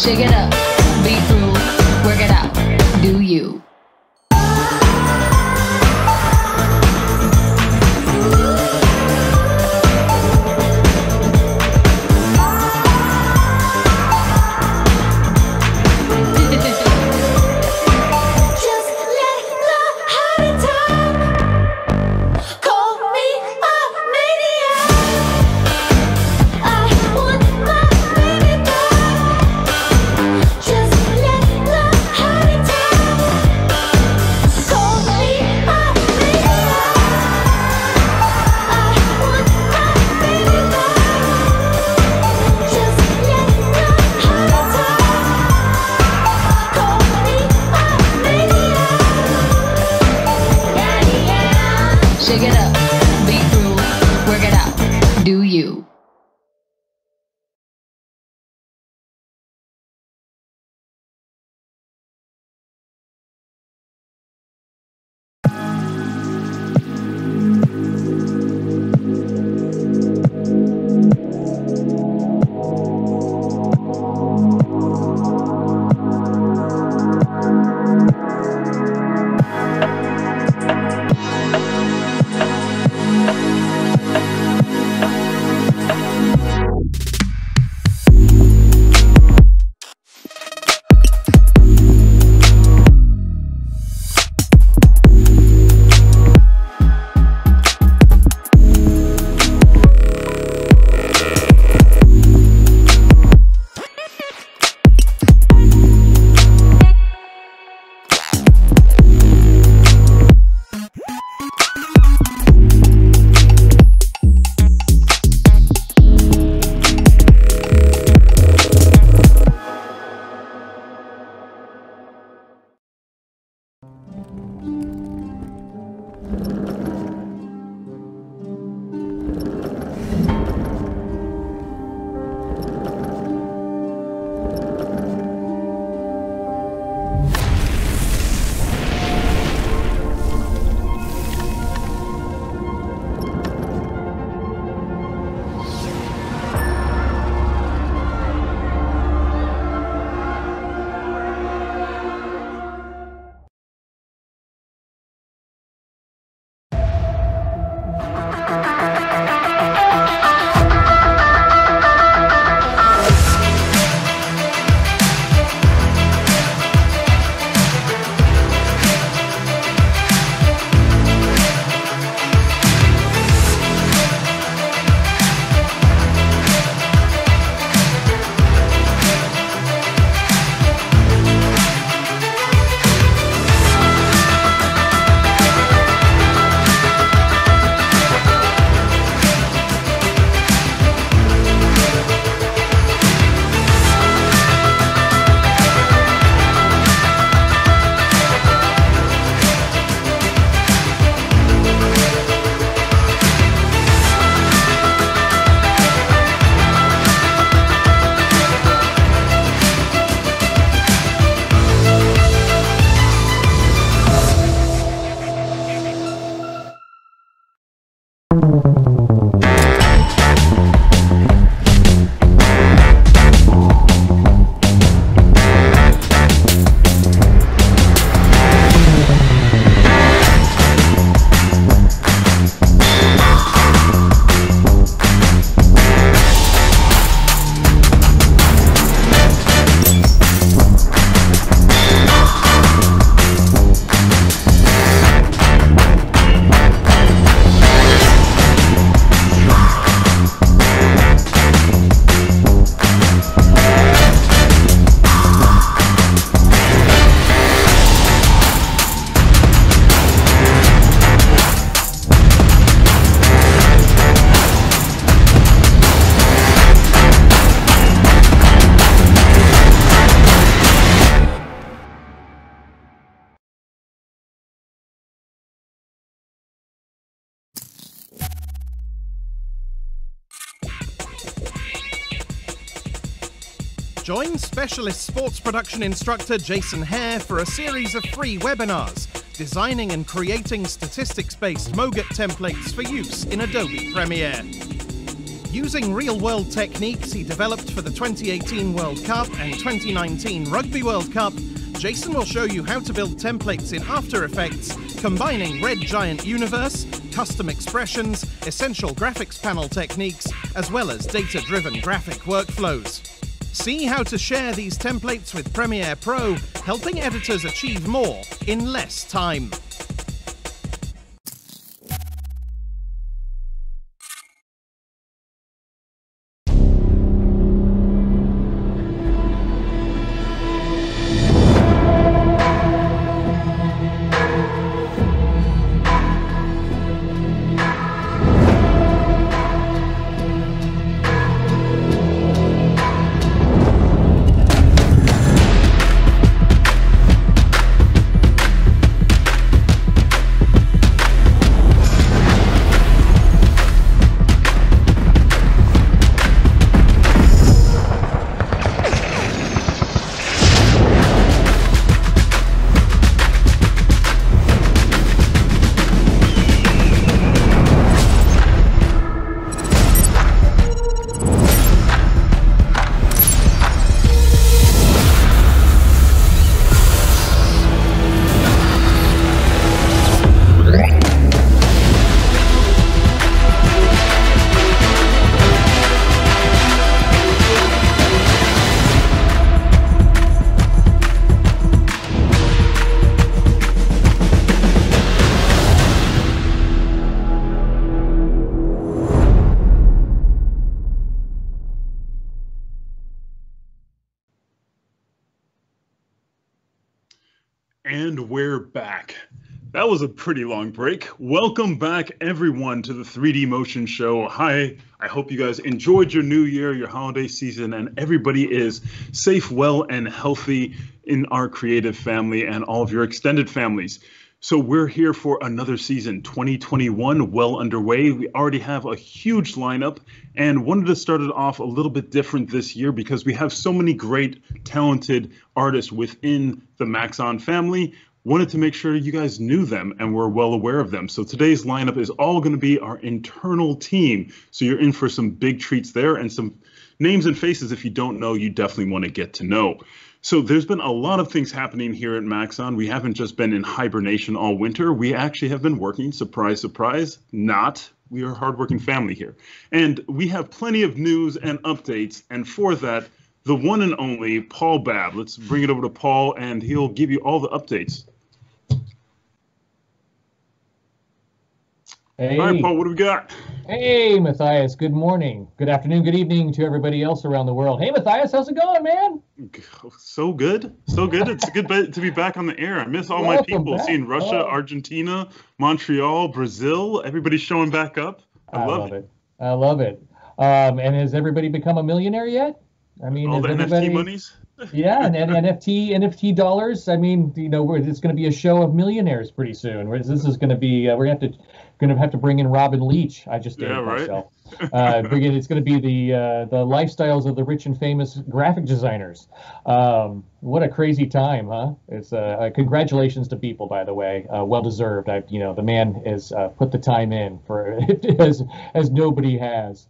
Shake it up, be through, work it out, do you. Shake it up, be through, work it out, do you. Join specialist sports production instructor Jason Hare for a series of free webinars, designing and creating statistics-based MOGAT templates for use in Adobe Premiere. Using real-world techniques he developed for the 2018 World Cup and 2019 Rugby World Cup, Jason will show you how to build templates in After Effects, combining Red Giant Universe, custom expressions, essential graphics panel techniques, as well as data-driven graphic workflows. See how to share these templates with Premiere Pro, helping editors achieve more in less time. And we're back. That was a pretty long break. Welcome back, everyone, to the 3D Motion Show. Hi, I hope you guys enjoyed your new year, your holiday season, and everybody is safe, well, and healthy in our creative family and all of your extended families. So we're here for another season, 2021, well underway. We already have a huge lineup and wanted to start it off a little bit different this year because we have so many great, talented artists within the Maxon family. Wanted to make sure you guys knew them and were well aware of them. So today's lineup is all going to be our internal team. So you're in for some big treats there and some names and faces if you don't know, you definitely want to get to know. So there's been a lot of things happening here at Maxon. We haven't just been in hibernation all winter. We actually have been working, surprise, surprise, not. We are a hardworking family here. And we have plenty of news and updates. And for that, the one and only Paul Babb. Let's bring it over to Paul and he'll give you all the updates. Hey. All right, Paul, what do we got? Hey, Matthias. Good morning. Good afternoon. Good evening to everybody else around the world. Hey, Matthias, how's it going, man? So good. So good. It's good to be back on the air. I miss all my people. Back. Seeing Russia, Argentina, Montreal, Brazil. Everybody's showing back up. I love it. I love it. And has everybody become a millionaire yet? I mean, all the NFT monies? Yeah, and NFT dollars. I mean, you know, it's going to be a show of millionaires pretty soon. This is going to be, we're going to have to bring in Robin Leach. I just did it myself. It's going to be the lifestyles of the rich and famous graphic designers. What a crazy time, huh? It's congratulations to people, by the way. Well deserved. The man has put the time in for as nobody has.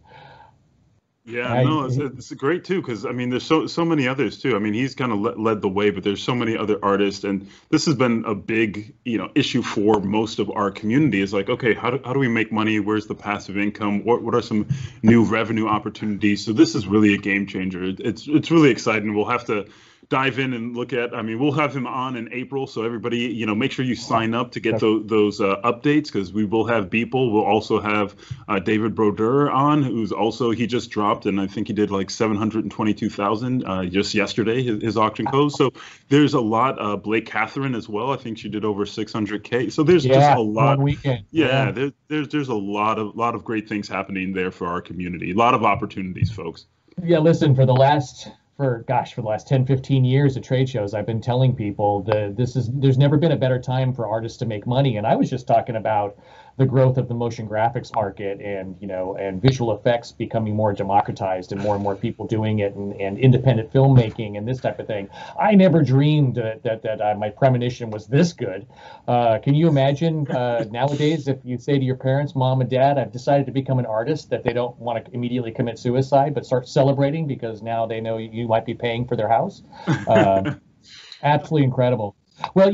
Yeah, it's great too, because I mean, there's so many others too. I mean, he's kind of led the way, but there's so many other artists, and this has been a big, issue for most of our community. Is like, okay, how do we make money? Where's the passive income? What are some new revenue opportunities? So this is really a game changer. It's really exciting. We'll have to dive in and look at. I mean, we'll have him on in April, so everybody, make sure you sign up to get those updates, because we will have Beeple. We'll also have David Brodeur on, who's also, he just dropped, and I think he did like 722,000 just yesterday, his auction closed. So there's a lot. Blake Catherine as well. I think she did over 600K. So there's just a lot. One weekend. Yeah, there's a lot of great things happening there for our community. A lot of opportunities, folks. Yeah, listen, for the last 10, 15 years at trade shows, I've been telling people there's never been a better time for artists to make money. And I was just talking about the growth of the motion graphics market, and and visual effects becoming more democratized and more people doing it, and independent filmmaking and this type of thing. I never dreamed that my premonition was this good. Can you imagine nowadays if you say to your parents, Mom and Dad, I've decided to become an artist, that they don't want to immediately commit suicide but start celebrating because now they know you might be paying for their house? Absolutely incredible. Well,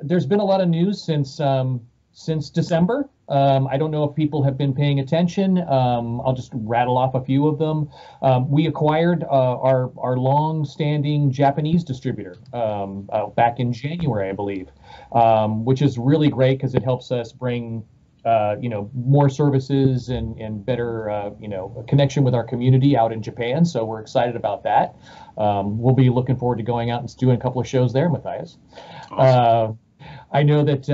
there's been a lot of news since December. I don't know if people have been paying attention. I'll just rattle off a few of them. We acquired our long-standing Japanese distributor back in January, I believe, which is really great because it helps us bring more services and better connection with our community out in Japan. So we're excited about that. We'll be looking forward to going out and doing a couple of shows there, Matthias. Awesome. I know that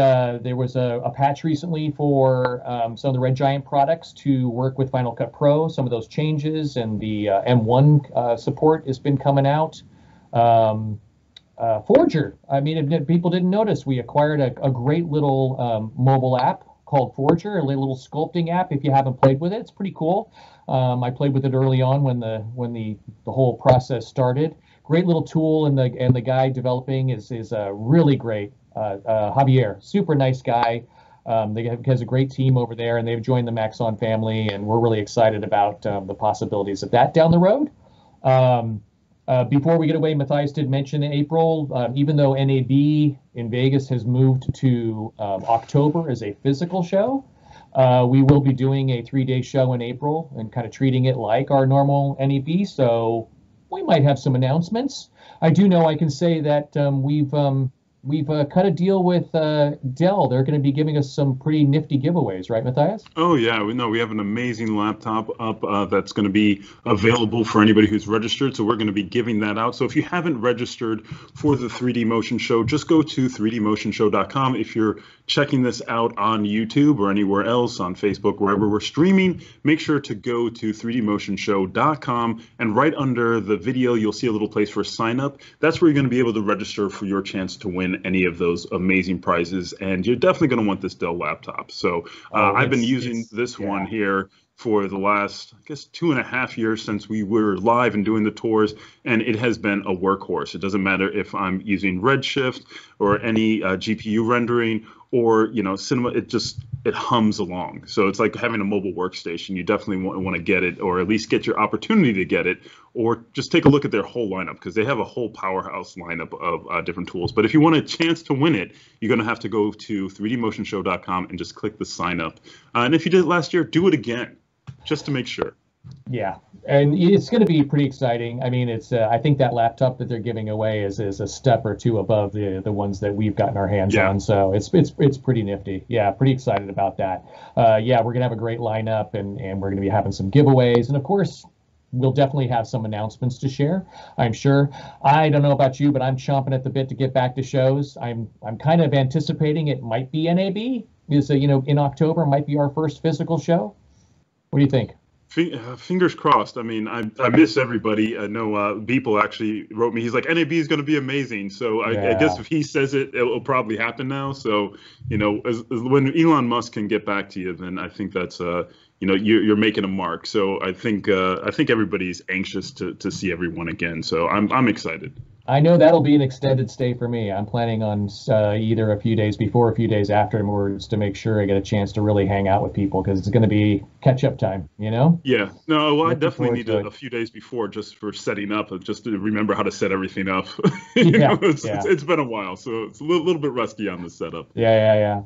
there was a patch recently for some of the Red Giant products to work with Final Cut Pro. Some of those changes, and the M1 support has been coming out. Forger. I mean, if people didn't notice, we acquired a great little mobile app called Forger, a little sculpting app. If you haven't played with it, it's pretty cool. I played with it early on when the whole process started. Great little tool, and the guy developing is really great. Javier, super nice guy. They has a great team over there, and they've joined the Maxon family, and we're really excited about the possibilities of that down the road. Before we get away, Matthias did mention in April, even though NAB in Vegas has moved to October as a physical show, we will be doing a 3-day show in April and kind of treating it like our normal NAB. So we might have some announcements. I do know I can say that we've cut a deal with Dell. They're going to be giving us some pretty nifty giveaways, right, Matthias? Oh, yeah. We have an amazing laptop up that's going to be available for anybody who's registered. So we're going to be giving that out. So if you haven't registered for the 3D Motion Show, just go to 3dmotionshow.com. If you're checking this out on YouTube or anywhere else, on Facebook, wherever we're streaming, make sure to go to 3dmotionshow.com, and right under the video, you'll see a little place for sign up. That's where you're going to be able to register for your chance to win any of those amazing prizes. And you're definitely going to want this Dell laptop. So I've been using this one here for the last, I guess, 2.5 years since we were live and doing the tours, and it has been a workhorse. It doesn't matter if I'm using Redshift or any GPU rendering or cinema. It hums along. So it's like having a mobile workstation. You definitely want to get it, or at least get your opportunity to get it, or just take a look at their whole lineup, because they have a whole powerhouse lineup of different tools. But if you want a chance to win it, you're going to have to go to 3dmotionshow.com and just click the sign up. And if you did it last year, do it again, just to make sure. Yeah, and it's going to be pretty exciting. I mean, it's I think that laptop that they're giving away is a step or two above the ones that we've gotten our hands on. So it's pretty nifty. Yeah, pretty excited about that. Yeah, we're going to have a great lineup, and we're going to be having some giveaways, and of course, we'll definitely have some announcements to share, I'm sure. I don't know about you, but I'm chomping at the bit to get back to shows. I'm kind of anticipating it might be NAB. In October might be our first physical show. What do you think? Fingers crossed. I mean, I miss everybody. I know Beeple actually wrote me. He's like, NAB is going to be amazing. So I guess if he says it, it'll probably happen now. So, when Elon Musk can get back to you, then I think that's, you're making a mark. So I think everybody's anxious to see everyone again. So I'm excited. I know that'll be an extended stay for me. I'm planning on either a few days before, a few days afterwards, to make sure I get a chance to really hang out with people, because it's going to be catch-up time, Yeah. No, well, I definitely need a few days before just for setting up, just to remember how to set everything up. It's been a while, so it's a little bit rusty on the setup. Yeah.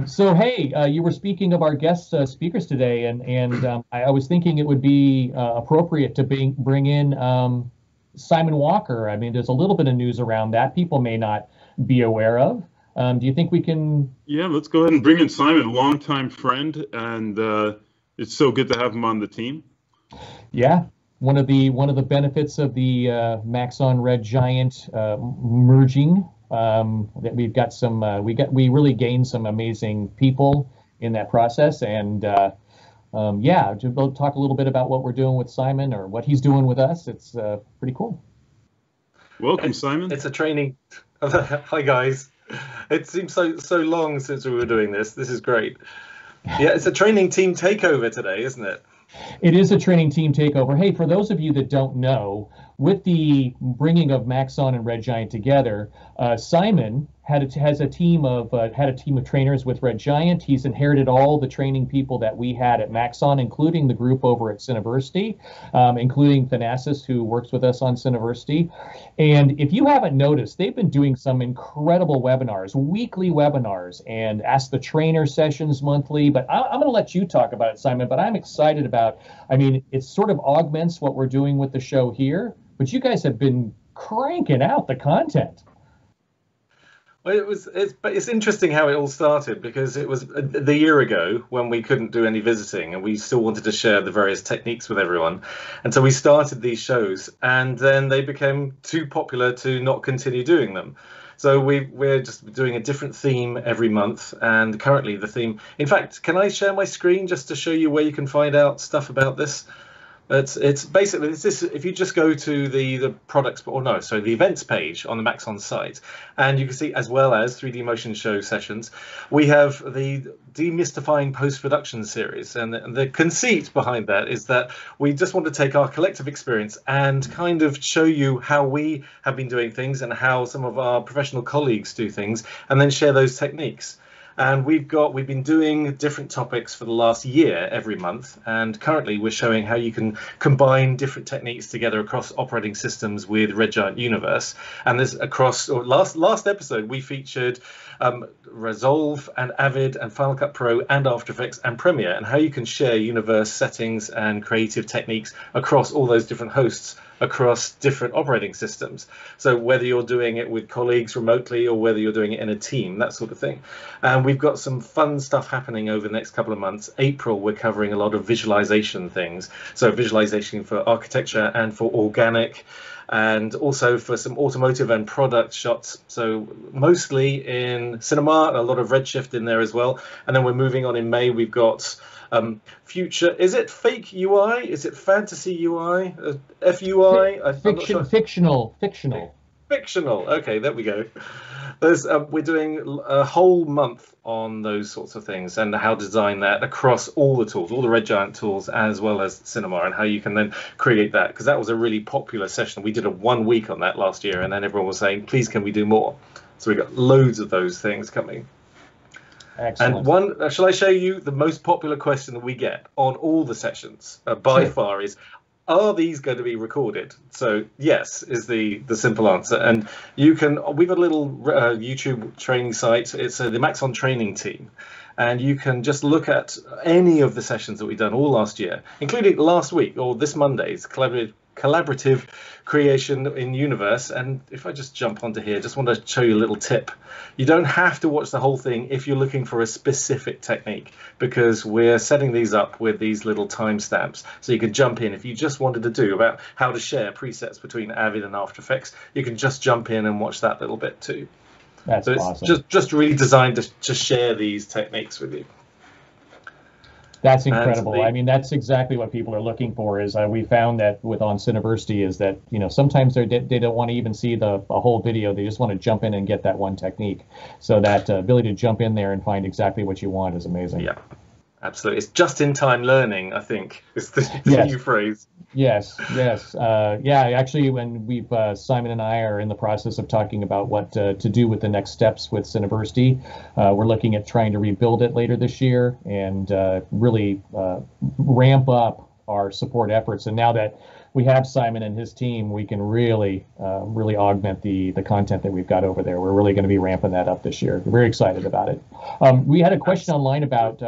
So, hey, you were speaking of our guest speakers today, and I was thinking it would be appropriate to bring in Simon Walker. I mean, there's a little bit of news around that people may not be aware of. Do you think we can? Yeah, let's go ahead and bring in Simon, a longtime friend, and it's so good to have him on the team. Yeah, one of the benefits of the Maxon Red Giant merging, that we've got some we really gained some amazing people in that process, and to talk a little bit about what we're doing with Simon, or what he's doing with us. It's pretty cool. Welcome, Simon. It's a training. Hi, guys. It seems so long since we were doing this. This is great. Yeah, it's a training team takeover today, isn't it? It is a training team takeover. Hey, for those of you that don't know, with the bringing of Maxon and Red Giant together, Simon had a team of trainers with Red Giant. He's inherited all the training people that we had at Maxon, including the group over at Cineversity, including Thanasis, who works with us on Cineversity. And if you haven't noticed, they've been doing some incredible webinars, weekly webinars, and Ask the Trainer sessions monthly. But I'm going to let you talk about it, Simon. But I'm excited about. I mean, it sort of augments what we're doing with the show here. But you guys have been cranking out the content. Well, it's interesting how it all started, because it was the year ago when we couldn't do any visiting and we still wanted to share the various techniques with everyone. And so we started these shows, and then they became too popular to not continue doing them. So we're just doing a different theme every month. And currently the theme, in fact, can I share my screen just to show you where you can find out stuff about this? It's basically this. If you just go to the products, or no, sorry, the events page on the Maxon site, and you can see, as well as 3D motion show sessions, we have the demystifying post-production series, and the conceit behind that is that we just want to take our collective experience and kind of show you how we have been doing things and how some of our professional colleagues do things, and then share those techniques. And we've been doing different topics for the last year every month, and currently we're showing how you can combine different techniques together across operating systems with Red Giant Universe. And this last episode we featured Resolve and Avid and Final Cut Pro and After Effects and Premiere, and how you can share Universe settings and creative techniques across all those different hosts across different operating systems. So whether you're doing it with colleagues remotely or whether you're doing it in a team, that sort of thing. And we've got some fun stuff happening over the next couple of months. April, we're covering a lot of visualization things. So visualization for architecture and for organic, and also for some automotive and product shots. So mostly in cinema, a lot of Redshift in there as well. And then we're moving on in May. We've got future, is it fake UI? Is it fantasy UI? FUI? Fictional. Fictional. Okay, there we go. We're doing a whole month on those sorts of things and how to design that across all the tools, all the Red Giant tools, as well as cinema, and how you can then create that, because that was a really popular session. We did a 1 week on that last year, and then everyone was saying, please, can we do more? So we got loads of those things coming. Excellent. And shall I show you the most popular question that we get on all the sessions by far is, are these going to be recorded? So yes is the simple answer. And we've got a little YouTube training site. It's the Maxon training team. And you can just look at any of the sessions that we've done all last year, including last week or this Monday's collaborative creation in Universe. And if I just jump onto here, just want to show you a little tip. You don't have to watch the whole thing if you're looking for a specific technique, because we're setting these up with these little timestamps. So you can jump in if you just wanted to do about how to share presets between Avid and After Effects. You can just jump in and watch that little bit too. That's so it's awesome. just really designed to share these techniques with you. That's incredible. I mean, that's exactly what people are looking for. Is we found that with on Cineversity is that, you know, sometimes they don't want to even see a whole video. They just want to jump in and get that one technique. So that ability to jump in there and find exactly what you want is amazing. Yeah, absolutely. It's just-in-time learning, I think, is the new phrase. Yes. Yeah, actually, when Simon and I are in the process of talking about what to do with the next steps with Cineversity. We're looking at trying to rebuild it later this year and really ramp up our support efforts. And now that we have Simon and his team, we can really augment the content that we've got over there. We're really going to be ramping that up this year. We're very excited about it. We had a question online about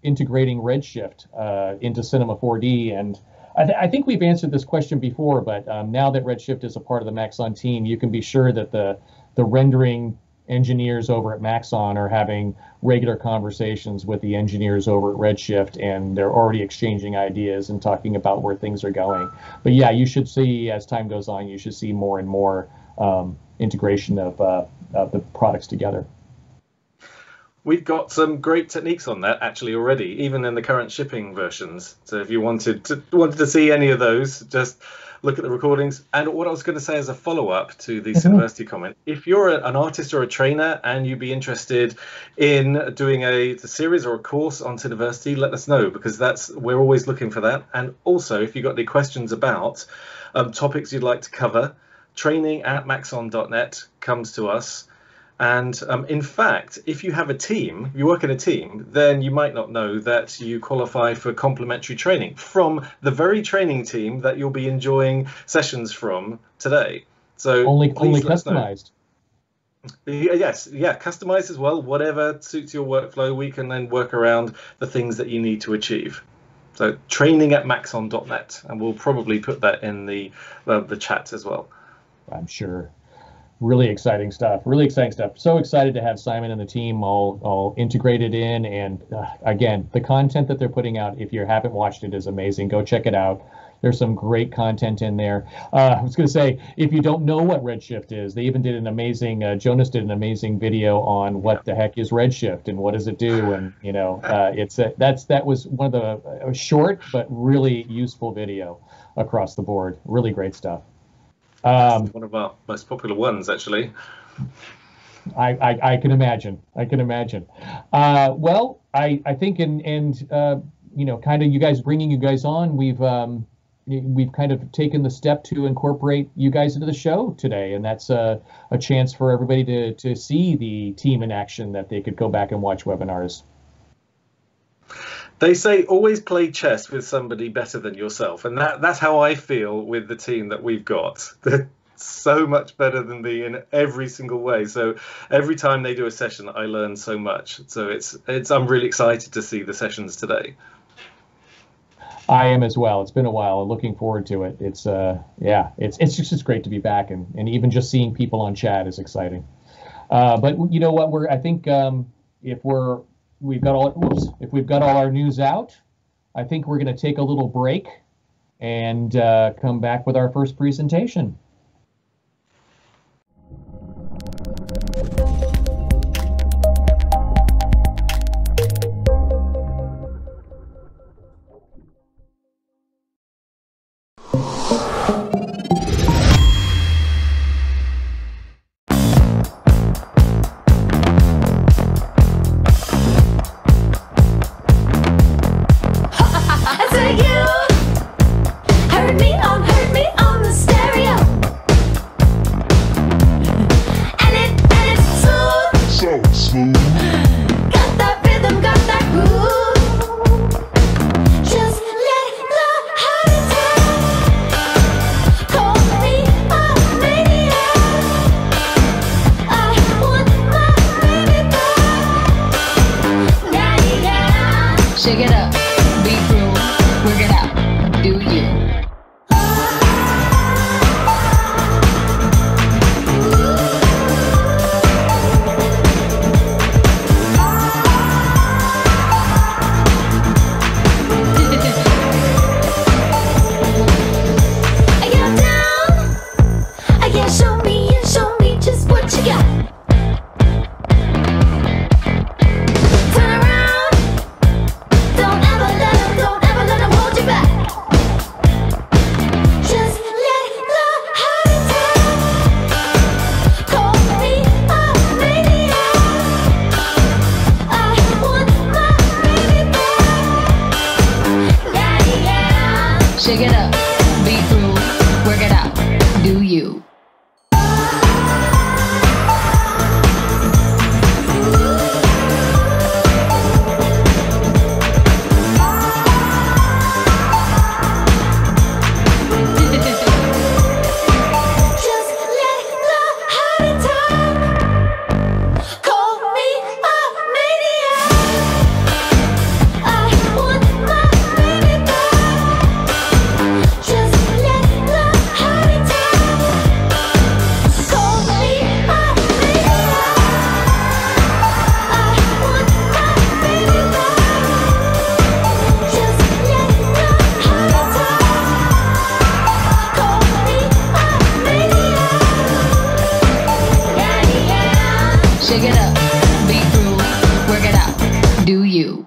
integrating Redshift into Cinema 4D, and I think we've answered this question before, but now that Redshift is a part of the Maxon team, you can be sure that the rendering engineers over at Maxon are having regular conversations with the engineers over at Redshift, and they're already exchanging ideas and talking about where things are going. But yeah, you should see, as time goes on, you should see more and more integration of the products together. We've got some great techniques on that actually already, even in the current shipping versions. So if you wanted to see any of those, just look at the recordings. And what I was going to say as a follow-up to the Cineversity comment, if you're an artist or a trainer and you'd be interested in doing a series or a course on Cineversity, let us know, because we're always looking for that. And also, if you've got any questions about topics you'd like to cover, training@maxon.net comes to us. And in fact, if you have a team, if you work in a team, then you might not know that you qualify for complimentary training from the very training team that you'll be enjoying sessions from today. So only customized. Yes, yeah, customized as well. Whatever suits your workflow, we can then work around the things that you need to achieve. So training@maxon.net, and we'll probably put that in the chat as well. I'm sure. Really exciting stuff. Really exciting stuff. So excited to have Simon and the team all integrated in. And again, the content that they're putting out, if you haven't watched it, is amazing. Go check it out. There's some great content in there. I was going to say, if you don't know what Redshift is, they even did an amazing, Jonas did an amazing video on what the heck is Redshift and what does it do. And, you know, that was one of the short but really useful video across the board. Really great stuff. One of our most popular ones, actually. I can imagine. I can imagine. Well, I think, you know, kind of you guys bringing you guys on, we've kind of taken the step to incorporate you guys into the show today, and that's a chance for everybody to see the team in action, that they could go back and watch webinars. They say always play chess with somebody better than yourself, and that's how I feel with the team that we've got. They're so much better than me in every single way. So every time they do a session, I learn so much. So I'm really excited to see the sessions today. I am as well. It's been a while. I'm looking forward to it. It's it's just great to be back, and even just seeing people on chat is exciting. But you know what? I think if we've got all our news out, I think we're going to take a little break and come back with our first presentation. Shake it up, be cruel, work it out, do you. Shake it up, be cruel, work it out, do you. Shake it up, be cruel, work it out, do you.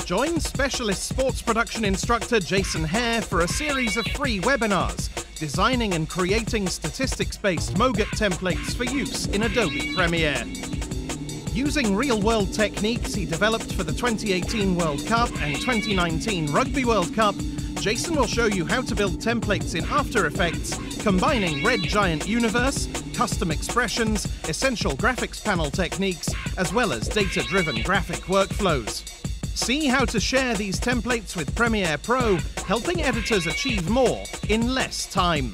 Join specialist sports production instructor Jason Hare for a series of free webinars designing and creating statistics-based MOGAT templates for use in Adobe Premiere. Using real-world techniques he developed for the 2018 World Cup and 2019 Rugby World Cup, Jason will show you how to build templates in After Effects, combining Red Giant Universe, custom expressions, essential graphics panel techniques, as well as data-driven graphic workflows. See how to share these templates with Premiere Pro, helping editors achieve more in less time.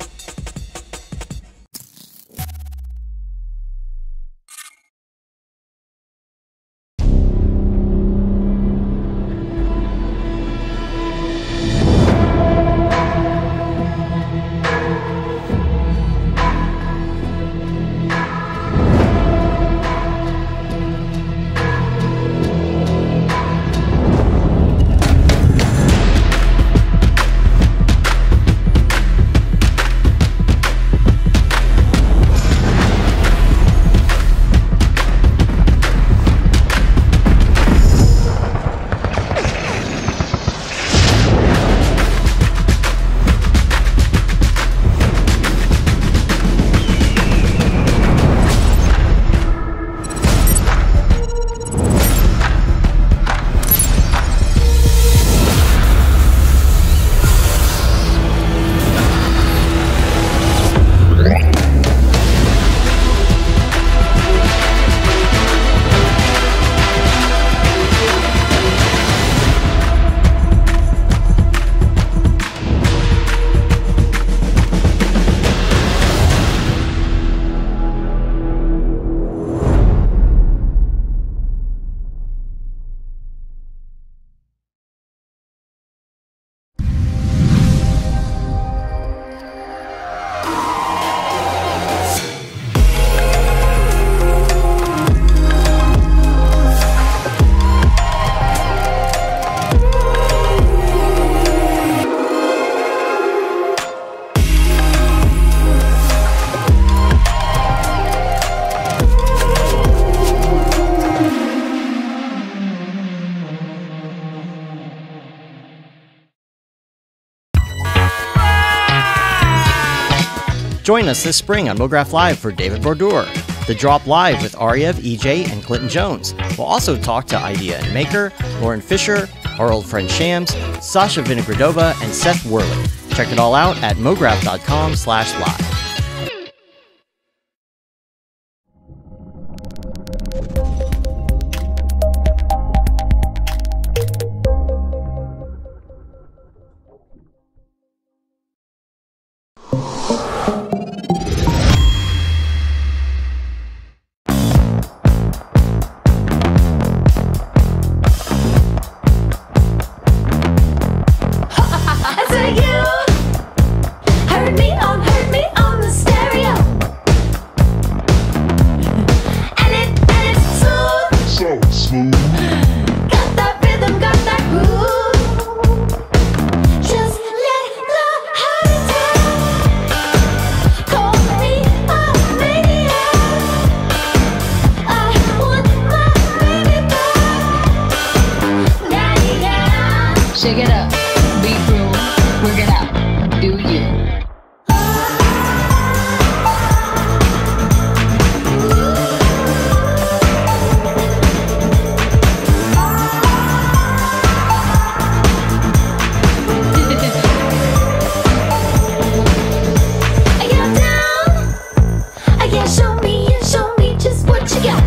Join us this spring on MoGraph Live for David Bordur, The Drop Live with Ariev, EJ, and Clinton Jones. We'll also talk to Idea and Maker, Lauren Fisher, our old friend Shams, Sasha Vinogradova, and Seth Worley. Check it all out at mograph.com/live. Shake it up, be cruel, work it out, do you. I get down, I get show me just what you got.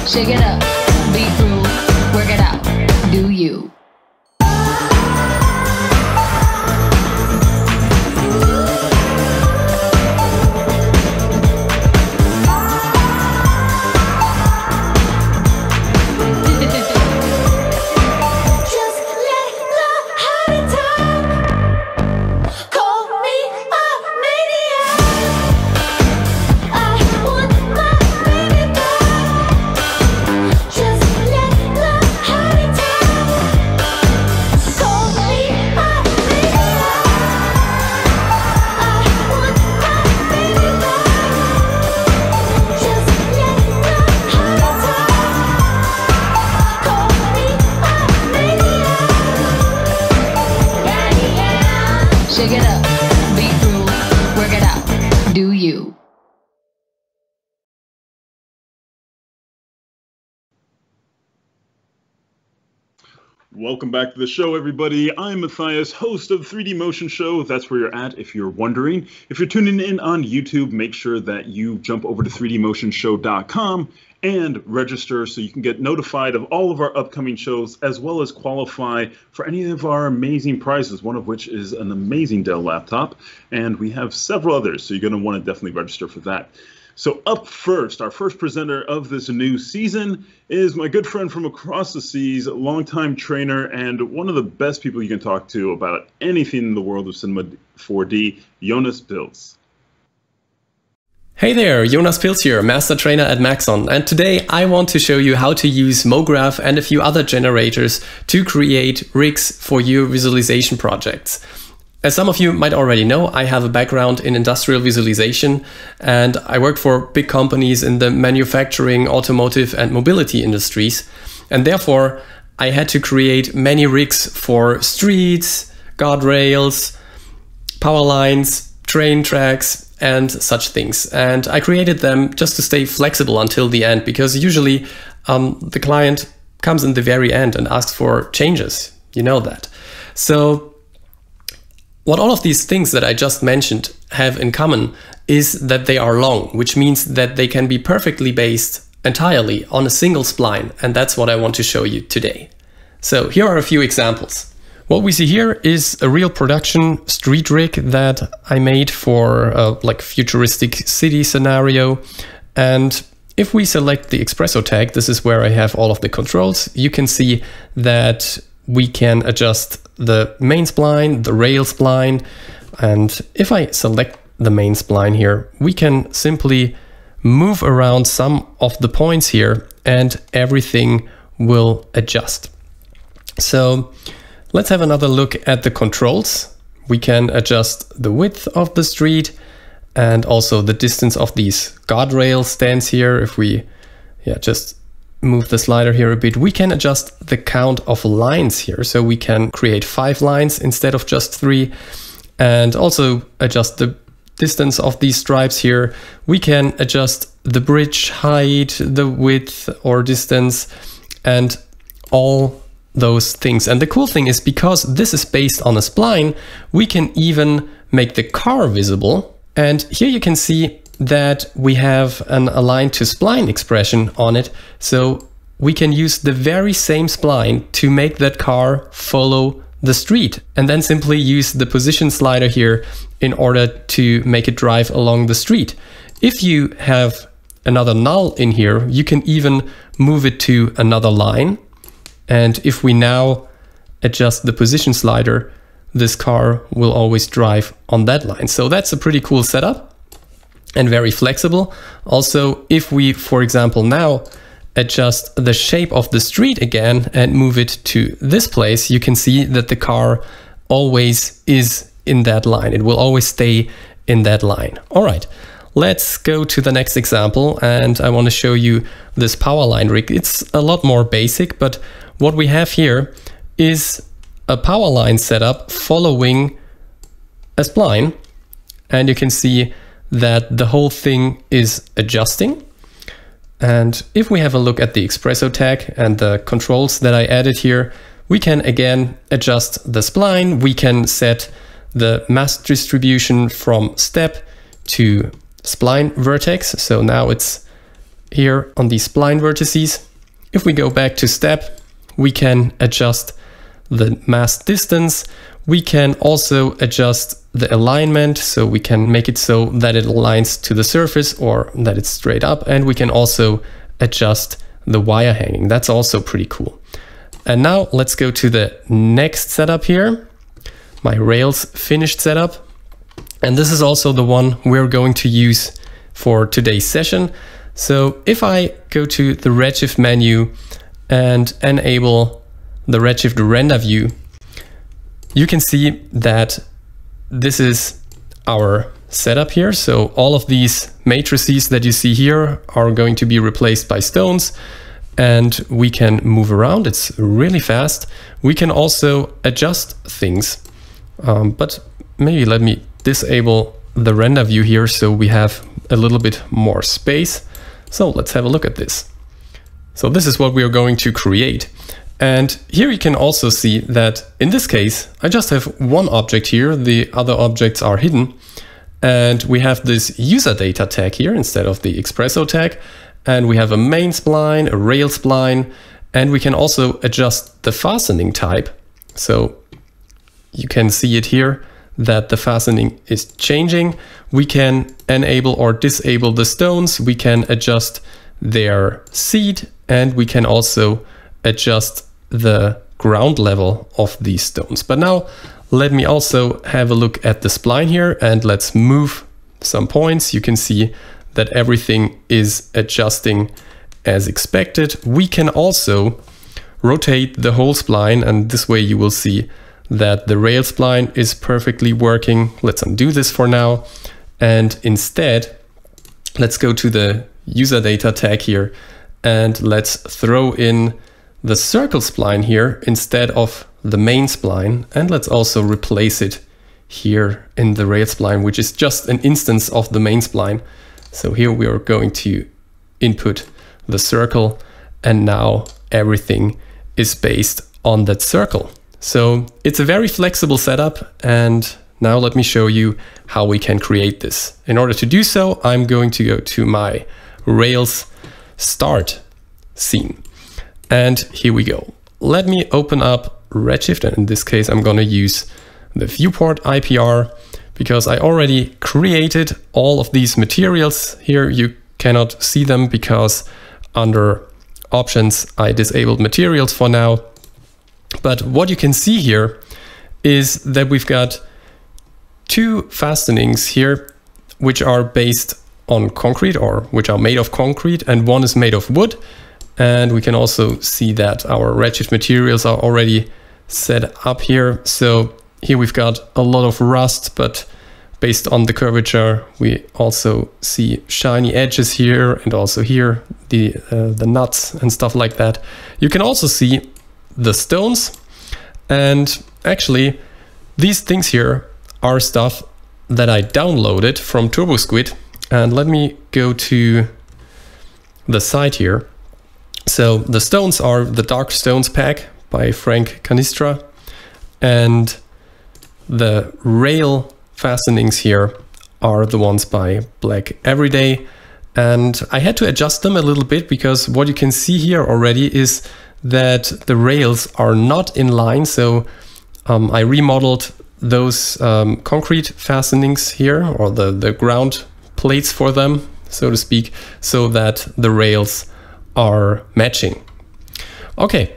Shake it up, be cruel, work it out, do you. Shake it up, be cruel, work it out, do you. Welcome back to the show, everybody. I'm Matthias, host of 3D Motion Show. That's where you're at if you're wondering. If you're tuning in on YouTube, make sure that you jump over to 3dmotionshow.com and register so you can get notified of all of our upcoming shows, as well as qualify for any of our amazing prizes, one of which is an amazing Dell laptop, and we have several others, so you're going to want to definitely register for that. So up first, our first presenter of this new season is my good friend from across the seas, longtime trainer, and one of the best people you can talk to about anything in the world of Cinema 4D, Jonas Pilz. Hey there, Jonas Pilz here, Master Trainer at Maxon, and today I want to show you how to use MoGraph and a few other generators to create rigs for your visualization projects. As some of you might already know, I have a background in industrial visualization and I work for big companies in the manufacturing, automotive and mobility industries, and therefore I had to create many rigs for streets, guardrails, power lines, train tracks and such things. And I created them just to stay flexible until the end, because usually the client comes in the very end and asks for changes. You know that. So what all of these things that I just mentioned have in common is that they are long, which means that they can be perfectly based entirely on a single spline. And that's what I want to show you today. So here are a few examples. What we see here is a real production street rig that I made for a like futuristic city scenario. And if we select the Espresso tag, this is where I have all of the controls. You can see that we can adjust the main spline, the rail spline. And if I select the main spline here, we can simply move around some of the points here and everything will adjust. So let's have another look at the controls. We can adjust the width of the street and also the distance of these guardrail stands here. If we just move the slider here a bit, we can adjust the count of lines here. So we can create 5 lines instead of just 3, and also adjust the distance of these stripes here. We can adjust the bridge height, the width or distance, and all those things. And the cool thing is, because this is based on a spline, we can even make the car visible. And here you can see that we have an align to spline expression on it. So we can use the very same spline to make that car follow the street, and then simply use the position slider here in order to make it drive along the street. If you have another null in here, you can even move it to another line. And if we now adjust the position slider, this car will always drive on that line. So that's a pretty cool setup and very flexible. Also, if we, for example, now adjust the shape of the street again and move it to this place, you can see that the car always is in that line. It will always stay in that line. All right, let's go to the next example, and I want to show you this power line rig. It's a lot more basic, but what we have here is a power line setup following a spline, and you can see that the whole thing is adjusting. And if we have a look at the Espresso tag and the controls that I added here, we can again adjust the spline. We can set the mass distribution from step to spline vertex. So now it's here on the spline vertices. If we go back to step, we can adjust the mass distance. We can also adjust the alignment, so we can make it so that it aligns to the surface or that it's straight up. And we can also adjust the wire hanging. That's also pretty cool. And now let's go to the next setup here, my Rails finished setup. And this is also the one we're going to use for today's session. So if I go to the Redshift menu and enable the Redshift render view, you can see that this is our setup here. So all of these matrices that you see here are going to be replaced by stones, and we can move around. It's really fast. We can also adjust things, but maybe let me disable the render view here so we have a little bit more space. So let's have a look at this. So this is what we are going to create. And here you can also see that in this case, I just have one object here. The other objects are hidden. And we have this user data tag here instead of the Espresso tag. And we have a main spline, a rail spline, and we can also adjust the fastening type. So you can see it here that the fastening is changing. We can enable or disable the stones. We can adjust their seat, and we can also adjust the ground level of these stones. But now let me also have a look at the spline here, and let's move some points. You can see that everything is adjusting as expected. We can also rotate the whole spline, and this way you will see that the rail spline is perfectly working. Let's undo this for now. And instead, let's go to the user data tag here, and let's throw in the circle spline here instead of the main spline. And let's also replace it here in the rail spline, which is just an instance of the main spline. So here we are going to input the circle, and now everything is based on that circle. So it's a very flexible setup, and now let me show you how we can create this. In order to do so, I'm going to go to my Rails start scene. And here we go. Let me open up Redshift, and in this case, I'm going to use the viewport IPR because I already created all of these materials. Here you cannot see them because under options, I disabled materials for now. But what you can see here is that we've got two fastenings here, which are based on concrete, or which are made of concrete, and one is made of wood. And we can also see that our Redshift materials are already set up here. So here we've got a lot of rust, but based on the curvature, we also see shiny edges here, and also here the nuts and stuff like that. You can also see the stones, and actually these things here are stuff that I downloaded from TurboSquid. And let me go to the site here. So the stones are the Dark Stones pack by Frank Canistra, and the rail fastenings here are the ones by Black Everyday. And I had to adjust them a little bit, because what you can see here already is that the rails are not in line. So I remodeled those concrete fastenings here, or the ground plates for them, so to speak, so that the rails are matching. Okay,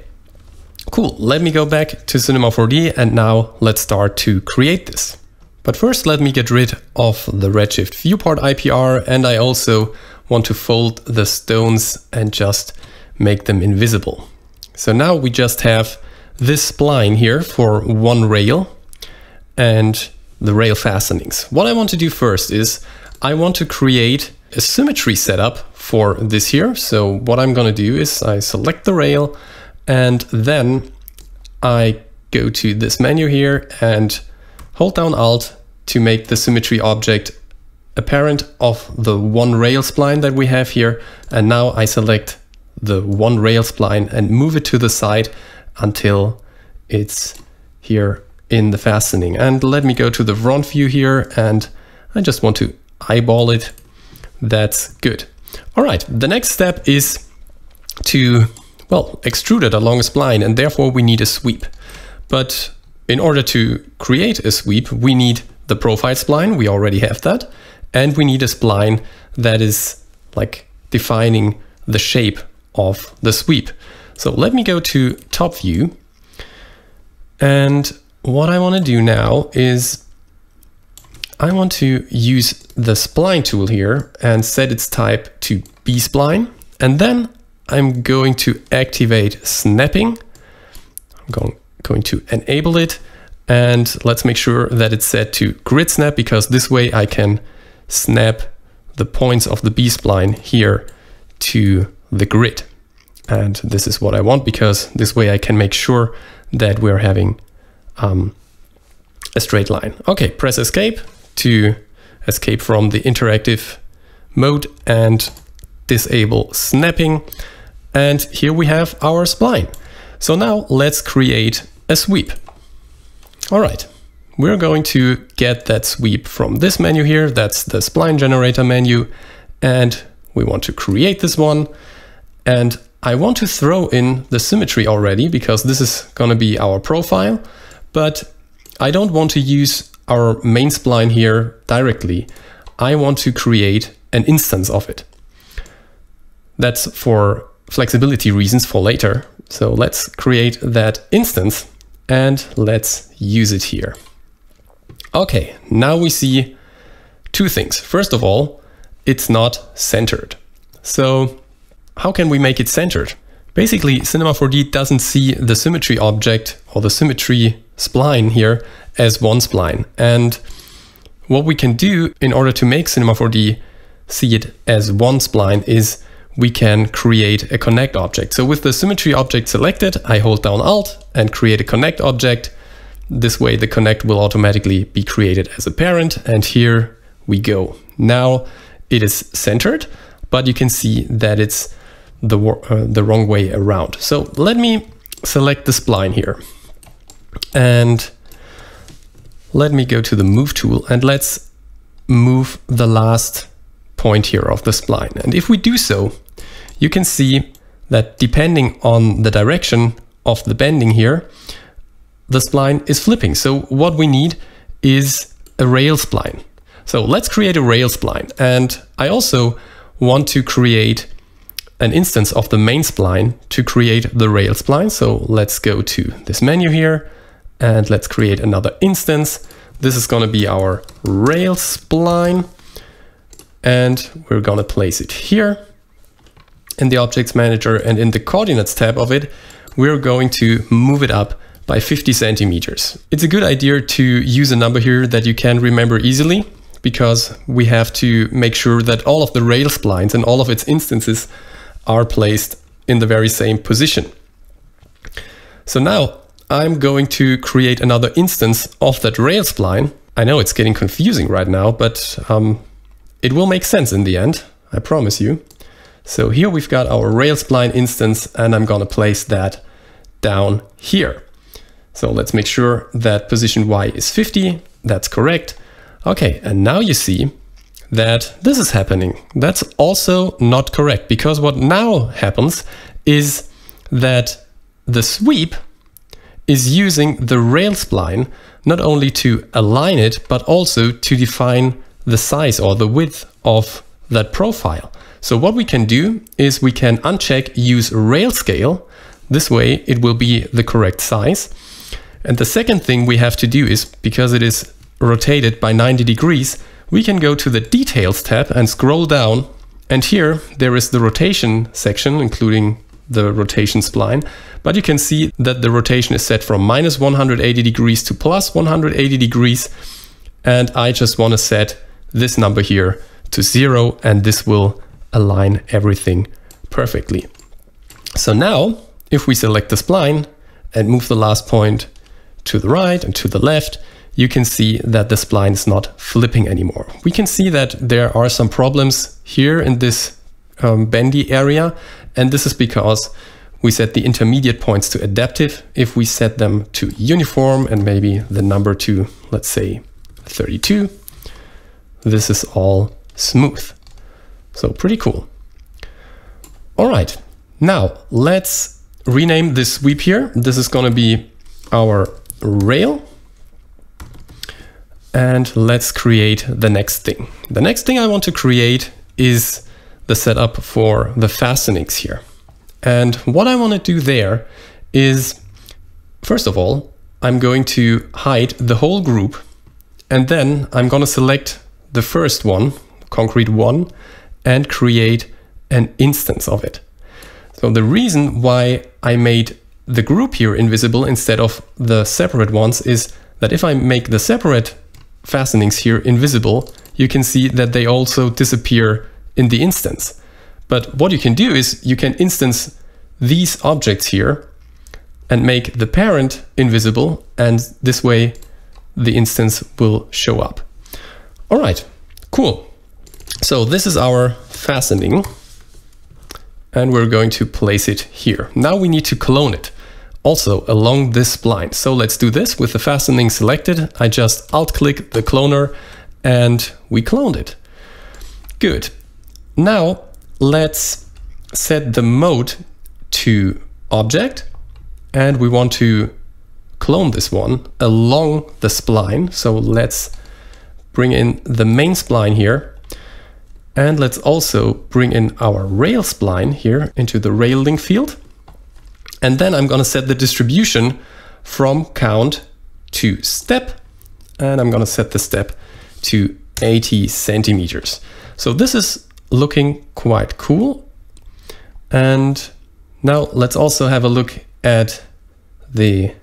cool. Let me go back to Cinema 4D, and now let's start to create this. But first, let me get rid of the Redshift viewport IPR, and I also want to fold the stones and just make them invisible. So now we just have this spline here for one rail and the rail fastenings. What I want to do first is I want to create a symmetry setup for this here. So what I'm going to do is I select the rail, and then I go to this menu here and hold down Alt to make the symmetry object apparent of the one rail spline that we have here. And now I select the one rail spline and move it to the side until it's here in the fastening. And let me go to the front view here, and I just want to eyeball it. That's good. All right, the next step is to, well, extrude it along a spline, and therefore we need a sweep. But in order to create a sweep, we need the profile spline, we already have that, and we need a spline that is like defining the shape of the sweep. So let me go to top view, and what I want to do now is I want to use the spline tool here and set its type to B-spline, and then I'm going to activate snapping. I'm going to enable it, and let's make sure that it's set to grid snap, because this way I can snap the points of the B-spline here to the grid. And this is what I want, because this way I can make sure that we're having a straight line. Okay, press escape to escape from the interactive mode and disable snapping. And here we have our spline. So now let's create a sweep. All right, we're going to get that sweep from this menu here. That's the spline generator menu. And we want to create this one. And I want to throw in the symmetry already, because this is going to be our profile. But I don't want to use our main spline here directly. I want to create an instance of it. That's for flexibility reasons for later. So let's create that instance and let's use it here. Okay, now we see two things. First of all, it's not centered. So how can we make it centered? Basically, Cinema 4D doesn't see the symmetry object or the symmetry spline here as one spline. And what we can do in order to make Cinema 4D see it as one spline is we can create a connect object. So with the symmetry object selected, I hold down Alt and create a connect object. This way the connect will automatically be created as a parent, and here we go. Now it is centered, but you can see that it's the wrong way around. So let me select the spline here, and let me go to the move tool, and let's move the last point here of the spline. And if we do so, you can see that depending on the direction of the bending here, the spline is flipping. So what we need is a rail spline. So let's create a rail spline. And I also want to create an instance of the main spline to create the rail spline. So let's go to this menu here and let's create another instance. This is going to be our rail spline, and we're going to place it here. in the Objects Manager, and in the Coordinates tab of it, we're going to move it up by 50 centimeters. It's a good idea to use a number here that you can remember easily, because we have to make sure that all of the rail splines and all of its instances are placed in the very same position. So now I'm going to create another instance of that rail spline. I know it's getting confusing right now, but it will make sense in the end, I promise you. So here we've got our rail spline instance, and I'm going to place that down here. So let's make sure that position Y is 50. That's correct. Okay, and now you see that this is happening. That's also not correct, because what now happens is that the sweep is using the rail spline not only to align it, but also to define the size or the width of that profile. So what we can do is we can uncheck use rail scale. This way it will be the correct size. And the second thing we have to do is, because it is rotated by 90 degrees, we can go to the Details tab and scroll down. And here there is the rotation section, including the rotation spline. But you can see that the rotation is set from minus 180 degrees to plus 180 degrees. And I just want to set this number here to 0, and this will align everything perfectly. So now, if we select the spline and move the last point to the right and to the left, you can see that the spline is not flipping anymore. We can see that there are some problems here in this bendy area, and this is because we set the intermediate points to adaptive. If we set them to uniform and maybe the number to, let's say, 32, this is all smooth. So pretty cool. All right, now let's rename this sweep here. This is going to be our rail. And let's create the next thing. The next thing I want to create is the setup for the fastenings here. And what I want to do there is, first of all, I'm going to hide the whole group, and then I'm going to select the first one, concrete 1, and create an instance of it. So the reason why I made the group here invisible instead of the separate ones is that if I make the separate fastenings here invisible, you can see that they also disappear in the instance. But what you can do is you can instance these objects here and make the parent invisible, and this way the instance will show up. All right, cool. So this is our fastening, and we're going to place it here. Now we need to clone it also along this spline. So let's do this with the fastening selected. I just alt-click the cloner and we cloned it. Good. Now let's set the mode to object, and we want to clone this one along the spline. So let's bring in the main spline here, and let's also bring in our rail spline here into the rail link field. And then I'm going to set the distribution from count to step, and I'm going to set the step to 80 centimeters. So this is looking quite cool. And now let's also have a look at the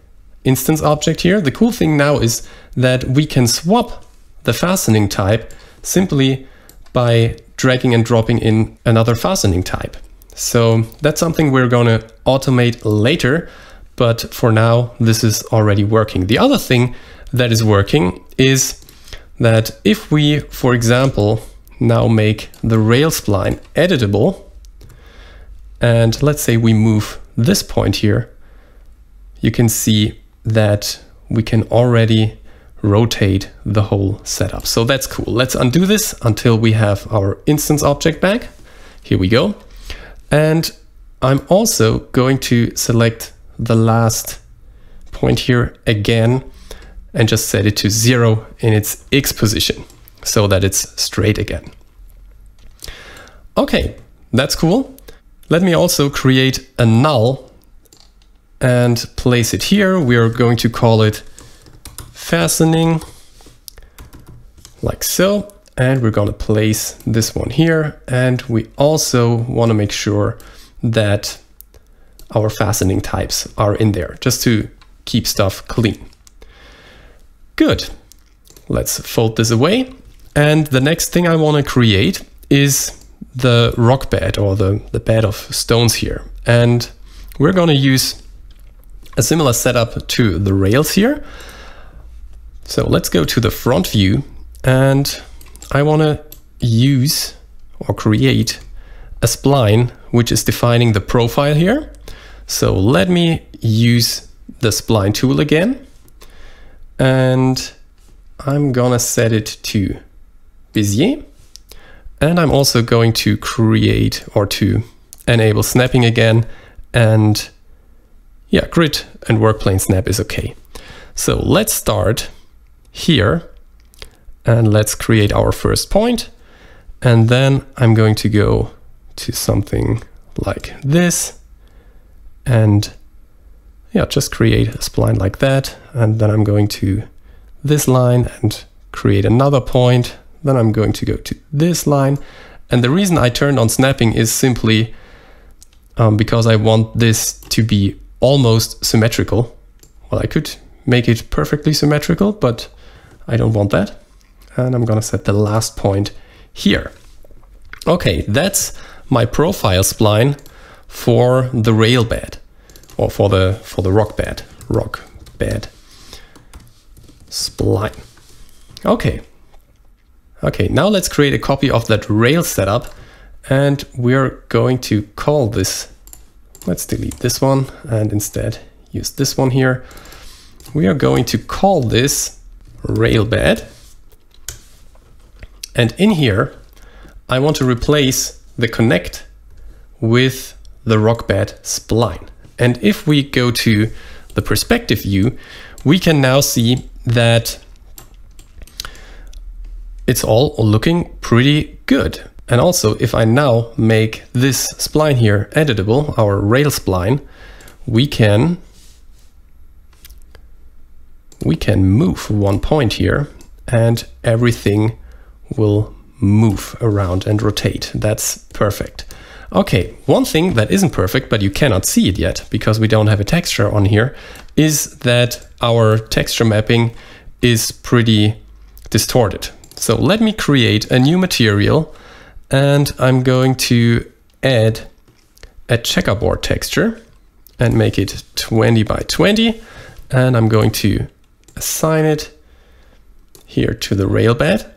instance object here. The cool thing now is that we can swap the fastening type simply by dragging and dropping in another fastening type. So that's something we're going to automate later, but for now this is already working. The other thing that is working is that if we, for example, now make the rail spline editable, and let's say we move this point here, you can see that we can already rotate the whole setup. So that's cool. Let's undo this until we have our instance object back. Here we go. And I'm also going to select the last point here again and just set it to 0 in its X position so that it's straight again. Okay, that's cool. Let me also create a null and place it here. We are going to call it fastening, like so. and we're going to place this one here. And we also want to make sure that our fastening types are in there, just to keep stuff clean. Good. Let's fold this away. And the next thing I want to create is the rock bed, or the bed of stones here. And we're going to use a similar setup to the rails here. So let's go to the front view, and I want to use or create a spline which is defining the profile here. So let me use the spline tool again, and I'm gonna set it to Bezier, and I'm also going to create or to enable snapping again, and yeah, grid and work plane snap is okay. So let's start here and let's create our first point, and then I'm going to go to something like this, and yeah, just create a spline like that, and then I'm going to this line and create another point. Then I'm going to go to this line, and the reason I turned on snapping is simply because I want this to be almost symmetrical. Well, I could make it perfectly symmetrical, but I don't want that. And I'm gonna set the last point here. Okay, that's my profile spline for the rail bed, or for the rock bed spline. Okay, now let's create a copy of that rail setup, and we're going to call this, let's delete this one and instead use this one here. We are going to call this rail bed, and in here I want to replace the connect with the rock bed spline. And if we go to the perspective view, we can now see that it's all looking pretty good. And also, if I now make this spline here editable, our rail spline, we can move one point here and everything will move around and rotate. That's perfect. Okay, one thing that isn't perfect, but you cannot see it yet because we don't have a texture on here, is that our texture mapping is pretty distorted. So let me create a new material, and I'm going to add a checkerboard texture and make it 20 by 20. And I'm going to assign it here to the rail bed.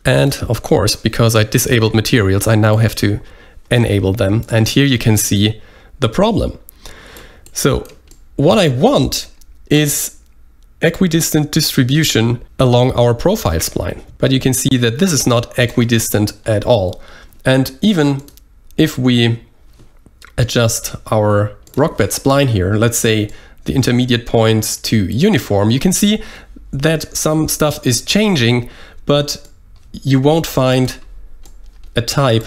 And of course, because I disabled materials, I now have to enable them. And here you can see the problem. So what I want is equidistant distribution along our profile spline. But you can see that this is not equidistant at all. And even if we adjust our rock bed spline here, let's say the intermediate points to uniform, you can see that some stuff is changing, but you won't find a type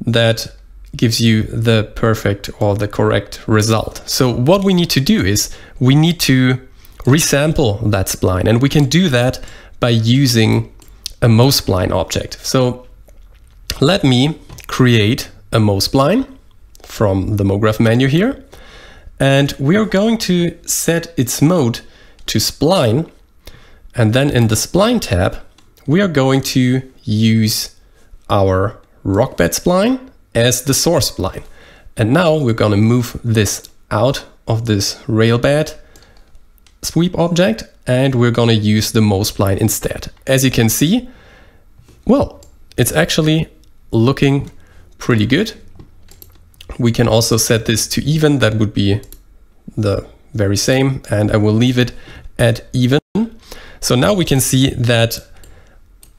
that gives you the perfect or the correct result. So what we need to do is we need to resample that spline, and we can do that by using a MoSpline object. So let me create a MoSpline from the MoGraph menu here, and we are going to set its mode to spline, and then in the spline tab we are going to use our rock bed spline as the source spline. And now we're going to move this out of this rail bed sweep object, and we're going to use the MoSpline instead. As you can see, well, it's actually looking pretty good. We can also set this to even, that would be the very same, and I will leave it at even. So now we can see that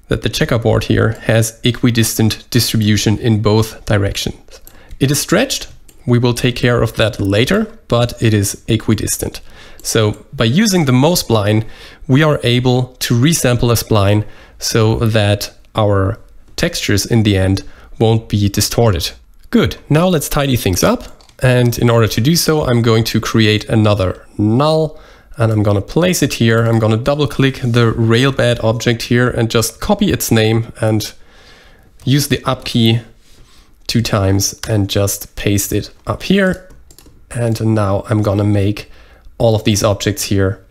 the checkerboard here has equidistant distribution in both directions. It is stretched, we will take care of that later, but it is equidistant. So by using the MoSpline, we are able to resample a spline so that our textures in the end won't be distorted. Good, now let's tidy things up. And in order to do so, I'm going to create another null. and I'm gonna place it here. I'm gonna double click the rail bed object here and just copy its name and use the up key 2 times and just paste it up here. And now I'm gonna make all of these objects here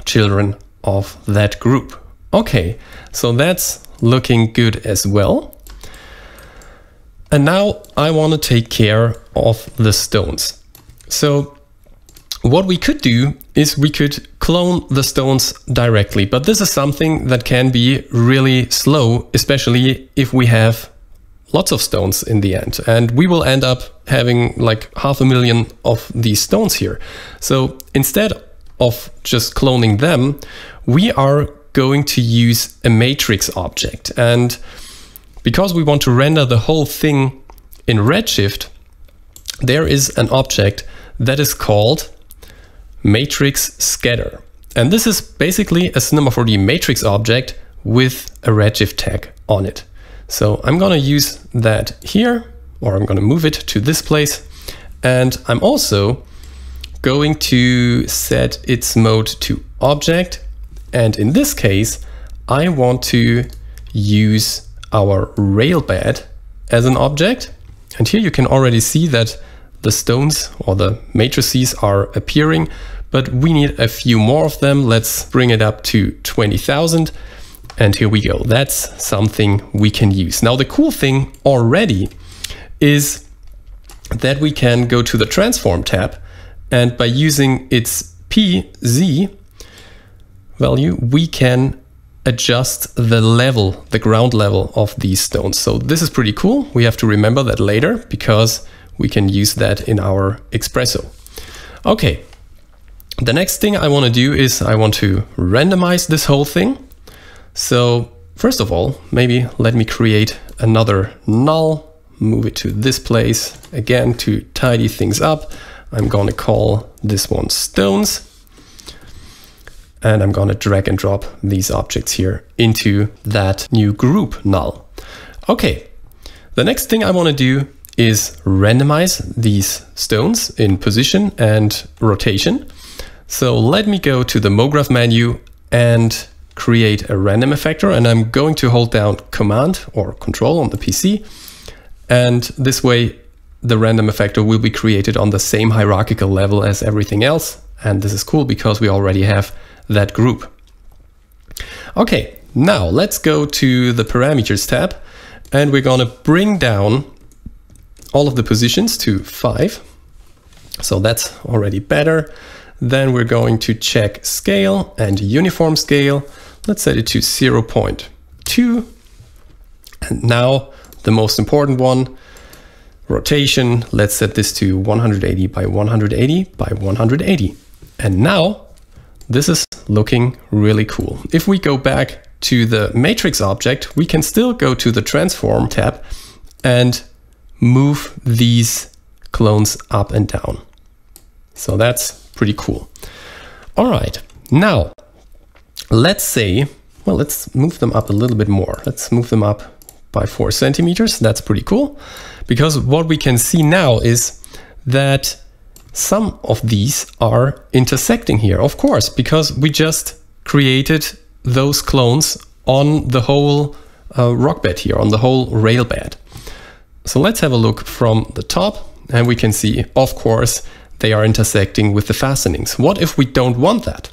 children of that group. Okay, so that's looking good as well. And now I want to take care of the stones. So what we could do is we could clone the stones directly, but this is something that can be really slow, especially if we have lots of stones in the end. And we will end up having like 500,000 of these stones here. So instead of just cloning them, we are going to use a matrix object. And because we want to render the whole thing in Redshift, there is an object that is called matrix scatter. And this is basically a Cinema 4D matrix object with a Redshift tag on it. So I'm going to use that here, or I'm going to move it to this place. And I'm also going to set its mode to object. And in this case, I want to use our rail bed as an object. And here you can already see that the stones or the matrices are appearing, but we need a few more of them. Let's bring it up to 20,000. And here we go. That's something we can use. Now, the cool thing already is that we can go to the transform tab, and by using its PZ value, we can adjust the level, the ground level of these stones. So this is pretty cool. We have to remember that later because we can use that in our Expresso. Okay, the next thing I want to do is I want to randomize this whole thing. So first of all, maybe let me create another null, move it to this place again to tidy things up. I'm going to call this one stones. And I'm going to drag and drop these objects here into that new group null. Okay, the next thing I want to do is randomize these stones in position and rotation. So let me go to the MoGraph menu and create a random effector, and I'm going to hold down Command or Control on the PC, and this way the random effector will be created on the same hierarchical level as everything else. And this is cool because we already have that group. Okay, now let's go to the parameters tab, and we're going to bring down all of the positions to 5. So that's already better. Then we're going to check scale and uniform scale. Let's set it to 0.2. And now the most important one, rotation. Let's set this to 180 by 180 by 180. And now this is looking really cool. If we go back to the matrix object, we can still go to the transform tab and move these clones up and down. So that's pretty cool. All right, now let's say, well, let's move them up a little bit more. Let's move them up by 4 centimeters. That's pretty cool, because what we can see now is that some of these are intersecting here, of course, because we just created those clones on the whole rock bed here, on the whole rail bed. So let's have a look from the top, and we can see, of course, they are intersecting with the fastenings. What if we don't want that?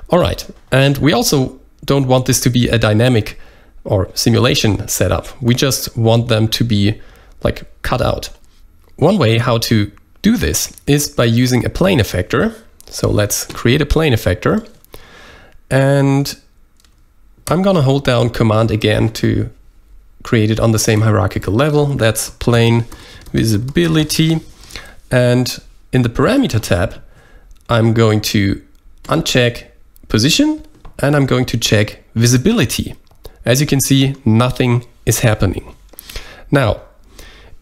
All right, and we also don't want this to be a dynamic or simulation setup. We just want them to be like cut out. One way how to do this is by using a plane effector. So let's create a plane effector, and I'm gonna hold down Command again to create it on the same hierarchical level. That's plane visibility, and in the parameter tab, I'm going to uncheck position, and I'm going to check visibility. As you can see, nothing is happening. Now,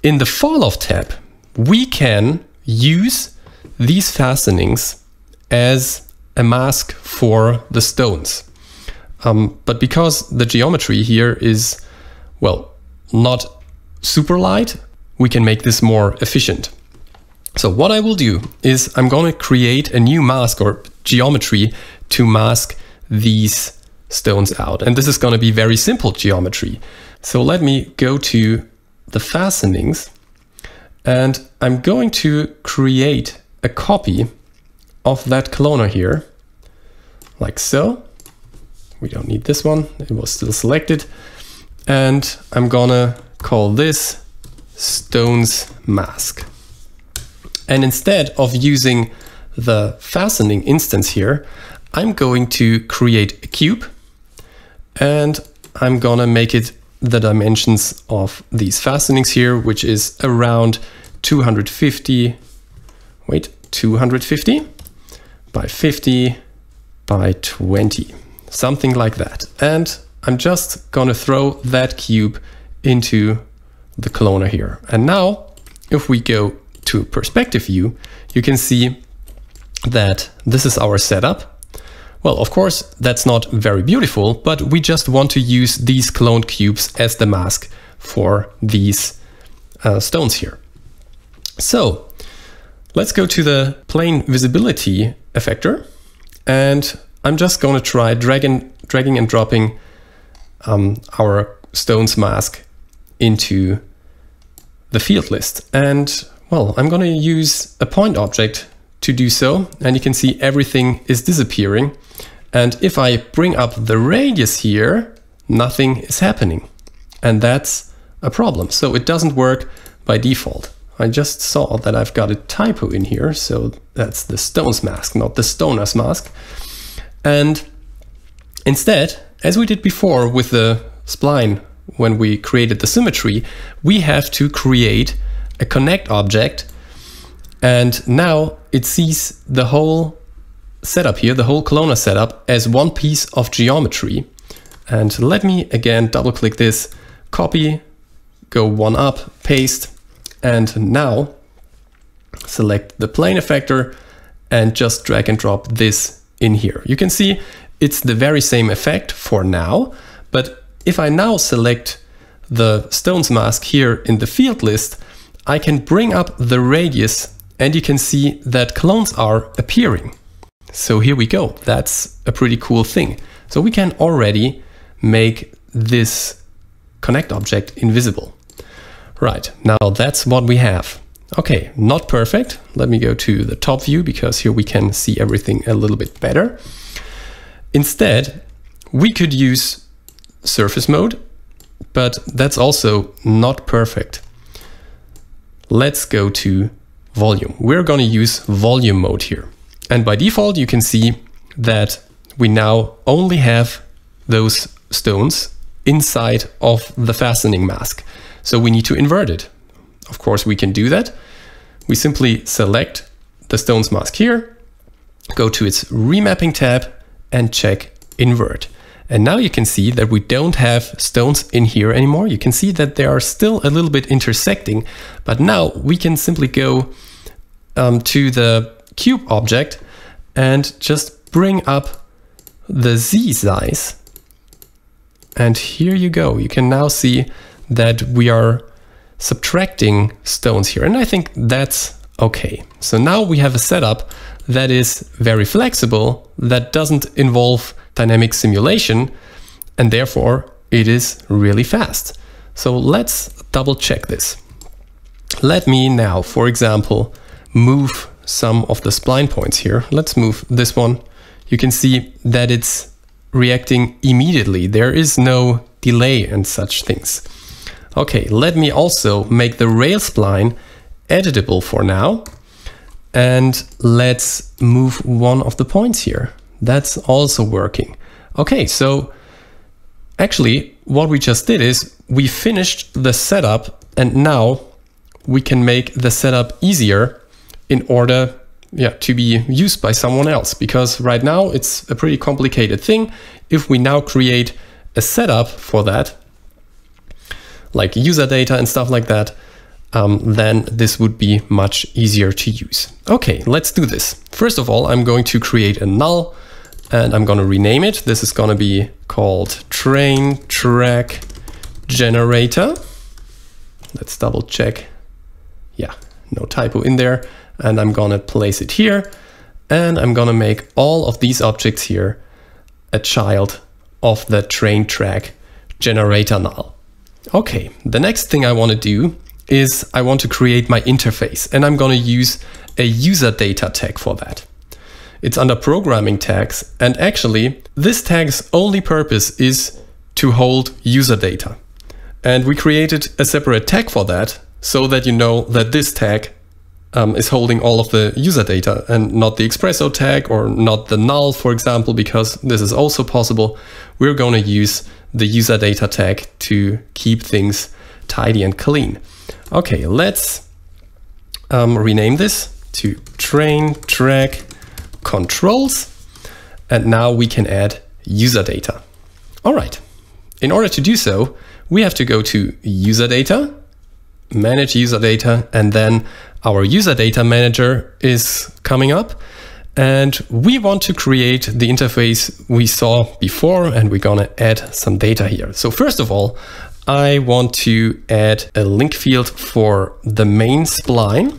in the fall off tab, we can use these fastenings as a mask for the stones. But because the geometry here is, well, not super light, we can make this more efficient. So what I will do is I'm going to create a new mask or geometry to mask these stones out. And this is going to be very simple geometry. So let me go to the fastenings, and I'm going to create a copy of that cloner here, like so. We don't need this one, it was still selected. And I'm gonna call this stones mask. And instead of using the fastening instance here, I'm going to create a cube, and I'm gonna make it the dimensions of these fastenings here, which is around 250 by 50 by 20, something like that. And I'm just gonna throw that cube into the cloner here. And now if we go to perspective view, you can see that this is our setup. Well, of course, that's not very beautiful, but we just want to use these cloned cubes as the mask for these stones here. So let's go to the plane visibility effector, and I'm just going to try dragging and dropping our stones mask into the field list. And well, I'm going to use a point object to do so, and you can see everything is disappearing. And if I bring up the radius here, nothing is happening. And that's a problem. So it doesn't work by default. I just saw that I've got a typo in here. So that's the stones mask, not the stoner's mask. And instead, as we did before with the spline, when we created the symmetry, we have to create a connect object. And now it sees the whole setup here, the whole cloner setup, as one piece of geometry. And let me again double click this, copy, go one up, paste, and now select the plane effector and just drag and drop this in here. You can see it's the very same effect for now, but if I now select the stones mask here in the field list, I can bring up the radius and you can see that clones are appearing. So here we go. That's a pretty cool thing. So we can already make this connect object invisible. Right, now that's what we have. Okay, not perfect. Let me go to the top view because here we can see everything a little bit better. Instead, we could use surface mode, but that's also not perfect. Let's go to volume. We're going to use volume mode here. And by default, you can see that we now only have those stones inside of the fastening mask. So we need to invert it. Of course, we can do that. We simply select the stones mask here, go to its remapping tab and check invert. And now you can see that we don't have stones in here anymore. You can see that they are still a little bit intersecting, but now we can simply go to the cube object and just bring up the Z size. And here you go. You can now see that we are subtracting stones here. And I think that's okay. So now we have a setup that is very flexible, that doesn't involve dynamic simulation, and therefore it is really fast. So let's double check this. Let me now, for example, move some of the spline points here. Let's move this one. You can see that it's reacting immediately. There is no delay and such things. Okay, let me also make the rail spline editable for now. And let's move one of the points here. That's also working. Okay, so actually what we just did is we finished the setup, and now we can make the setup easier in order to be used by someone else, because right now it's a pretty complicated thing. If we now create a setup for that, like user data and stuff like that, then this would be much easier to use. Okay, let's do this. First of all, I'm going to create a null and I'm going to rename it. This is going to be called train track generator. Let's double check. Yeah, no typo in there. and I'm gonna place it here, and I'm gonna make all of these objects here a child of the train track generator null. Okay, the next thing I want to do is I want to create my interface, and I'm going to use a user data tag for that. It's under programming tags, and actually this tag's only purpose is to hold user data. And we created a separate tag for that so that you know that this tag is holding all of the user data and not the Expresso tag or not the null, for example, because this is also possible. We're going to use the user data tag to keep things tidy and clean. Okay, let's rename this to train track controls. And now we can add user data. All right, in order to do so, we have to go to user data, manage user data, and then our user data manager is coming up, and we want to create the interface we saw before, and we're gonna add some data here. So first of all, I want to add a link field for the main spline,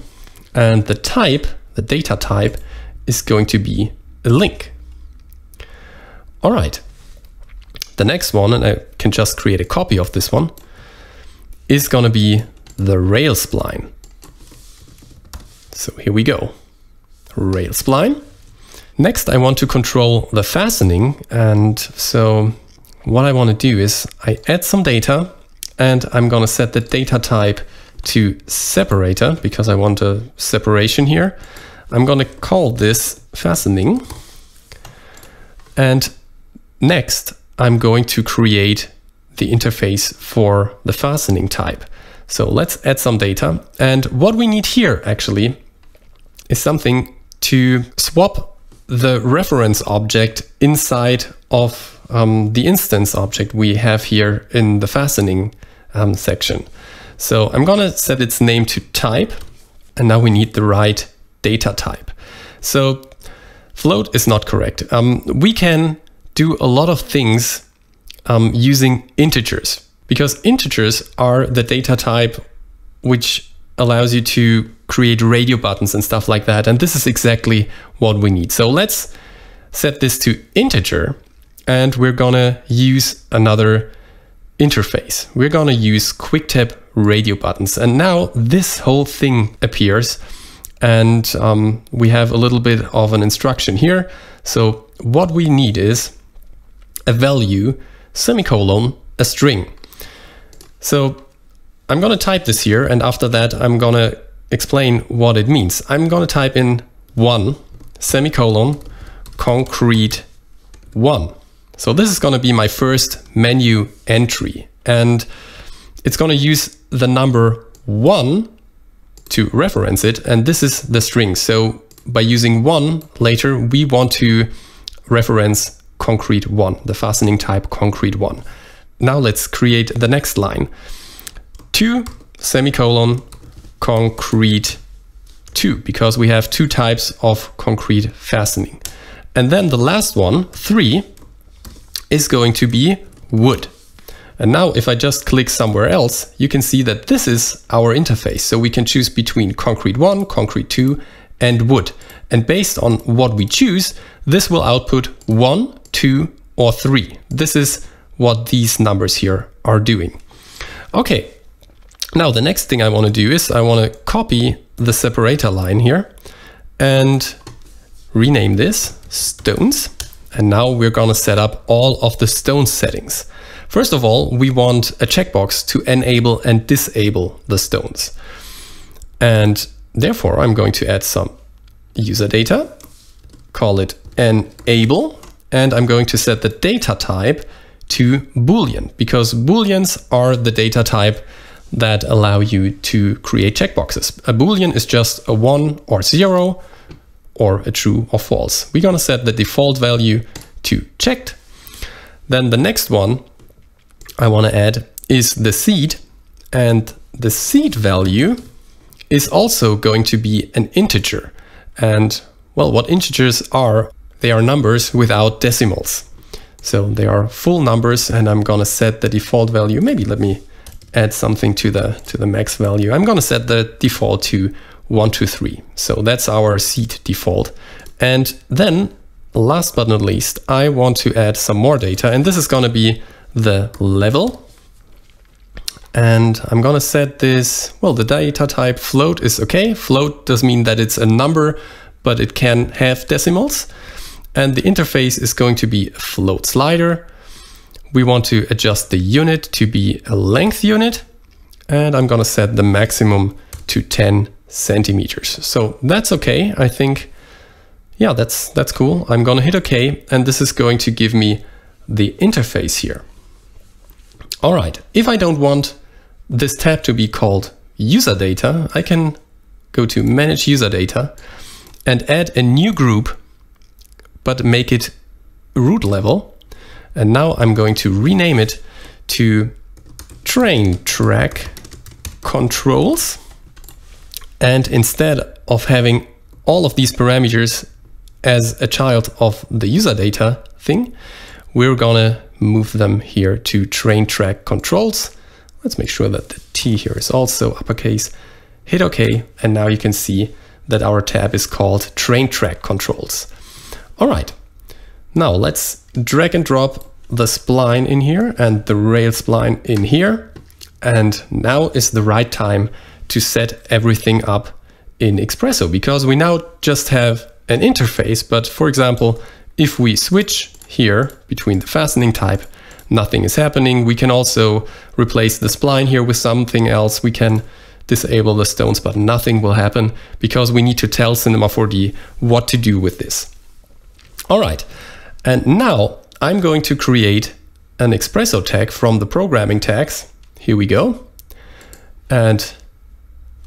and the type, the data type, is going to be a link. All right, the next one, and I can just create a copy of this one, is gonna be the rail spline. So here we go, rail spline. Next, I want to control the fastening. And so what I want to do is I add some data, and I'm going to set the data type to separator because I want a separation here. I'm going to call this fastening. And next, I'm going to create the interface for the fastening type. So let's add some data. And what we need here actually is something to swap the reference object inside of the instance object we have here in the fastening section. So I'm gonna set its name to type, and now we need the right data type. So float is not correct. We can do a lot of things using integers, because integers are the data type which allows you to create radio buttons and stuff like that. And this is exactly what we need. So let's set this to integer, and we're gonna use another interface. We're gonna use QuickTap radio buttons. And now this whole thing appears, and we have a little bit of an instruction here. So what we need is a value, semicolon, a string. So I'm going to type this here, and after that I'm going to explain what it means. I'm going to type in 1, semicolon, concrete 1. So this is going to be my first menu entry, and it's going to use the number 1 to reference it, and this is the string. So by using 1 later, we want to reference concrete 1, the fastening type concrete 1. Now let's create the next line. 2, semicolon, concrete 2, because we have 2 types of concrete fastening. And then the last one, 3, is going to be wood. And now if I just click somewhere else, you can see that this is our interface. So we can choose between concrete 1, concrete 2, and wood. And based on what we choose, this will output 1, 2, or 3. This is what these numbers here are doing. Okay. Now the next thing I want to do is I want to copy the separator line here and rename this stones. And now we're going to set up all of the stone settings. First of all, we want a checkbox to enable and disable the stones. And therefore I'm going to add some user data, call it enable, and I'm going to set the data type to Boolean, because Booleans are the data type that allow you to create checkboxes. A Boolean is just a 1 or 0 or a true or false. We're gonna set the default value to checked. Then the next one I wanna add is the seed, and the seed value is also going to be an integer. And well, what integers are, they are numbers without decimals. So they are full numbers, and I'm gonna set the default value. Maybe let me add something to the max value. I'm gonna set the default to 1, 2, 3. So that's our seed default. And then last but not least, I want to add some more data, and this is going to be the level. And I'm going to set this, well, the data type float is okay. Float does mean that it's a number, but it can have decimals. And the interface is going to be a float slider. We want to adjust the unit to be a length unit. And I'm going to set the maximum to 10 centimeters. So that's okay. I think, yeah, that's cool. I'm going to hit OK. And this is going to give me the interface here. All right. If I don't want this tab to be called user data, I can go to manage user data and add a new group, but make it root level. And now I'm going to rename it to train track controls. And instead of having all of these parameters as a child of the user data thing, we're gonna move them here to train track controls. Let's make sure that the T here is also uppercase. Hit OK, and now you can see that our tab is called train track controls. All right, now let's drag and drop the spline in here and the rail spline in here. And now is the right time to set everything up in Xpresso, because we now just have an interface. But for example, if we switch here between the fastening type, nothing is happening. We can also replace the spline here with something else. We can disable the stones, but nothing will happen because we need to tell Cinema 4D what to do with this. All right, and now I'm going to create an Xpresso tag from the programming tags. Here we go. And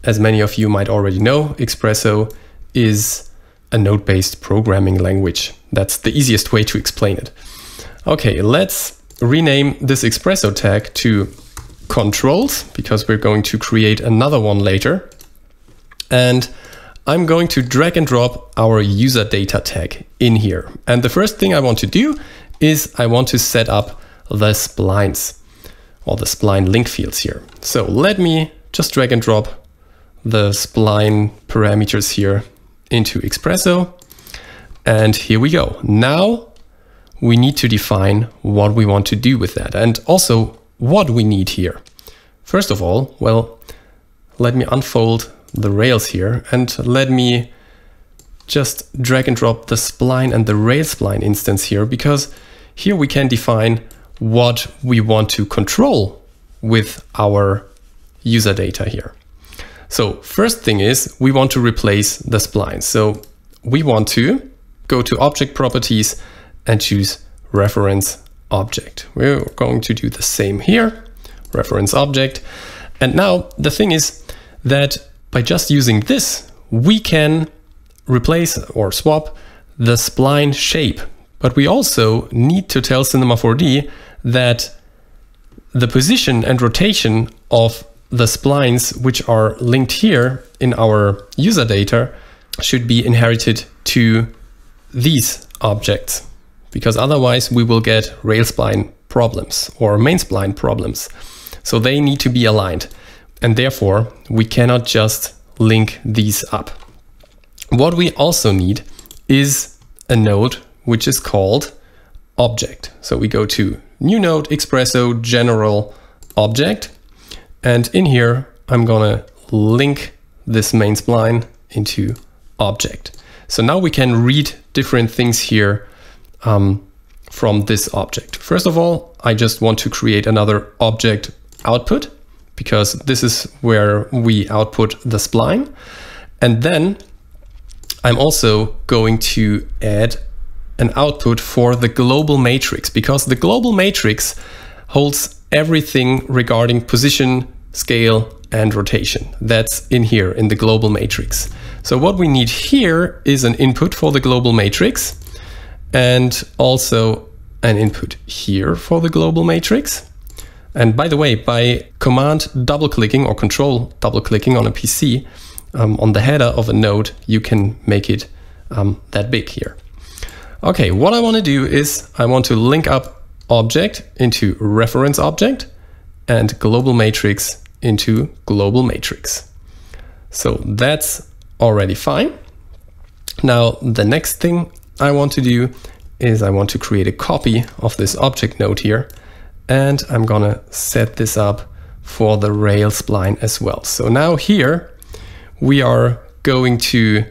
as many of you might already know, Xpresso is a node-based programming language. That's the easiest way to explain it. Okay, let's rename this Xpresso tag to controls, because we're going to create another one later. And I'm going to drag and drop our user data tag in here. And the first thing I want to do is I want to set up the splines, or the spline link fields here. So let me just drag and drop the spline parameters here into Xpresso. And here we go. Now we need to define what we want to do with that, and also what we need here. First of all, well, let me unfold the rails here and let me just drag and drop the spline and the rail spline instance here, because here we can define what we want to control with our user data here. So first thing is we want to replace the splines. So we want to go to object properties and choose reference object. We're going to do the same here, reference object. And now the thing is that by just using this, we can replace or swap the spline shape. But we also need to tell Cinema 4D that the position and rotation of the splines, which are linked here in our user data, should be inherited to these objects, because otherwise we will get rail spline problems or main spline problems. So they need to be aligned, and therefore we cannot just link these up. What we also need is a node which is called object. So we go to new node, Xpresso general object, and in here I'm gonna link this main spline into object. So now we can read different things here from this object. First of all, I just want to create another object output, because this is where we output the spline. And then I'm also going to add an output for the global matrix, because the global matrix holds everything regarding position, scale, and rotation. That's in here in the global matrix. So what we need here is an input for the global matrix, and also an input here for the global matrix. And by the way, by command double clicking or control double clicking on a PC on the header of a node, you can make it that big here. Okay, what I want to do is I want to link up object into reference object and global matrix into global matrix. So that's already fine. Now, the next thing I want to do is I want to create a copy of this object node here, and I'm gonna set this up for the rail spline as well. So now here we are going to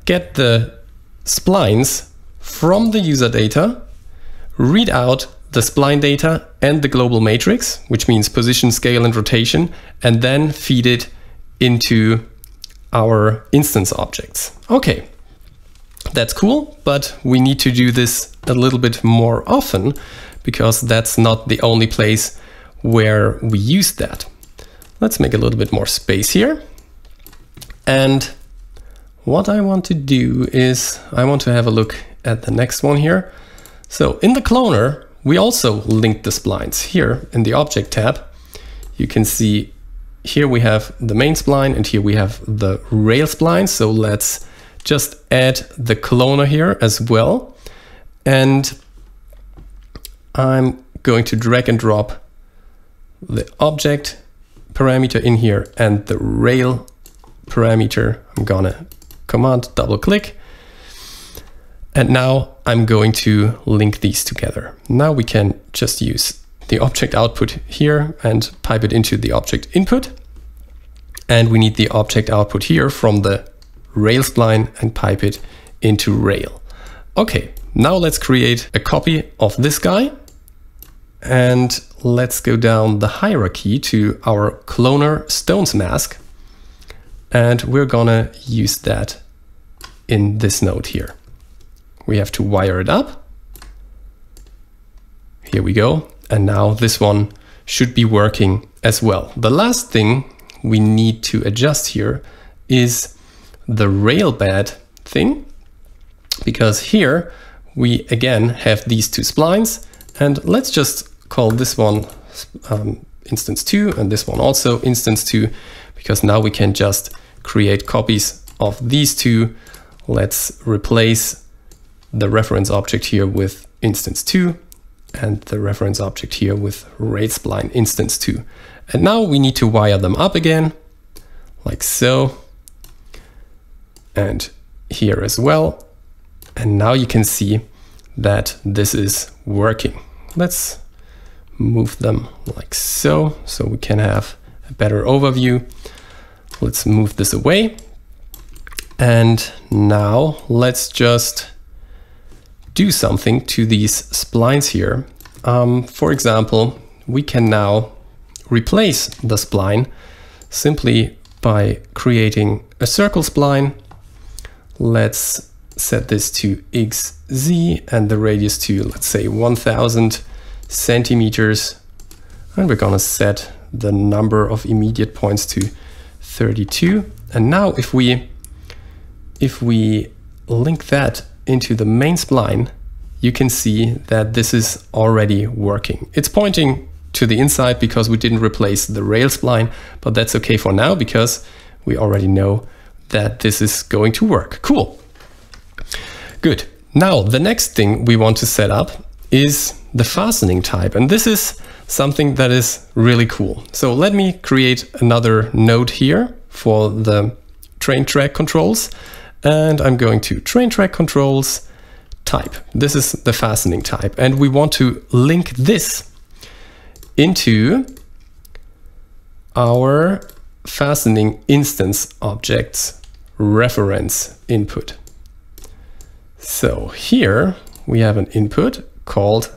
get the splines from the user data, read out the spline data and the global matrix, which means position, scale, and rotation, and then feed it into our instance objects. Okay, that's cool, but we need to do this a little bit more often because that's not the only place where we use that. Let's make a little bit more space here. And what I want to do is I want to have a look at the next one here. So in the cloner, we also linked the splines. Here in the object tab, you can see here we have the main spline and here we have the rail spline. So let's just add the cloner here as well. And I'm going to drag and drop the object parameter in here and the rail parameter. I'm gonna command double click. And now I'm going to link these together. Now we can just use the object output here and pipe it into the object input. And we need the object output here from the rail spline and pipe it into rail. Okay, now let's create a copy of this guy. And let's go down the hierarchy to our cloner stones mask. And we're gonna use that in this node here. We have to wire it up. Here we go. And now this one should be working as well. The last thing we need to adjust here is the rail bed thing, because here we again have these two splines, and let's just call this one instance 2 and this one also instance 2, because now we can just create copies of these two. Let's replace the reference object here with instance 2 and the reference object here with rail spline instance 2. And now we need to wire them up again, like so, and here as well. And now you can see that this is working. Let's move them like so, so we can have a better overview. Let's move this away. And now let's just do something to these splines here. For example, we can now replace the spline simply by creating a circle spline. Let's set this to XZ and the radius to, let's say, 1000 centimeters. And we're gonna set the number of immediate points to 32. And now if we link that into the main spline, you can see that this is already working. It's pointing to the inside because we didn't replace the rail spline, but that's okay for now because we already know that this is going to work. Cool. Good. Now the next thing we want to set up is the fastening type, and this is something that is really cool. So let me create another node here for the train track controls, and I'm going to train track controls type. This is the fastening type, and we want to link this into our fastening instance objects reference input. So here we have an input called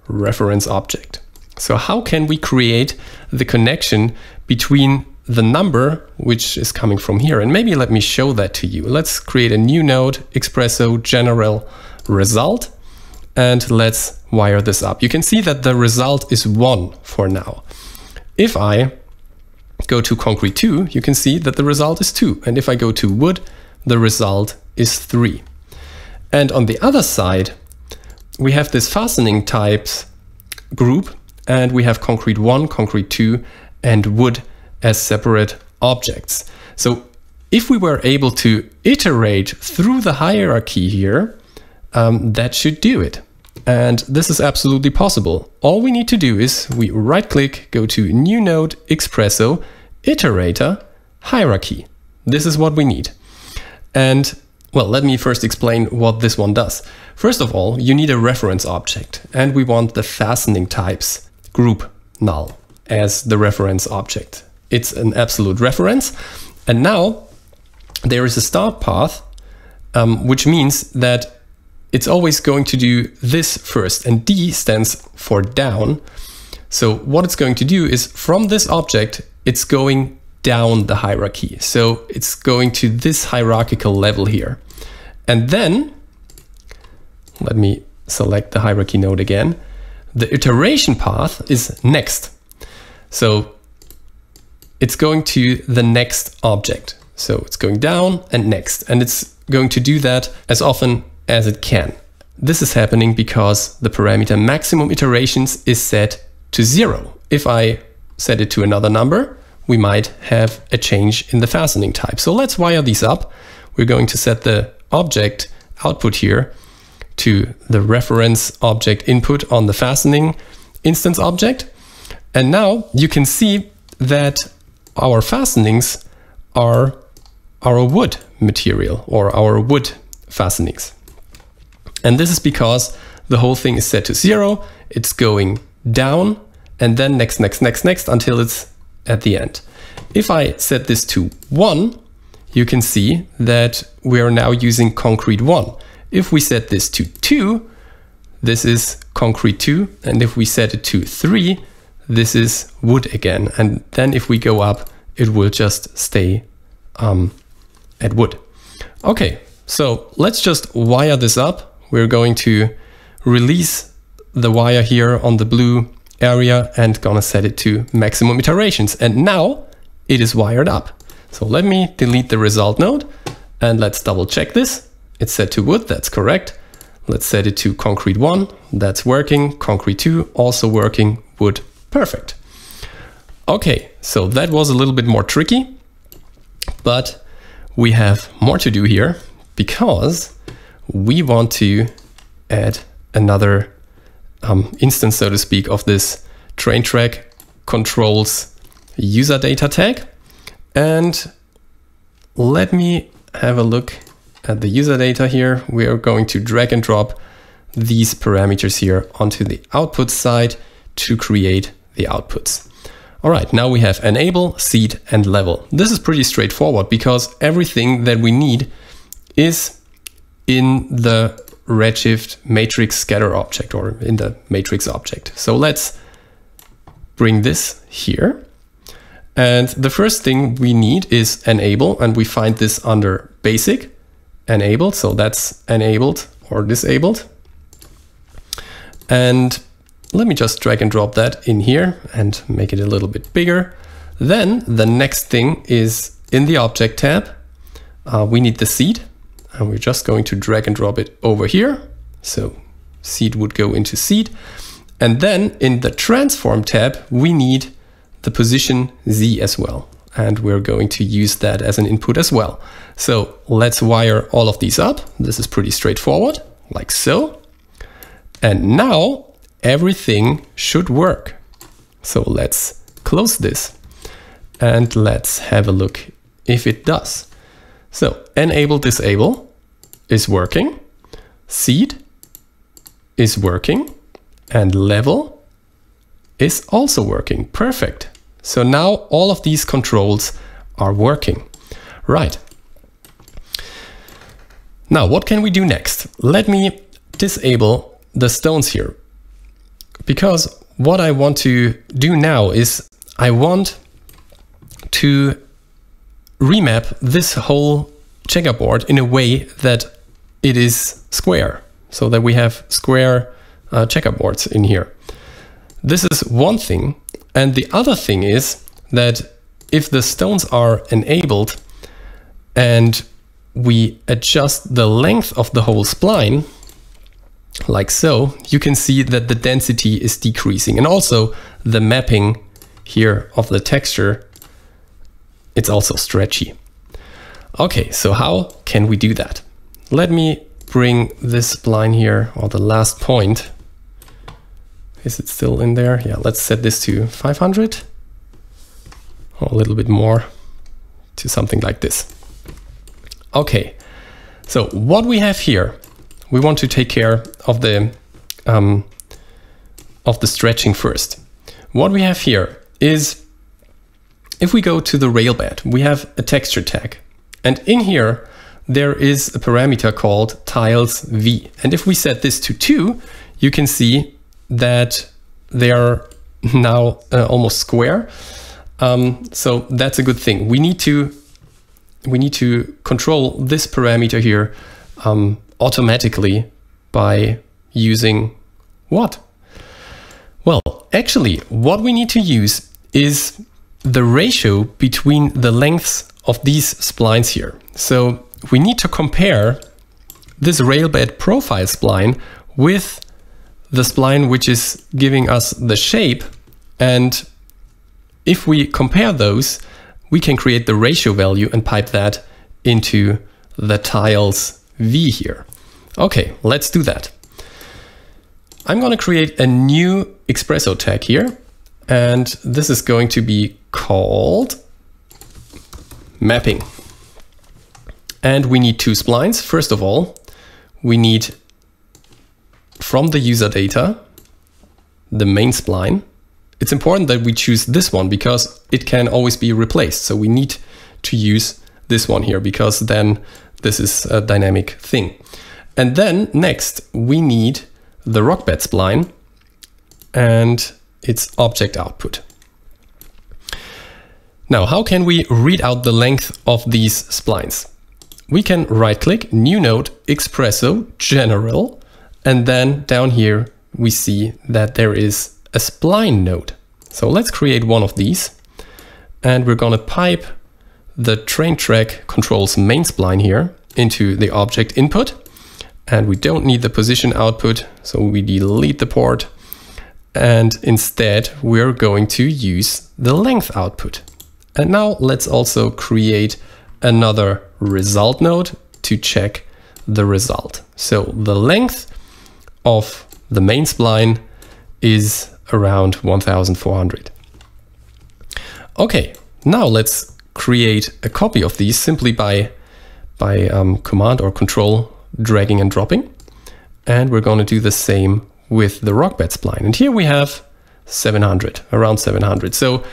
reference object. So how can we create the connection between the number which is coming from here? And maybe let me show that to you. Let's create a new node, Expresso general result, and let's wire this up. You can see that the result is 1 for now. If I go to concrete 2, you can see that the result is 2. And if I go to wood, the result is 3. And on the other side, we have this fastening types group, and we have concrete 1, concrete 2, and wood as separate objects. So if we were able to iterate through the hierarchy here, that should do it. And this is absolutely possible. All we need to do is we right click, go to new node, Expresso, iterator, hierarchy. This is what we need. And well, let me first explain what this one does. First of all, you need a reference object, and we want the fastening types group null as the reference object. It's an absolute reference. And now there is a start path, which means that it's always going to do this first, and D stands for down. So what it's going to do is from this object, it's going down the hierarchy. So it's going to this hierarchical level here. And then, let me select the hierarchy node again. The iteration path is next. So it's going to the next object. So it's going down and next, and it's going to do that as often as it can. This is happening because the parameter maximum iterations is set to 0. If I set it to another number, we might have a change in the fastening type. So let's wire these up. We're going to set the object output here to the reference object input on the fastening instance object. And now you can see that our fastenings are our wood material or our wood fastenings. And this is because the whole thing is set to 0. It's going down and then next until it's at the end. If I set this to 1, you can see that we are now using concrete 1. If we set this to 2, this is concrete 2. And if we set it to 3, this is wood again. And then if we go up, it will just stay at wood. Okay, so let's just wire this up. We're going to release the wire here on the blue area and gonna set it to maximum iterations. And now it is wired up. So let me delete the result node and let's double check this. It's set to wood, that's correct. Let's set it to concrete 1, that's working. Concrete 2, also working. Wood, perfect. Okay, so that was a little bit more tricky, but we have more to do here because we want to add another instance, so to speak, of this train track controls user data tag. And let me have a look at the user data here. We are going to drag and drop these parameters here onto the output side to create the outputs. All right, now we have enable, seed, and level. This is pretty straightforward because everything that we need is in the Redshift matrix scatter object or in the matrix object. So let's bring this here. And the first thing we need is enable, and we find this under basic enabled. So that's enabled or disabled. And let me just drag and drop that in here and make it a little bit bigger. Then the next thing is in the object tab, we need the seed, and we're just going to drag and drop it over here. So seed would go into seed. And then in the transform tab, we need the position Z as well. And we're going to use that as an input as well. So let's wire all of these up. This is pretty straightforward, like so. And now everything should work. So let's close this and let's have a look if it does. So enable, disable is working, seed is working, and level is also working. Perfect. So now all of these controls are working. Right. Now what can we do next? Let me disable the stones here, because what I want to do now is I want to remap this whole checkerboard in a way that it is square, so that we have square checkerboards in here. This is one thing. And the other thing is that if the stones are enabled and we adjust the length of the whole spline, like so, you can see that the density is decreasing. And also the mapping here of the texture, it's also stretchy. Okay, so how can we do that? Let me bring this spline here, or the last point. Is it still in there? Yeah, let's set this to 500, or a little bit more, to to something like this. Okay, so what we have here, we want to take care of the stretching first. What we have here is, if we go to the rail bed, we have a texture tag. And in here, there is a parameter called tiles V. And if we set this to 2, you can see that they are now almost square. So that's a good thing. We need to control this parameter here automatically by using what? Well, actually, what we need to use is the ratio between the lengths of these splines here. So we need to compare this railbed profile spline with the spline which is giving us the shape. And if we compare those, we can create the ratio value and pipe that into the tiles V here. Okay, let's do that. I'm going to create a new Expresso tag here, and this is going to be called mapping. And we need 2 splines. First of all, we need from the user data, the main spline. It's important that we choose this one because it can always be replaced. So we need to use this one here because then this is a dynamic thing. And then next we need the rock bed spline and its object output. Now, how can we read out the length of these splines? We can right click, new node, Expresso, general, and then down here we see that there is a spline node. So let's create one of these, and we're gonna pipe the train track controls main spline here into the object input, and we don't need the position output, so we delete the port, and instead we're going to use the length output. And now let's also create another result node to check the result. So the length of the main spline is around 1400. Okay, now let's create a copy of these simply by command or control dragging and dropping. And we're going to do the same with the rock bed spline. And here we have 700, around 700. So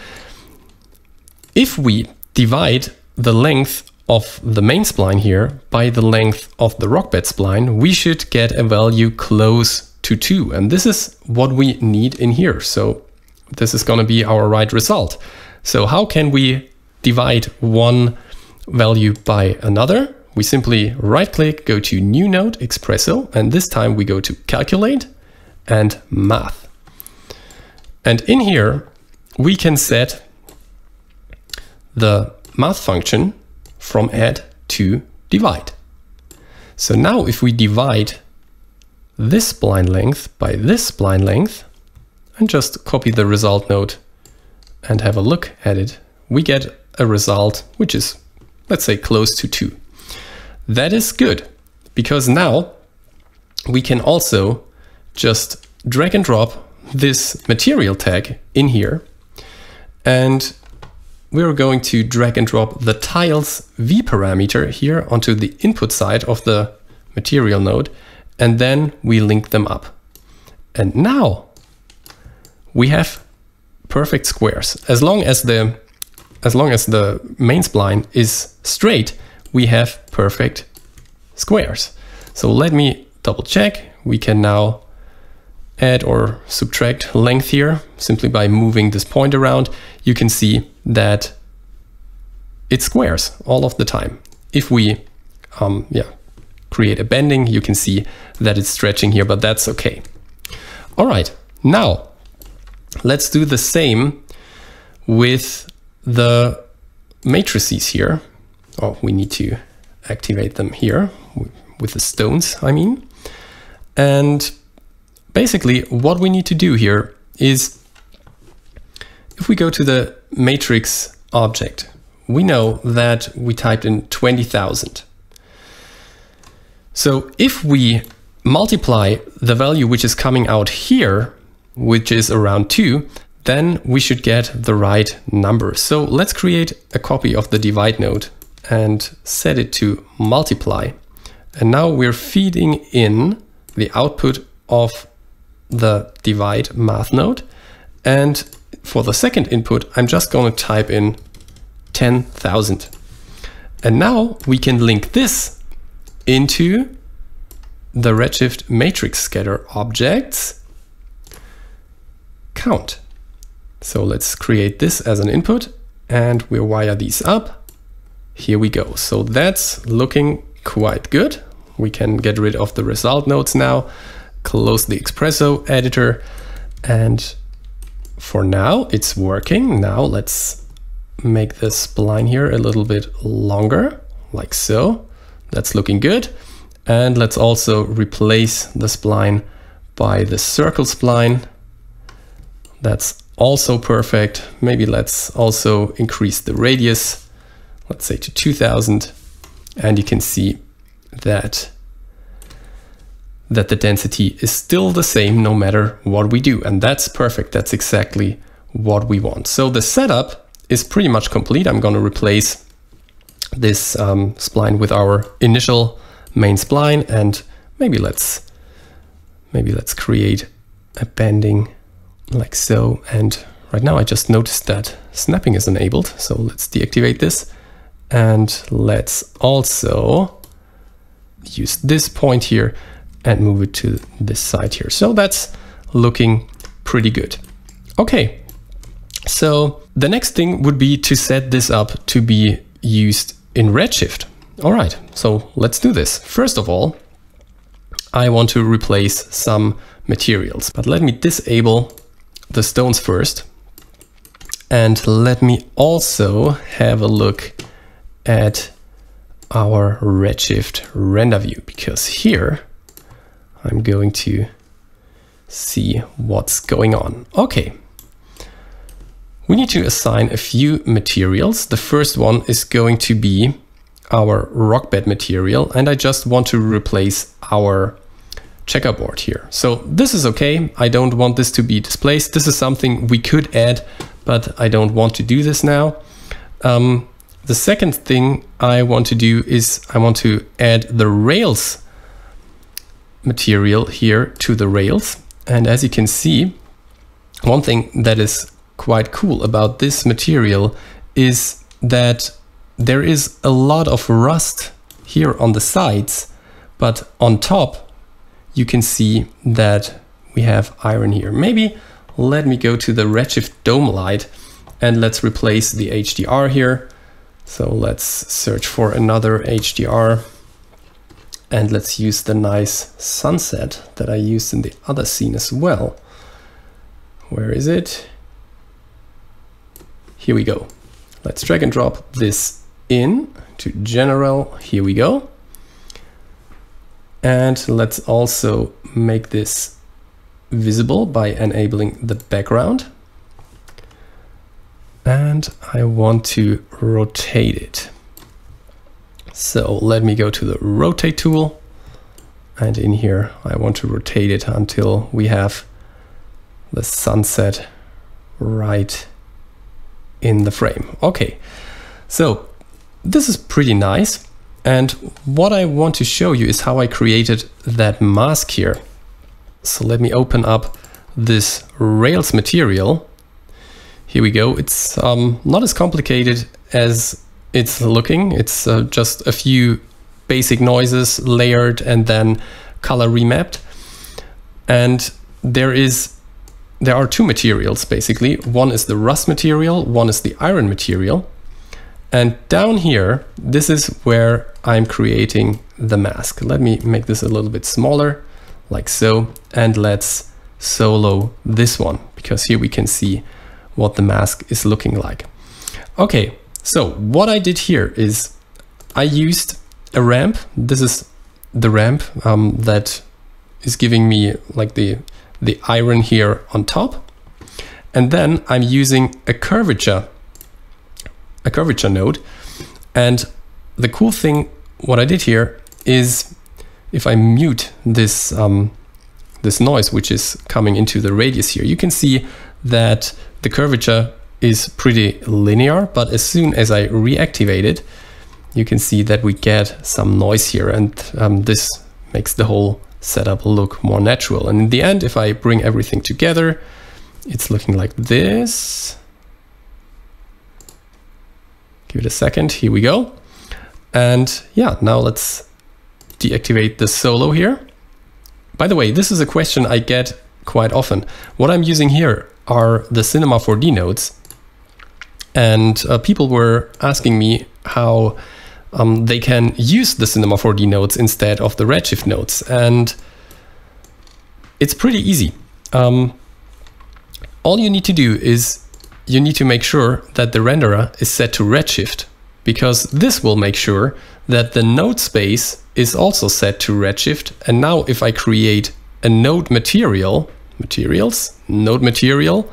if we divide the length of the main spline here by the length of the rock bed spline, we should get a value close to 2. And this is what we need in here. So this is going to be our right result. So how can we divide one value by another? We simply right click, go to new node, Expresso, and this time we go to calculate and math. And in here, we can set the math function from add to divide. So now if we divide this spline length by this spline length and just copy the result node and have a look at it, we get a result which is, let's say, close to 2. That is good because now we can also just drag and drop this material tag in here, and we're going to drag and drop the tiles V parameter here onto the input side of the material node, and then we link them up. And now we have perfect squares. As long as the main spline is straight, we have perfect squares. So let me double check. We can now add or subtract length here simply by moving this point around. You can see that it squares all of the time. If we create a bending, you can see that it's stretching here, but that's okay. All right, now let's do the same with the matrices here. Oh, we need to activate them here with the stones, I mean. And basically what we need to do here is, if we go to the matrix object, we know that we typed in 20,000. So if we multiply the value which is coming out here, which is around 2, then we should get the right number. So let's create a copy of the divide node and set it to multiply. And now we're feeding in the output of the divide math node. And for the second input, I'm just going to type in 10,000. And now we can link this into the Redshift matrix scatter objects count. So let's create this as an input and we'll wire these up. Here we go. So that's looking quite good. We can get rid of the result nodes now, close the Espresso editor, and for now it's working. Now let's make the spline here a little bit longer, like so. That's looking good. And let's also replace the spline by the circle spline. That's also perfect. Maybe let's also increase the radius, let's say to 2000. And you can see that the density is still the same no matter what we do. And that's perfect. That's exactly what we want. So the setup is pretty much complete. I'm going to replace this spline with our initial main spline, and maybe let's create a bending like so. And right now I just noticed that snapping is enabled, so let's deactivate this, and let's also use this point here and move it to this side here. So that's looking pretty good. Okay, so the next thing would be to set this up to be used in Redshift. All right, so let's do this. First of all, I want to replace some materials, but let me disable the stones first. And let me also have a look at our Redshift render view, because here I'm going to see what's going on. Okay, we need to assign a few materials. The first one is going to be our rock bed material, and I just want to replace our checkerboard here. So this is okay. I don't want this to be displaced. This is something we could add, but I don't want to do this now. The second thing I want to do is I want to add the rails material here to the rails. And as you can see, one thing that is quite cool about this material is that there is a lot of rust here on the sides, but on top you can see that we have iron here. Maybe let me go to the Redshift dome light and let's replace the HDR here. So let's search for another HDR and let's use the nice sunset that I used in the other scene as well. Where is it? Here we go. Let's drag and drop this in to general. Here we go. And let's also make this visible by enabling the background. And I want to rotate it. So let me go to the rotate tool. And in here, I want to rotate it until we have the sunset right in the frame. Okay, so this is pretty nice. And what I want to show you is how I created that mask here. So let me open up this Rails material. Here we go. It's not as complicated as it's looking. It's just a few basic noises layered and then color remapped. And there are two materials basically. One is the rust material, one is the iron material. And down here, this is where I'm creating the mask. Let me make this a little bit smaller, like so. And let's solo this one, because here we can see what the mask is looking like. Okay, so what I did here is I used a ramp. This is the ramp that is giving me like the iron here on top. And then I'm using a curvature node. And the cool thing, what I did here is if I mute this this noise which is coming into the radius here, you can see that the curvature is pretty linear, but as soon as I reactivate it, you can see that we get some noise here, and this makes the whole setup look more natural. And in the end, if I bring everything together, it's looking like this. Give it a second, here we go. And yeah, now let's deactivate the solo here. By the way, this is a question I get quite often. What I'm using here are the Cinema 4D nodes. And people were asking me how they can use the Cinema 4D nodes instead of the Redshift nodes. And it's pretty easy. All you need to do is you need to make sure that the renderer is set to Redshift, because this will make sure that the node space is also set to Redshift. And now if I create a node material, node material,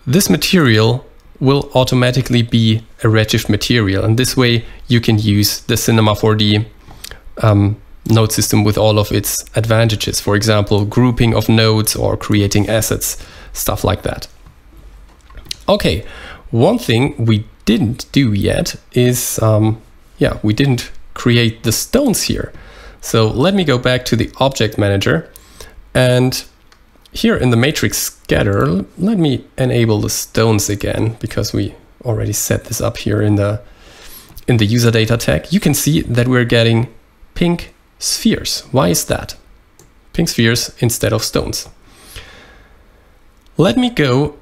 this material will automatically be a Redshift material. And this way you can use the Cinema 4D node system with all of its advantages. For example, grouping of nodes or creating assets, stuff like that. Okay, one thing we didn't do yet is, we didn't create the stones here. So let me go back to the object manager, and here in the matrix scatter, let me enable the stones again, because we already set this up here in the user data tag. You can see that we're getting pink spheres. Why is that? Pink spheres instead of stones. Let me go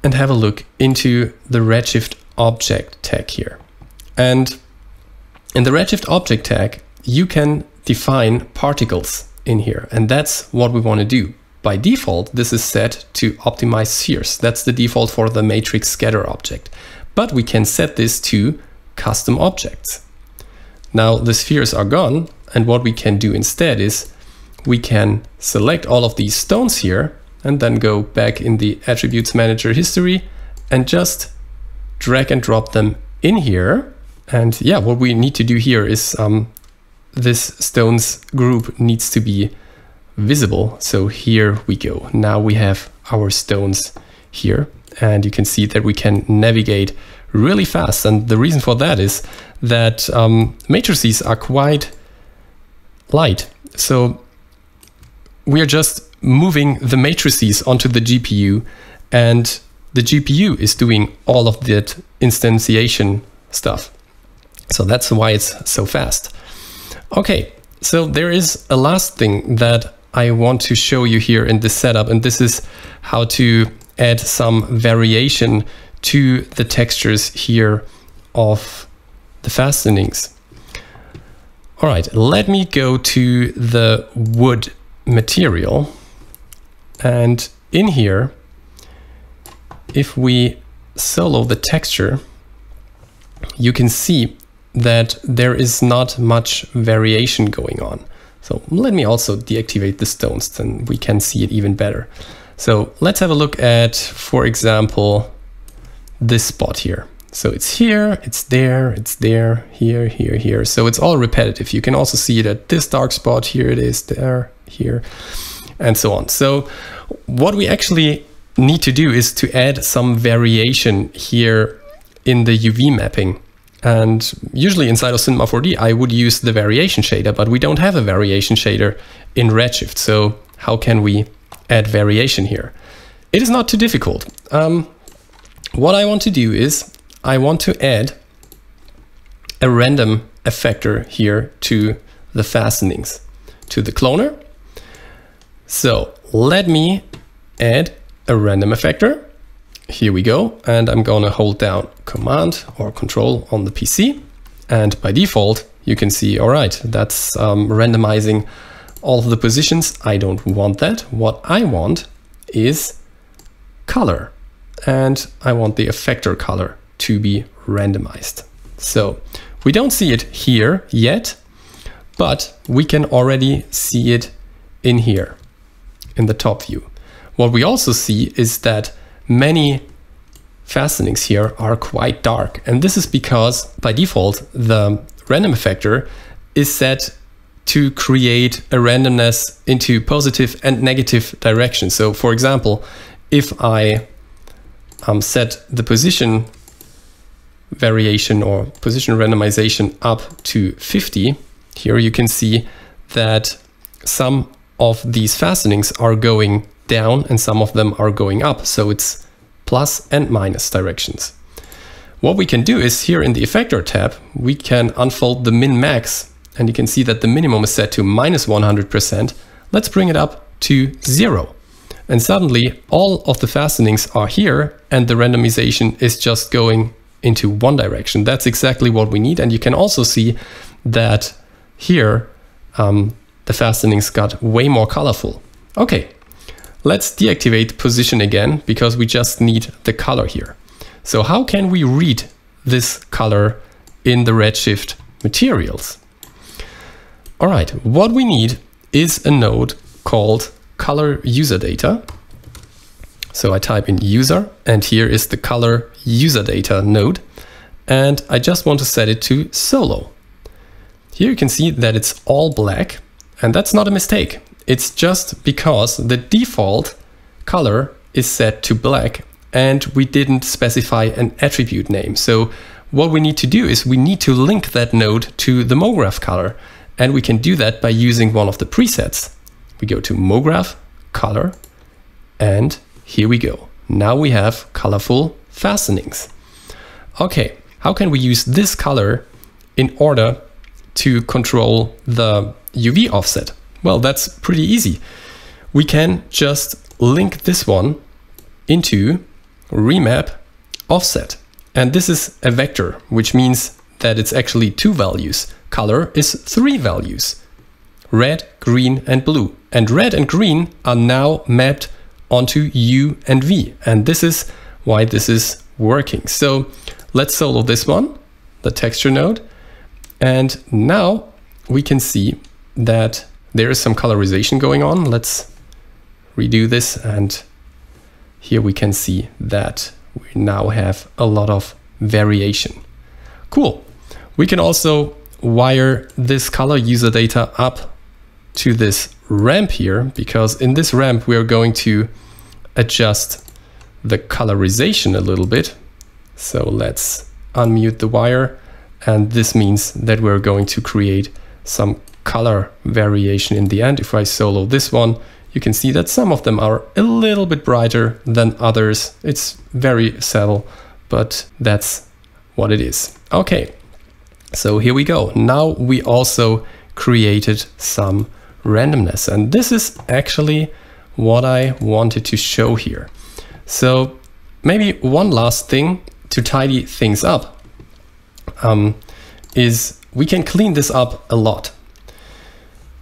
and have a look into the Redshift object tag here. And in the Redshift object tag, you can define particles in here, and that's what we want to do. By default, this is set to optimize spheres. That's the default for the matrix scatter object. But we can set this to custom objects. Now the spheres are gone, and what we can do instead is we can select all of these stones here and then go back in the attributes manager history and just drag and drop them in here. And yeah, what we need to do here is this stones group needs to be visible. So here we go. Now we have our stones here, and you can see that we can navigate really fast. And the reason for that is that matrices are quite light. So we are just moving the matrices onto the GPU, and the GPU is doing all of that instantiation stuff. So that's why it's so fast. Okay, so there is a last thing that I want to show you here in this setup, and this is how to add some variation to the textures here of the fastenings. All right, let me go to the wood material, and in here, if we solo the texture, you can see that there is not much variation going on. So let me also deactivate the stones, then we can see it even better. So let's have a look at, for example, this spot here. So it's here, it's there, here, here, here. So it's all repetitive. You can also see it at this dark spot. Here it is, there, here, and so on. So what we actually need to do is to add some variation here in the UV mapping. And usually inside of Cinema 4D, I would use the variation shader, but we don't have a variation shader in Redshift. So how can we add variation here? It is not too difficult. What I want to do is I want to add a random effector here to the fastenings, to the cloner. So let me add a random effector. Here we go, and I'm gonna hold down Command or Control on the PC, and by default you can see, all right, that's randomizing all of the positions. I don't want that. What I want is color, and I want the effector color to be randomized. So we don't see it here yet, but we can already see it in here in the top view. What we also see is that many fastenings here are quite dark, and this is because by default the random effector is set to create a randomness into positive and negative direction. So for example, if I set the position variation or position randomization up to 50, here you can see that some of these fastenings are going down and some of them are going up. So it's plus and minus directions. What we can do is here in the effector tab, we can unfold the min-max, and you can see that the minimum is set to minus 100%. Let's bring it up to 0. And suddenly all of the fastenings are here and the randomization is just going into one direction. That's exactly what we need. And you can also see that here the fastenings got way more colorful. Okay, let's deactivate position again because we just need the color here. So how can we read this color in the Redshift materials? All right, what we need is a node called color user data. So I type in user, and here is the color user data node. And I just want to set it to solo. Here you can see that it's all black, and that's not a mistake. It's just because the default color is set to black and we didn't specify an attribute name. So what we need to do is we need to link that node to the MoGraph color, and we can do that by using one of the presets. We go to MoGraph color, and here we go. Now we have colorful fastenings. Okay, how can we use this color in order to control the UV offset? Well, that's pretty easy. We can just link this one into remap offset. And this is a vector, which means that it's actually 2 values. Color is 3 values: red, green, and blue. And red and green are now mapped onto U and V. And this is why this is working. So let's solo this one, the texture node. And now we can see that there is some colorization going on. Let's redo this. And here we can see that we now have a lot of variation. Cool. We can also wire this color user data up to this ramp here, because in this ramp we are going to adjust the colorization a little bit. So let's unmute the wire, and this means that we're going to create some color variation in the end. If I solo this one, you can see that some of them are a little bit brighter than others. It's very subtle, but that's what it is. Okay, so here we go. Now we also created some randomness, and this is actually what I wanted to show here. So maybe one last thing to tidy things up is we can clean this up a lot.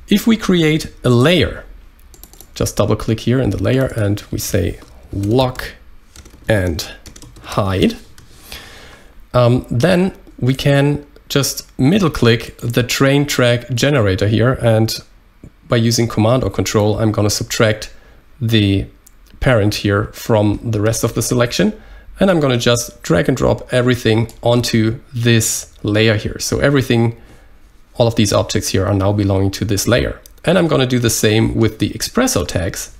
If we create a layer, just double click here in the layer and we say lock and hide, then we can just middle click the train track generator here, and by using command or control, I'm going to subtract the parent here from the rest of the selection, and I'm going to just drag and drop everything onto this layer here. So everything, all of these objects here are now belonging to this layer. And I'm going to do the same with the Espresso tags.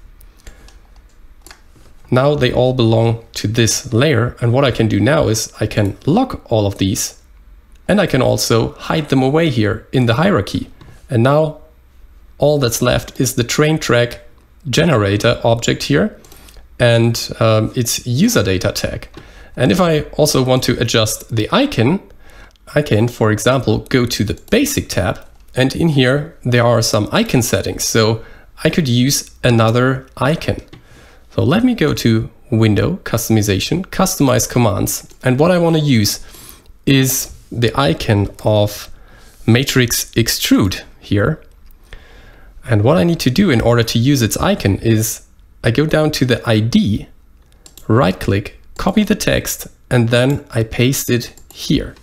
Now they all belong to this layer, and what I can do now is I can lock all of these, and I can also hide them away here in the hierarchy. And now all that's left is the train track generator object here and its user data tag. And if I also want to adjust the icon, I can, for example, go to the basic tab, and in here there are some icon settings. So I could use another icon. So let me go to Window, Customization, Customize Commands. And what I want to use is the icon of Matrix Extrude here. And what I need to do in order to use its icon is I go down to the ID, right click, copy the text, and then I paste it here.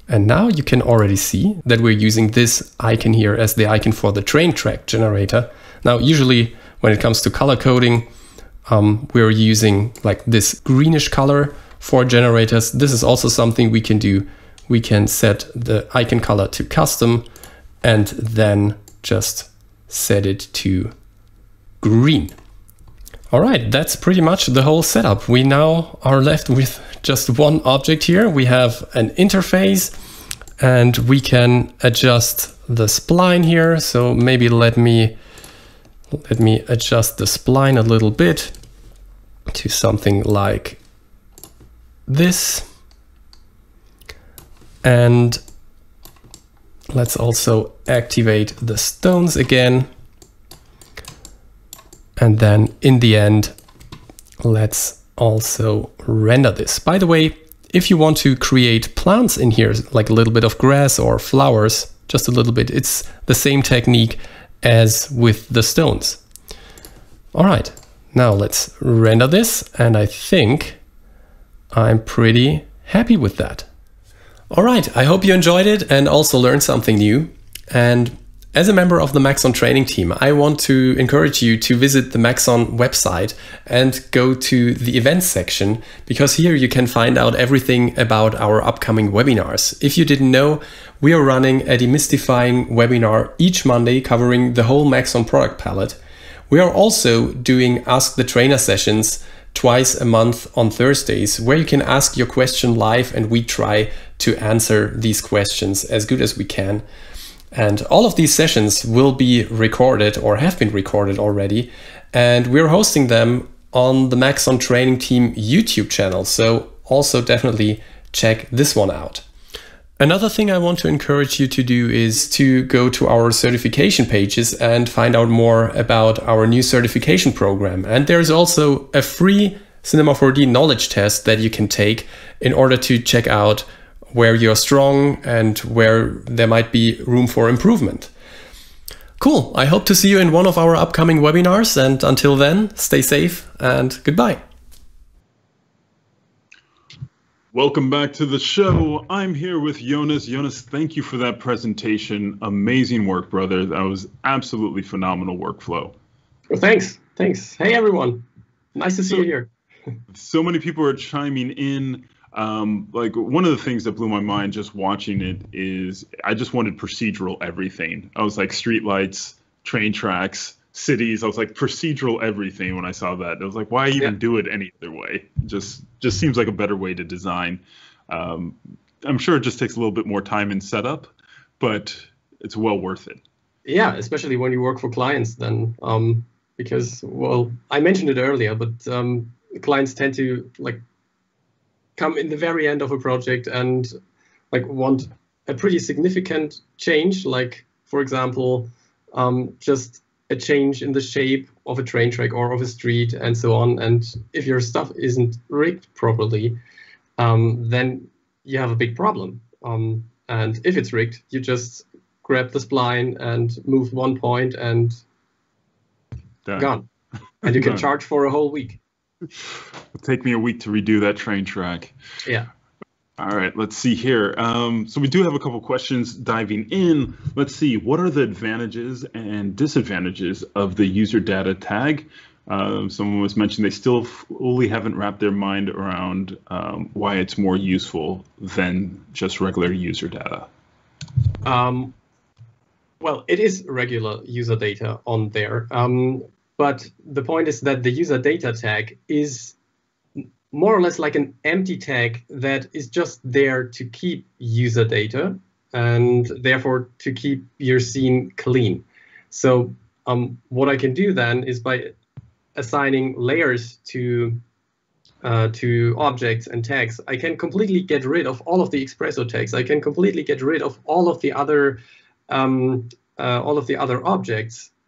And now you can already see that we're using this icon here as the icon for the train track generator. Now, usually when it comes to color coding, we're using like this greenish color for generators. This is also something we can do. We can set the icon color to custom and then just set it to green. All right, that's pretty much the whole setup. We now are left with just one object here. We have an interface and we can adjust the spline here. So maybe let me adjust the spline a little bit to something like this. And let's also activate the stones again. And then in the end, let's also render this. By the way, if you want to create plants in here, like a little bit of grass or flowers, just a little bit, it's the same technique as with the stones. All right, now let's render this. And I think I'm pretty happy with that. All right, I hope you enjoyed it and also learned something new. And as a member of the Maxon training team, I want to encourage you to visit the Maxon website and go to the events section, because here you can find out everything about our upcoming webinars. If you didn't know, we are running a demystifying webinar each Monday covering the whole Maxon product palette. We are also doing Ask the Trainer sessions twice a month on Thursdays, where you can ask your question live and we try to answer these questions as good as we can. And all of these sessions will be recorded or have been recorded already. And we're hosting them on the Maxon Training Team YouTube channel. So also definitely check this one out. Another thing I want to encourage you to do is to go to our certification pages and find out more about our new certification program. And there's also a free Cinema 4D knowledge test that you can take in order to check out where you're strong and where there might be room for improvement. Cool, I hope to see you in one of our upcoming webinars, and until then, stay safe and goodbye. Welcome back to the show. I'm here with Jonas. Jonas, thank you for that presentation. Amazing work, brother. That was absolutely phenomenal workflow. Well, thanks. Hey, everyone. Nice to see you here. So many people are chiming in. Like one of the things that blew my mind just watching it is I just wanted procedural everything. I was like streetlights, train tracks, cities. I was like procedural everything when I saw that. I was like, why even do it any other way? Just seems like a better way to design. I'm sure it just takes a little bit more time in setup, but it's well worth it. Yeah, especially when you work for clients then, because, well, I mentioned it earlier, but clients tend to like come in the very end of a project and like want a pretty significant change, like for example, just a change in the shape of a train track or of a street and so on. And if your stuff isn't rigged properly, then you have a big problem. And if it's rigged, you just grab the spline and move one point and gone. And you can charge for a whole week. It'll take me a week to redo that train track. Yeah. All right, let's see here. So we do have a couple questions diving in. Let's see, what are the advantages and disadvantages of the user data tag? Someone was mentioning they still fully haven't wrapped their mind around why it's more useful than just regular user data. Well, it is regular user data on there. But the point is that the user data tag is more or less like an empty tag that is just there to keep user data and therefore to keep your scene clean. So what I can do then is by assigning layers to objects and tags, I can completely get rid of all of the Expresso tags. I can completely get rid of all of the other objects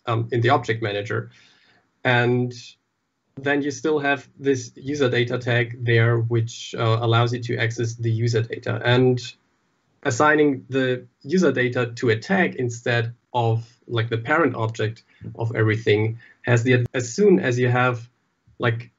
in the object manager. And then you still have this user data tag there, which allows you to access the user data. And assigning the user data to a tag instead of like the parent object of everything has the, as soon as you have like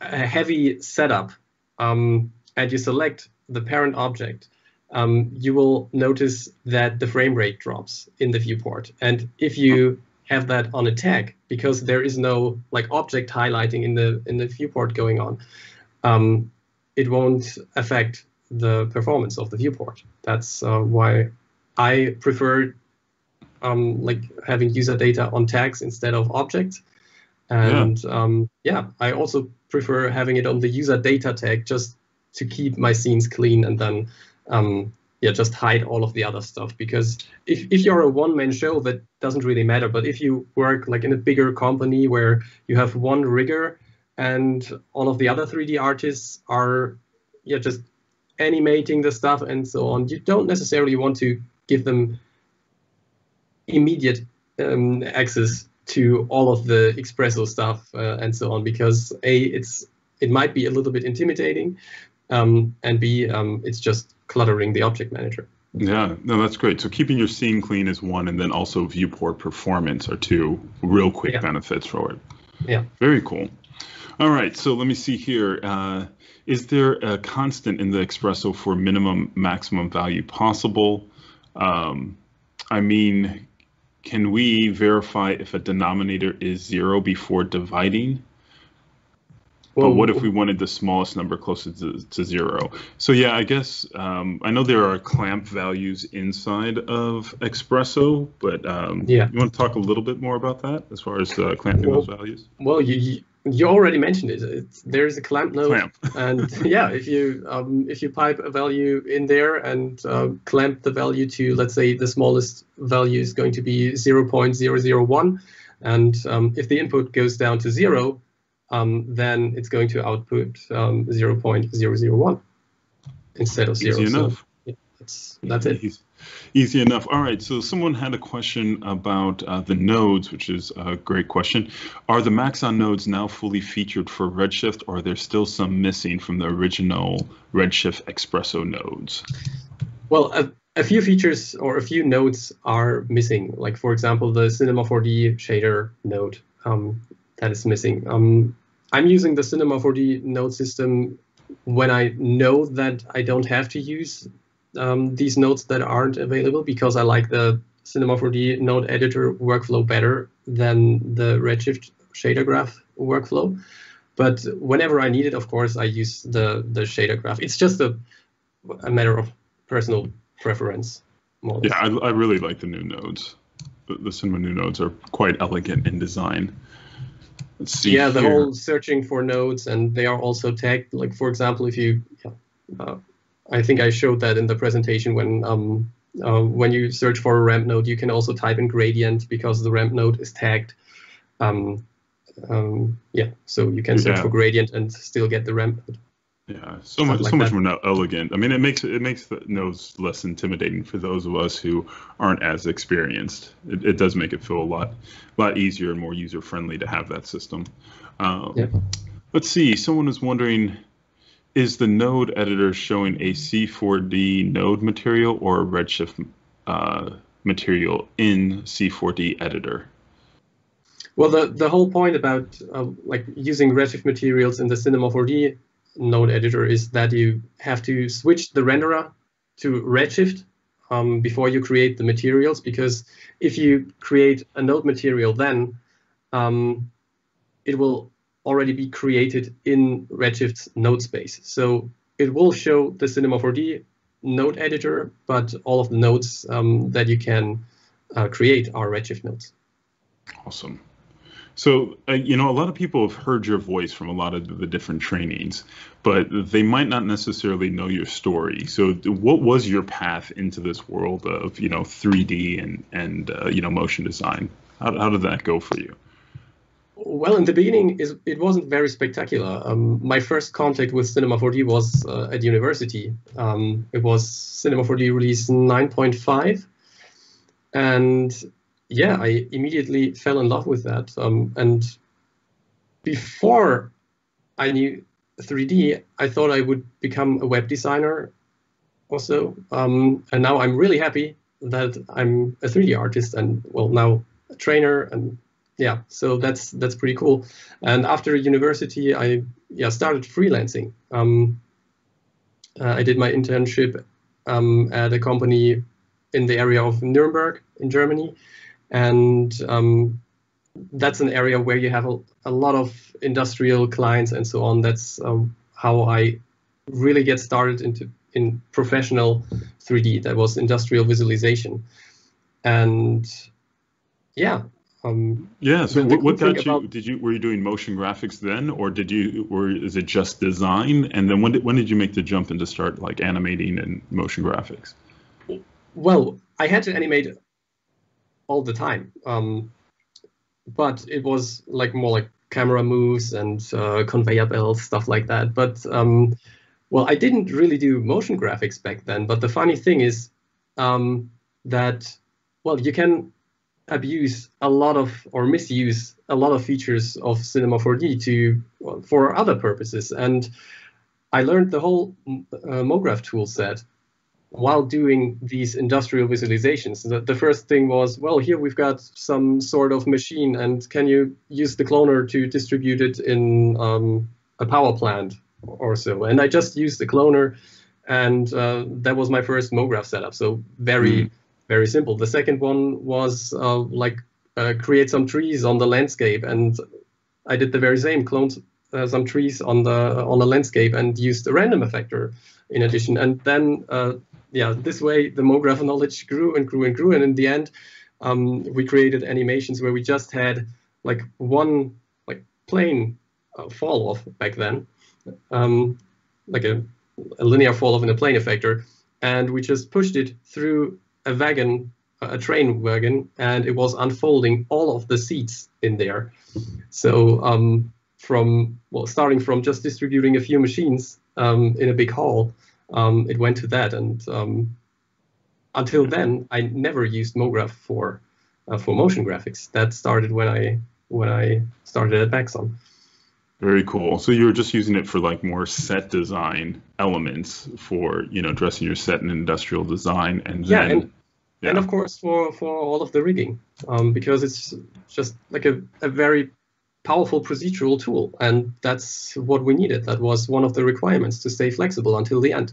a heavy setup and you select the parent object, you will notice that the frame rate drops in the viewport. And if you have that on a tag, because there is no like object highlighting in the viewport going on, it won't affect the performance of the viewport. That's why I prefer like having user data on tags instead of objects. And I also prefer having it on the user data tag just to keep my scenes clean, and then just hide all of the other stuff. Because if you're a one-man show, that doesn't really matter. But if you work like in a bigger company where you have one rigger and all of the other 3D artists are just animating the stuff and so on, you don't necessarily want to give them immediate access to all of the Espresso stuff and so on, because it might be a little bit intimidating, and B, it's just cluttering the object manager. Yeah, no, that's great. So keeping your scene clean is one, and then also viewport performance are two real quick benefits for it. Yeah. Very cool. All right, so let me see here. Is there a constant in the Espresso for minimum maximum value possible? I mean, can we verify if a denominator is 0 before dividing? But what if we wanted the smallest number closer to 0? So yeah, I guess I know there are clamp values inside of Espresso, but you want to talk a little bit more about that as far as clamping those values? Well, you already mentioned it. There's a clamp node, and if you pipe a value in there and clamp the value to, let's say, the smallest value is going to be 0.001, and if the input goes down to 0, then it's going to output 0.001 instead of 0. Easy enough. So that's it. Easy enough. All right. So someone had a question about the nodes, which is a great question. Are the Maxon nodes now fully featured for Redshift, or are there still some missing from the original Redshift Espresso nodes? Well, a few features or a few nodes are missing. Like, for example, the Cinema 4D shader node that is missing. I'm using the Cinema 4D node system when I know that I don't have to use these nodes that aren't available, because I like the Cinema 4D node editor workflow better than the Redshift shader graph workflow. But whenever I need it, of course, I use the shader graph. It's just a matter of personal preference. Yeah, I really like the new nodes. The Cinema new nodes are quite elegant in design. Let's see. Yeah, the whole searching for nodes, and they are also tagged. Like, for example, if you, I think I showed that in the presentation, when you search for a ramp node, you can also type in gradient because the ramp node is tagged. So you can search for gradient and still get the ramp node. Yeah, so much more elegant. I mean, it makes the nodes less intimidating for those of us who aren't as experienced. It does make it feel a lot easier and more user friendly to have that system. Let's see. Someone is wondering, is the node editor showing a C4D node material or a Redshift material in C4D editor? Well, the whole point about like using Redshift materials in the Cinema 4D node editor is that you have to switch the renderer to Redshift before you create the materials, because if you create a node material, then it will already be created in Redshift's node space. So it will show the Cinema 4D node editor, but all of the nodes that you can create are Redshift nodes. Awesome. So, a lot of people have heard your voice from a lot of the different trainings, but they might not necessarily know your story. So what was your path into this world of, 3D and motion design? How did that go for you? Well, in the beginning, it wasn't very spectacular. My first contact with Cinema 4D was at university. It was Cinema 4D release 9.5. And yeah, I immediately fell in love with that. And before I knew 3D, I thought I would become a web designer also. And now I'm really happy that I'm a 3D artist and, well, now a trainer. And yeah, so that's pretty cool. And after university, I started freelancing. I did my internship at a company in the area of Nuremberg in Germany. And that's an area where you have a lot of industrial clients and so on. That's how I really get started in professional 3D. That was industrial visualization. And yeah, Yeah. So what got you? Were you doing motion graphics then, or is it just design? And then when did you make the jump into start like animating and motion graphics? Well, I had to animate all the time, but it was like more like camera moves and conveyor belts, stuff like that. But well, I didn't really do motion graphics back then. But the funny thing is that, well, you can abuse a lot of, or misuse a lot of features of Cinema 4D for other purposes. And I learned the whole MoGraph tool set while doing these industrial visualizations. The first thing was, well, here we've got some sort of machine, and can you use the cloner to distribute it in a power plant or so? And I just used the cloner, and that was my first MoGraph setup. So very simple. The second one was create some trees on the landscape, and I did the very same, cloned some trees on the landscape and used a random effector in addition. And then this way the MoGraph knowledge grew and grew and grew, and in the end we created animations where we just had like one plane fall off back then, like a linear fall off in a plane effector, and we just pushed it through a wagon, a train wagon, and it was unfolding all of the seats in there. So starting from just distributing a few machines in a big hall, it went to that. And until then, I never used MoGraph for motion graphics. That started when I started at Maxon. Very cool. So you were just using it for like more set design elements for, dressing your set in industrial design, and then and of course for all of the rigging, because it's just like a very powerful procedural tool, and that's what we needed. That was one of the requirements, to stay flexible until the end.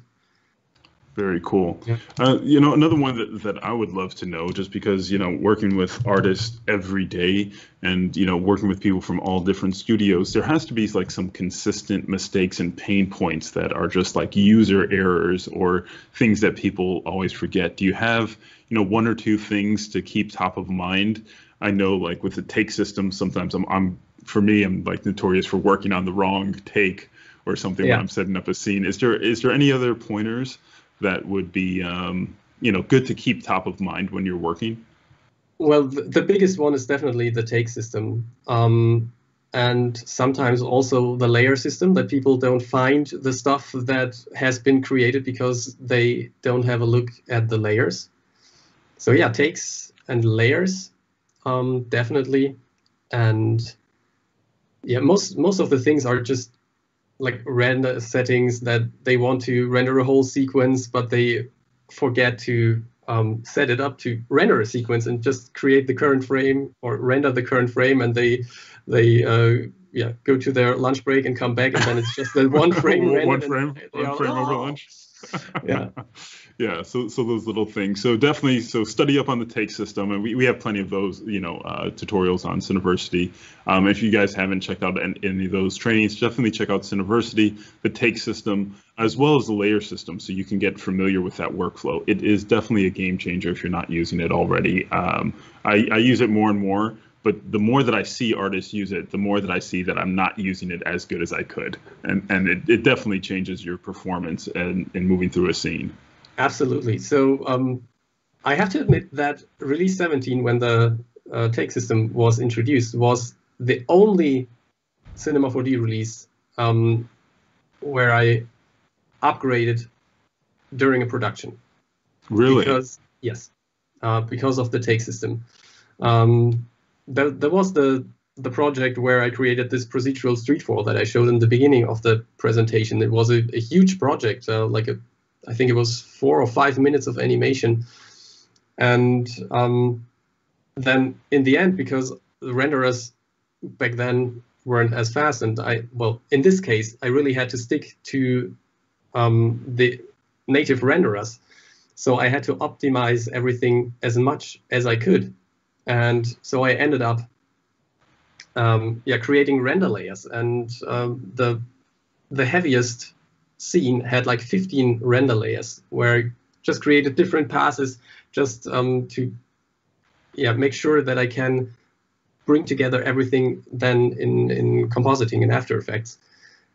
Very cool. Yeah. Another one that I would love to know, just because, working with artists every day and, working with people from all different studios, there has to be like some consistent mistakes and pain points that are just like user errors or things that people always forget. Do you have, one or two things to keep top of mind? I know like with the take system, sometimes I'm like notorious for working on the wrong take or something when I'm setting up a scene. Is there any other pointers that would be, good to keep top of mind when you're working? Well, the biggest one is definitely the take system. And sometimes also the layer system, that people don't find the stuff that has been created because they don't have a look at the layers. So yeah, takes and layers, definitely. And yeah, most of the things are just like render settings that they want to render a whole sequence, but they forget to set it up to render a sequence and just create the current frame or render the current frame, and they go to their lunch break and come back, and then it's just that one frame one frame over lunch. Yeah, so those little things. So definitely, study up on the take system, and we have plenty of those, tutorials on Cineversity. If you guys haven't checked out any of those trainings, definitely check out Cineversity, the take system, as well as the layer system, so you can get familiar with that workflow. It is definitely a game changer if you're not using it already. I use it more and more, but the more that I see artists use it, the more that I see that I'm not using it as good as I could, and it definitely changes your performance in moving through a scene. Absolutely. So I have to admit that release 17, when the take system was introduced, was the only Cinema 4D release where I upgraded during a production. Really? Because of the take system. There was the project where I created this procedural street fall that I showed in the beginning of the presentation. It was a huge project, I think it was 4 or 5 minutes of animation. And then in the end, because the renderers back then weren't as fast, and in this case, I really had to stick to the native renderers. So I had to optimize everything as much as I could. And so I ended up creating render layers. And the heaviest scene had like 15 render layers, where I just created different passes just to make sure that I can bring together everything then in compositing in After Effects,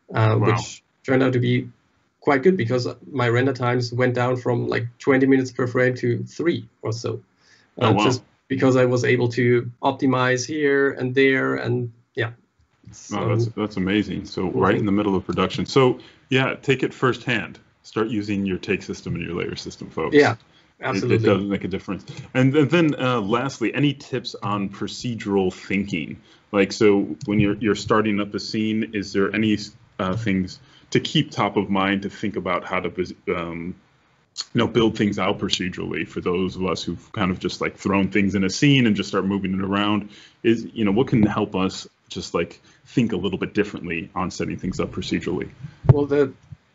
which turned out to be quite good because my render times went down from like 20 minutes per frame to 3 or so. Just because I was able to optimize here and there, and yeah. That's amazing. So right in the middle of production. So yeah, take it firsthand. Start using your take system and your layer system, folks. Yeah, absolutely. It does make a difference. And then lastly, any tips on procedural thinking? Like, so when you're starting up a scene, is there any things to keep top of mind to think about how to build things out procedurally for those of us who've kind of just like thrown things in a scene and just start moving it around? Is, what can help us just like think a little bit differently on setting things up procedurally? Well,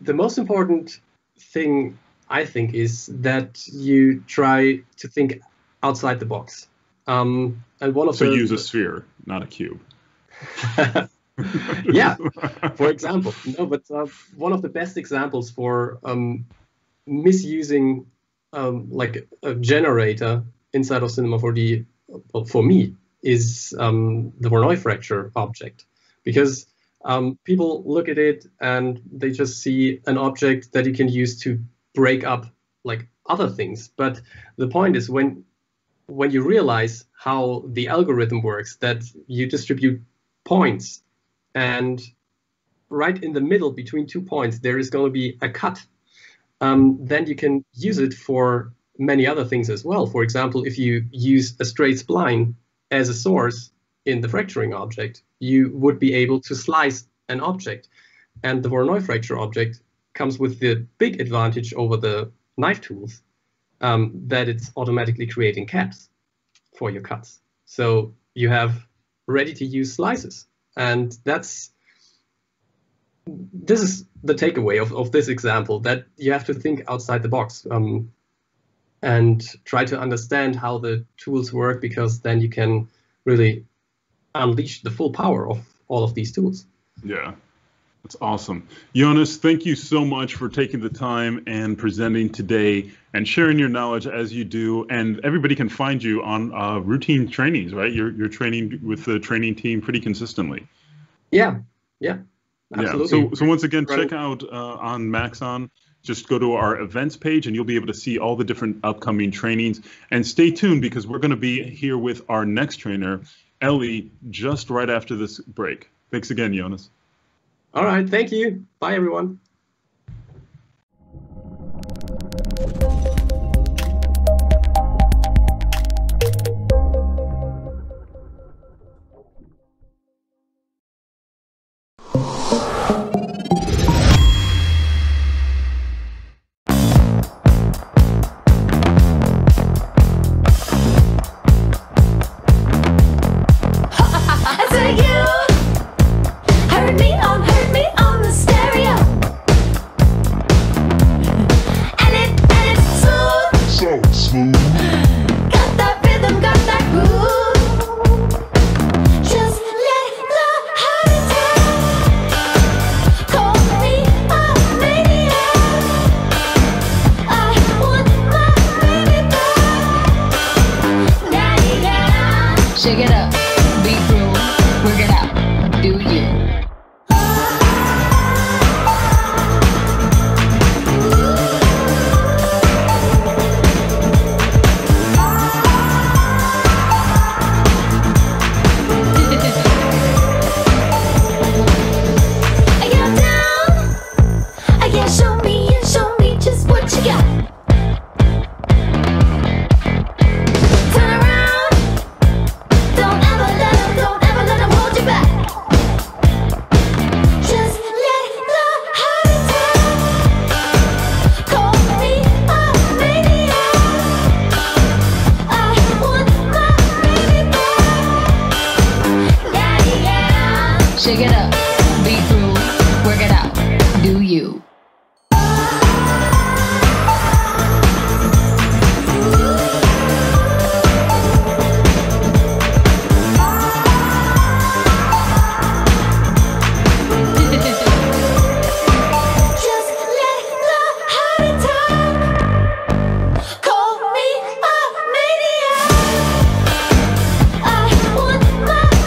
the most important thing, I think, is that you try to think outside the box. And use a sphere, not a cube. Yeah, for example. No, but one of the best examples for misusing like a generator inside of Cinema 4D, for me, is the Voronoi fracture object, because people look at it and they just see an object that you can use to break up like other things. But the point is, when you realize how the algorithm works, that you distribute points, and right in the middle between 2 points there is going to be a cut, then you can use it for many other things as well. For example, if you use a straight spline as a source in the fracturing object, you would be able to slice an object. And the Voronoi fracture object comes with the big advantage over the knife tools, that it's automatically creating caps for your cuts. So you have ready-to-use slices. And this is the takeaway of this example, that you have to think outside the box and try to understand how the tools work, because then you can really unleash the full power of all of these tools. Yeah, that's awesome. Jonas, thank you so much for taking the time and presenting today and sharing your knowledge as you do. And everybody can find you on routine trainings, right? You're training with the training team pretty consistently. Yeah, absolutely. Yeah. So once again, check out on Maxon. Just go to our events page and you'll be able to see all the different upcoming trainings. And stay tuned, because we're going to be here with our next trainer, Ellie, just right after this break. Thanks again, Jonas. All right. Thank you. Bye, everyone. Shake it up, be cruel, work it out, do you. Shake it up, be cruel, work it out, do you. Call me a maniac. I want my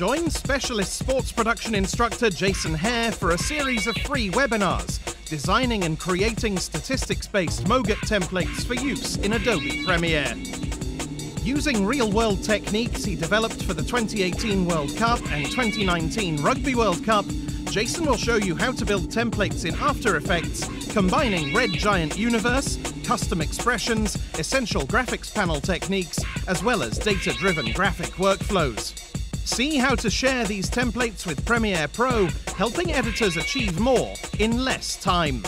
Join specialist sports production instructor Jason Hare for a series of free webinars designing and creating statistics-based MOGAT templates for use in Adobe Premiere. Using real-world techniques he developed for the 2018 World Cup and 2019 Rugby World Cup, Jason will show you how to build templates in After Effects, combining Red Giant Universe, custom expressions, essential graphics panel techniques, as well as data-driven graphic workflows. See how to share these templates with Premiere Pro, helping editors achieve more in less time.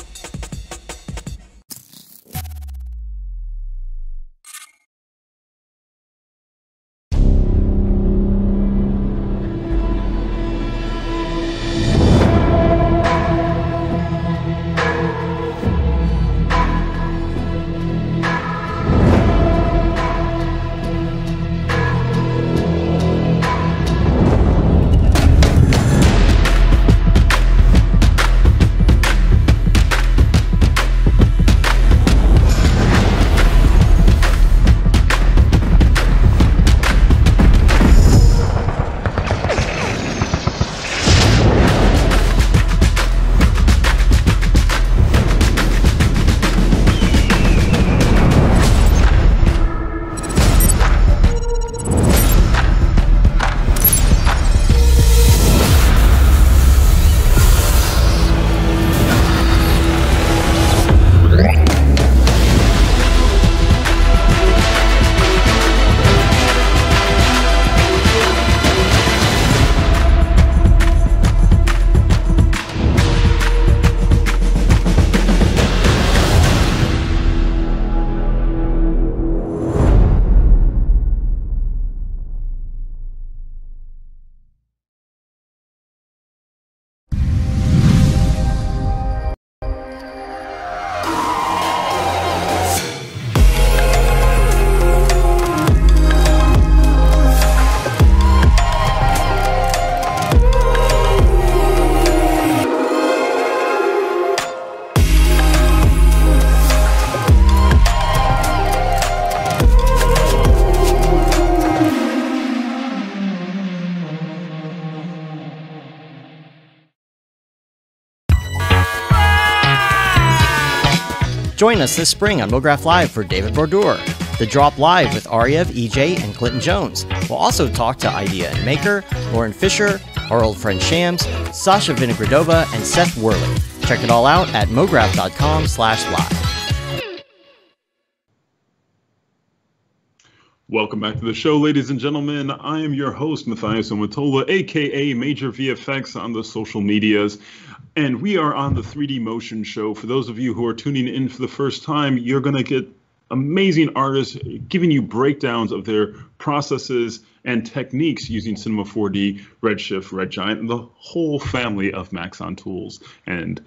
Join us this spring on MoGraph Live for David Bordur, The Drop Live with Ariev, EJ, and Clinton Jones. We'll also talk to Idea and Maker, Lauren Fisher, our old friend Shams, Sasha Vinogradova, and Seth Worley. Check it all out at mograph.com/live. Welcome back to the show, ladies and gentlemen. I am your host, Matthias Omatola, aka Major VFX on the social medias. And we are on the 3D Motion Show. For those of you who are tuning in for the first time, you're going to get amazing artists giving you breakdowns of their processes and techniques using Cinema 4D, Redshift, Red Giant, and the whole family of Maxon tools and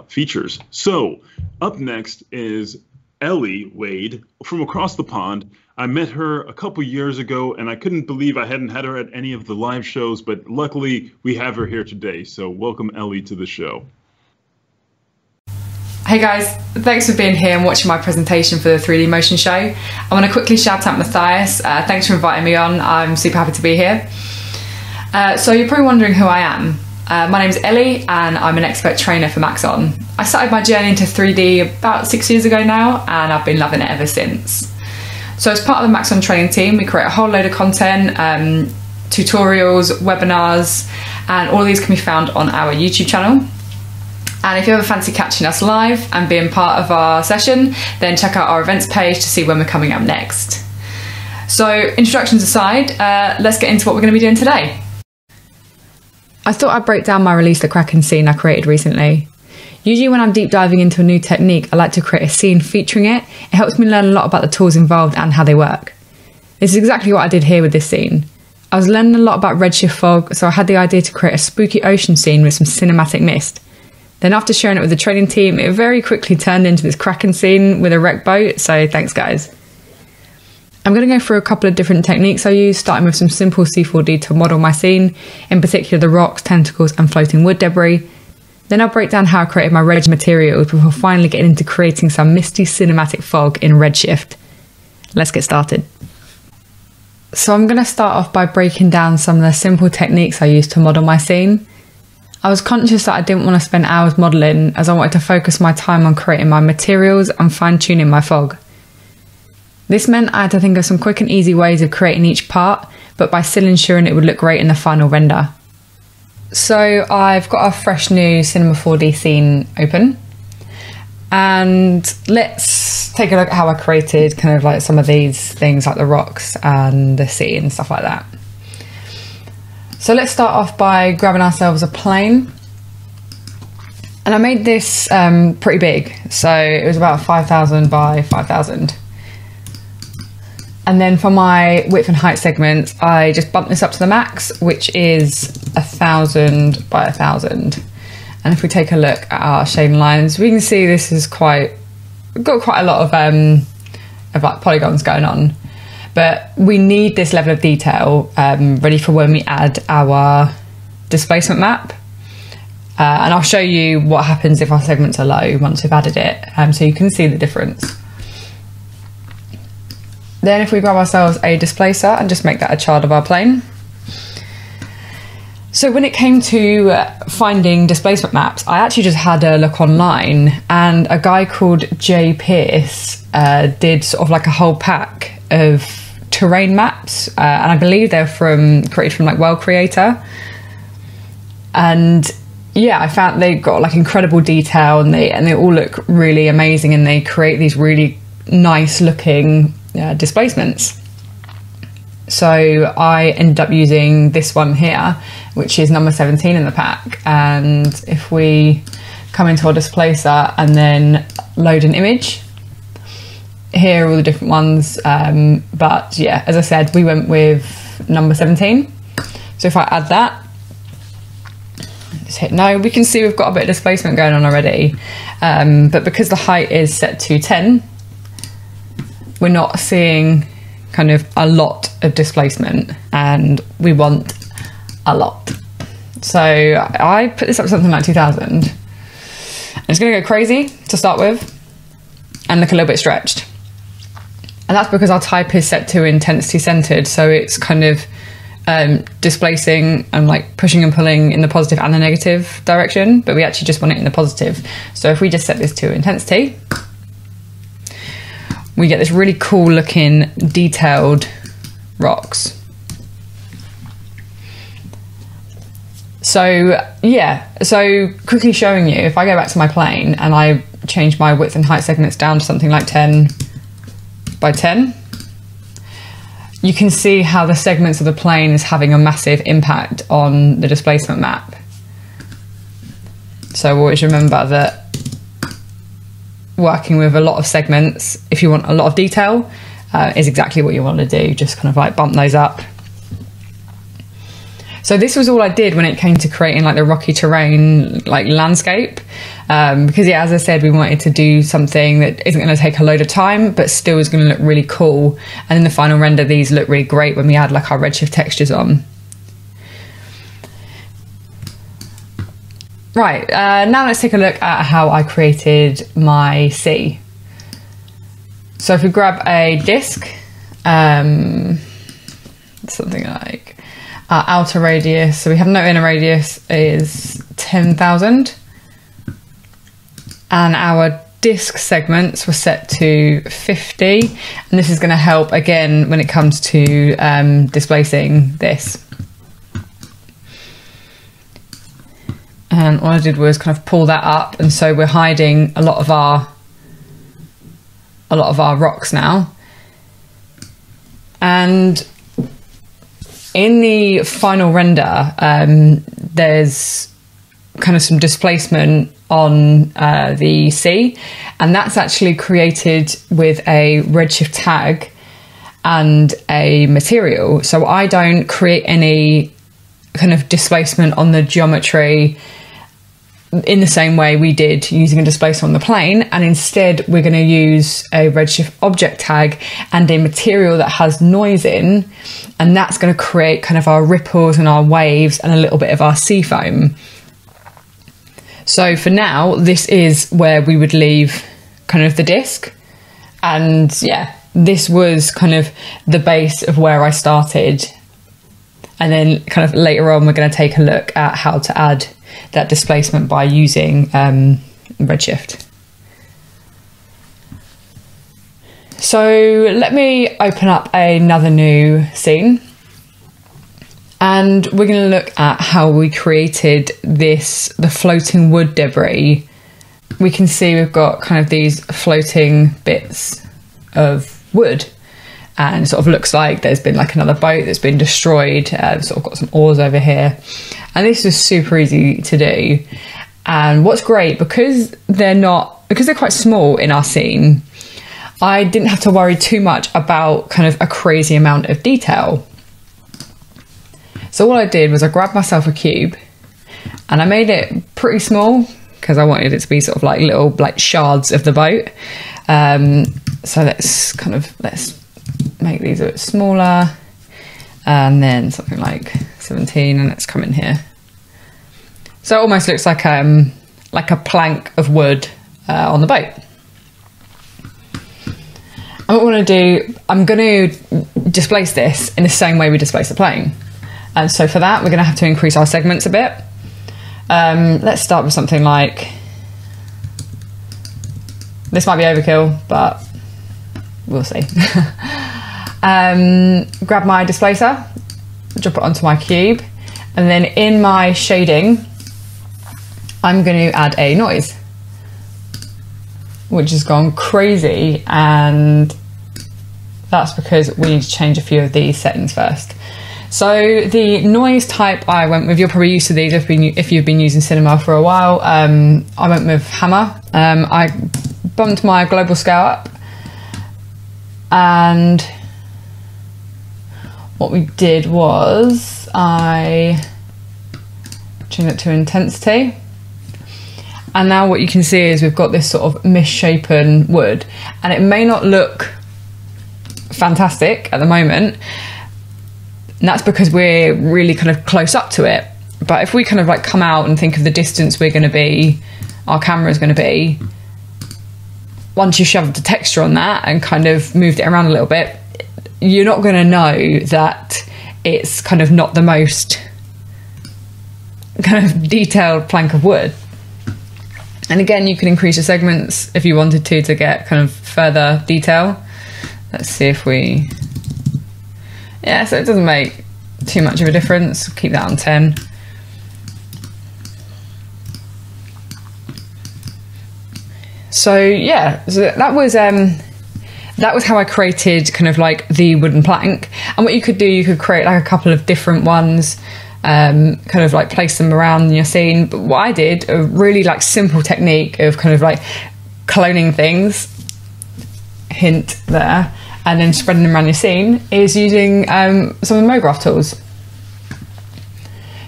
features. So up next is Ellie Wade from across the pond. I met her a couple years ago, and I couldn't believe I hadn't had her at any of the live shows, but luckily we have her here today. So welcome, Ellie, to the show. Hey guys, thanks for being here and watching my presentation for the 3D Motion Show. I want to quickly shout out Matthias. Thanks for inviting me on. I'm super happy to be here. So you're probably wondering who I am. My name's Ellie and I'm an expert trainer for Maxon. I started my journey into 3D about 6 years ago now, and I've been loving it ever since. So as part of the Maxon training team, we create a whole load of content, tutorials, webinars, and all of these can be found on our YouTube channel. And if you ever fancy catching us live and being part of our session, then check out our events page to see when we're coming up next. So introductions aside, let's get into what we're going to be doing today. I thought I'd break down my Release the Kraken scene I created recently. Usually when I'm deep diving into a new technique, I like to create a scene featuring it. It helps me learn a lot about the tools involved and how they work. This is exactly what I did here with this scene. I was learning a lot about Redshift fog, so I had the idea to create a spooky ocean scene with some cinematic mist. Then after sharing it with the training team, it very quickly turned into this Kraken scene with a wrecked boat, so thanks guys. I'm going to go through a couple of different techniques I use, starting with some simple C4D to model my scene, in particular the rocks, tentacles and floating wood debris. Then I'll break down how I created my red materials before finally getting into creating some misty cinematic fog in Redshift. Let's get started. So I'm going to start off by breaking down some of the simple techniques I use to model my scene. I was conscious that I didn't want to spend hours modelling, as I wanted to focus my time on creating my materials and fine-tuning my fog. This meant I had to think of some quick and easy ways of creating each part, but by still ensuring it would look great in the final render. So I've got a fresh new Cinema 4D scene open, and let's take a look at how I created kind of like some of these things like the rocks and the sea and stuff like that. So let's start off by grabbing ourselves a plane. And I made this pretty big, so it was about 5,000 by 5,000. And then for my width and height segments, I just bumped this up to the max, which is 1,000 by 1,000. And if we take a look at our shading lines, we can see this is got quite a lot of like polygons going on. But we need this level of detail ready for when we add our displacement map. And I'll show you what happens if our segments are low once we've added it, so you can see the difference. Then if we grab ourselves a displacer and just make that a child of our plane. So when it came to finding displacement maps, I actually just had a look online, and a guy called Jay Pierce did sort of like a whole pack of terrain maps, and I believe they're created from like World Creator. And yeah, I found they got like incredible detail, and they all look really amazing, and they create these really nice looking displacements. So I ended up using this one here, which is number 17 in the pack. And if we come into our displacer and then load an image, here are all the different ones. But yeah, as I said, we went with number 17. So if I add that, just hit no, we can see we've got a bit of displacement going on already. But because the height is set to 10, we're not seeing kind of a lot of displacement, and we want a lot. So I put this up to something like 2,000. And it's going to go crazy to start with and look a little bit stretched. And that's because our type is set to intensity centered, so it's kind of displacing and like pushing and pulling in the positive and the negative direction, but we actually just want it in the positive. So if we just set this to intensity, we get this really cool looking detailed rocks. So yeah, so quickly showing you, if I go back to my plane and I change my width and height segments down to something like 10 by 10, you can see how the segments of the plane is having a massive impact on the displacement map. So always remember that working with a lot of segments, if you want a lot of detail, is exactly what you want to do. Just kind of like bump those up. So this was all I did when it came to creating like the rocky terrain, like landscape. Because yeah, as I said, we wanted to do something that isn't going to take a load of time, but still is going to look really cool. And in the final render, these look really great when we add like our redshift textures on. Right, now let's take a look at how I created my sea. So if we grab a disk, something like our outer radius, so we have no inner radius, is 10,000. And our disk segments were set to 50. And this is going to help, again, when it comes to displacing this. And all I did was kind of pull that up, and so we're hiding a lot of our rocks now. And in the final render, there's kind of some displacement on the sea, and that's actually created with a redshift tag and a material. So I don't create any kind of displacement on the geometry in the same way we did using a displacer on the plane, and instead we're going to use a redshift object tag and a material that has noise in, and that's going to create kind of our ripples and our waves and a little bit of our sea foam. So for now, this is where we would leave kind of the disc, and yeah, this was kind of the base of where I started. And then kind of later on, we're going to take a look at how to add that displacement by using Redshift. So let me open up another new scene. And we're going to look at how we created the floating wood debris. We can see we've got kind of these floating bits of wood, and it sort of looks like there's been like another boat that's been destroyed. Sort of got some oars over here, and this was super easy to do. And what's great, because they're quite small in our scene, I didn't have to worry too much about kind of a crazy amount of detail. So what I did was I grabbed myself a cube and I made it pretty small because I wanted it to be sort of like little like shards of the boat. So let's make these a bit smaller, and then something like 17, and let's come in here. So it almost looks like a plank of wood on the boat. And what I want to do, I'm going to displace this in the same way we displace the plane. And so for that, we're going to have to increase our segments a bit. Let's start with something like, this might be overkill, but we'll see. Grab my displacer, drop it onto my cube, and then in my shading, I'm going to add a noise, which has gone crazy, and that's because we need to change a few of these settings first. So the noise type I went with, you're probably used to these if you've been using Cinema for a while. I went with Hammer. I bumped my global scale up, and what we did was I changed it to intensity. And now what you can see is we've got this sort of misshapen wood, and it may not look fantastic at the moment, and that's because we're really kind of close up to it. But if we kind of like come out and think of the distance our camera is going to be, once you shoved the texture on that and kind of moved it around a little bit, you're not going to know that it's kind of not the most kind of detailed plank of wood. And again, you can increase your segments if you wanted to get kind of further detail. Let's see if we... Yeah, so it doesn't make too much of a difference. Keep that on 10. So yeah, so that was how I created kind of like the wooden plank. And what you could do, you could create like a couple of different ones, kind of like place them around in your scene. But what I did, a really like simple technique of kind of like cloning things, hint there, and then spreading them around your scene, is using some of the MoGraph tools.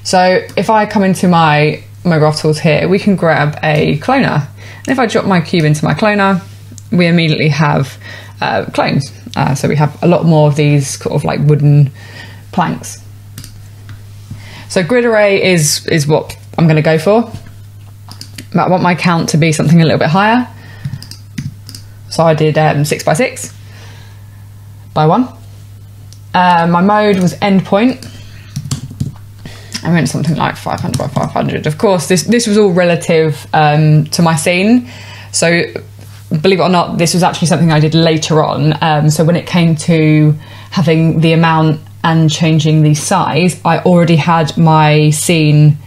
So if I come into my MoGraph tools here, we can grab a cloner. And if I drop my cube into my cloner, we immediately have clones. So we have a lot more of these sort of like wooden planks. So grid array is what I'm going to go for. But I want my count to be something a little bit higher. So I did 6 by 6 by 1. My mode was endpoint. I went something like 500 by 500. Of course, this was all relative to my scene. So believe it or not, this was actually something I did later on. So when it came to having the amount and changing the size, I already had my scene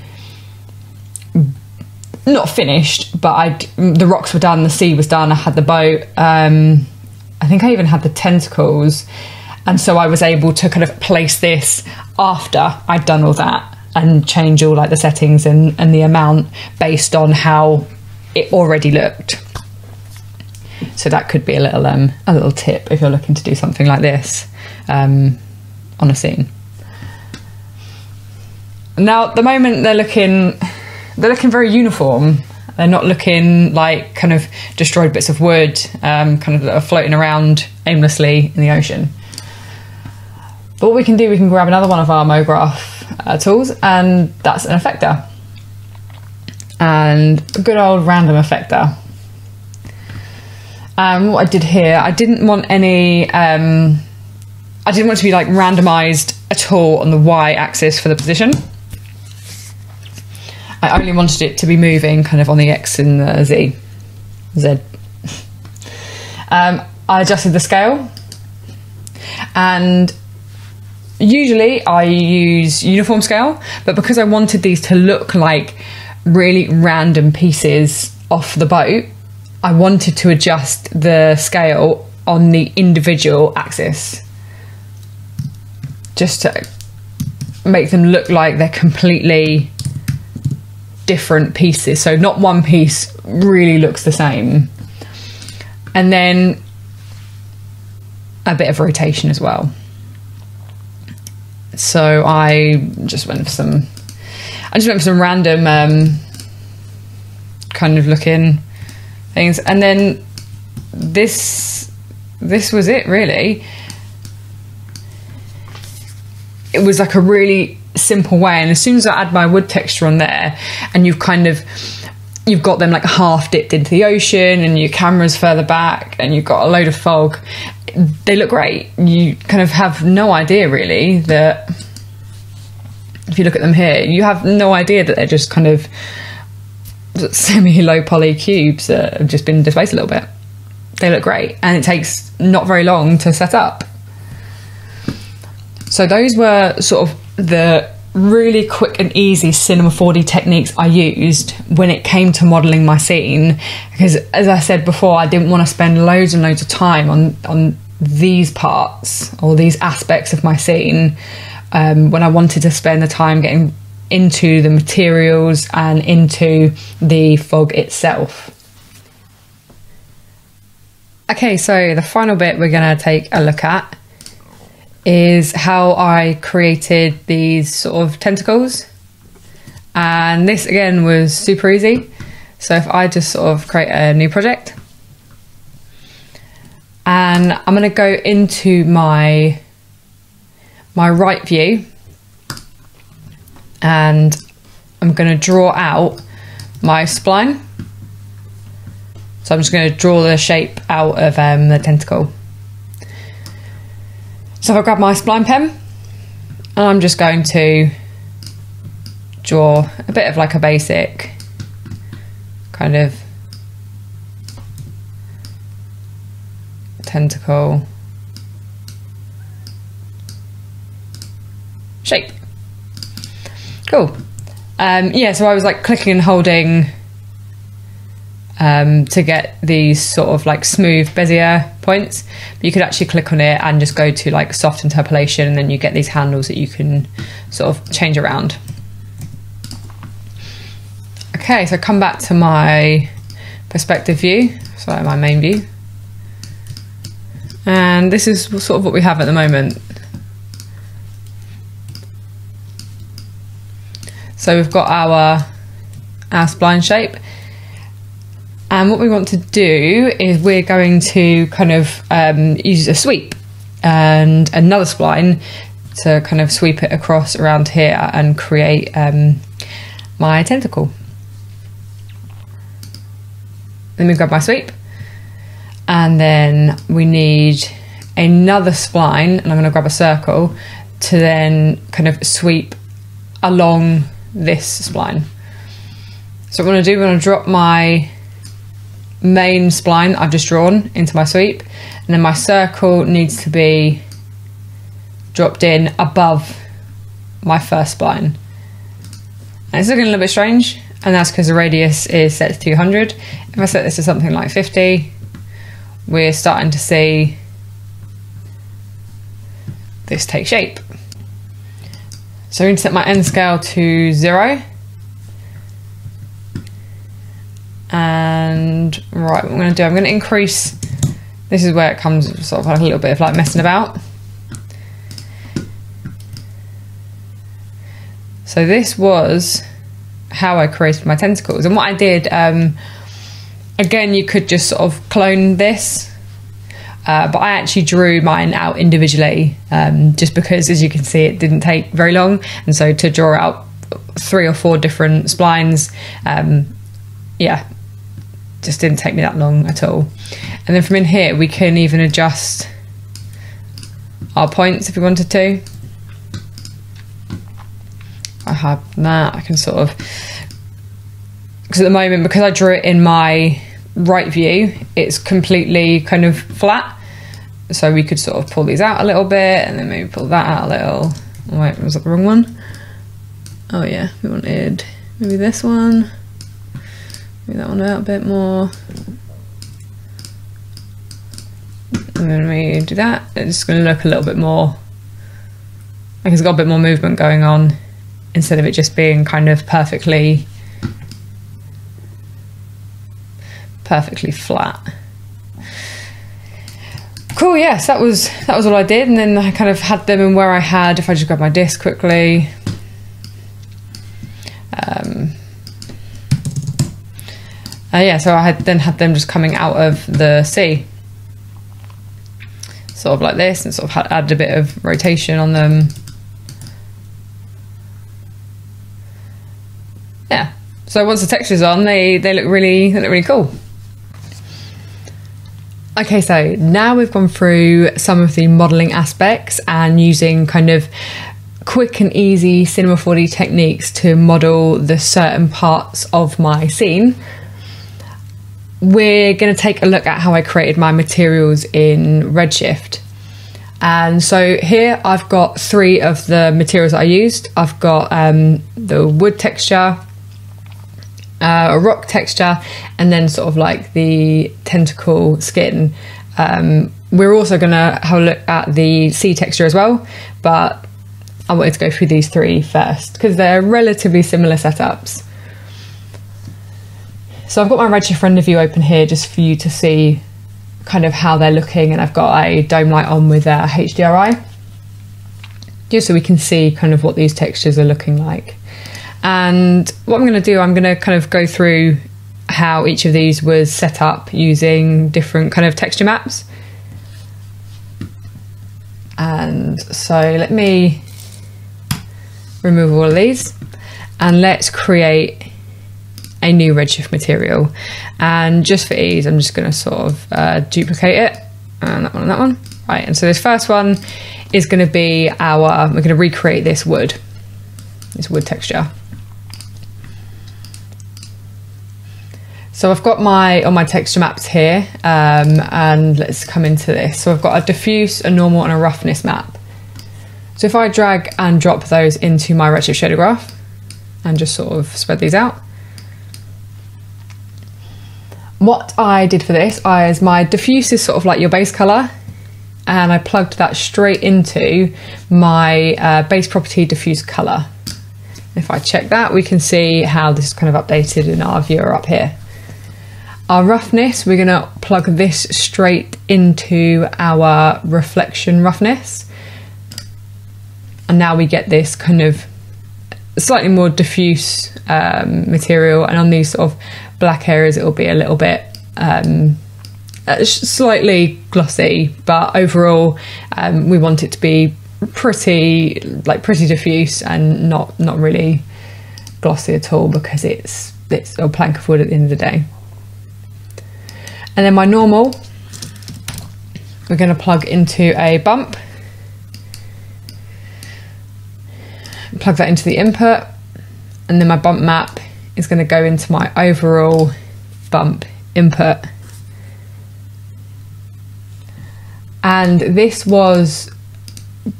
not finished, but the rocks were done, the sea was done, I had the boat. I think I even had the tentacles. And so I was able to kind of place this after I'd done all that and change all like the settings and the amount based on how it already looked. So that could be a little tip if you're looking to do something like this on a scene. Now at the moment they're looking very uniform. They're not looking like kind of destroyed bits of wood, kind of that are floating around aimlessly in the ocean. But what we can do, we can grab another one of our MoGraph tools, and that's an effector. And a good old random effector. What I did here, I didn't want any, I didn't want it to be like randomized at all on the Y axis for the position. I only wanted it to be moving kind of on the X and the Z. I adjusted the scale, and usually I use uniform scale, but because I wanted these to look like really random pieces off the boat, I wanted to adjust the scale on the individual axis, just to make them look like they're completely different pieces. So not one piece really looks the same. And then a bit of rotation as well. So I just went for some random kind of looking things, and then this was it really. It was like a really simple way, and as soon as I add my wood texture on there, and you've got them like half dipped into the ocean, and your camera's further back, and you've got a load of fog, they look great. You kind of have no idea really that, if you look at them here, you have no idea that they're just kind of semi-low poly cubes that have just been displaced a little bit. They look great, and it takes not very long to set up. So those were sort of the really quick and easy Cinema 4D techniques I used when it came to modelling my scene, because as I said before, I didn't want to spend loads and loads of time on these parts or these aspects of my scene when I wanted to spend the time getting into the materials and into the fog itself. Okay, so the final bit we're going to take a look at is how I created these sort of tentacles. And this again was super easy. So if I just sort of create a new project, and I'm going to go into my right view, and I'm going to draw out my spline. So I'm just going to draw the shape out of the tentacle. So if I grab my spline pen, and I'm just going to draw a bit of like a basic kind of tentacle shape. Cool. Yeah, so I was like clicking and holding to get these sort of like smooth Bezier points, but you could actually click on it and just go to like soft interpolation, and then you get these handles that you can sort of change around. Okay, so come back to my perspective view, so my main view, and this is sort of what we have at the moment. So we've got our spline shape, and what we want to do is we're going to kind of use a sweep and another spline to kind of sweep it across around here and create my tentacle. Let me grab my sweep, and then we need another spline, and I'm going to grab a circle to then kind of sweep along this spline. So what I'm going to do, I'm going to drop my main spline I've just drawn into my sweep, and then my circle needs to be dropped in above my first spline. And it's looking a little bit strange, and that's because the radius is set to 200. If I set this to something like 50, we're starting to see this take shape. So I'm going to set my end scale to 0. And right, what I'm going to do, I'm going to increase, this is where it comes sort of like a little bit of like messing about. So this was how I created my tentacles, and what I did, again, you could just sort of clone this, but I actually drew mine out individually, just because, as you can see, it didn't take very long, and so to draw out 3 or 4 different splines, yeah, just didn't take me that long at all. And then from in here, we can even adjust our points if we wanted to. I have that, I can sort of, because at the moment, because I drew it in my right view, it's completely kind of flat. So we could sort of pull these out a little bit and then maybe pull that out a little. Oh, wait, was that the wrong one? Oh yeah, we wanted maybe this one. Maybe that one out a bit more. And then we do that. It's going to look a little bit more, like it's got a bit more movement going on instead of it just being kind of perfectly flat. Cool, yes, that was all I did, and then I kind of had them in where I had, if I just grab my disc quickly. Yeah, so I then had them just coming out of the sea. Sort of like this, and sort of added a bit of rotation on them. Yeah, so once the texture's on, they look really cool. Okay, so now we've gone through some of the modelling aspects and using kind of quick and easy Cinema 4D techniques to model the certain parts of my scene. We're going to take a look at how I created my materials in Redshift. And so here I've got 3 of the materials that I used. I've got the wood texture, a rock texture, and then sort of like the tentacle skin. We're also going to have a look at the sea texture as well, but I wanted to go through these 3 first because they're relatively similar setups. So I've got my Redshift render view open here just for you to see kind of how they're looking, and I've got a dome light on with HDRI just so we can see kind of what these textures are looking like. And what I'm going to do, I'm going to kind of go through how each of these was set up using different kind of texture maps. And so let me remove all of these and let's create a new Redshift material. And just for ease, I'm just going to sort of duplicate it, and that one and that one. Right, and so this first one is going to be we're going to recreate this wood texture. So I've got all my texture maps here, and let's come into this. So I've got a diffuse, a normal, and a roughness map. So if I drag and drop those into my Redshift shader graph and just sort of spread these out. What I did for this is my diffuse is sort of like your base color, and I plugged that straight into my base property diffuse color. If I check that, we can see how this is kind of updated in our viewer up here. Our roughness, we're going to plug this straight into our reflection roughness. And now we get this kind of slightly more diffuse material, and on these sort of black areas it will be a little bit slightly glossy, but overall we want it to be pretty diffuse and not really glossy at all, because it's a plank of wood at the end of the day. And then my normal, we're going to plug into a bump, plug that into the input, and then my bump map is going to go into my overall bump input. And this was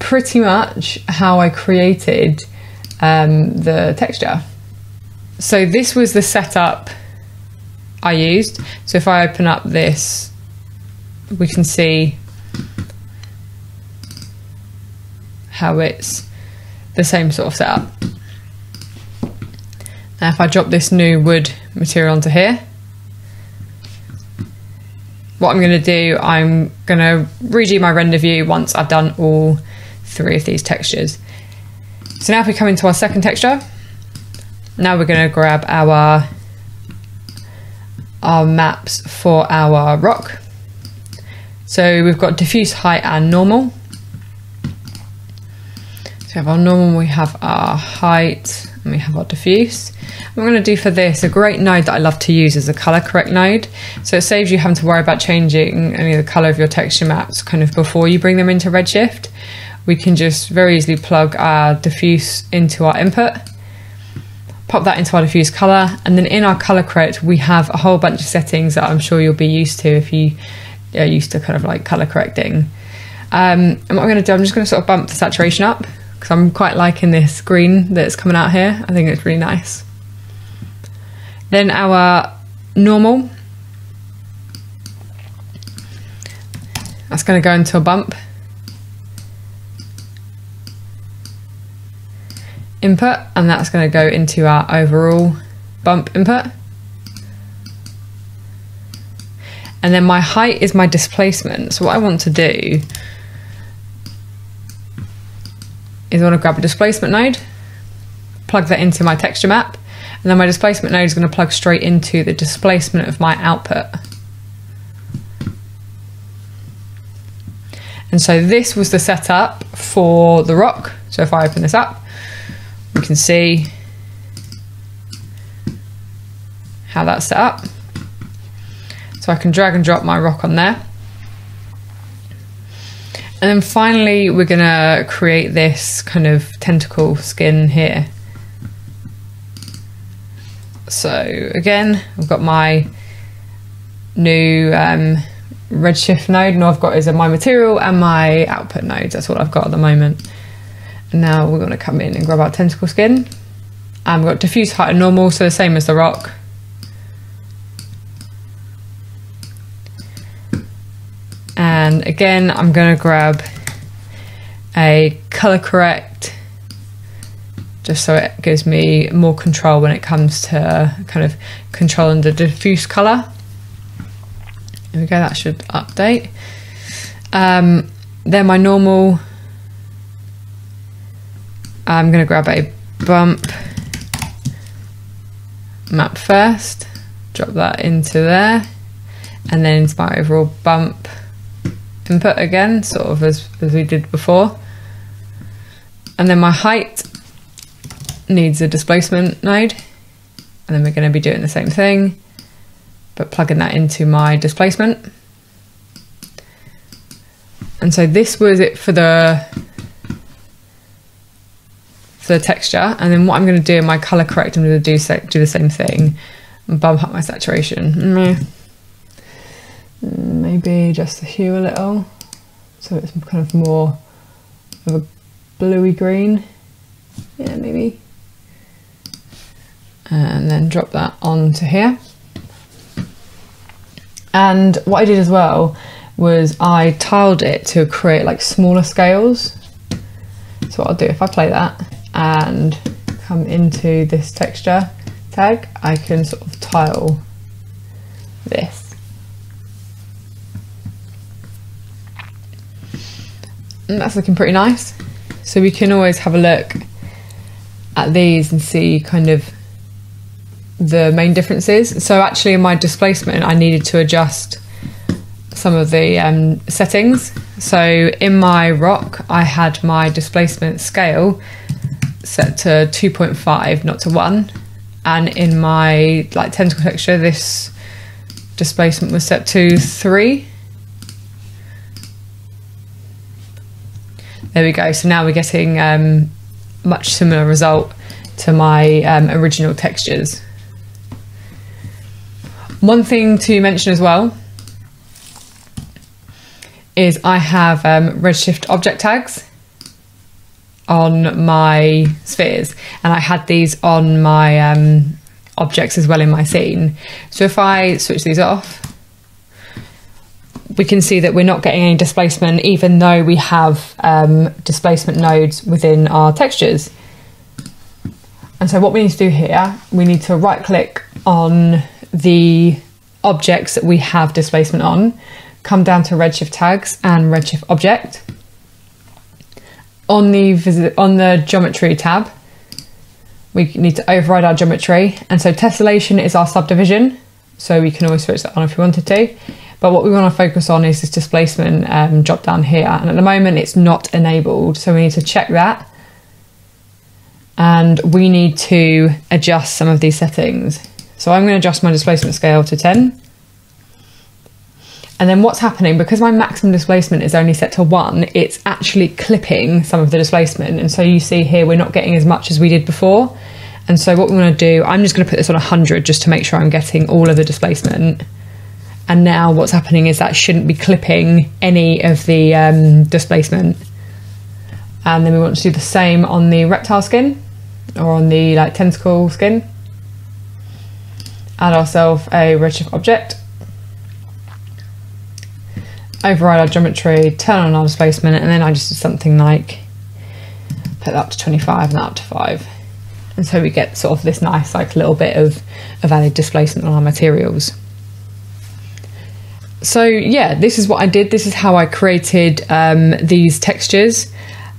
pretty much how I created the texture. So this was the setup I used. So if I open up this, we can see how it's the same sort of setup. Now if I drop this new wood material onto here, what I'm going to do, I'm going to redo my render view once I've done all 3 of these textures. So now if we come into our second texture, now we're going to grab our maps for our rock. So we've got diffuse, height, and normal. So we have our normal, we have our height, and we have our diffuse. What we're going to do for this, a great node that I love to use is the color correct node. So it saves you having to worry about changing any of the color of your texture maps kind of before you bring them into Redshift. We can just very easily plug our diffuse into our input, pop that into our diffuse color, and then in our color correct we have a whole bunch of settings that I'm sure you'll be used to if you are used to kind of like color correcting. And what I'm going to do, I'm just going to sort of bump the saturation up because I'm quite liking this green that's coming out here. I think it's really nice. Then our normal, that's going to go into a bump. Input, and that's going to go into our overall bump input. And then my height is my displacement. So what I want to do is I want to grab a displacement node, plug that into my texture map, and then my displacement node is going to plug straight into the displacement of my output. And so this was the setup for the rock. So if I open this up, we can see how that's set up. So I can drag and drop my rock on there. And then finally, we're gonna create this kind of tentacle skin here. So again, I've got my new Redshift node, and all I've got is my material and my output nodes. That's what I've got at the moment. And now we're gonna come in and grab our tentacle skin. And we've got diffuse, height, and normal, so the same as the rock. And again, I'm going to grab a color correct just so it gives me more control when it comes to kind of controlling the diffuse color. There we go, that should update. Then my normal, I'm going to grab a bump map first, drop that into there, and then into my overall bump input again, sort of as we did before. And then my height needs a displacement node, and then we're going to be doing the same thing but plugging that into my displacement. And so this was it for the texture. And then what I'm going to do in my color correct, I'm going to do the same thing and bump up my saturation. Maybe just the hue a little, so it's kind of more of a bluey green. Yeah, maybe. And then drop that onto here. And what I did as well was I tiled it to create like smaller scales. So what I'll do, if I play that and come into this texture tag, I can sort of tile this. And that's looking pretty nice. So we can always have a look at these and see kind of the main differences. So actually in my displacement, I needed to adjust some of the settings. So in my rock, I had my displacement scale set to 2.5, not to 1. And in my like tentacle texture, this displacement was set to 3. There we go. So now we're getting much similar result to my original textures. One thing to mention as well is I have Redshift object tags on my spheres, and I had these on my objects as well in my scene. So if I switch these off, we can see that we're not getting any displacement even though we have displacement nodes within our textures. And so what we need to do here, we need to right click on the objects that we have displacement on, come down to Redshift tags and Redshift object. On the geometry tab, we need to override our geometry, and so tessellation is our subdivision, so we can always switch that on if we wanted to. But what we want to focus on is this displacement drop down here, and at the moment it's not enabled, so we need to check that. and we need to adjust some of these settings. So I'm going to adjust my displacement scale to 10. And then what's happening, because my maximum displacement is only set to 1, it's actually clipping some of the displacement. And so you see here, we're not getting as much as we did before. And so what we want to do, I'm just going to put this on 100 just to make sure I'm getting all of the displacement. And now what's happening is that shouldn't be clipping any of the displacement. And then we want to do the same on the reptile skin, or on the like tentacle skin. Add ourselves a redshift object. Override our geometry, turn on our displacement, and then I just did something like put that up to 25 and that up to 5. And so we get sort of this nice like little bit of added displacement on our materials. So yeah, this is what I did. This is how I created these textures,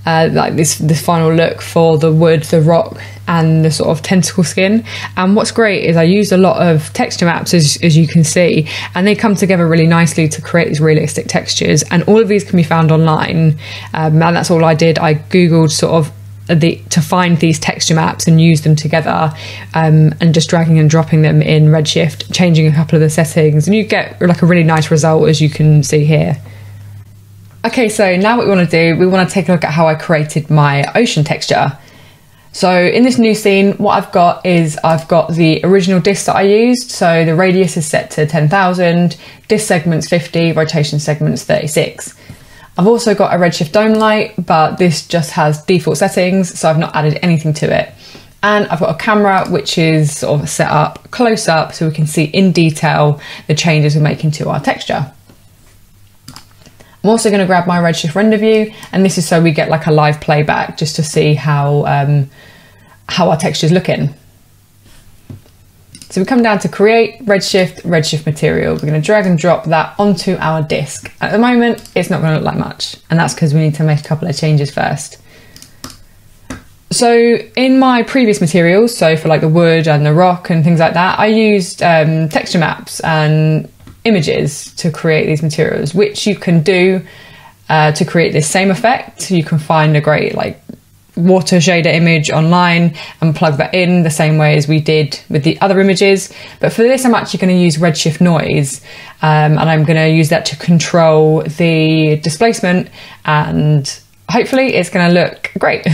like this final look for the wood, the rock, and the sort of tentacle skin. And what's great is I used a lot of texture maps, as you can see, and they come together really nicely to create these realistic textures. And all of these can be found online, and that's all I did. I googled sort of to find these texture maps and use them together, and just dragging and dropping them in Redshift, changing a couple of the settings, and you get like a really nice result, as you can see here. Okay, so now what we want to do, we want to take a look at how I created my ocean texture. So in this new scene, what I've got is I've got the original disc that I used. So the radius is set to 10,000, disc segments 50, rotation segments 36. I've also got a redshift dome light, but this just has default settings, so I've not added anything to it. And I've got a camera which is sort of set up close up so we can see in detail the changes we're making to our texture. I'm also going to grab my redshift render view, and this is so we get like a live playback just to see how our texture's looking. So we come down to create, redshift material. We're going to drag and drop that onto our disk. At the moment, it's not going to look like much, and that's because we need to make a couple of changes first. So in my previous materials, so for like the wood and the rock and things like that, I used texture maps and images to create these materials, which you can do to create this same effect. You can find a great like water shader image online and plug that in the same way as we did with the other images. But for this, I'm actually going to use redshift noise, and I'm going to use that to control the displacement, and hopefully it's going to look great.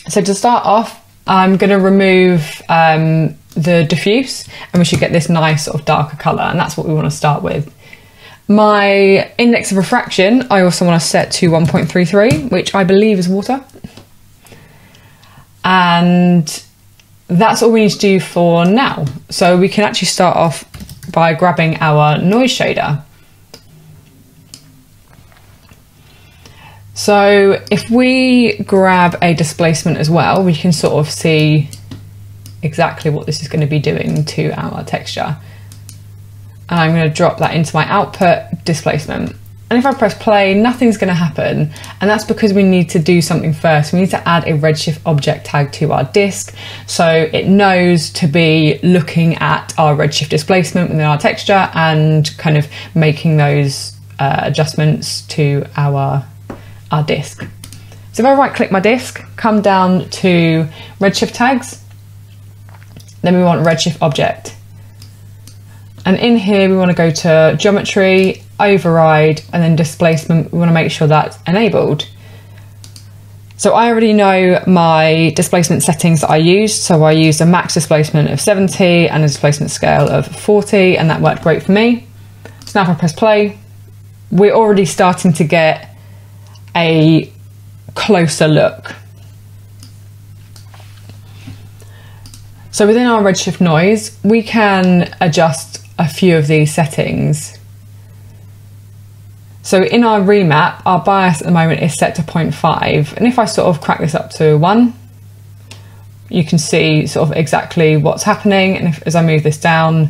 So to start off, I'm going to remove the diffuse, and we should get this nice sort of darker colour, and that's what we want to start with. My index of refraction, I also want to set to 1.33, which I believe is water. And that's all we need to do for now. So we can actually start off by grabbing our noise shader. So if we grab a displacement as well, we can sort of see exactly what this is going to be doing to our texture. And I'm going to drop that into my output displacement. And if I press play, nothing's going to happen. And that's because we need to do something first. We need to add a redshift object tag to our disk, so it knows to be looking at our redshift displacement within our texture and kind of making those adjustments to our disk. So if I right click my disk, come down to redshift tags, then we want redshift object. And in here, we want to go to geometry, override, and then displacement. We want to make sure that's enabled. So I already know my displacement settings that I used. So I used a max displacement of 70 and a displacement scale of 40, and that worked great for me. So now if I press play, we're already starting to get a closer look. So within our redshift noise, we can adjust a few of these settings. So in our remap, our bias at the moment is set to 0.5. And if I sort of crack this up to 1, you can see sort of exactly what's happening. And as I move this down,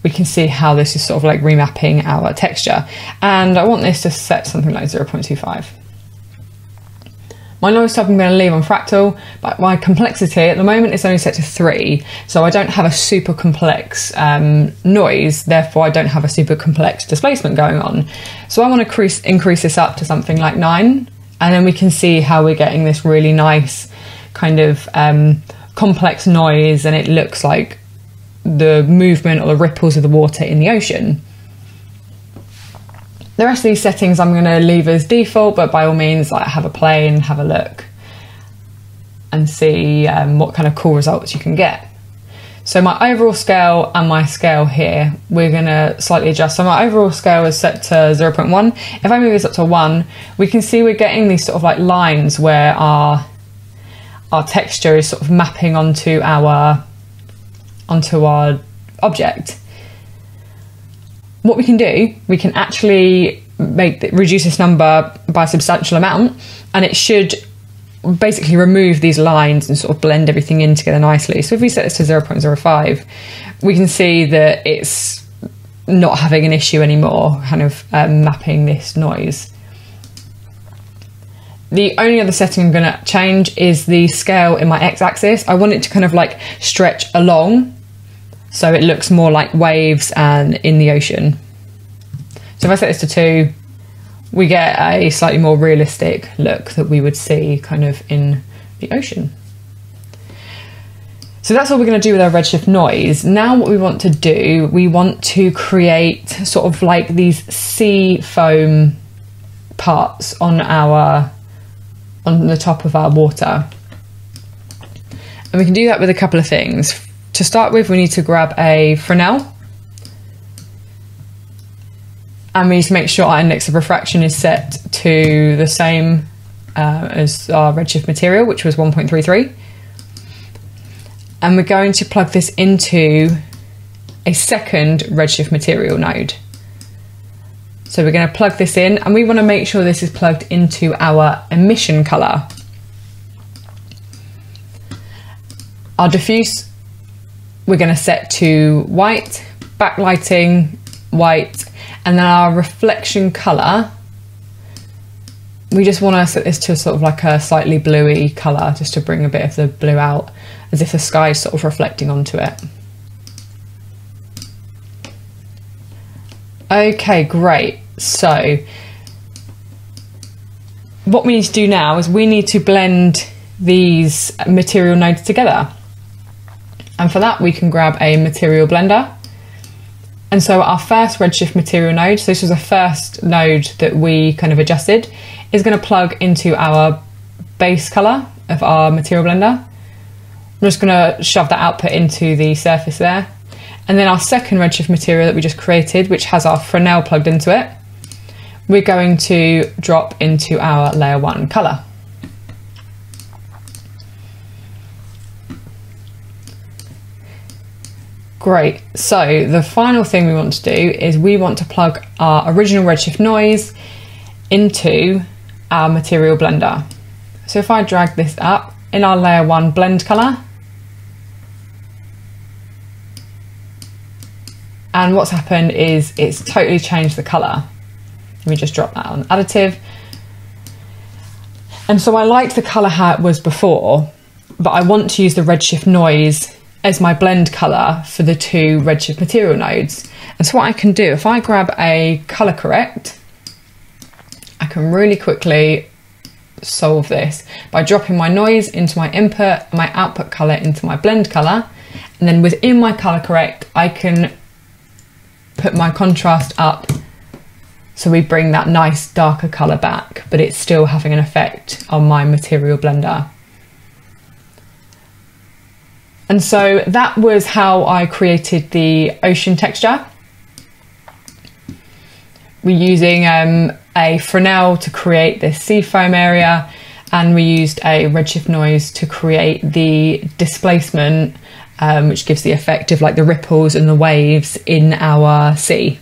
we can see how this is sort of like remapping our texture. And I want this to set something like 0.25. My noise type I'm going to leave on fractal, but my complexity at the moment is only set to 3, so I don't have a super complex noise, therefore I don't have a super complex displacement going on. So I want to increase this up to something like 9, and then we can see how we're getting this really nice kind of complex noise, and it looks like the movement or the ripples of the water in the ocean. The rest of these settings I'm going to leave as default, but by all means, like, have a play and have a look and see what kind of cool results you can get. So my overall scale and my scale here, we're going to slightly adjust. So my overall scale is set to 0.1. If I move this up to 1, we can see we're getting these sort of like lines where our texture is sort of mapping onto our object. What we can do, we can actually reduce this number by a substantial amount, and it should basically remove these lines and sort of blend everything in together nicely. So if we set this to 0.05, we can see that it's not having an issue anymore, kind of mapping this noise. The only other setting I'm going to change is the scale in my x-axis. I want it to kind of like stretch along, so it looks more like waves and in the ocean. So if I set this to 2, we get a slightly more realistic look that we would see kind of in the ocean. So that's what we're going to do with our redshift noise. Now what we want to do, we want to create sort of like these sea foam parts on the top of our water. And we can do that with a couple of things. To start with, we need to grab a Fresnel, and we need to make sure our index of refraction is set to the same as our redshift material, which was 1.33. And we're going to plug this into a second redshift material node. So we're going to plug this in, and we want to make sure this is plugged into our emission color. Our diffuse, we're going to set to white, backlighting, white, and then our reflection color, we just want to set this to sort of like a slightly bluey color, just to bring a bit of the blue out, as if the sky is sort of reflecting onto it. Okay, great. So what we need to do now is we need to blend these material nodes together. And for that, we can grab a material blender. And so our first redshift material node, so this was the first node that we kind of adjusted, is going to plug into our base color of our material blender. I'm just going to shove that output into the surface there. And then our second redshift material that we just created, which has our Fresnel plugged into it, we're going to drop into our layer 1 color. Great, so the final thing we want to do is we want to plug our original redshift noise into our material blender. So if I drag this up in our layer 1 blend color, and what's happened is it's totally changed the color. Let me just drop that on additive. And so I liked the color how it was before, but I want to use the redshift noise as my blend color for the 2 redshift material nodes. And so what I can do, if I grab a color correct, I can really quickly solve this by dropping my noise into my input, my output color into my blend color, and then within my color correct, I can put my contrast up so we bring that nice darker color back, but it's still having an effect on my material blender. And so that was how I created the ocean texture. We're using a Fresnel to create this sea foam area, and we used a redshift noise to create the displacement, which gives the effect of like the ripples and the waves in our sea.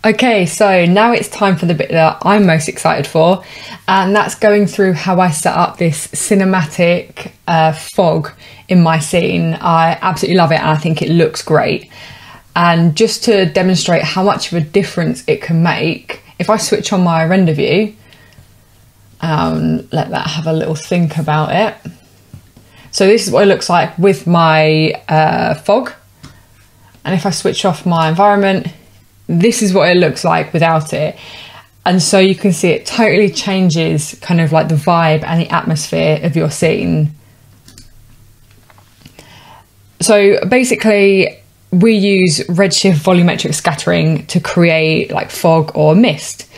Okay, so now it's time for the bit that I'm most excited for, and that's going through how I set up this cinematic fog in my scene. I absolutely love it, and I think it looks great. And just to demonstrate how much of a difference it can make, if I switch on my render view, Let that have a little think about it. So this is what it looks like with my fog. And if I switch off my environment, this is what it looks like without it. And so you can see it totally changes kind of like the vibe and the atmosphere of your scene. So basically we use redshift volumetric scattering to create like fog or mist.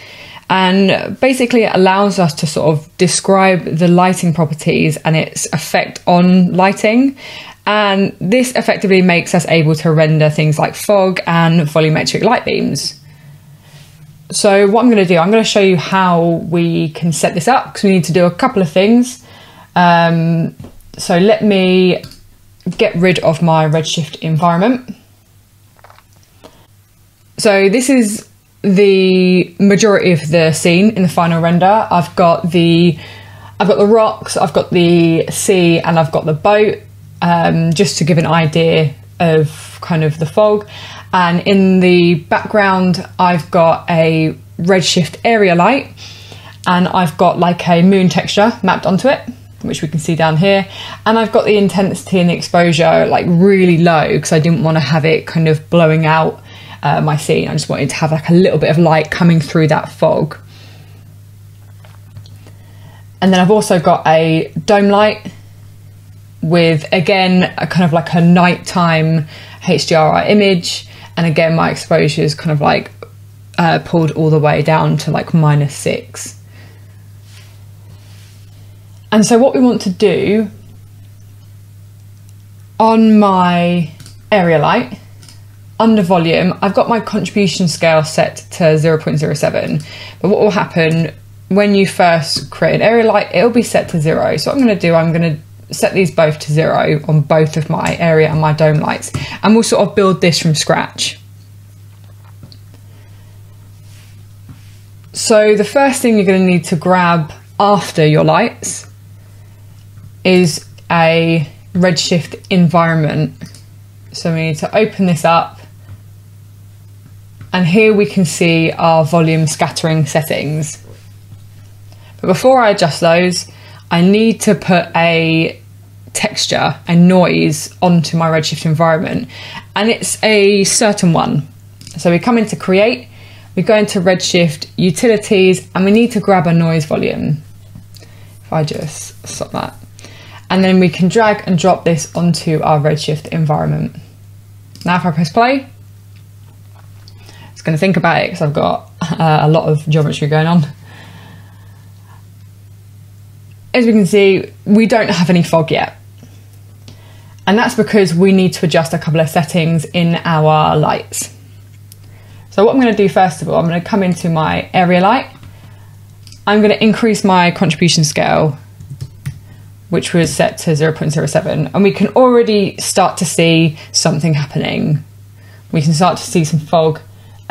And basically it allows us to sort of describe the lighting properties and its effect on lighting. And this effectively makes us able to render things like fog and volumetric light beams. So what I'm going to do, I'm going to show you how we can set this up, because we need to do a couple of things. So let me get rid of my redshift environment. So this is the majority of the scene in the final render. I've got the rocks, I've got the sea, and I've got the boat, just to give an idea of kind of the fog. And in the background I've got a redshift area light, and I've got like a moon texture mapped onto it, which we can see down here. And I've got the intensity and the exposure like really low, because I didn't want to have it kind of blowing out my scene. I just wanted to have like a little bit of light coming through that fog. And then I've also got a dome light with, again, a kind of like a nighttime HDRI image. And again, my exposure is kind of like pulled all the way down to like -6. And so what we want to do on my area light, under volume, I've got my contribution scale set to 0.07. But what will happen when you first create an area light, it'll be set to 0. So what I'm going to do, I'm going to set these both to 0 on both of my area and my dome lights. And we'll sort of build this from scratch. So the first thing you're going to need to grab after your lights is a redshift environment. So we need to open this up. And here we can see our volume scattering settings. But before I adjust those, I need to put a texture and noise onto my redshift environment. And it's a certain one. So we come into create, we go into redshift utilities, and we need to grab a noise volume. If I just stop that. And then we can drag and drop this onto our redshift environment. Now if I press play, it's going to think about it because I've got a lot of geometry going on. As we can see, we don't have any fog yet. And that's because we need to adjust a couple of settings in our lights. So what I'm going to do first of all, I'm going to come into my area light. I'm going to increase my contribution scale, which was set to 0.07. And we can already start to see something happening. We can start to see some fog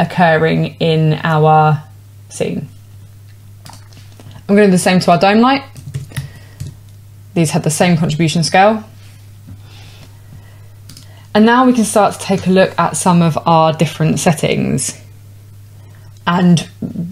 occurring in our scene. I'm going to do the same to our dome light. These had the same contribution scale. And now we can start to take a look at some of our different settings and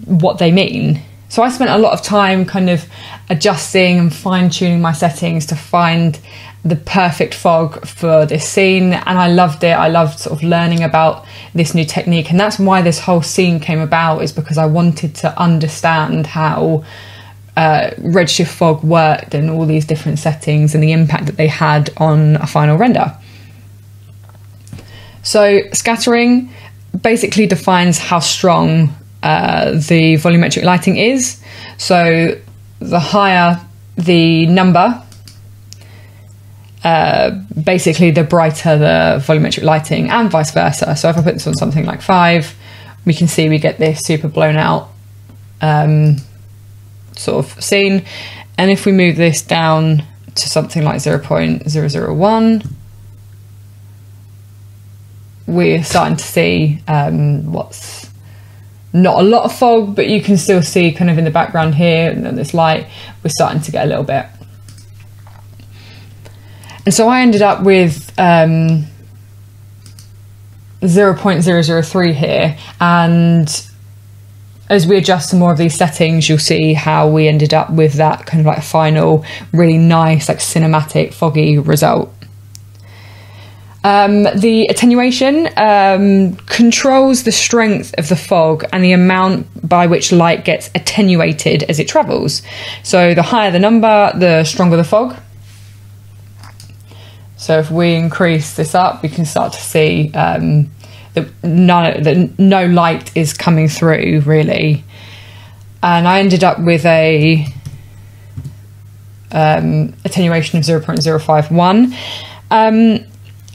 what they mean. So I spent a lot of time kind of adjusting and fine-tuning my settings to find the perfect fog for this scene, and I loved it. I loved sort of learning about this new technique, and that's why this whole scene came about, is because I wanted to understand how redshift fog worked and all these different settings and the impact that they had on a final render. So scattering basically defines how strong the volumetric lighting is. So the higher the number, basically the brighter the volumetric lighting, and vice versa. So if I put this on something like 5, we can see we get this super blown out sort of scene. And if we move this down to something like 0.001, we're starting to see what's not a lot of fog, but you can still see kind of in the background here, and then this light, we're starting to get a little bit. And so I ended up with 0.003 here, and as we adjust to more of these settings, you'll see how we ended up with that kind of like final, really nice, like cinematic, foggy result. The attenuation controls the strength of the fog and the amount by which light gets attenuated as it travels. So the higher the number, the stronger the fog. So if we increase this up, we can start to see that no light is coming through really. And I ended up with a attenuation of 0.051.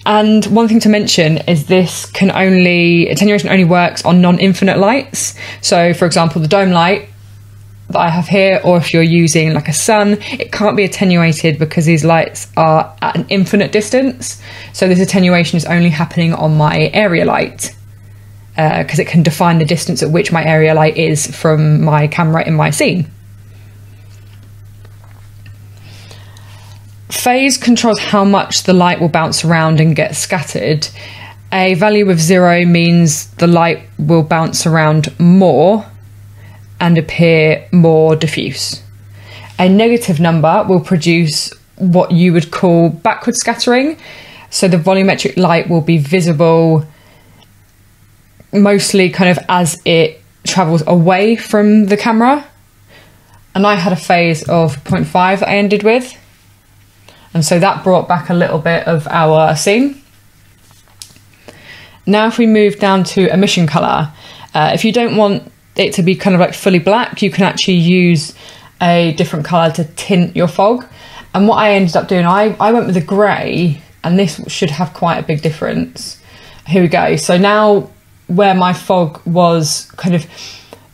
And one thing to mention is attenuation only works on non-infinite lights. So for example, the dome light that I have here, or if you're using like a sun, it can't be attenuated because these lights are at an infinite distance. So this attenuation is only happening on my area light because it can define the distance at which my area light is from my camera in my scene. Phase controls how much the light will bounce around and get scattered. A value of 0 means the light will bounce around more and appear more diffuse. A negative number will produce what you would call backward scattering. So the volumetric light will be visible mostly kind of as it travels away from the camera. And I had a phase of 0.5 that I ended with. And so that brought back a little bit of our scene. Now if we move down to emission colour, if you don't want it to be kind of like fully black, you can actually use a different colour to tint your fog. And what I ended up doing, I went with a grey, and this should have quite a big difference. Here we go. So now where my fog was kind of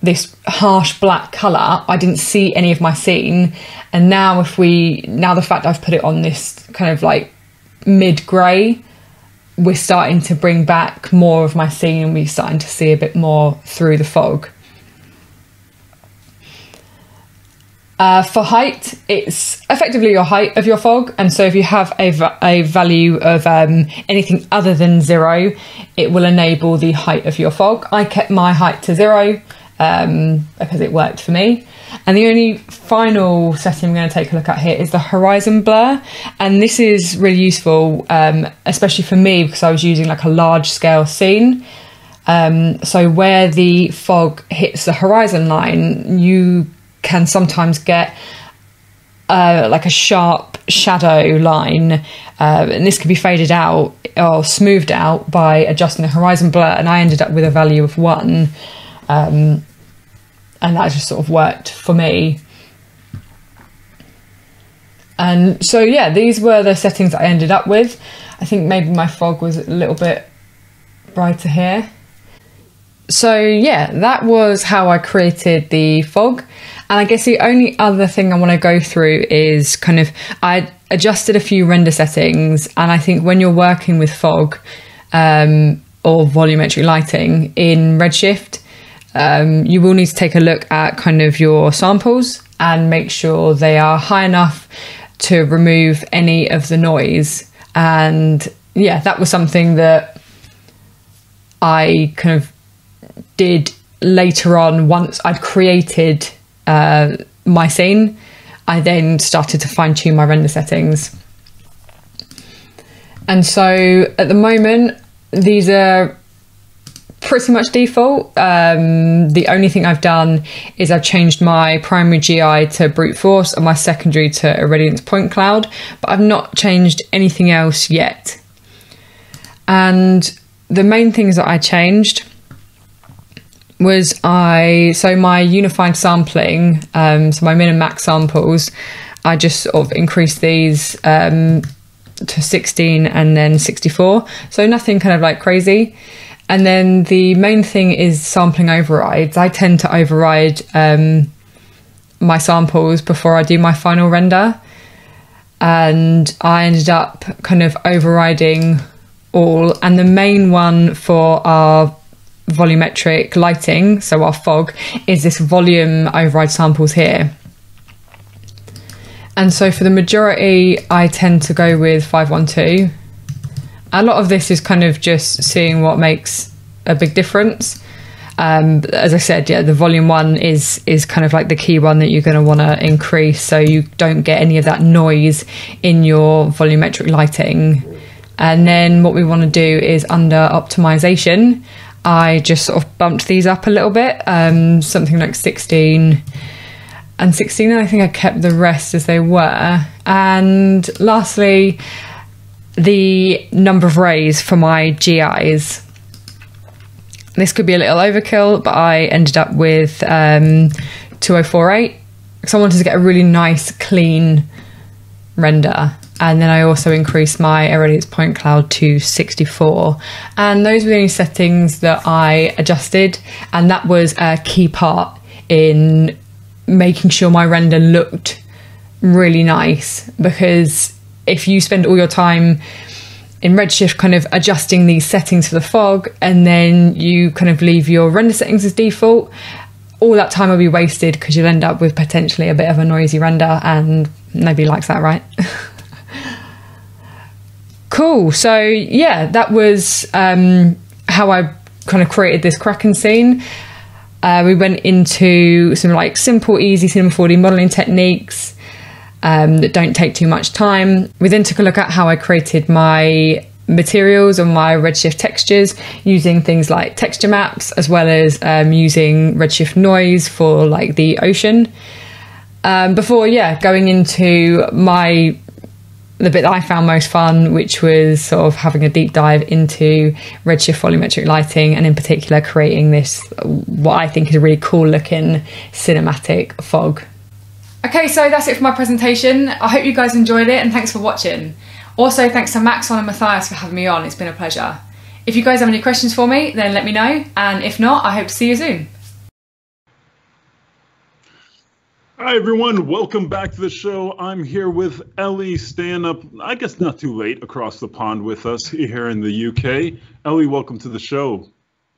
this harsh black colour, I didn't see any of my scene. And now the fact I've put it on this kind of like mid grey, we're starting to bring back more of my scene, and we're starting to see a bit more through the fog. For height, it's effectively your height of your fog, and so if you have a value of anything other than 0, it will enable the height of your fog. I kept my height to 0 because it worked for me. And the only final setting I'm going to take a look at here is the horizon blur, and this is really useful, especially for me because I was using like a large scale scene. So where the fog hits the horizon line, you can sometimes get like a sharp shadow line, and this can be faded out or smoothed out by adjusting the horizon blur, and I ended up with a value of 1, and that just sort of worked for me. And so yeah, these were the settings that I ended up with. I think maybe my fog was a little bit brighter here. So yeah, that was how I created the fog. And I guess the only other thing I want to go through is kind of, I adjusted a few render settings, and I think when you're working with fog or volumetric lighting in Redshift, you will need to take a look at kind of your samples and make sure they are high enough to remove any of the noise. And yeah, that was something that I kind of did later on. Once I'd created my scene, I then started to fine tune my render settings. And so at the moment, these are pretty much default. The only thing I've done is I've changed my primary GI to brute force and my secondary to irradiance point cloud, but I've not changed anything else yet. And the main things that I changed was so my unified sampling, so my min and max samples, I just sort of increased these to 16 and then 64. So nothing kind of like crazy. And then the main thing is sampling overrides. I tend to override my samples before I do my final render. And I ended up kind of overriding all. And the main one for our volumetric lighting, so our fog, is this volume override samples here. And so for the majority, I tend to go with 512. A lot of this is kind of just seeing what makes a big difference. As I said, yeah, the volume one is kind of like the key one that you're going to want to increase, so you don't get any of that noise in your volumetric lighting. And then what we want to do is under optimization, I just sort of bumped these up a little bit, something like 16 and 16. I think I kept the rest as they were. And lastly, the number of rays for my GIs. This could be a little overkill, but I ended up with 2048 because I wanted to get a really nice, clean render. And then I also increased my irradiance point cloud to 64. And those were the only settings that I adjusted. And that was a key part in making sure my render looked really nice. Because if you spend all your time in Redshift kind of adjusting these settings for the fog, and then you kind of leave your render settings as default, all that time will be wasted because you'll end up with potentially a bit of a noisy render, and nobody likes that, right? Cool. So yeah, that was how I kind of created this Kraken scene. We went into some like simple, easy Cinema 4D modeling techniques that don't take too much time. We then took a look at how I created my materials and my Redshift textures using things like texture maps, as well as using Redshift noise for like the ocean. Before, going into the bit that I found most fun, which was sort of having a deep dive into Redshift volumetric lighting, and in particular creating this, what I think is a really cool looking cinematic fog. Okay, so that's it for my presentation. I hope you guys enjoyed it, and thanks for watching. Also, thanks to Maxon and Matthias for having me on. It's been a pleasure. If you guys have any questions for me, then let me know. And if not, I hope to see you soon. Hi everyone, welcome back to the show. I'm here with Ellie staying up, I guess not too late, across the pond with us here in the UK. Ellie, welcome to the show.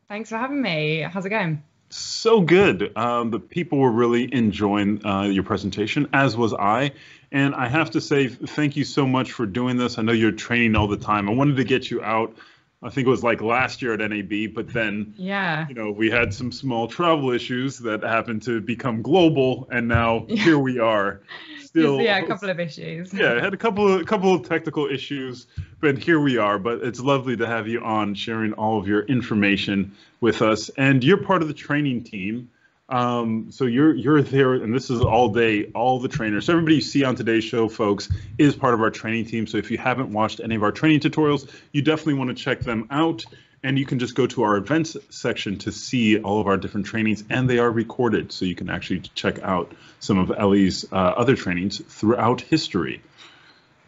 Thanks for having me. How's it going? So good. The people were really enjoying your presentation, as was I. And I have to say thank you so much for doing this. I know you're training all the time. I wanted to get you out. I think it was like last year at NAB, but then, we had some small travel issues that happened to become global, and now here we are. Still, a couple of issues. Yeah, I had a couple of technical issues, but here we are. But it's lovely to have you on, sharing all of your information with us. And you're part of the training team. So you're there, and this is all day, all the trainers. So everybody you see on today's show, folks, is part of our training team. So if you haven't watched any of our training tutorials, you definitely want to check them out. And you can just go to our events section to see all of our different trainings, and they are recorded. So you can actually check out some of Ellie's other trainings throughout history.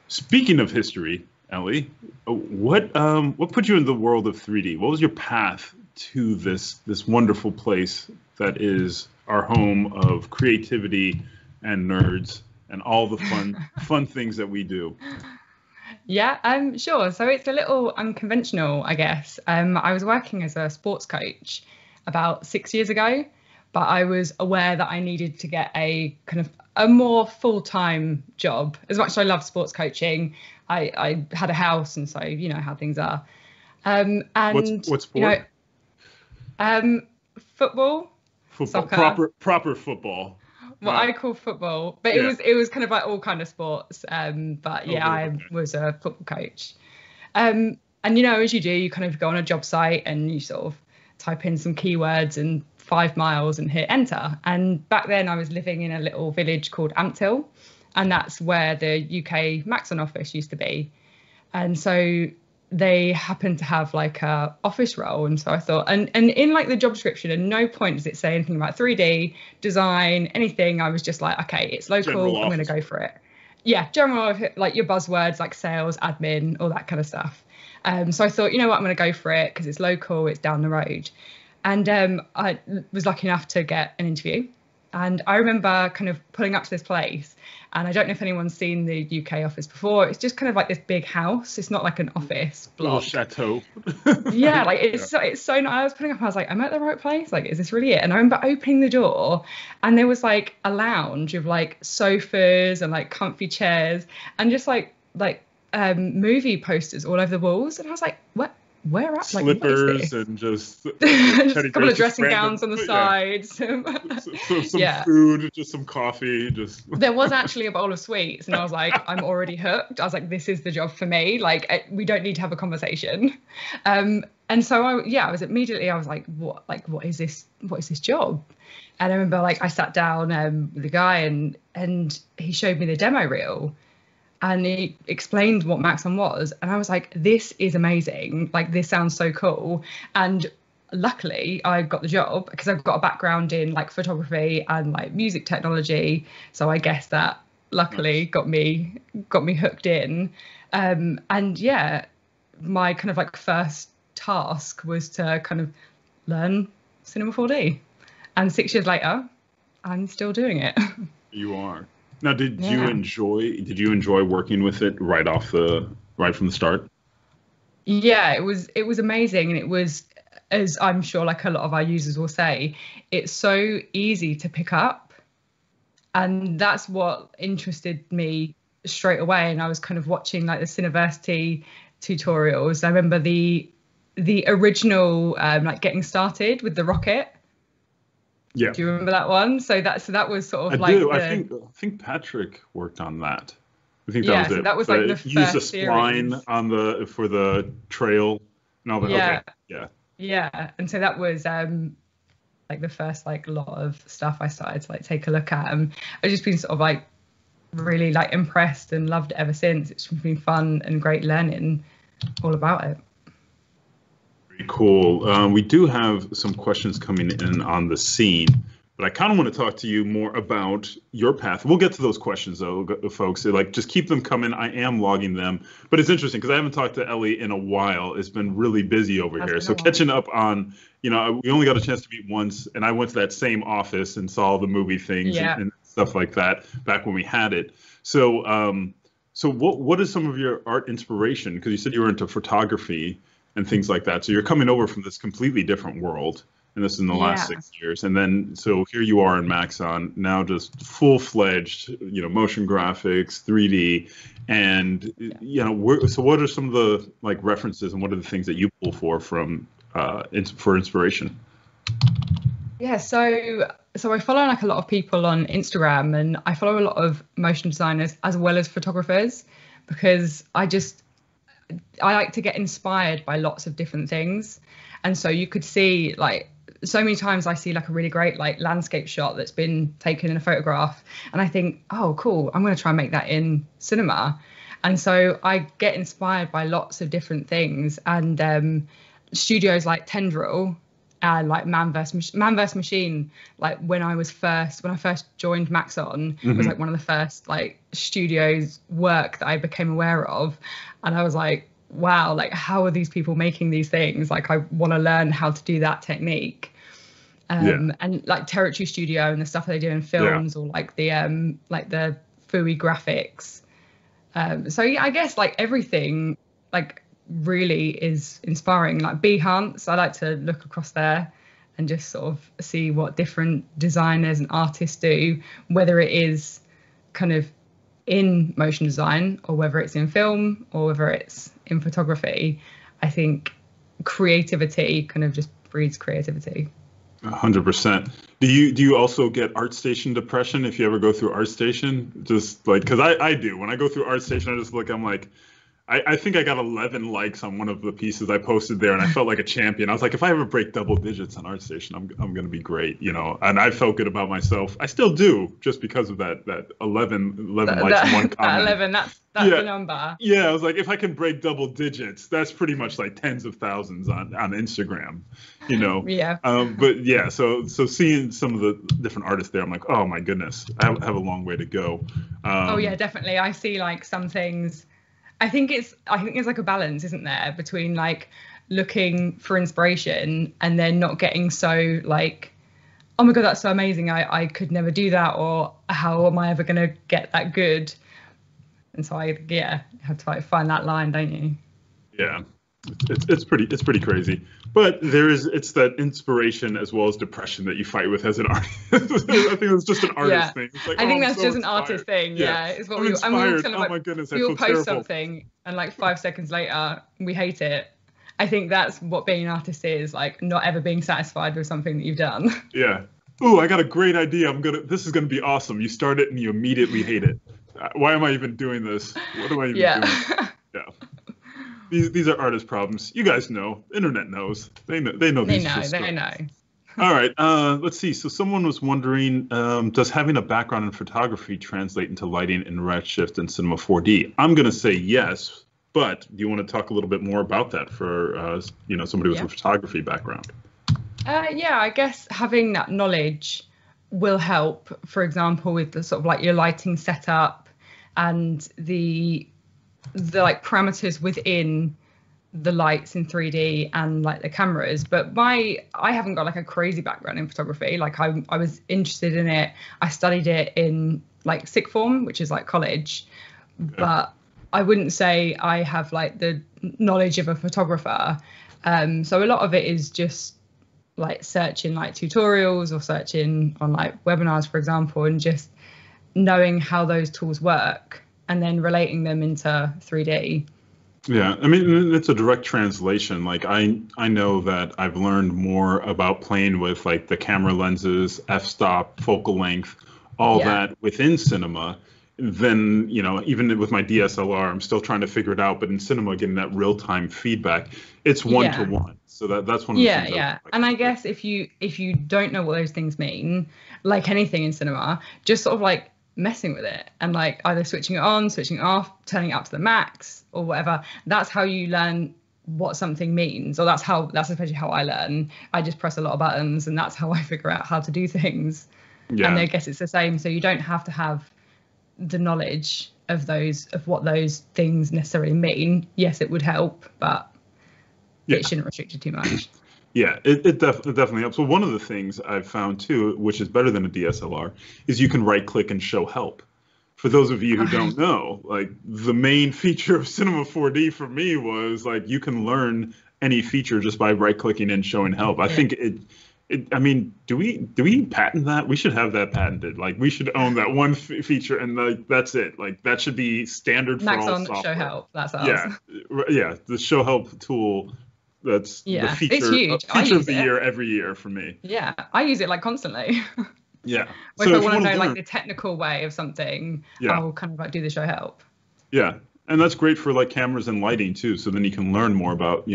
Speaking of history, Ellie, what put you in the world of 3D? What was your path to this wonderful place that is our home of creativity and nerds and all the fun things that we do? Yeah, sure. So it's a little unconventional, I guess. I was working as a sports coach about 6 years ago, but I was aware that I needed to get a kind of a more full-time job. As much as I love sports coaching, I had a house, and so you know how things are. And what sport? Football. Football, proper football. What I call football, but it was kind of like all kind of sports. But yeah, I was a football coach. And you know, as you do, you kind of go on a job site and you sort of type in some keywords and 5 miles and hit enter. And back then I was living in a little village called Ampthill, and that's where the UK Maxon office used to be. And so they happened to have like a office role, and so I thought, and in like the job description, at no point does it say anything about 3D design, anything. I was just like, okay, it's local, I'm going to go for it. Yeah, general, like your buzzwords like sales, admin, all that kind of stuff. So I thought, you know what, I'm going to go for it because it's local, it's down the road. And I was lucky enough to get an interview. And I remember kind of pulling up to this place, and I don't know if anyone's seen the UK office before. It's just kind of like this big house. It's not like an office block. Little chateau. Yeah, like it's so nice. I was putting up, I was like, am I at the right place? Like, is this really it? And I remember opening the door, and there was like a lounge with like sofas and like comfy chairs and just like movie posters all over the walls. And I was like, what where at? Like, slippers and just just a couple of dressing gowns on the side. Some Yeah. food, just some coffee. Just There was actually a bowl of sweets, and I was like, I'm already hooked. I was like, this is the job for me. Like, we don't need to have a conversation. And so I was like, what is this? What is this job? And I remember like I sat down with the guy and he showed me the demo reel. And he explained what Maxon was. And I was like, this is amazing. Like, this sounds so cool. And luckily, I got the job because I've got a background in like photography and like music technology. So I guess that luckily got me hooked in. And yeah, my kind of like first task was to kind of learn Cinema 4D. And 6 years later, I'm still doing it. You are. Now, did you enjoy working with it right from the start? Yeah, it was amazing, and it was, as I'm sure like a lot of our users will say, it's so easy to pick up, and that's what interested me straight away. And I was kind of watching like the Cineversity tutorials. I remember the original like getting started with the rocket. Yeah. Do you remember that one? So that was sort of I do. I think Patrick worked on that. I think that was it. So that was like the first use a spline for the trail and all that. Yeah. Okay. Yeah. And so that was like the first like lot of stuff I started to like take a look at. I've just been sort of like really like impressed and loved it ever since. It's been fun and great learning all about it. Cool. We do have some questions coming in on the scene, but I kind of want to talk to you more about your path. We'll get to those questions though, folks. Like, just keep them coming. I am logging them, but it's interesting because I haven't talked to Ellie in a while. It's been really busy over here. So catching up on, we only got a chance to meet once, and I went to that same office and saw the movie things and stuff like that back when we had it. So, so what is some of your art inspiration? Because you said you were into photography and things like that. So you're coming over from this completely different world, and this is in the last 6 years. And then, so here you are in Maxon, now just full-fledged, motion graphics, 3D. And, so what are some of the like references and what are the things that you pull for inspiration? Yeah, so I follow like a lot of people on Instagram, and I follow a lot of motion designers as well as photographers, because I like to get inspired by lots of different things. And so you could see like so many times I see like a really great like landscape shot that's been taken in a photograph, and I think, oh cool, I'm going to try and make that in cinema. And so I get inspired by lots of different things, and studios like Tendril and like Man vs Machine, like when I first joined Maxon, was like one of the first like studios work that I became aware of. And I was like, wow, like how are these people making these things? Like I want to learn how to do that technique. And like Territory Studio and the stuff they do in films, or like the FUI graphics. So yeah, I guess like everything like really is inspiring. Like Behance, I like to look across there and just sort of see what different designers and artists do, whether it is kind of in motion design or whether it's in film or whether it's in photography. I think creativity kind of just breeds creativity. 100%. Do you also get ArtStation depression if you ever go through ArtStation? Just like, because I do. When I go through ArtStation, I just look, I'm like, I think I got 11 likes on one of the pieces I posted there, and I felt like a champion. I was like, if I ever break double digits on ArtStation, I'm going to be great, And I felt good about myself. I still do, just because of that 11 likes and one comment. That 11, that's the number. Yeah, I was like, if I can break double digits, that's pretty much like tens of thousands on Instagram, Yeah. But yeah, so seeing some of the different artists there, I'm like, oh my goodness, I have a long way to go. Oh yeah, definitely. I see like some things. I think there's like a balance, isn't there, between like looking for inspiration and then not getting so like, oh my God, that's so amazing. I could never do that, or how am I ever going to get that good? And so I have to like find that line, don't you? Yeah, it's pretty crazy. But it's that inspiration as well as depression that you fight with as an artist. I think it's just an artist thing. It's like, I think that's so just an artist thing. Yeah, it's what I'm inspired. Kind of, oh my goodness, I we'll feel post terrible. Something, and like 5 seconds later, we hate it, I think that's what being an artist is, like not ever being satisfied with something that you've done. Yeah. Ooh, I got a great idea. This is gonna be awesome. You start it and you immediately hate it. Why am I even doing this? What am I even doing? Yeah. These are artist problems. You guys know. Internet knows. They know. They know. They know. All right. Let's see. So someone was wondering, does having a background in photography translate into lighting and redshift in Cinema 4D? I'm gonna say yes. But do you want to talk a little bit more about that for somebody with a photography background? Yeah, I guess having that knowledge will help. For example, with the sort of like your lighting setup and the like parameters within the lights in 3D and like the cameras. But I haven't got like a crazy background in photography. Like I was interested in it. I studied it in like sixth form, which is like college, but I wouldn't say I have like the knowledge of a photographer. So a lot of it is just like searching like tutorials or searching on like webinars, for example, and just knowing how those tools work and then relating them into 3D. Yeah, I mean, it's a direct translation. Like I know that I've learned more about playing with like the camera lenses, f-stop, focal length, all that within cinema. Then, even with my DSLR, I'm still trying to figure it out. But in cinema, getting that real-time feedback, it's one-to-one. So that's one of the things. Yeah. And I guess if you don't know what those things mean, like anything in cinema, just sort of like messing with it and like either switching it on, switching it off, turning it up to the max or whatever. That's how you learn what something means, or that's especially how I learn. I just press a lot of buttons, and that's how I figure out how to do things. Yeah. And I guess it's the same. So you don't have to have the knowledge of what those things necessarily mean. Yes, it would help, but it shouldn't restrict you too much. Yeah, it definitely helps. Well, one of the things I've found too, which is better than a DSLR, is you can right click and show help. For those of you who don't know, like the main feature of Cinema 4D for me was like you can learn any feature just by right clicking and showing help. I think I mean, do we patent that? We should have that patented. Like, we should own that one feature, and like that's it. Like, that should be standard for all software. Show help. That's ours. Yeah. The show help tool. That's the feature. It's huge. Feature of the year every year for me. Yeah, I use it like constantly. Yeah. If I want to know like the technical way of something, I'll kind of like do the show help. Yeah. And that's great for like cameras and lighting too. So then you can learn more about,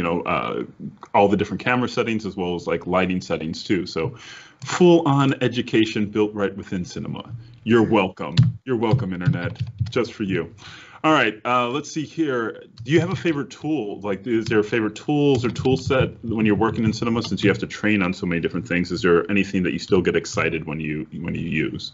all the different camera settings as well as like lighting settings too. So full on education built right within cinema. You're welcome. You're welcome, Internet, just for you. All right, let's see here. Do you have a favorite tool? Like, is there favorite tools or tool set when you're working in cinema? Since you have to train on so many different things, is there anything that you still get excited when you use?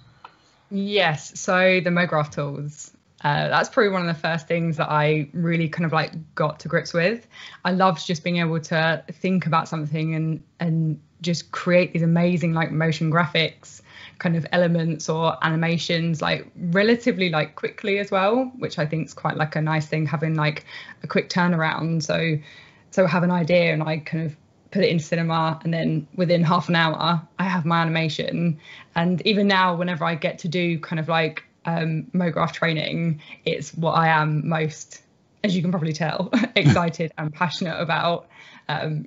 Yes, so the MoGraph tools. That's probably one of the first things that I really kind of like got to grips with. I loved just being able to think about something and just create these amazing like motion graphics kind of elements or animations like relatively like quickly as well, which I think is quite like a nice thing, having like a quick turnaround. So I have an idea and I kind of put it into cinema, and then within half an hour I have my animation. And even now, whenever I get to do kind of like MoGraph training, it's what I am most, as you can probably tell, excited and passionate about. I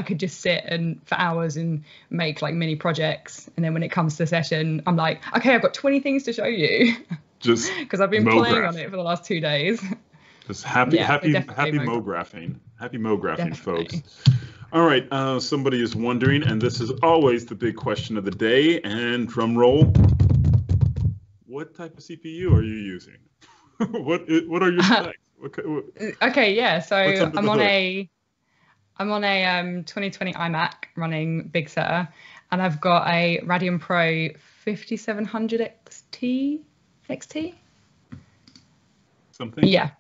could just sit for hours and make like mini projects, and then when it comes to the session, I'm like, okay, I've got 20 things to show you, just because I've been playing on it for the last 2 days. Just happy MoGraphing, folks. All right, somebody is wondering, and this is always the big question of the day, and drum roll. What type of CPU are you using? What are your specs? Okay, yeah. So I'm on a 2020 iMac running Big Sur, and I've got a Radeon Pro 5700 XT. Something. Yeah.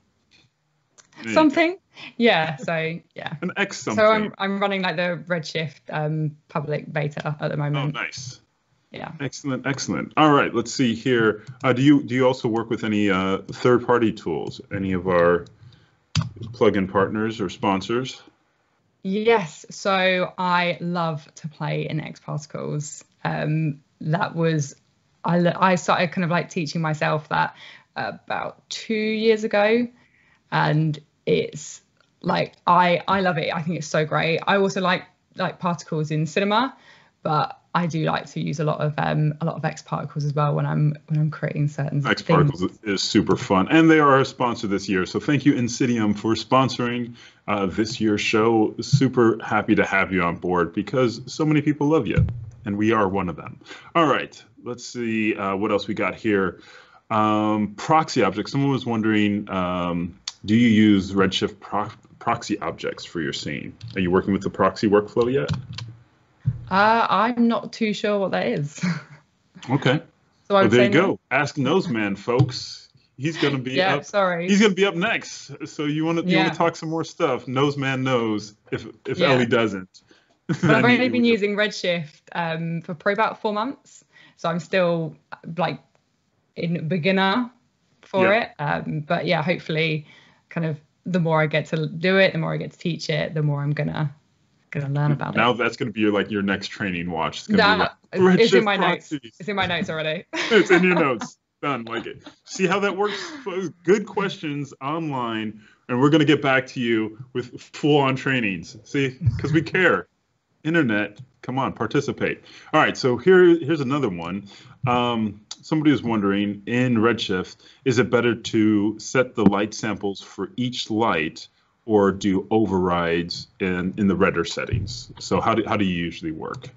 Something. Yeah. So yeah. An X something. So I'm running like the Redshift public beta at the moment. Oh, nice. Yeah. Excellent. All right, let's see here. Do you also work with any third-party tools? Any of our plugin partners or sponsors? Yes. So I love to play in XParticles. I started kind of like teaching myself that about 2 years ago, and it's like I love it. I think it's so great. I also like particles in cinema, but I do like to use a lot of X particles as well when I'm creating certain X things. Particles is super fun, and they are our sponsor this year. So thank you, Insidium, for sponsoring this year's show. Super happy to have you on board because so many people love you, and we are one of them. All right, let's see what else we got here. Proxy objects. Someone was wondering, do you use Redshift proxy objects for your scene? Are you working with the proxy workflow yet? I'm not too sure what that is. Okay. So I would there say you go. no. Ask Noseman, folks. He's gonna be Yeah, up. sorry. He's gonna be up next. So you wanna talk some more stuff? Noseman knows if Ellie doesn't. But I've only been using Redshift for probably about 4 months, so I'm still like in beginner for it. But yeah, hopefully, kind of the more I get to do it, the more I get to teach it, the more I'm gonna learn about it. Now that's gonna be your next training watch. It's gonna be like, it's in my proxies. notes. It's in my notes already. It's in your notes. Done. Like it. See how that works? Good questions online, and we're gonna get back to you with full-on trainings. See, because we care. Internet, come on, participate. All right, so here's another one. Somebody was wondering, in Redshift, is it better to set the light samples for each light or do overrides in the render settings? So how do you usually work?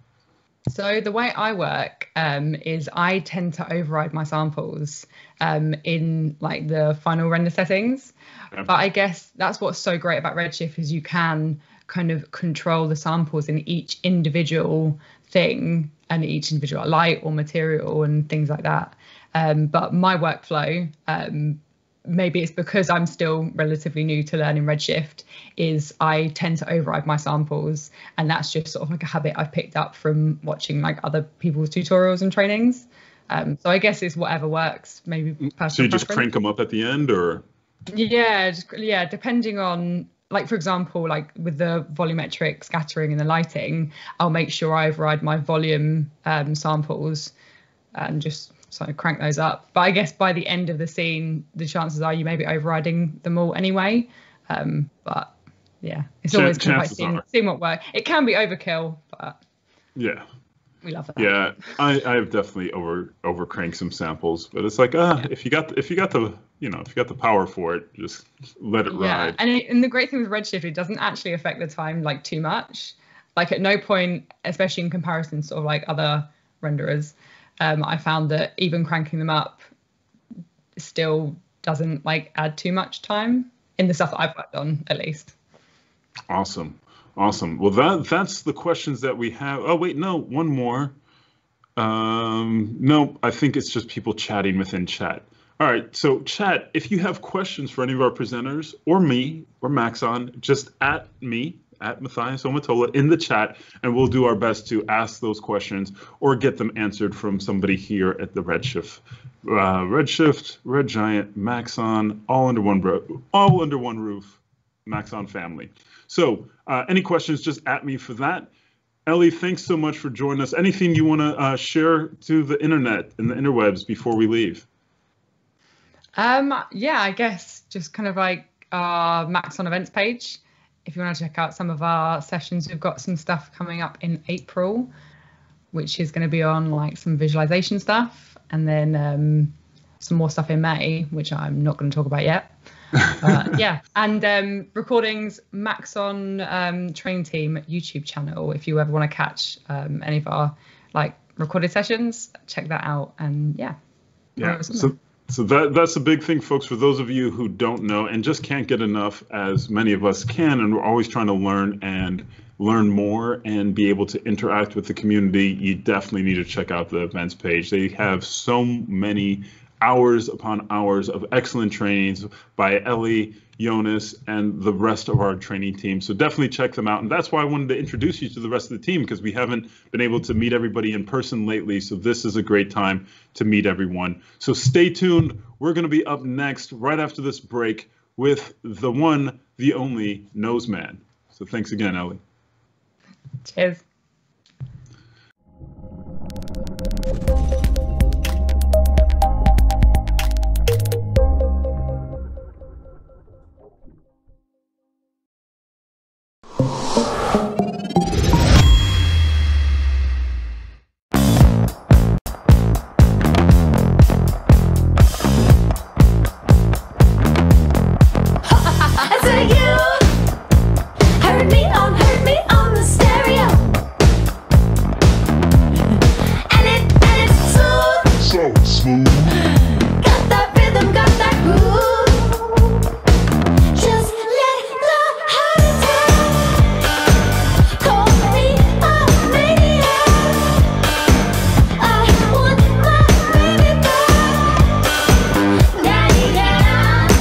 So the way I work is I tend to override my samples in like the final render settings. Okay. But I guess that's what's so great about Redshift is you can kind of control the samples in each individual thing and each individual light or material and things like that. But my workflow, maybe it's because I'm still relatively new to learning Redshift, is I tend to override my samples, and that's just sort of like a habit I've picked up from watching like other people's tutorials and trainings. So I guess it's whatever works. Maybe personal So you just preference. crank them up at the end, or? Yeah, depending on, like, for example, like with the volumetric scattering and the lighting, I'll make sure I override my volume samples and just sort of crank those up. But I guess by the end of the scene, the chances are you may be overriding them all anyway. But yeah, it's always kind of like seeing what works. It can be overkill, but yeah, we love that. Yeah, I've definitely over cranked some samples, but it's like if you got the power for it, just let it ride. And the great thing with Redshift, it doesn't actually affect the time like too much. Like at no point, especially in comparison to sort of like other renderers, I found that even cranking them up still doesn't like add too much time in the stuff that I've worked on, at least. Awesome. Well, that's the questions that we have. Oh wait, no, one more. No, I think it's just people chatting within chat. All right, so chat, if you have questions for any of our presenters or me or Maxon, just at me, at Matthias Omatola in the chat, and we'll do our best to ask those questions or get them answered from somebody here at the Redshift, Red Giant, Maxon, all under one roof, Maxon family. So any questions, just at me for that. Ellie, thanks so much for joining us. Anything you want to share to the internet and the interwebs before we leave? Yeah, I guess just kind of like our Maxon events page. If you want to check out some of our sessions, we've got some stuff coming up in April, which is going to be on like some visualization stuff, and then some more stuff in May, which I'm not going to talk about yet. Yeah, and recordings, Maxon Train Team YouTube channel. If you ever want to catch any of our like recorded sessions, check that out. And yeah. So that's a big thing, folks, for those of you who don't know and just can't get enough, as many of us can, and we're always trying to learn more and be able to interact with the community. You definitely need to check out the events page. They have so many hours upon hours of excellent trainings by Ellie, Jonas, and the rest of our training team. So definitely check them out. And that's why I wanted to introduce you to the rest of the team, because we haven't been able to meet everybody in person lately. So this is a great time to meet everyone. So stay tuned. We're going to be up next right after this break with the one, the only Noseman. So thanks again, Ellie. Cheers.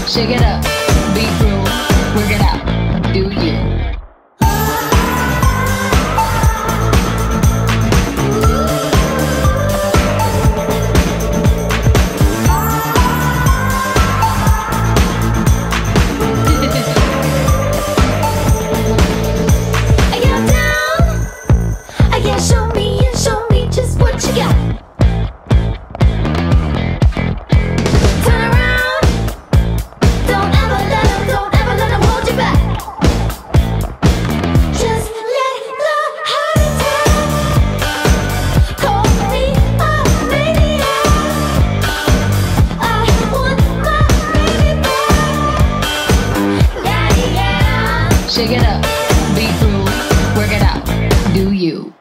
Shake it up, be cruel, work it out, do you. Shake it up, be cruel, work it out, do you.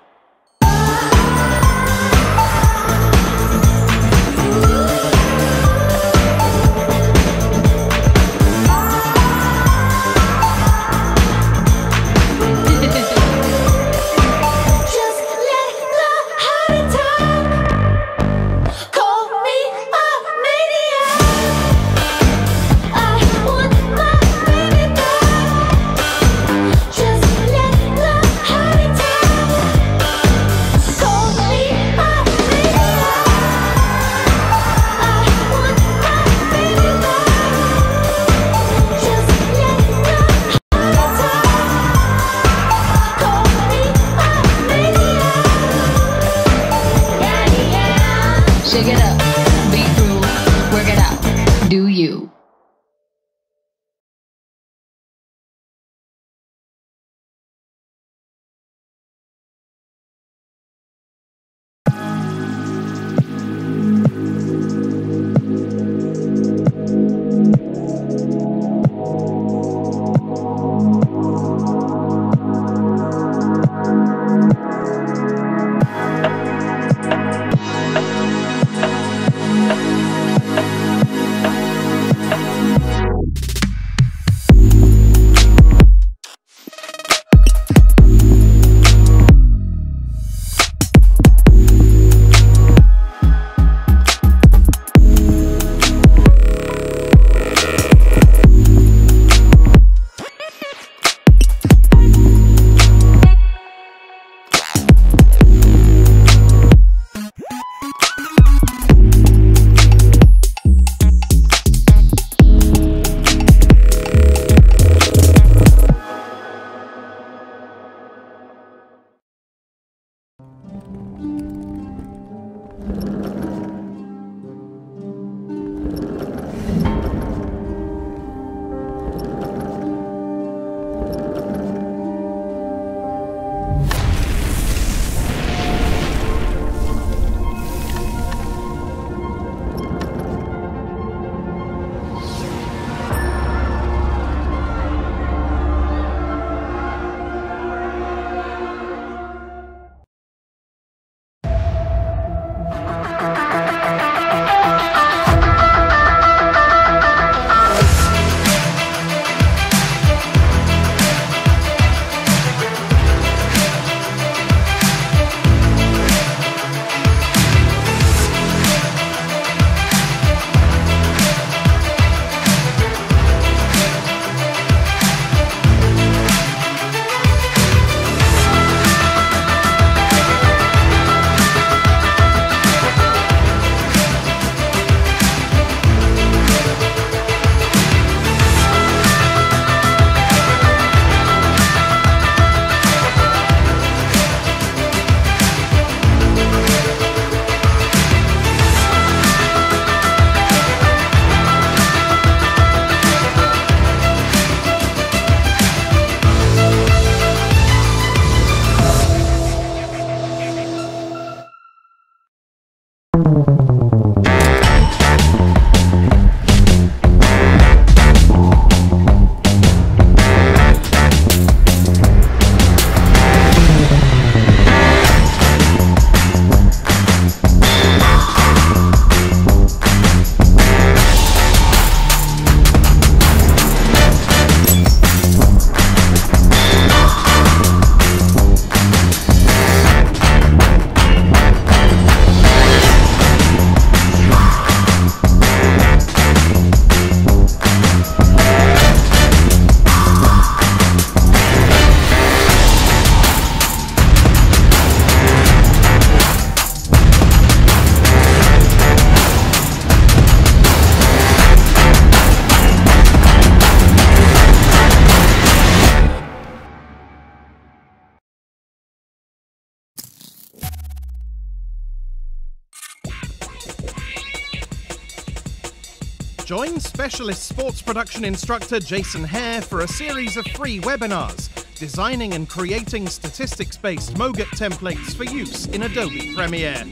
Join specialist sports production instructor Jason Hare for a series of free webinars designing and creating statistics-based MOGAT templates for use in Adobe Premiere.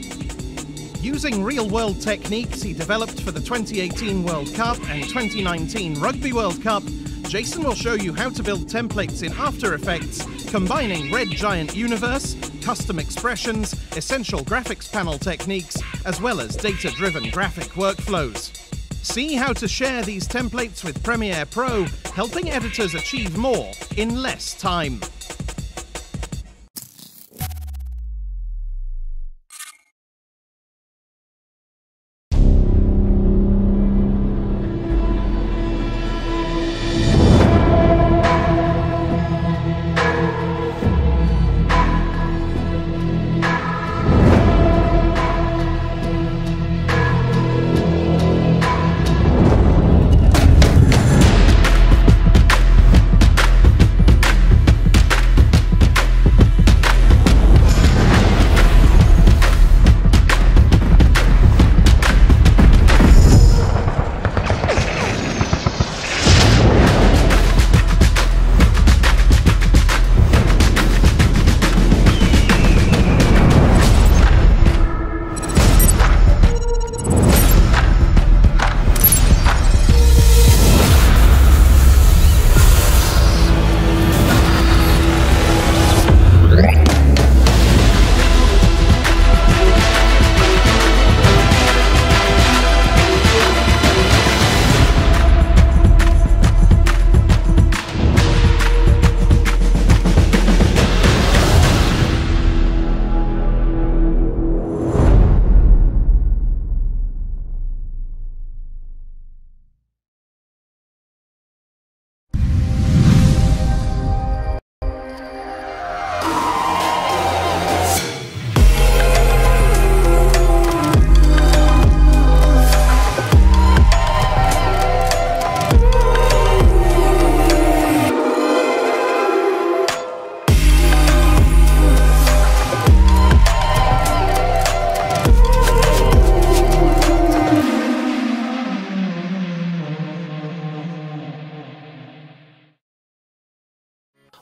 Using real-world techniques he developed for the 2018 World Cup and 2019 Rugby World Cup, Jason will show you how to build templates in After Effects, combining Red Giant Universe, custom expressions, essential graphics panel techniques, as well as data-driven graphic workflows. See how to share these templates with Premiere Pro, helping editors achieve more in less time.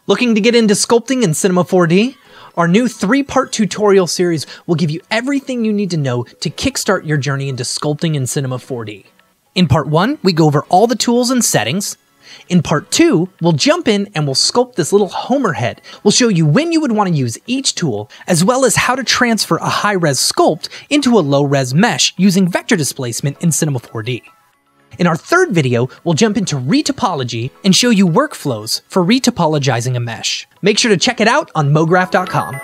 Looking to get into sculpting in Cinema 4D? Our new 3-part tutorial series will give you everything you need to know to kickstart your journey into sculpting in Cinema 4D. In part 1, we go over all the tools and settings. In part 2, we'll jump in and we'll sculpt this little Homer head. We'll show you when you would want to use each tool, as well as how to transfer a high-res sculpt into a low-res mesh using vector displacement in Cinema 4D. In our third video, we'll jump into retopology and show you workflows for retopologizing a mesh. Make sure to check it out on mograph.com.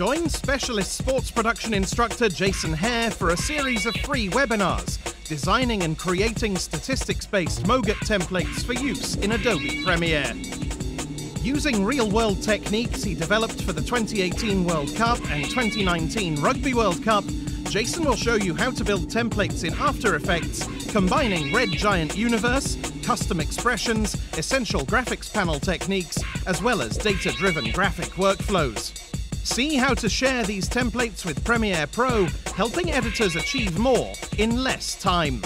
Join specialist sports production instructor Jason Hare for a series of free webinars designing and creating statistics-based MOGAT templates for use in Adobe Premiere. Using real-world techniques he developed for the 2018 World Cup and 2019 Rugby World Cup, Jason will show you how to build templates in After Effects, combining Red Giant Universe, custom expressions, essential graphics panel techniques, as well as data-driven graphic workflows. See how to share these templates with Premiere Pro, helping editors achieve more in less time.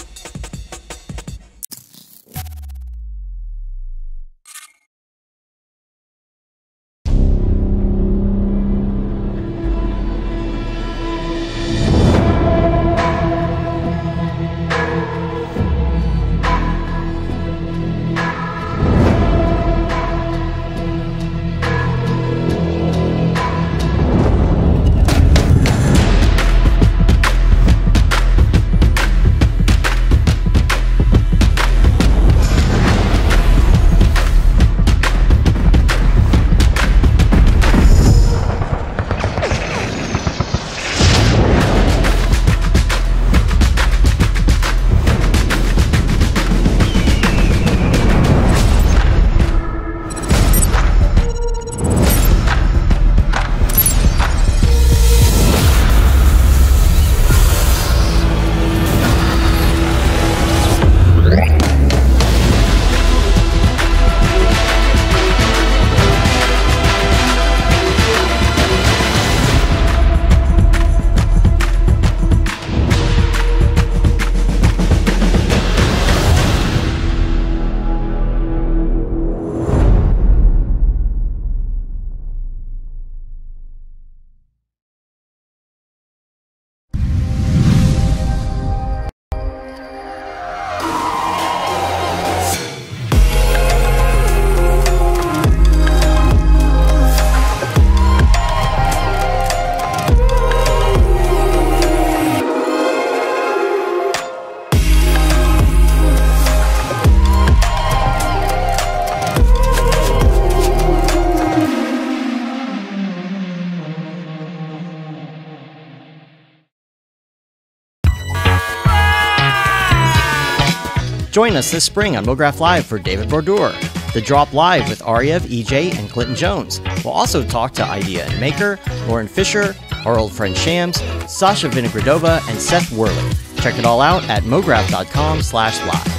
Join us this spring on MoGraph Live for David Bordur, The Drop Live with Ariev, EJ, and Clinton Jones. We'll also talk to Idea and Maker, Lauren Fisher, our old friend Shams, Sasha Vinogradova, and Seth Worley. Check it all out at mograph.com/live.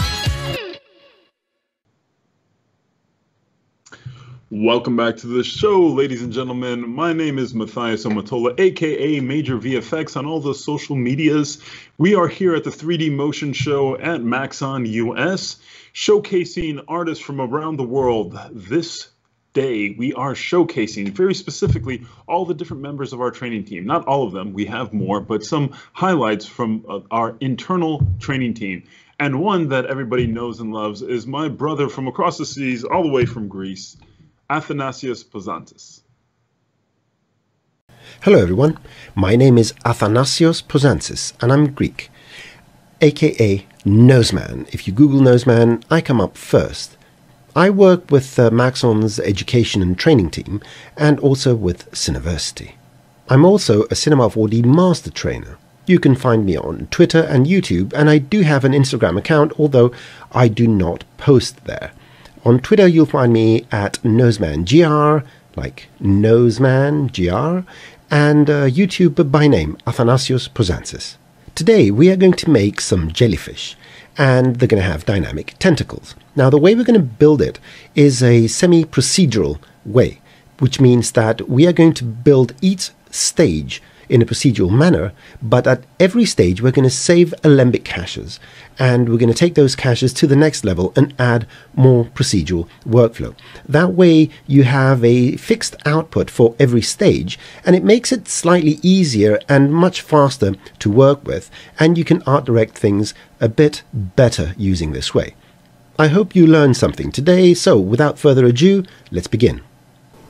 Welcome back to the show, ladies and gentlemen. My name is Matthias Omatola, aka Major VFX on all the social medias. We are here at the 3D Motion Show at MAXON US, showcasing artists from around the world. This day, we are showcasing, very specifically, all the different members of our training team. Not all of them, we have more, but some highlights from our internal training team. And one that everybody knows and loves is my brother from across the seas, all the way from Greece, Athanasios Pozantis. Hello everyone, my name is Athanasios Pozantis and I'm Greek, aka Noseman. If you Google Noseman, I come up first. I work with Maxon's education and training team and also with Cineversity. I'm also a Cinema 4D master trainer. You can find me on Twitter and YouTube, and I do have an Instagram account, although I do not post there. On Twitter, you'll find me at NosemanGR, like NosemanGR, and YouTube by name, Athanasios Pozantis. Today, we are going to make some jellyfish, and they're going to have dynamic tentacles. Now, the way we're going to build it is a semi-procedural way, which means that we are going to build each stage in a procedural manner, but at every stage we're going to save alembic caches, and we're going to take those caches to the next level and add more procedural workflow. That way you have a fixed output for every stage, and it makes it slightly easier and much faster to work with, and you can art direct things a bit better using this way. I hope you learned something today, so without further ado, let's begin.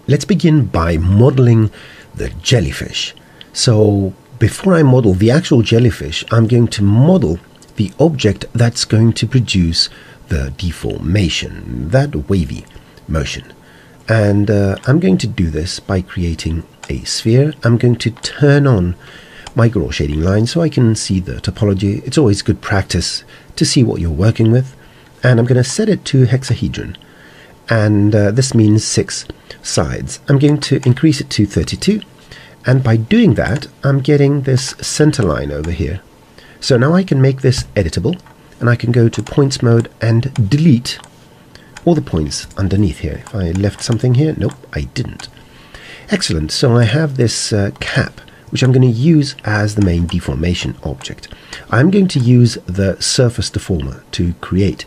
Let's begin by modeling the jellyfish. So before I model the actual jellyfish, I'm going to model the object that's going to produce the deformation, that wavy motion. And I'm going to do this by creating a sphere. I'm going to turn on my Grau shading line so I can see the topology. It's always good practice to see what you're working with. And I'm going to set it to hexahedron. And this means 6 sides. I'm going to increase it to 32. And by doing that, I'm getting this center line over here. So now I can make this editable. And I can go to points mode and delete all the points underneath here. If I left something here, nope, I didn't. Excellent. So I have this cap, which I'm going to use as the main deformation object. I'm going to use the surface deformer to create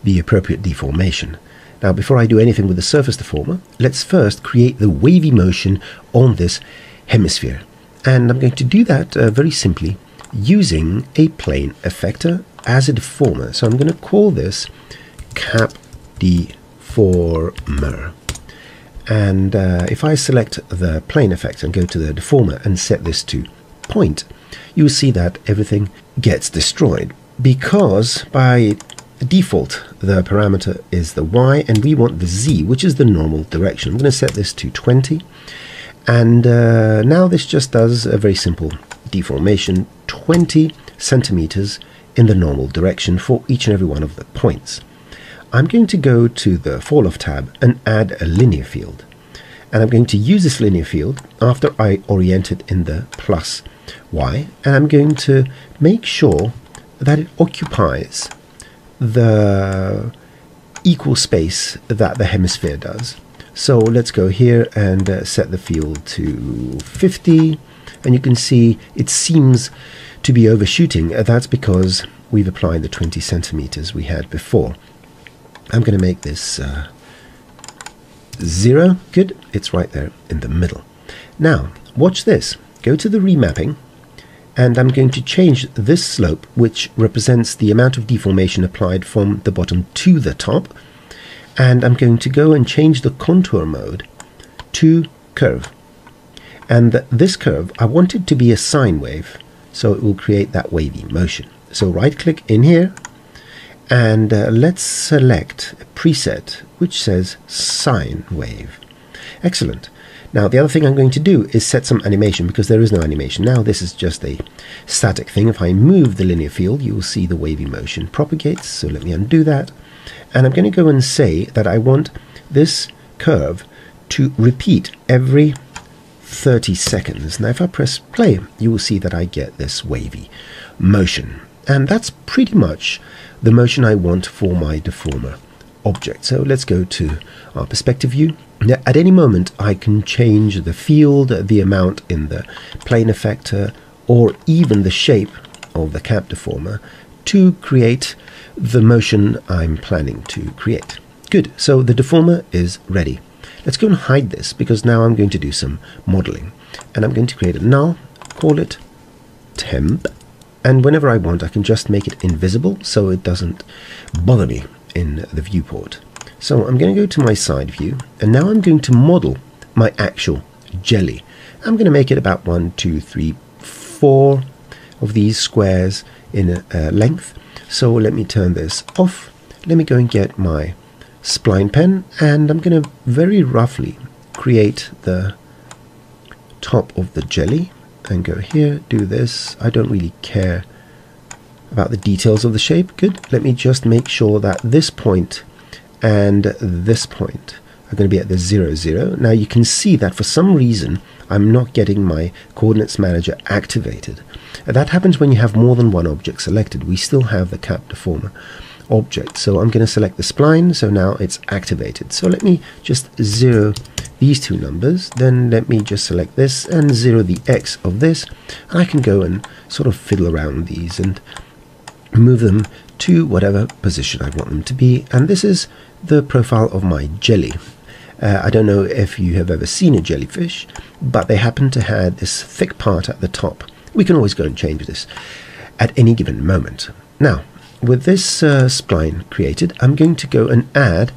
the appropriate deformation. Now, before I do anything with the surface deformer, let's first create the wavy motion on this hemisphere. And I'm going to do that very simply using a plane effector as a deformer. So I'm going to call this cap deformer. And if I select the plane effect and go to the deformer and set this to point, you'll see that everything gets destroyed, because by default the parameter is the y and we want the z, which is the normal direction. I'm going to set this to 20, and now this just does a very simple deformation, 20 centimeters in the normal direction for each and every one of the points. I'm going to go to the fall off tab and add a linear field, and I'm going to use this linear field after I orient it in the plus y, and I'm going to make sure that it occupies the equal space that the hemisphere does. So let's go here and set the field to 50, and you can see it seems to be overshooting. That's because we've applied the 20 centimeters we had before. I'm going to make this 0. Good, it's right there in the middle. Now, watch this. Go to the remapping, and I'm going to change this slope, which represents the amount of deformation applied from the bottom to the top. And I'm going to go and change the contour mode to curve. And this curve, I want it to be a sine wave, so it will create that wavy motion. So right-click in here, and let's select a preset which says sine wave. Excellent. Now the other thing I'm going to do is set some animation, because there is no animation now. This is just a static thing. If I move the linear field, you will see the wavy motion propagates. So let me undo that, and I'm going to go and say that I want this curve to repeat every 30 seconds. Now if I press play, you will see that I get this wavy motion, and that's pretty much the motion I want for my deformer object. So let's go to our perspective view. Now, at any moment I can change the field, the amount in the plane effector, or even the shape of the cap deformer to create the motion I'm planning to create. Good, so the deformer is ready. Let's go and hide this, because now I'm going to do some modeling, and I'm going to create a null, call it temp, and whenever I want I can just make it invisible so it doesn't bother me in the viewport. So I'm going to go to my side view, and now I'm going to model my actual jelly. I'm going to make it about 1, 2, 3, 4 of these squares in length. So let me turn this off. Let me go and get my spline pen, and I'm going to very roughly create the top of the jelly and go here, do this. I don't really care about the details of the shape. Good. Let me just make sure that this point and this point are going to be at the 0, 0. Now you can see that for some reason I'm not getting my coordinates manager activated. That happens when you have more than one object selected. We still have the cap deformer object. So I'm going to select the spline, so now it's activated. So let me just 0 these two numbers, then let me just select this and 0 the x of this, and I can go and sort of fiddle around with these and move them to whatever position I want them to be. And this is the profile of my jelly. I don't know if you have ever seen a jellyfish, but they happen to have this thick part at the top. We can always go and change this at any given moment. Now, with this spline created, I'm going to go and add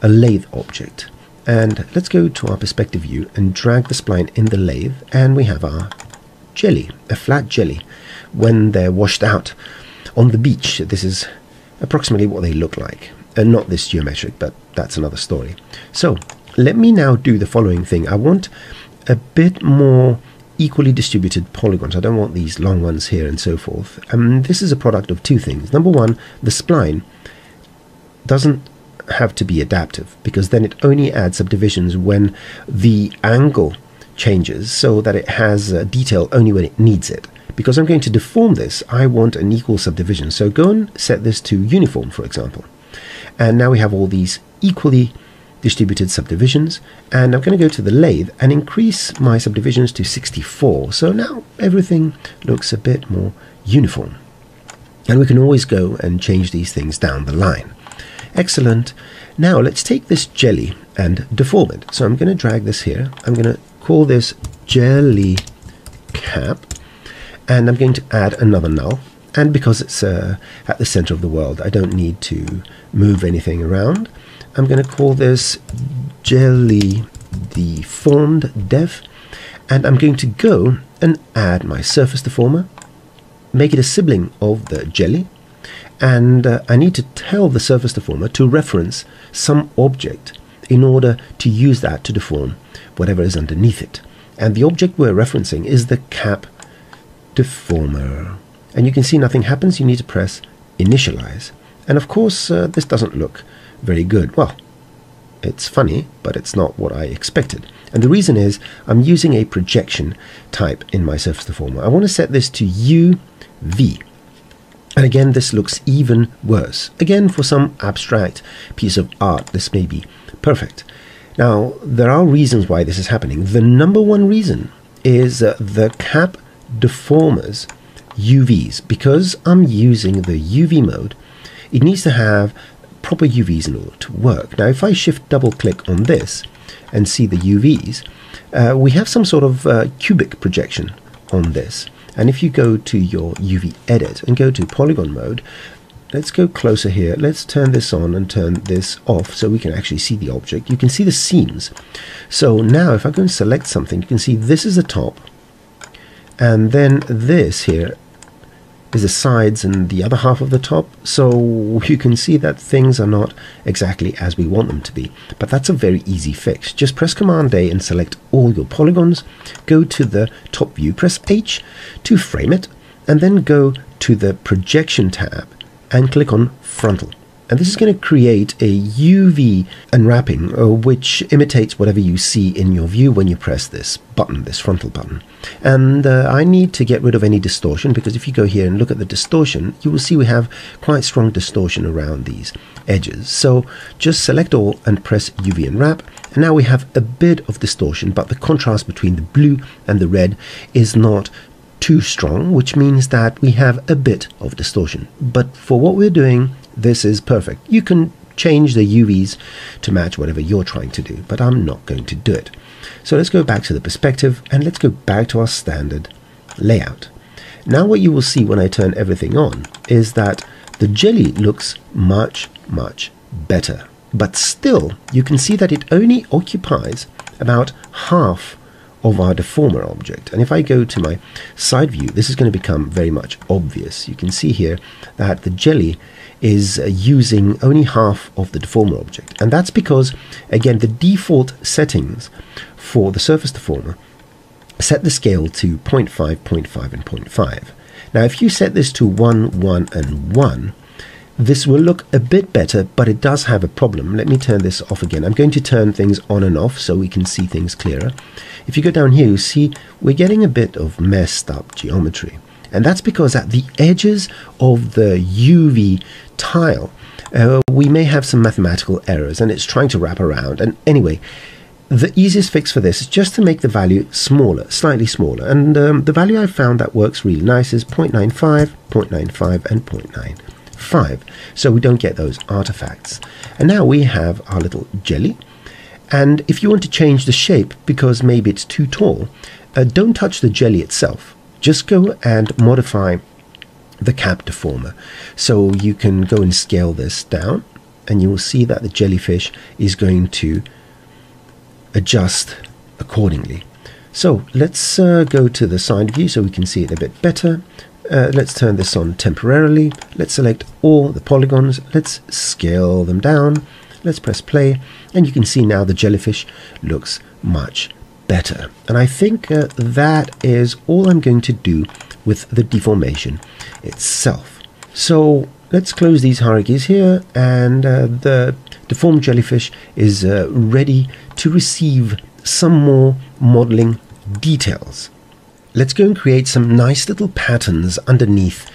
a lathe object. And let's go to our perspective view and drag the spline in the lathe, and we have our jelly, a flat jelly. When they're washed out on the beach, this is approximately what they look like. Not this geometric, but that's another story. So let me now do the following thing. I want a bit more equally distributed polygons. I don't want these long ones here and so forth. This is a product of two things. Number one, the spline doesn't have to be adaptive, because then it only adds subdivisions when the angle changes, so that it has detail only when it needs it. Because I'm going to deform this, I want an equal subdivision. So go and set this to uniform, for example. And now we have all these equally distributed subdivisions, and I'm going to go to the lathe and increase my subdivisions to 64. So now everything looks a bit more uniform. And we can always go and change these things down the line. Excellent. Now let's take this jelly and deform it. So I'm going to drag this here. I'm going to call this jelly cap, and I'm going to add another null. And because it's at the center of the world, I don't need to move anything around. I'm going to call this jelly deformed def, and I'm going to go and add my surface deformer, make it a sibling of the jelly, and I need to tell the surface deformer to reference some object in order to use that to deform whatever is underneath it. And the object we're referencing is the cap deformer. And you can see nothing happens. You need to press initialize. And of course, this doesn't look very good. Well, it's funny, but it's not what I expected. And the reason is I'm using a projection type in my surface deformer. I want to set this to UV. And again, this looks even worse. Again, for some abstract piece of art, this may be perfect. Now, there are reasons why this is happening. The number one reason is the cap deformers UVs. Because I'm using the UV mode, it needs to have proper UVs in order to work. Now, if I shift double click on this and see the UVs, we have some sort of cubic projection on this. And if you go to your UV edit and go to polygon mode, let's go closer here. Let's turn this on and turn this off so we can actually see the object. You can see the seams. So now if I go and select something, you can see this is the top, and then this here is the sides and the other half of the top. So you can see that things are not exactly as we want them to be. But that's a very easy fix. Just press Command A and select all your polygons. Go to the top view, press H to frame it, and then go to the projection tab and click on frontal. And this is going to create a UV unwrapping which imitates whatever you see in your view when you press this button, this frontal button. And I need to get rid of any distortion, because if you go here and look at the distortion, you will see we have quite strong distortion around these edges. So just select all and press UV unwrap, and now we have a bit of distortion, but the contrast between the blue and the red is not too strong, which means that we have a bit of distortion. But for what we're doing, this is perfect. You can change the UVs to match whatever you're trying to do, but I'm not going to do it. So let's go back to the perspective and let's go back to our standard layout. Now what you will see when I turn everything on is that the jelly looks much, much better. But still, you can see that it only occupies about half of our deformer object. And if I go to my side view, this is going to become very much obvious. You can see here that the jelly is using only half of the deformer object. And that's because, again, the default settings for the surface deformer set the scale to 0.5, 0.5, and 0.5. Now, if you set this to 1, 1, and 1, this will look a bit better, but it does have a problem. Let me turn this off again. I'm going to turn things on and off so we can see things clearer. If you go down here, you see we're getting a bit of messed up geometry. And that's because at the edges of the UV tile, we may have some mathematical errors, and it's trying to wrap around. And anyway, the easiest fix for this is just to make the value smaller, slightly smaller. And the value I found that works really nice is 0.95, 0.95, and 0.95. So we don't get those artifacts. And now we have our little jelly. And if you want to change the shape because maybe it's too tall, don't touch the jelly itself. Just go and modify the cap deformer. So you can go and scale this down, and you will see that the jellyfish is going to adjust accordingly. So let's go to the side view so we can see it a bit better. Let's turn this on temporarily. Let's select all the polygons. Let's scale them down. Let's press play, and you can see now the jellyfish looks much better. And I think that is all I'm going to do with the deformation itself. So let's close these hierarchies here, and the deformed jellyfish is ready to receive some more modeling details. Let's go and create some nice little patterns underneath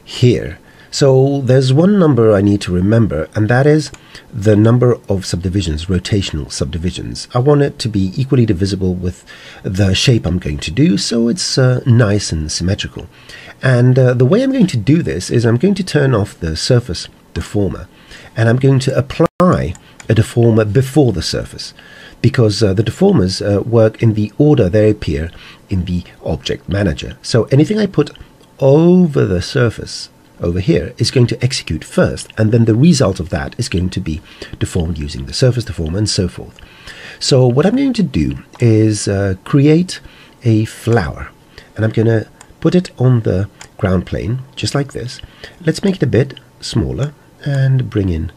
here. So there's one number I need to remember, and that is the number of subdivisions, rotational subdivisions. I want it to be equally divisible with the shape I'm going to do, so it's nice and symmetrical. And the way I'm going to do this is I'm going to turn off the surface deformer, and I'm going to apply a deformer before the surface, because the deformers work in the order they appear in the object manager. So anything I put over the surface over here is going to execute first, and then the result of that is going to be deformed using the surface deformer and so forth. So what I'm going to do is create a flower, and I'm going to put it on the ground plane just like this. Let's make it a bit smaller and bring in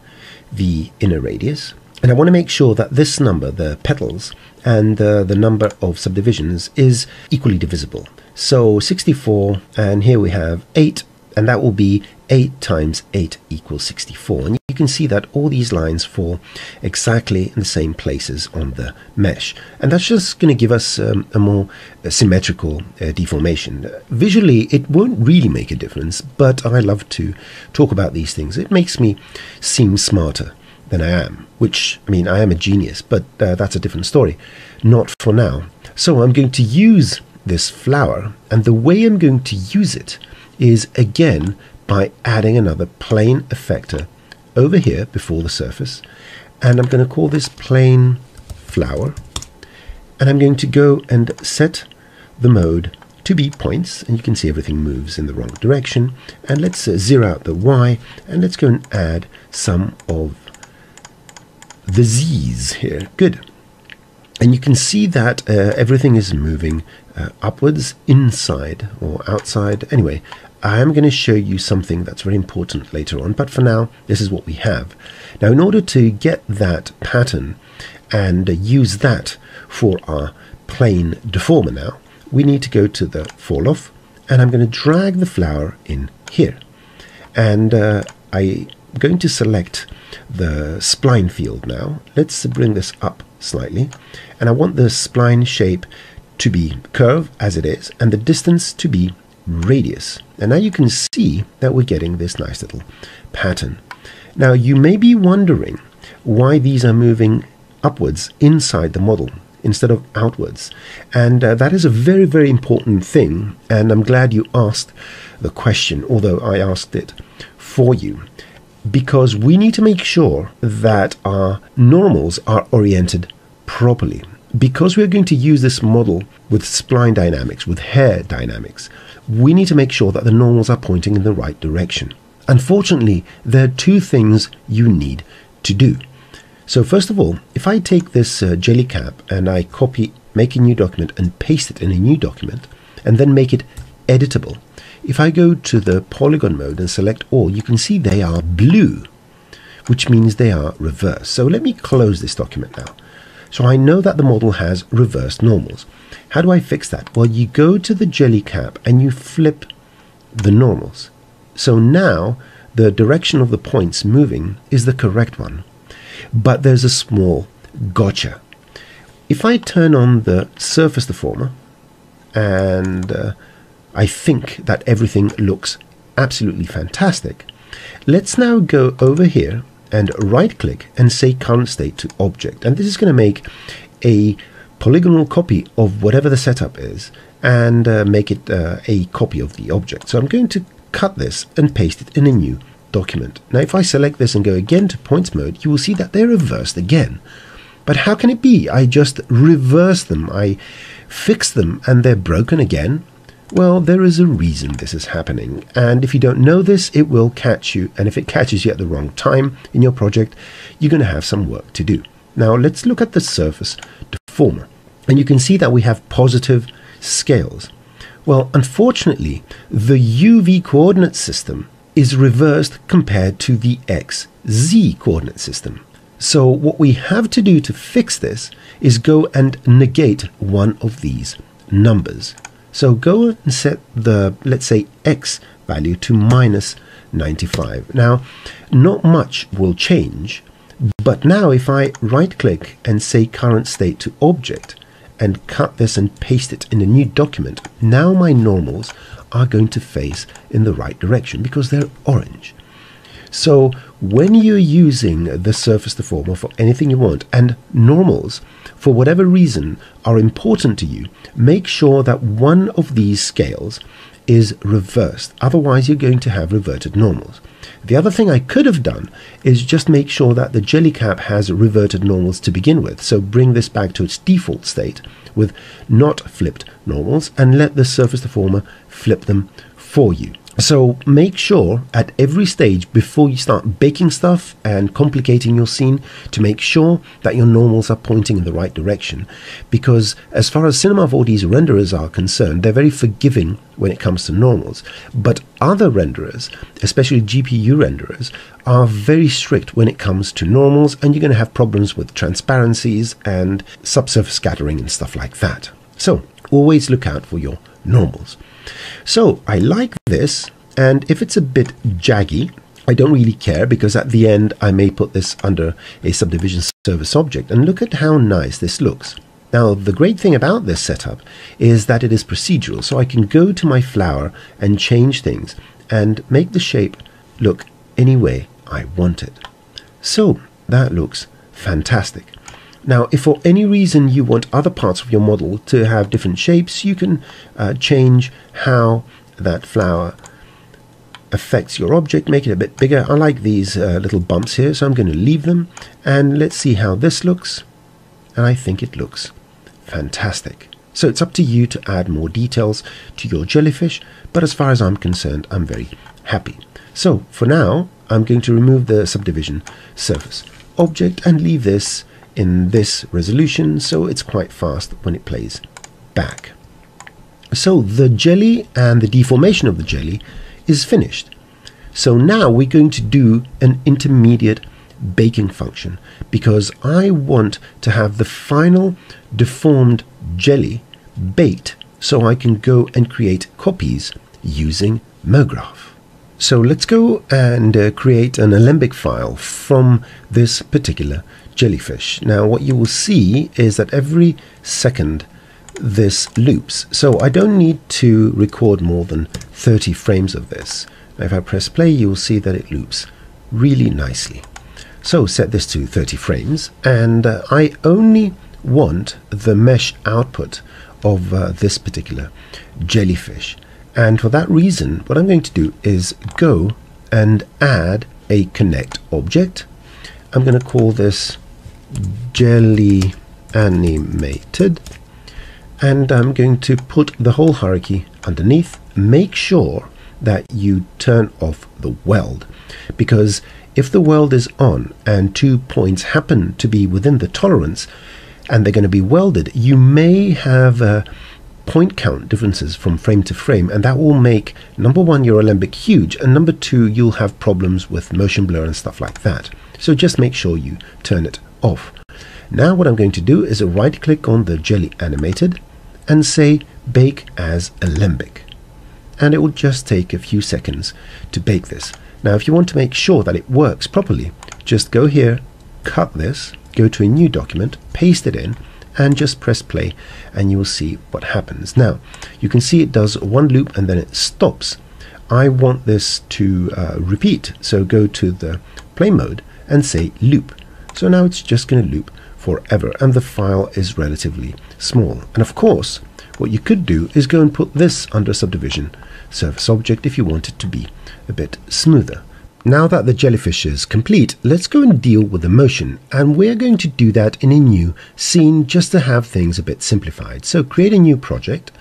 the inner radius. And I want to make sure that this number, the petals, and the number of subdivisions is equally divisible. So 64, and here we have 8, and that will be 8 times 8 equals 64. And you can see that all these lines fall exactly in the same places on the mesh. And that's just going to give us a more symmetrical deformation. Visually, it won't really make a difference, but I love to talk about these things. It makes me seem smarter than I am, which, I mean, I am a genius, but that's a different story. Not for now. So I'm going to use this flower, and the way I'm going to use it is again by adding another plane effector over here before the surface, and I'm going to call this plane flower, and I'm going to go and set the mode to be points, and you can see everything moves in the wrong direction. And let's zero out the Y, and let's go and add some of the Z's here. Good. And you can see that everything is moving upwards, inside or outside. Anyway, I am going to show you something that's very important later on, but for now, this is what we have. Now, in order to get that pattern and use that for our plane deformer now, we need to go to the fall off, and I'm going to drag the flower in here. And I'm going to select the spline field now. Let's bring this up slightly, and I want the spline shape to be curve as it is, and the distance to be radius. And now you can see that we're getting this nice little pattern. Now you may be wondering why these are moving upwards inside the model instead of outwards, and that is a very, very important thing, and I'm glad you asked the question, although I asked it for you, because we need to make sure that our normals are oriented properly. Because we're going to use this model with spline dynamics, with hair dynamics, we need to make sure that the normals are pointing in the right direction. Unfortunately, there are two things you need to do. So first of all, if I take this jelly cap and I copy, make a new document and paste it in a new document, and then make it editable, if I go to the polygon mode and select all, you can see they are blue, which means they are reversed. So let me close this document now. So I know that the model has reversed normals. How do I fix that? Well, you go to the jelly cap and you flip the normals. So now the direction of the points moving is the correct one. But there's a small gotcha. If I turn on the surface deformer, and I think that everything looks absolutely fantastic, let's now go over here and right click and say current state to object, and this is going to make a polygonal copy of whatever the setup is and make it a copy of the object. So I'm going to cut this and paste it in a new document. Now if I select this and go again to points mode, you will see that they're reversed again. But how can it be? I just reversed them, I fixed them, and they're broken again. Well, there is a reason this is happening, and if you don't know this, it will catch you, and if it catches you at the wrong time in your project, you're going to have some work to do. Now let's look at the surface deformer, and you can see that we have positive scales. Well, unfortunately, the UV coordinate system is reversed compared to the XZ coordinate system. So what we have to do to fix this is go and negate one of these numbers. So go and set the, let's say, x value to minus 95. Now, not much will change, but now if I right click and say current state to object and cut this and paste it in a new document, now my normals are going to face in the right direction because they're orange. So when you're using the surface deformer for anything you want, and normals for whatever reason are important to you, make sure that one of these scales is reversed. Otherwise you're going to have reverted normals. The other thing I could have done is just make sure that the jelly cap has reverted normals to begin with. So bring this back to its default state with not flipped normals and let the surface deformer flip them for you. So make sure at every stage before you start baking stuff and complicating your scene to make sure that your normals are pointing in the right direction, because as far as Cinema 4D's renderers are concerned, they're very forgiving when it comes to normals, but other renderers, especially GPU renderers, are very strict when it comes to normals, and you're going to have problems with transparencies and subsurface scattering and stuff like that. So always look out for your normals. So I like this, and if it's a bit jaggy, I don't really care, because at the end I may put this under a subdivision service object, and look at how nice this looks. Now the great thing about this setup is that it is procedural, so I can go to my flower and change things and make the shape look any way I want it. So that looks fantastic. Now, if for any reason you want other parts of your model to have different shapes, you can change how that flower affects your object, make it a bit bigger. I like these little bumps here, so I'm going to leave them. And let's see how this looks. And I think it looks fantastic. So it's up to you to add more details to your jellyfish, but as far as I'm concerned, I'm very happy. So for now, I'm going to remove the subdivision surface object and leave this in this resolution, so it's quite fast when it plays back. So the jelly and the deformation of the jelly is finished. So now we're going to do an intermediate baking function, because I want to have the final deformed jelly baked so I can go and create copies using MoGraph. So let's go and create an alembic file from this particular jellyfish. Now what you will see is that every second this loops, so I don't need to record more than 30 frames of this. Now if I press play, you will see that it loops really nicely. So set this to 30 frames, and I only want the mesh output of this particular jellyfish, and for that reason what I'm going to do is go and add a connect object. I'm going to call this jelly animated, and I'm going to put the whole hierarchy underneath. Make sure that you turn off the weld, because if the weld is on and 2 points happen to be within the tolerance and they're going to be welded, you may have point count differences from frame to frame, and that will make, number one, your alembic huge, and number two, you'll have problems with motion blur and stuff like that. So just make sure you turn it off. Now what I'm going to do is right click on the jelly animated and say bake as alembic, and it will just take a few seconds to bake this. Now if you want to make sure that it works properly, just go here, cut this, go to a new document, paste it in, and just press play, and you will see what happens. Now you can see it does one loop and then it stops. I want this to repeat, so go to the play mode and say loop. So now it's just going to loop forever, and the file is relatively small. And of course what you could do is go and put this under subdivision surface object if you want it to be a bit smoother. Now that the jellyfish is complete, let's go and deal with the motion, and we're going to do that in a new scene just to have things a bit simplified. So create a new project,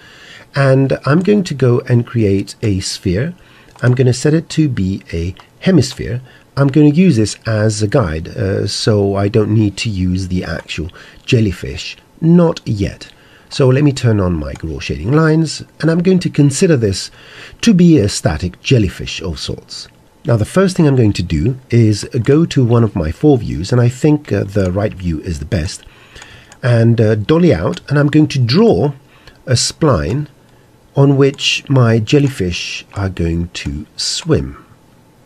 and I'm going to go and create a sphere. I'm going to set it to be a hemisphere. I'm going to use this as a guide, so I don't need to use the actual jellyfish, not yet. So let me turn on my raw shading lines, and I'm going to consider this to be a static jellyfish of sorts. Now the first thing I'm going to do is go to one of my 4 views, and I think the right view is the best, and dolly out, and I'm going to draw a spline on which my jellyfish are going to swim.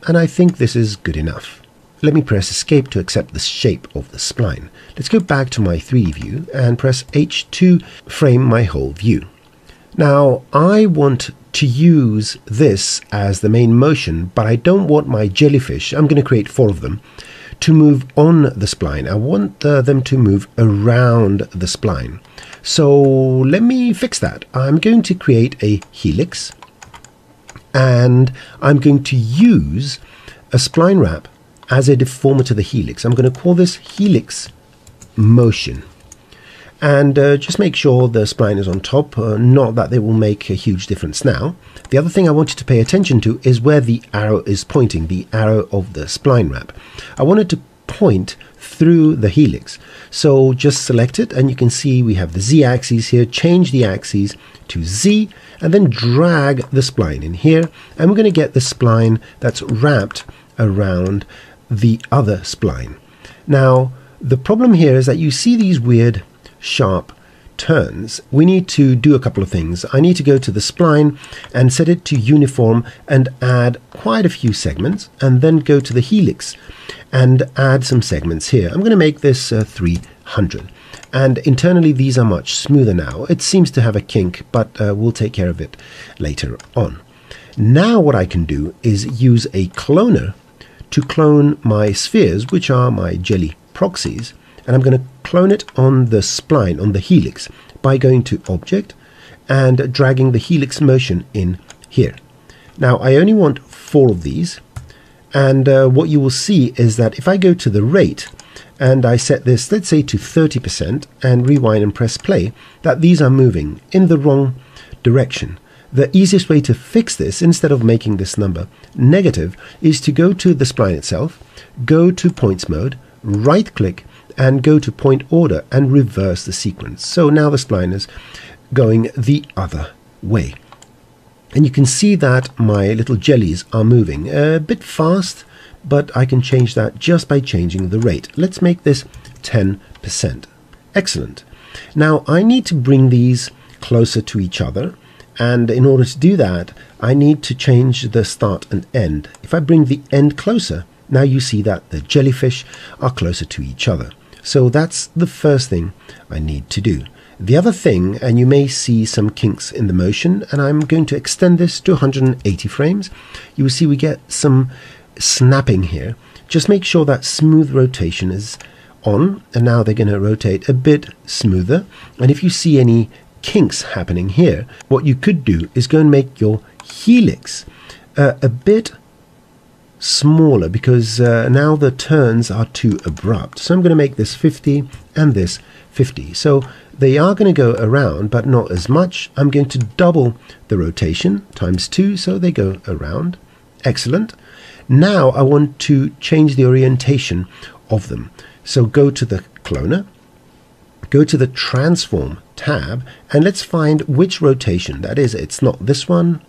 And I think this is good enough. Let me press escape to accept the shape of the spline. Let's go back to my 3D view and press H to frame my whole view. Now I want to use this as the main motion, but I don't want my jellyfish, I'm going to create 4 of them, to move on the spline. I want them to move around the spline. So let me fix that. I'm going to create a helix, and I'm going to use a spline wrap as a deformer to the helix. I'm going to call this helix motion. And just make sure the spline is on top, not that they will make a huge difference now. The other thing I want you to pay attention to is where the arrow is pointing, the arrow of the spline wrap. I want it to point through the helix. So just select it, and you can see we have the z-axis here. Change the axis to z, and then drag the spline in here, and we're going to get the spline that's wrapped around the other spline. Now the problem here is that you see these weird sharp turns. We need to do a couple of things. I need to go to the spline and set it to uniform and add quite a few segments, and then go to the helix and add some segments here. I'm going to make this 300, and internally these are much smoother now. It seems to have a kink, but we'll take care of it later on. Now what I can do is use a cloner to clone my spheres, which are my jelly proxies, and I'm going to clone it on the spline, on the helix, by going to Object and dragging the helix motion in here. Now I only want 4 of these, and what you will see is that if I go to the rate and I set this, let's say, to 30% and rewind and press play, that these are moving in the wrong direction. The easiest way to fix this, instead of making this number negative, is to go to the spline itself, go to points mode, right click, and go to point order and reverse the sequence. So now the spline is going the other way. And you can see that my little jellies are moving a bit fast, but I can change that just by changing the rate. Let's make this 10%. Excellent. Now I need to bring these closer to each other, and in order to do that I need to change the start and end. If I bring the end closer, now you see that the jellyfish are closer to each other. So that's the first thing I need to do. The other thing, and you may see some kinks in the motion, and I'm going to extend this to 180 frames. You will see we get some snapping here. Just make sure that smooth rotation is on, and now they're going to rotate a bit smoother. And if you see any kinks happening here, what you could do is go and make your helix a bit smaller, because now the turns are too abrupt. So I'm going to make this 50 and this 50. So they are going to go around, but not as much. I'm going to double the rotation times 2, so they go around. Excellent. Now I want to change the orientation of them. So go to the cloner, go to the transform tab, and let's find which rotation that is. It's not this one,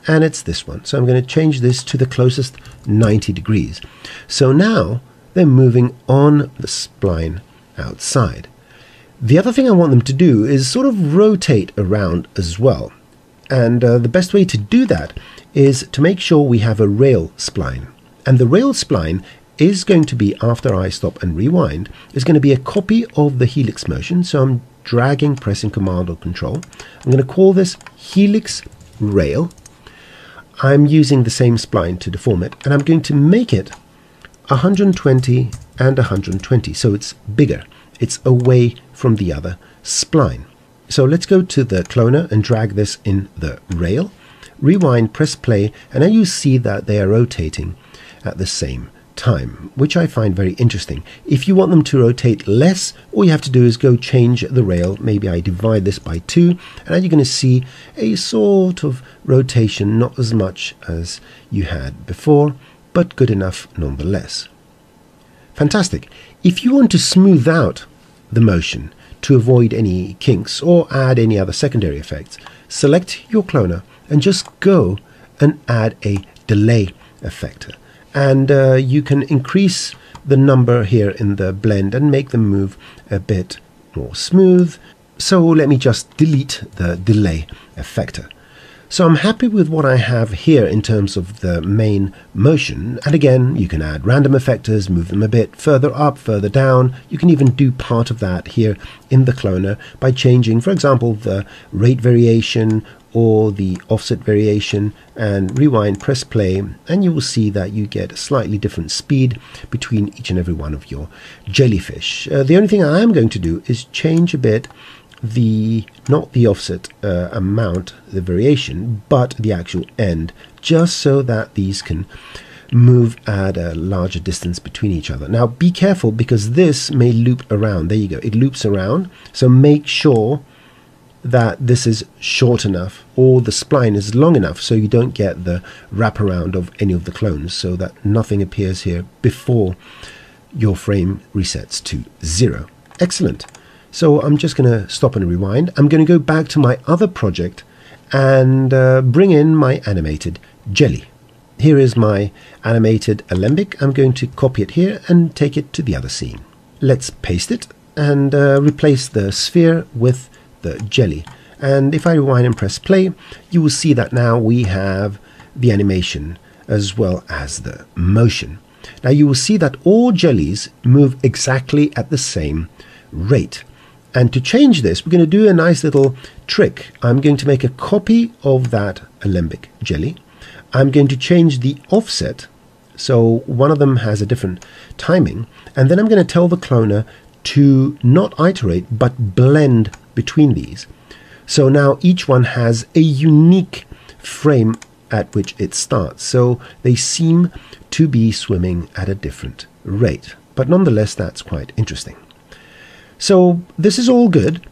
and it's this one. So I'm going to change this to the closest 90 degrees. So now they're moving on the spline outside. The other thing I want them to do is sort of rotate around as well. And the best way to do that is to make sure we have a rail spline. And the rail spline is going to be, after I stop and rewind, is going to be a copy of the helix motion. So I'm dragging, pressing Command or Control. I'm going to call this helix rail. I'm using the same spline to deform it, and I'm going to make it 120 and 120, so it's bigger. It's away from the other spline. So let's go to the cloner and drag this in the rail. Rewind, press play, and now you see that they are rotating at the same time, which I find very interesting. If you want them to rotate less, all you have to do is go change the rail. Maybe I divide this by 2, and now you're going to see a sort of rotation, not as much as you had before, but good enough nonetheless. Fantastic. If you want to smooth out the motion to avoid any kinks or add any other secondary effects, select your cloner and just go and add a delay effector. And you can increase the number here in the blend and make them move a bit more smooth. So let me just delete the delay effector. So I'm happy with what I have here in terms of the main motion. And again, you can add random effectors, move them a bit further up, further down. You can even do part of that here in the cloner by changing, for example, the rate variation or the offset variation, and rewind, press play, and you will see that you get a slightly different speed between each and every one of your jellyfish. The only thing I am going to do is change a bit not the offset amount, the variation, but the actual end, just so that these can move at a larger distance between each other. Now be careful, because this may loop around. There you go, it loops around, so make sure that this is short enough or the spline is long enough so you don't get the wraparound of any of the clones, so that nothing appears here before your frame resets to 0. Excellent. So I'm just going to stop and rewind. I'm going to go back to my other project and bring in my animated jelly. Here is my animated alembic. I'm going to copy it here and take it to the other scene. Let's paste it and replace the sphere with the jelly. And if I rewind and press play, you will see that now we have the animation as well as the motion. Now you will see that all jellies move exactly at the same rate. And to change this, we're going to do a nice little trick. I'm going to make a copy of that alembic jelly. I'm going to change the offset, so one of them has a different timing, and then I'm going to tell the cloner to not iterate but blend between these. So now each one has a unique frame at which it starts, so they seem to be swimming at a different rate, but nonetheless that's quite interesting. So this is all good,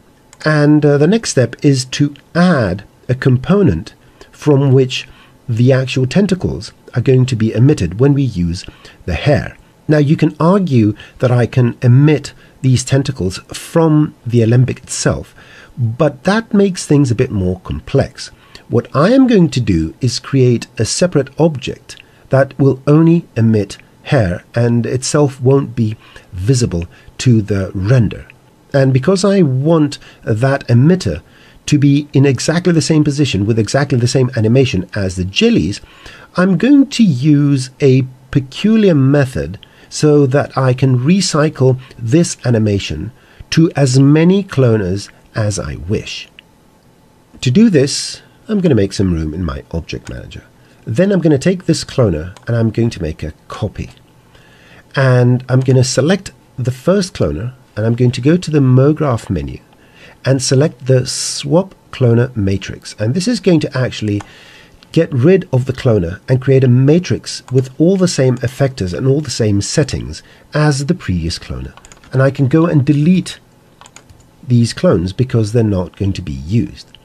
and the next step is to add a component from which the actual tentacles are going to be emitted when we use the hair. Now you can argue that I can emit these tentacles from the alembic itself, but that makes things a bit more complex. What I am going to do is create a separate object that will only emit hair and itself won't be visible to the render. And because I want that emitter to be in exactly the same position with exactly the same animation as the jellies, I'm going to use a peculiar method so that I can recycle this animation to as many cloners as I wish. To do this, I'm going to make some room in my object manager. Then I'm going to take this cloner and I'm going to make a copy. And I'm going to select the first cloner, and I'm going to go to the MoGraph menu and select the Swap Cloner Matrix. And this is going to actually get rid of the cloner and create a matrix with all the same effectors and all the same settings as the previous cloner. And I can go and delete these clones because they're not going to be used.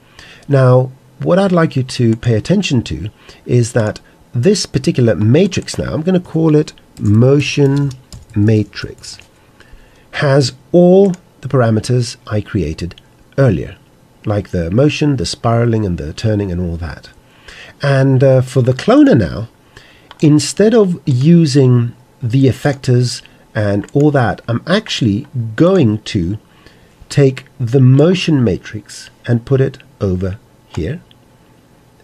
Now, what I'd like you to pay attention to is that this particular matrix now, I'm going to call it Motion Matrix, has all the parameters I created earlier, like the motion, the spiraling, and the turning, and all that. And for the cloner now, instead of using the effectors and all that, I'm actually going to take the motion matrix and put it over here.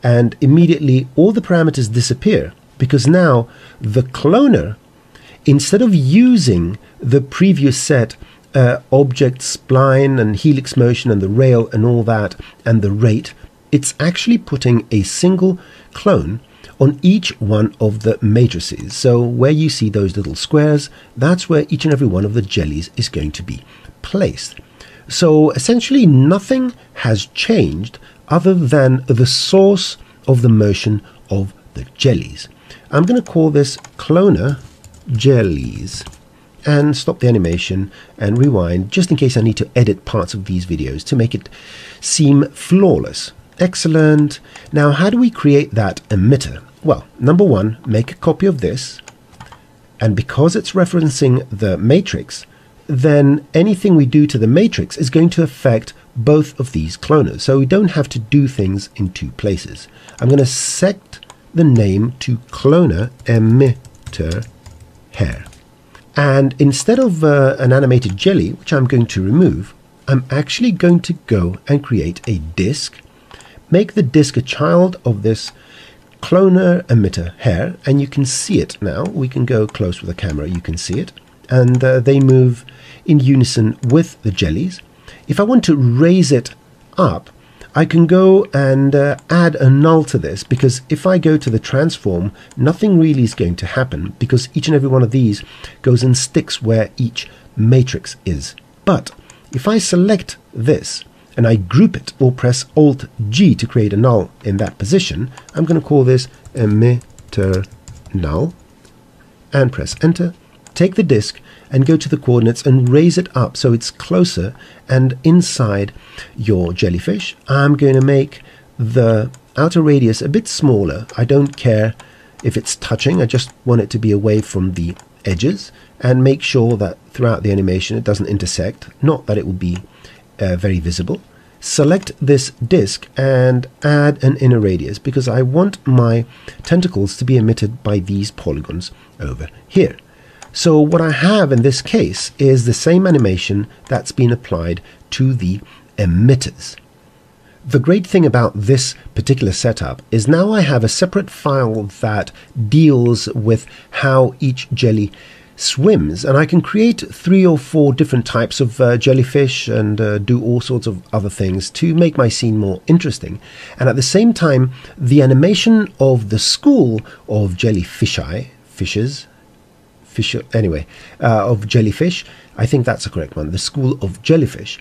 And immediately all the parameters disappear, because now the cloner, instead of using the previous set object, spline, and helix motion, and the rail, and all that, and the rate, it's actually putting a single clone on each one of the matrices. So where you see those little squares, that's where each and every one of the jellies is going to be placed. So essentially nothing has changed other than the source of the motion of the jellies. I'm going to call this cloner jellies and stop the animation and rewind, just in case I need to edit parts of these videos to make it seem flawless. Excellent. Now, how do we create that emitter? Well, number one, make a copy of this, and because it's referencing the matrix, then anything we do to the matrix is going to affect both of these cloners, so we don't have to do things in two places. I'm going to set the name to cloner emitter hair. And instead of an animated jelly, which I'm going to remove, I'm actually going to go and create a disk, make the disk a child of this cloner emitter hair, and you can see it now. We can go close with the camera, you can see it, and they move in unison with the jellies. If I want to raise it up, I can go and add a null to this, because if I go to the transform, nothing really is going to happen, because each and every one of these goes and sticks where each matrix is. But if I select this and I group it or press Alt G to create a null in that position, I'm going to call this emitter null and press enter, take the disk and go to the coordinates and raise it up so it's closer and inside your jellyfish. I'm going to make the outer radius a bit smaller. I don't care if it's touching, I just want it to be away from the edges, and make sure that throughout the animation it doesn't intersect, not that it will be very visible. Select this disk and add an inner radius, because I want my tentacles to be emitted by these polygons over here. So what I have in this case is the same animation that's been applied to the emitters. The great thing about this particular setup is now I have a separate file that deals with how each jelly swims, and I can create 3 or 4 different types of jellyfish and do all sorts of other things to make my scene more interesting. And at the same time, the animation of the school of of jellyfish, I think that's the correct one, the school of jellyfish.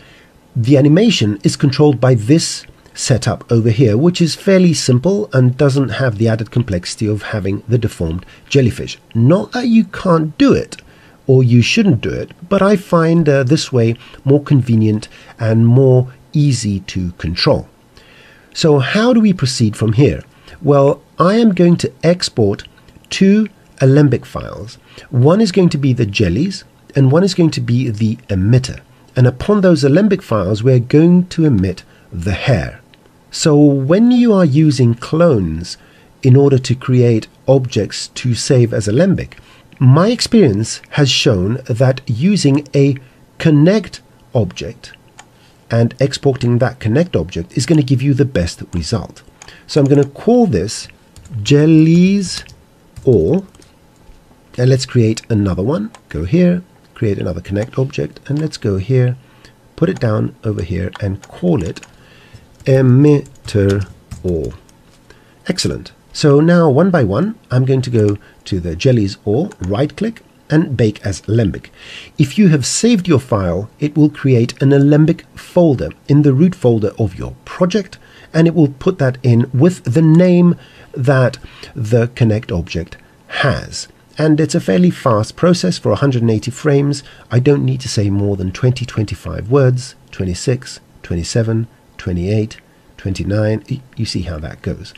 The animation is controlled by this setup over here, which is fairly simple and doesn't have the added complexity of having the deformed jellyfish. Not that you can't do it or you shouldn't do it, but I find this way more convenient and more easy to control. So how do we proceed from here? Well, I am going to export 2 alembic files. One is going to be the jellies and one is going to be the emitter. And upon those alembic files, we're going to emit the hair. So when you are using clones in order to create objects to save as alembic, my experience has shown that using a connect object and exporting that connect object is going to give you the best result. So I'm going to call this jellies all, and let's create another one. Go here, create another connect object, and let's go here, put it down over here and call it emitter all. Excellent. So now one by one, I'm going to go to the jellies all, right click and bake as alembic. If you have saved your file, it will create an alembic folder in the root folder of your project, and it will put that in with the name that the connect object has. And it's a fairly fast process for 180 frames. I don't need to say more than 20-25 words, 26, 27, 28, 29. You see how that goes.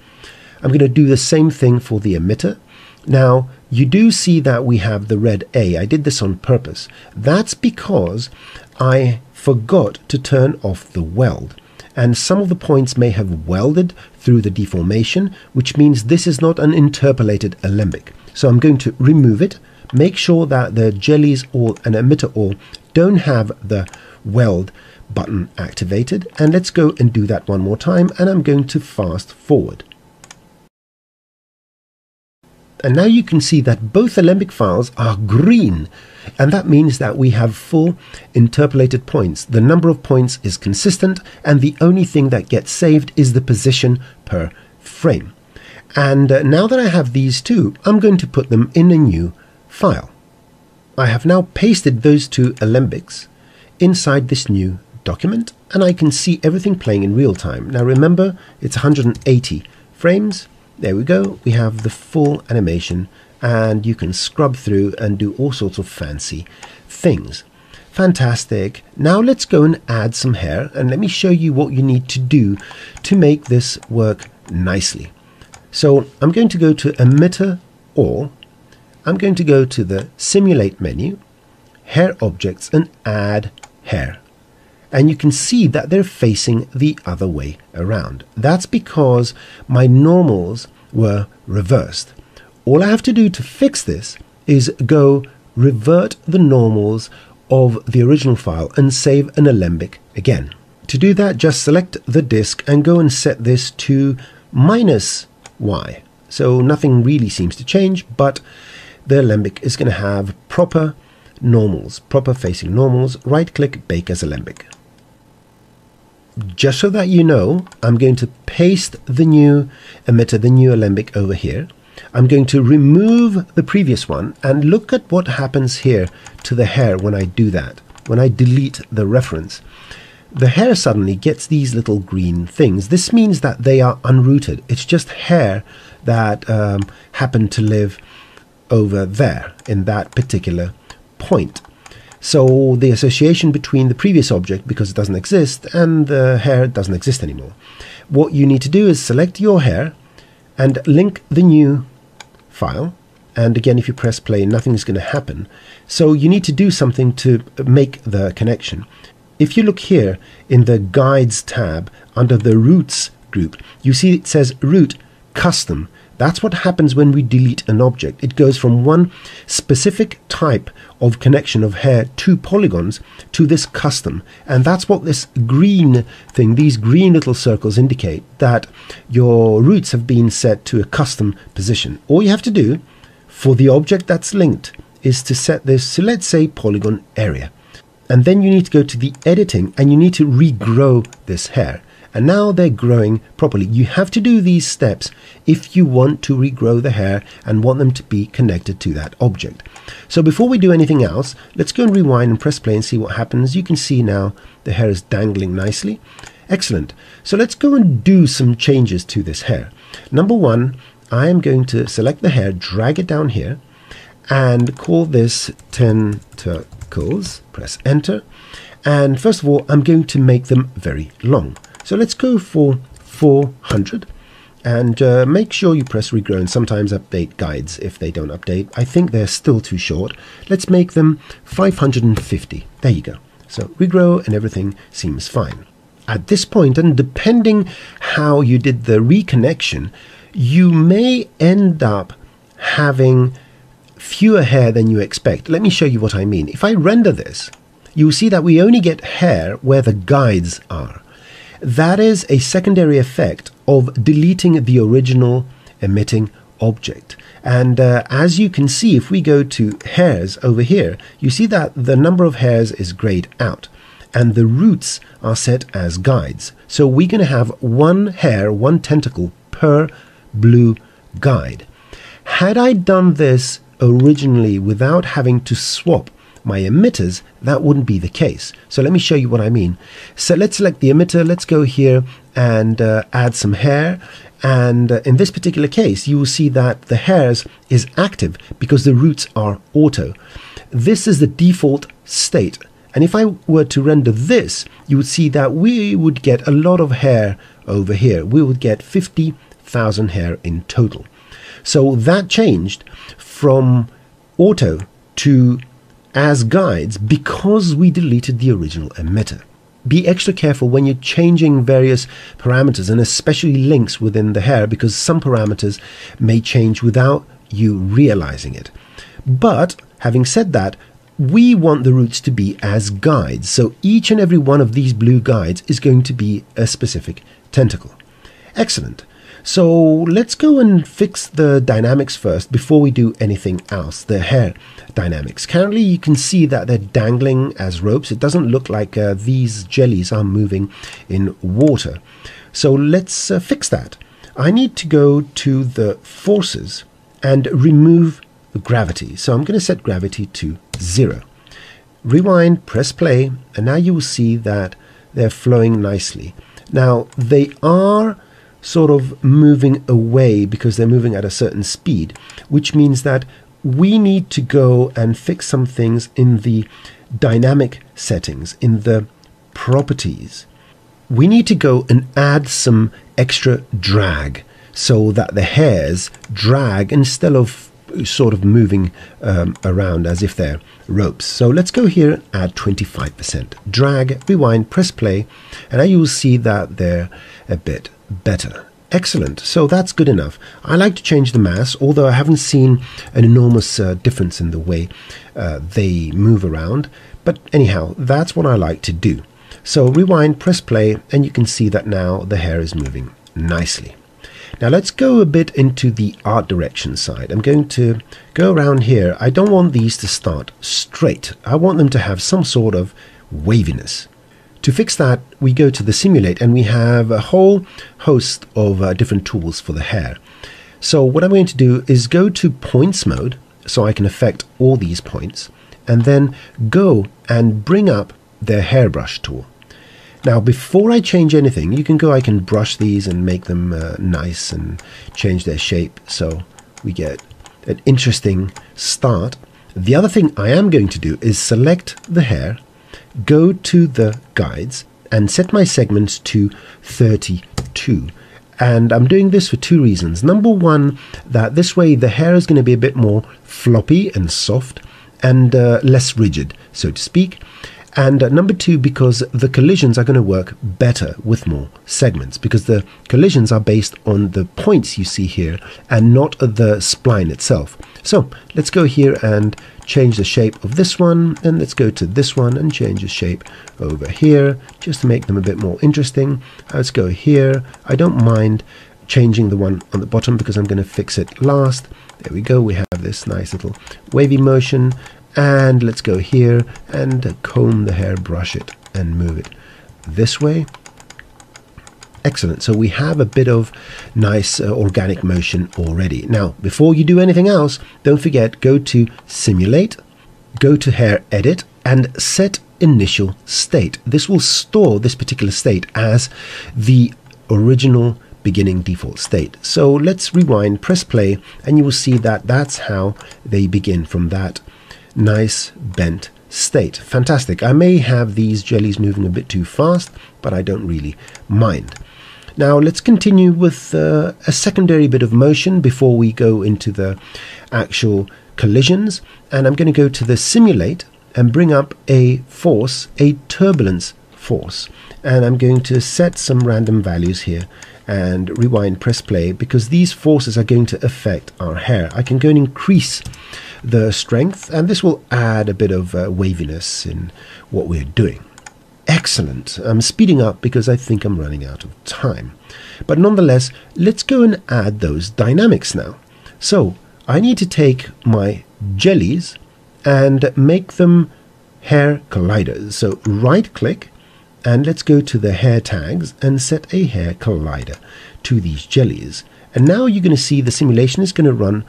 I'm going to do the same thing for the emitter. Now, you do see that we have the red A. I did this on purpose. That's because I forgot to turn off the weld. And some of the points may have welded through the deformation, which means this is not an interpolated alembic. So I'm going to remove it, make sure that the jellies all and emitter all don't have the weld button activated, and let's go and do that one more time, and I'm going to fast forward. And now you can see that both alembic files are green, and that means that we have full interpolated points. The number of points is consistent, and the only thing that gets saved is the position per frame. And now that I have these two, I'm going to put them in a new file. I have now pasted those two alembics inside this new document, and I can see everything playing in real time. Now remember, it's 180 frames. There we go. We have the full animation, and you can scrub through and do all sorts of fancy things. Fantastic. Now let's go and add some hair, and let me show you what you need to do to make this work nicely. So I'm going to go to emitter all. I'm going to go to the simulate menu, hair objects, and add hair. And you can see that they're facing the other way around. That's because my normals were reversed. All I have to do to fix this is go revert the normals of the original file and save an alembic again. To do that, just select the disk and go and set this to -y. So nothing really seems to change, but the alembic is going to have proper normals, proper facing normals. Right click, bake as alembic. Just so that you know, I'm going to paste the new emitter, the new alembic over here. I'm going to remove the previous one and look at what happens here to the hair when I do that, when I delete the reference. The hair suddenly gets these little green things. This means that they are unrooted. It's just hair that happened to live over there in that particular point. So the association between the previous object, because it doesn't exist, and the hair doesn't exist anymore. What you need to do is select your hair and link the new file. And again, if you press play, nothing's going to happen. So you need to do something to make the connection. If you look here in the Guides tab under the Roots group, you see it says Root Custom. That's what happens when we delete an object. It goes from one specific type of connection of hair to polygons to this custom. And that's what this green thing, these green little circles indicate, that your roots have been set to a custom position. All you have to do for the object that's linked is to set this to, let's say, polygon area. And then you need to go to the editing and you need to regrow this hair. And now they're growing properly. You have to do these steps if you want to regrow the hair and want them to be connected to that object. So before we do anything else, let's go and rewind and press play and see what happens. You can see now the hair is dangling nicely. Excellent. So let's go and do some changes to this hair. Number one, I am going to select the hair, drag it down here, and call this tentacles. Press enter. And first of all, I'm going to make them very long. So let's go for 400 and make sure you press regrow and sometimes update guides if they don't update. I think they're still too short. Let's make them 550. There you go. So regrow and everything seems fine. At this point, and depending how you did the reconnection, you may end up having fewer hair than you expect. Let me show you what I mean. If I render this, you'll see that we only get hair where the guides are. That is a secondary effect of deleting the original emitting object. And as you can see, if we go to hairs over here, you see that the number of hairs is grayed out and the roots are set as guides. So we're going to have one hair, one tentacle per blue guide. Had I done this originally without having to swap my emitters, that wouldn't be the case. So let me show you what I mean. So let's select the emitter. Let's go here and add some hair. And in this particular case, you will see that the hairs is active because the roots are auto. This is the default state. And if I were to render this, you would see that we would get a lot of hair over here. We would get 50,000 hair in total. So that changed from auto to as guides because we deleted the original emitter. Be extra careful when you're changing various parameters and especially links within the hair because some parameters may change without you realizing it. But having said that, we want the roots to be as guides. So each and every one of these blue guides is going to be a specific tentacle. Excellent. So let's go and fix the dynamics first before we do anything else, the hair dynamics. Currently you can see that they're dangling as ropes. It doesn't look like these jellies are moving in water. So let's fix that. I need to go to the forces and remove the gravity. So I'm going to set gravity to 0. Rewind, press play, and now you will see that they're flowing nicely. Now they are sort of moving away because they're moving at a certain speed, which means that we need to go and fix some things in the dynamic settings, in the properties. We need to go and add some extra drag so that the hairs drag instead of sort of moving around as if they're ropes. So let's go here and add 25%. Drag, rewind, press play, and now you will see that they're a bit better. Excellent. So that's good enough. I like to change the mass, although I haven't seen an enormous difference in the way they move around. But anyhow, that's what I like to do. So rewind, press play, and you can see that now the hair is moving nicely. Now let's go a bit into the art direction side. I'm going to go around here. I don't want these to start straight. I want them to have some sort of waviness. To fix that, we go to the simulate and we have a whole host of different tools for the hair. So what I'm going to do is go to points mode so I can affect all these points, and then go and bring up the hairbrush tool. Now before I change anything, I can brush these and make them nice and change their shape so we get an interesting start. The other thing I am going to do is select the hair, go to the guides and set my segments to 32. And I'm doing this for two reasons. Number one, that this way the hair is going to be a bit more floppy and soft and less rigid, so to speak. And number two, because the collisions are going to work better with more segments, because the collisions are based on the points you see here and not the spline itself. So let's go here and change the shape of this one, and let's go to this one and change the shape over here just to make them a bit more interesting. Let's go here. I don't mind changing the one on the bottom because I'm going to fix it last. There we go. We have this nice little wavy motion. And let's go here and comb the hair, brush it and move it this way. Excellent. So we have a bit of nice organic motion already. Now, before you do anything else, don't forget, go to simulate, go to hair edit and set initial state. This will store this particular state as the original beginning default state. So let's rewind, press play, and you will see that that's how they begin, from that nice bent state. Fantastic. I may have these jellies moving a bit too fast, but I don't really mind. Now let's continue with a secondary bit of motion before we go into the actual collisions. And I'm going to go to the simulate and bring up a force, a turbulence force. And I'm going to set some random values here and rewind, press play, because these forces are going to affect our hair. I can go and increase the strength, and this will add a bit of waviness in what we're doing. Excellent. I'm speeding up because I think I'm running out of time. But nonetheless, let's go and add those dynamics now. So I need to take my jellies and make them hair colliders. So right click and let's go to the hair tags and set a hair collider to these jellies. And now you're going to see the simulation is going to run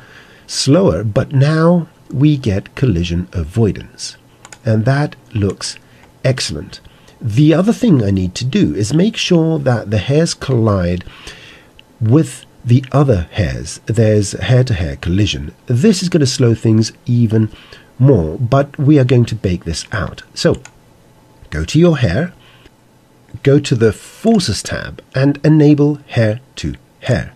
slower, but now we get collision avoidance, and that looks excellent. The other thing I need to do is make sure that the hairs collide with the other hairs. There's hair-to-hair collision. This is going to slow things even more, but we are going to bake this out. So go to your hair, go to the Forces tab and enable hair to hair.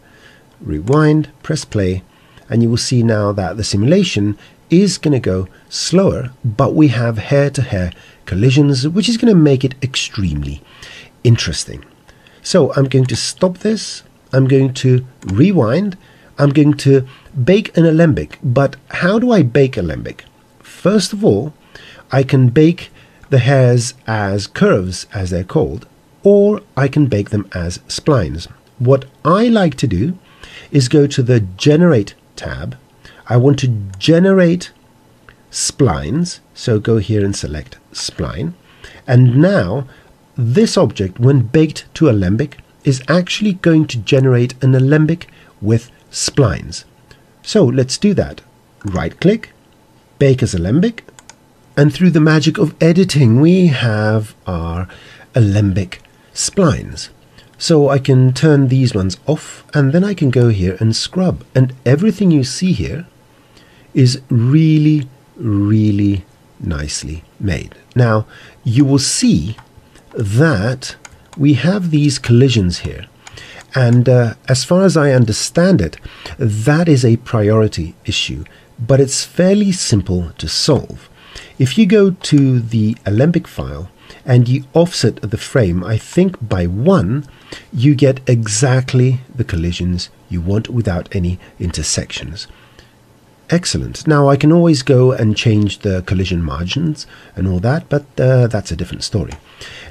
Rewind, press play, and you will see now that the simulation is going to go slower, but we have hair-to-hair collisions, which is going to make it extremely interesting. So I'm going to stop this. I'm going to rewind. I'm going to bake an alembic. But how do I bake alembic? First of all, I can bake the hairs as curves, as they're called, or I can bake them as splines. What I like to do is go to the Generate tab. I want to generate splines, so go here and select spline. And now this object, when baked to alembic, is actually going to generate an alembic with splines. So let's do that. Right click, bake as alembic, and through the magic of editing we have our alembic splines. So I can turn these ones off, and then I can go here and scrub, and everything you see here is really, really nicely made. Now you will see that we have these collisions here, and as far as I understand it, that is a priority issue, but it's fairly simple to solve. If you go to the alembic file and you offset the frame, I think by 1, you get exactly the collisions you want without any intersections. Excellent. Now I can always go and change the collision margins and all that, but that's a different story.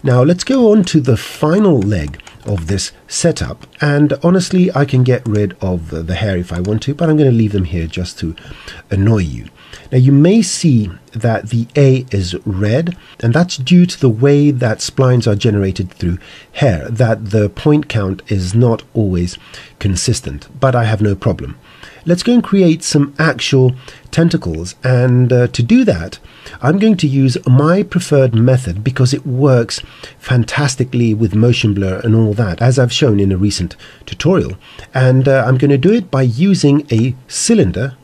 Now let's go on to the final leg of this setup, and honestly I can get rid of the hair if I want to, but I'm going to leave them here just to annoy you. Now you may see that the A is red, and that's due to the way that splines are generated through hair, that the point count is not always consistent, but I have no problem. Let's go and create some actual tentacles, and to do that I'm going to use my preferred method because it works fantastically with motion blur and all that, as I've shown in a recent tutorial, and I'm going to do it by using a cylinder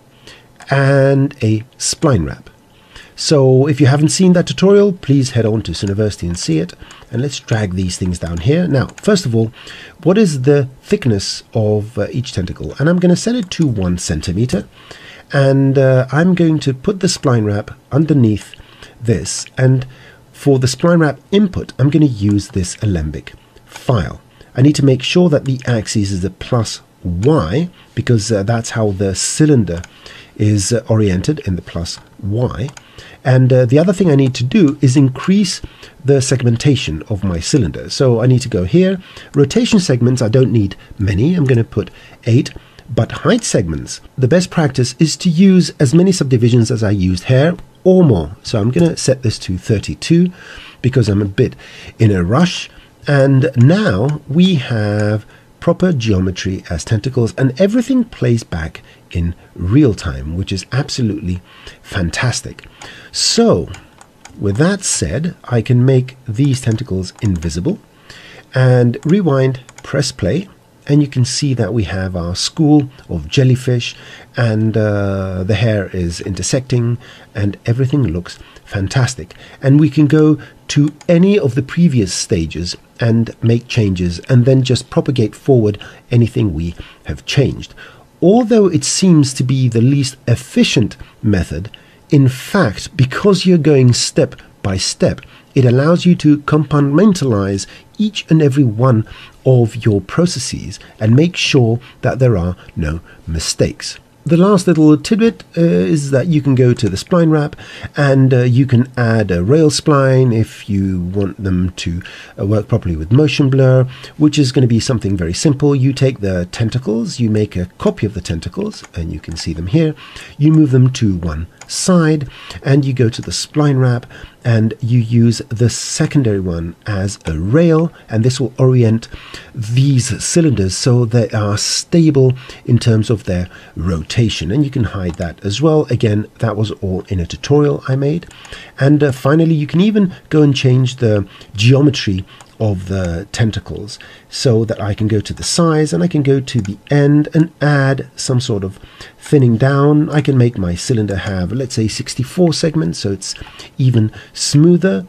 and a spline wrap. So if you haven't seen that tutorial, please head on to Cineversity and see it. And let's drag these things down here. Now, first of all, what is the thickness of each tentacle? And I'm going to set it to 1 centimeter. And I'm going to put the spline wrap underneath this. And for the spline wrap input, I'm going to use this alembic file. I need to make sure that the axis is a plus Y, because that's how the cylinder is oriented, in the plus Y. And the other thing I need to do is increase the segmentation of my cylinder. So I need to go here. Rotation segments, I don't need many. I'm going to put 8. But height segments, the best practice is to use as many subdivisions as I used here or more. So I'm going to set this to 32 because I'm a bit in a rush. And now we have proper geometry as tentacles, and everything plays back in real time, which is absolutely fantastic. So with that said, I can make these tentacles invisible and rewind, press play, and you can see that we have our school of jellyfish, and the hair is intersecting and everything looks fantastic. And we can go to any of the previous stages and make changes and then just propagate forward anything we have changed. Although it seems to be the least efficient method, in fact, because you're going step by step, it allows you to compartmentalize each and every one of your processes and make sure that there are no mistakes. The last little tidbit is that you can go to the spline wrap and you can add a rail spline if you want them to work properly with motion blur, which is going to be something very simple. You take the tentacles, you make a copy of the tentacles, and you can see them here. You move them to one side and you go to the spline wrap and you use the secondary one as a rail, and this will orient these cylinders so they are stable in terms of their rotation, and you can hide that as well. Again, that was all in a tutorial I made. And finally, you can even go and change the geometry of the tentacles so that I can go to the size and I can go to the end and add some sort of thinning down. I can make my cylinder have, let's say, 64 segments so it's even smoother,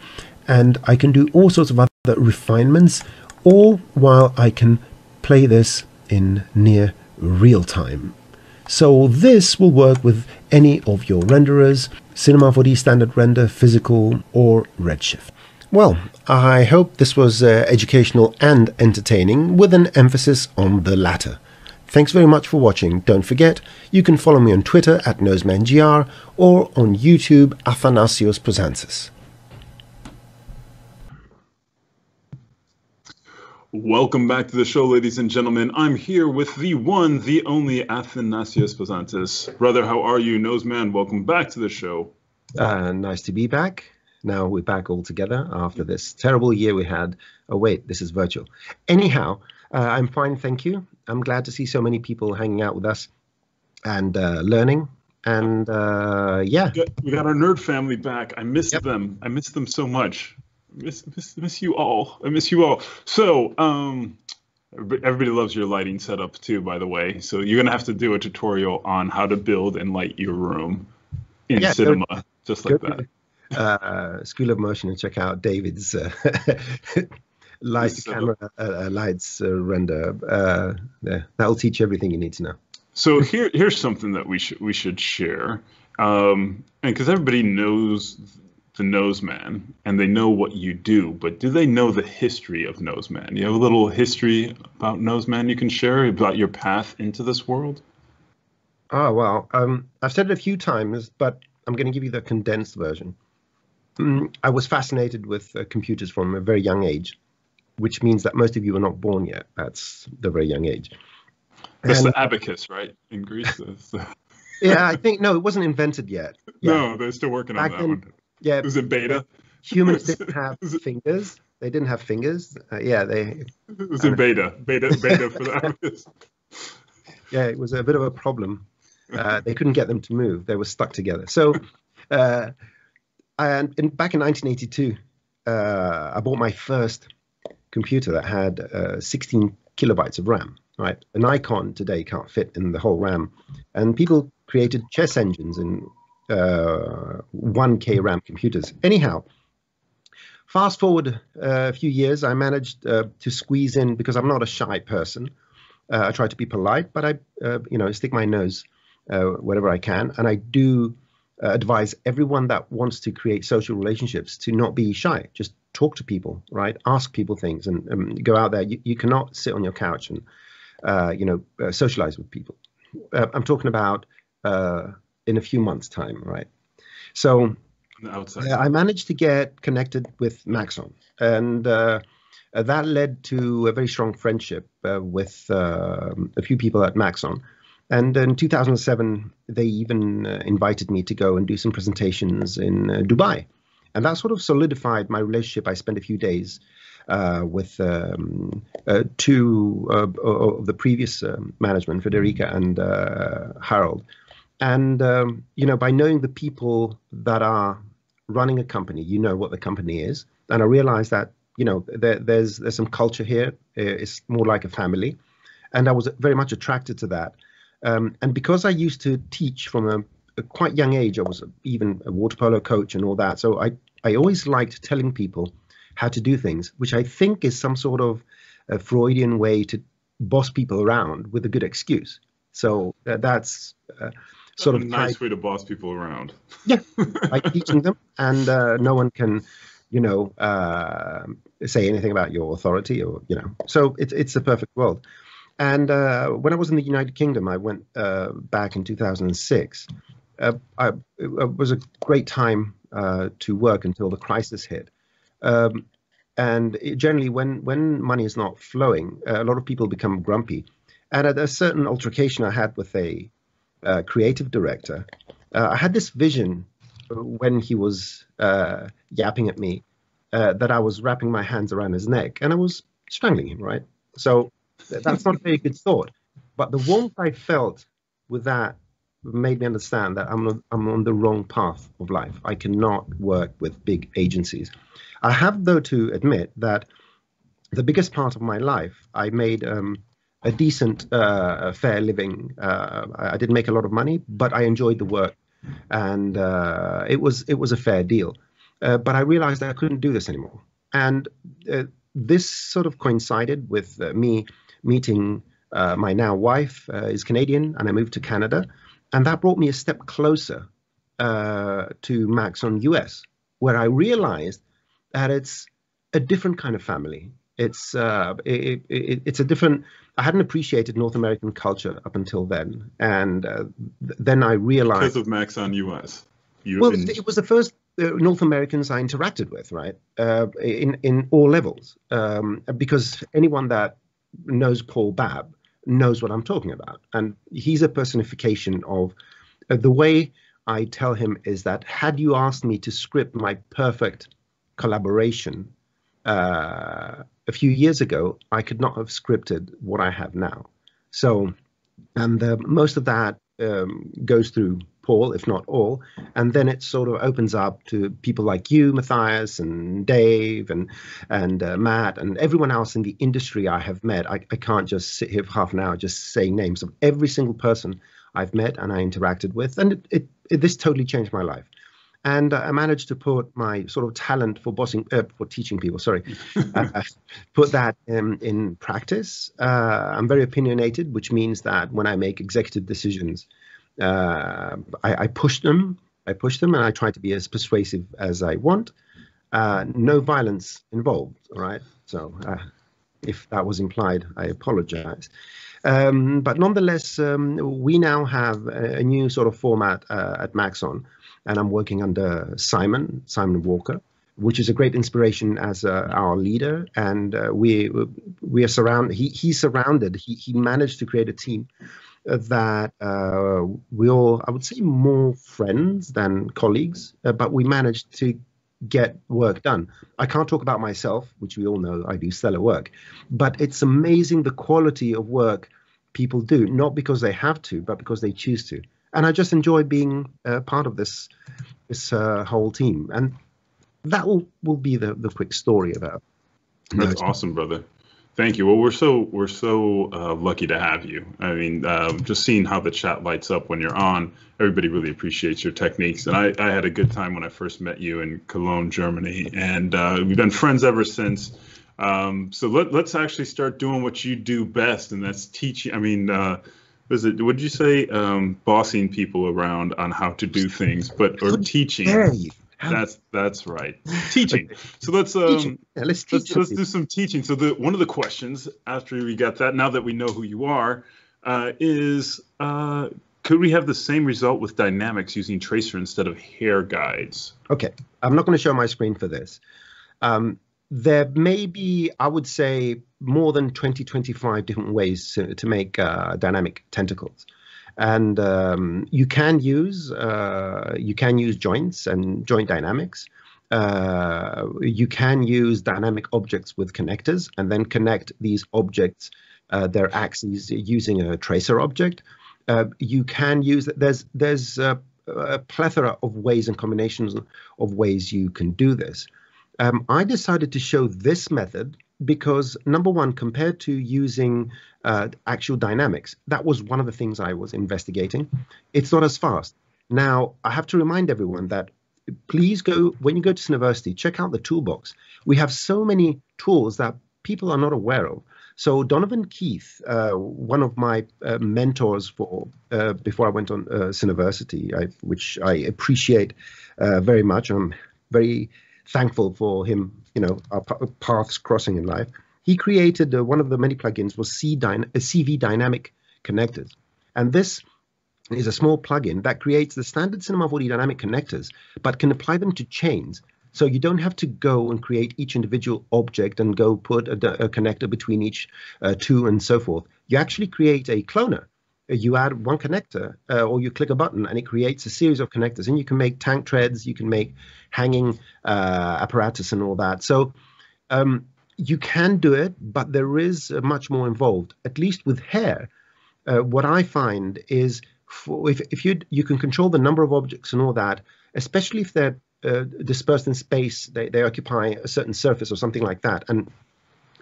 and I can do all sorts of other refinements, all while I can play this in near real time. So this will work with any of your renderers, Cinema 4D Standard Render, Physical or Redshift. Well, I hope this was educational and entertaining, with an emphasis on the latter. Thanks very much for watching. Don't forget, you can follow me on Twitter at NosemanGR or on YouTube, Athanasios Pouzantzis. Welcome back to the show, ladies and gentlemen. I'm here with the one, the only Athanasios Pouzantzis. Brother, how are you? Noseman, welcome back to the show. Nice to be back. Now we're back all together after this terrible year we had. Oh, wait, this is virtual. Anyhow, I'm fine, thank you. I'm glad to see so many people hanging out with us and learning. And yeah. We got our nerd family back. I miss them. I miss them so much. Miss you all. I miss you all. So, everybody loves your lighting setup too, by the way. So you're going to have to do a tutorial on how to build and light your room in cinema, just like that. School of Motion and check out David's lights render. That'll teach you everything you need to know. So here's something that we should share, and because everybody knows the Noseman, and they know what you do, but do they know the history of Noseman? You have a little history about Noseman you can share about your path into this world? Oh, well, I've said it a few times, but I'm going to give you the condensed version. I was fascinated with computers from a very young age, which means that most of you are not born yet. That's the very young age. That's the abacus, right? In Greece. Yeah, I think, no, it wasn't invented yet. Yeah. No, they're still working on that one. Yeah. It was in beta. Humans didn't have fingers. They didn't have fingers. It was in beta for the abacus. Yeah, it was a bit of a problem. They couldn't get them to move. They were stuck together. So, back in 1982, I bought my first computer that had 16 kilobytes of RAM. Right, an icon today can't fit in the whole RAM, and people created chess engines in 1K RAM computers. Anyhow, fast forward a few years, I managed to squeeze in, because I'm not a shy person. I try to be polite, but I, stick my nose wherever I can, and I do advise everyone that wants to create social relationships to not be shy. Just talk to people, right? Ask people things, and go out there. You cannot sit on your couch and socialize with people. I'm talking about in a few months' time, right? So I managed to get connected with Maxon, and that led to a very strong friendship with a few people at Maxon. And in 2007, they even invited me to go and do some presentations in Dubai. And that sort of solidified my relationship. I spent a few days with two of the previous management, Federica and Harold. And, by knowing the people that are running a company, you know what the company is. And I realized that, there's some culture here. It's more like a family. And I was very much attracted to that. And because I used to teach from a quite young age, I was even a water polo coach and all that. So I always liked telling people how to do things, which I think is some sort of a Freudian way to boss people around with a good excuse. So that's sort of a nice way to boss people around. Yeah, by teaching them, and no one can, say anything about your authority, or So it's a perfect world. And when I was in the United Kingdom, I went back in 2006. It was a great time to work until the crisis hit. And generally, when money is not flowing, a lot of people become grumpy. And at a certain altercation I had with a creative director, I had this vision when he was yapping at me that I was wrapping my hands around his neck and I was strangling him, right? So that's not a very good thought. But the warmth I felt with that made me understand that I'm on the wrong path of life. I cannot work with big agencies. I have, though, to admit that the biggest part of my life, I made a decent, fair living. I didn't make a lot of money, but I enjoyed the work, and it was a fair deal. But I realized that I couldn't do this anymore. And this sort of coincided with me meeting my now wife, is Canadian, and I moved to Canada. And that brought me a step closer to Maxon US, where I realized that it's a different kind of family. It's a different. I hadn't appreciated North American culture up until then, and then I realized because of Maxon US. It was the first North Americans I interacted with, right? In all levels, because anyone that knows Paul Babb knows what I'm talking about, and he's a personification of the way I tell him is that had you asked me to script my perfect collaboration a few years ago, I could not have scripted what I have now. So, and most of that goes through Paul, if not all, and then it sort of opens up to people like you, Matthias, and Dave, and Matt, and everyone else in the industry I have met. I can't just sit here for half an hour just saying names of every single person I've met and I interacted with, and this totally changed my life. And I managed to put my sort of talent for for teaching people, put that in practice. I'm very opinionated, which means that when I make executive decisions, I push them I push them, and I try to be as persuasive as I want. No violence involved, all right? So if that was implied, I apologize. But nonetheless, we now have a new sort of format at Maxon, and I'm working under Simon Walker, which is a great inspiration as our leader. And we are surrounded. He's surrounded. He managed to create a team that we all, I would say, more friends than colleagues, but we managed to get work done. I can't talk about myself, which we all know I do stellar work, but it's amazing the quality of work people do, not because they have to, but because they choose to. And I just enjoy being part of this whole team. And that will be the quick story about. That's awesome, brother. Thank you. Well, we're so lucky to have you. I mean, just seeing how the chat lights up when you're on, everybody really appreciates your techniques. And I had a good time when I first met you in Cologne, Germany, and we've been friends ever since. So let's actually start doing what you do best, and that's teaching. I mean, what did you say? Bossing people around on how to do things, or teaching. That's right. Teaching. So let's do some teaching. So one of the questions after we got that, now that we know who you are, is could we have the same result with dynamics using tracer instead of hair guides? Okay, I'm not going to show my screen for this. There may be, I would say, more than 25 different ways to make dynamic tentacles. And you can use joints and joint dynamics. You can use dynamic objects with connectors and then connect these objects, their axes, using a tracer object. You can use, there's a plethora of ways and combinations of ways you can do this. I decided to show this method because, number one, compared to using actual dynamics, that was one of the things I was investigating. It's not as fast. Now, I have to remind everyone that please when you go to Cineversity, check out the toolbox. We have so many tools that people are not aware of. So Donovan Keith, one of my mentors before I went on Cineversity, which I appreciate very much. I'm very thankful for him, our paths crossing in life. He created one of the many plugins was CV Dynamic Connectors. And this is a small plugin that creates the standard Cinema 4D dynamic connectors, but can apply them to chains. So you don't have to go and create each individual object and go put a connector between each two and so forth. You actually create a cloner. You add one connector or you click a button and it creates a series of connectors, and you can make tank treads, you can make hanging apparatus and all that. So you can do it, but there is much more involved, at least with hair. What I find is if you can control the number of objects and all that, especially if they're dispersed in space, they occupy a certain surface or something like that. And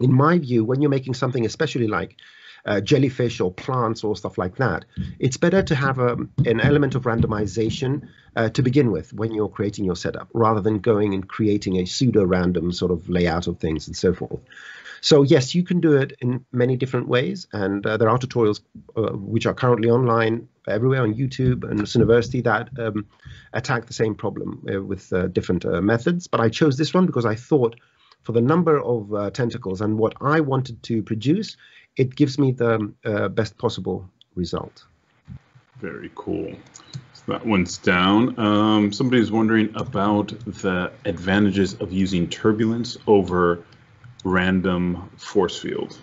in my view, when you're making something especially like jellyfish or plants or stuff like that, it's better to have an element of randomization to begin with when you're creating your setup, rather than going and creating a pseudo-random sort of layout of things and so forth. So yes, you can do it in many different ways, and there are tutorials which are currently online everywhere on YouTube and Cineversity that attack the same problem with different methods. But I chose this one because I thought, for the number of tentacles and what I wanted to produce, it gives me the best possible result. Very cool. So that one's down. Somebody's wondering about the advantages of using turbulence over random force field.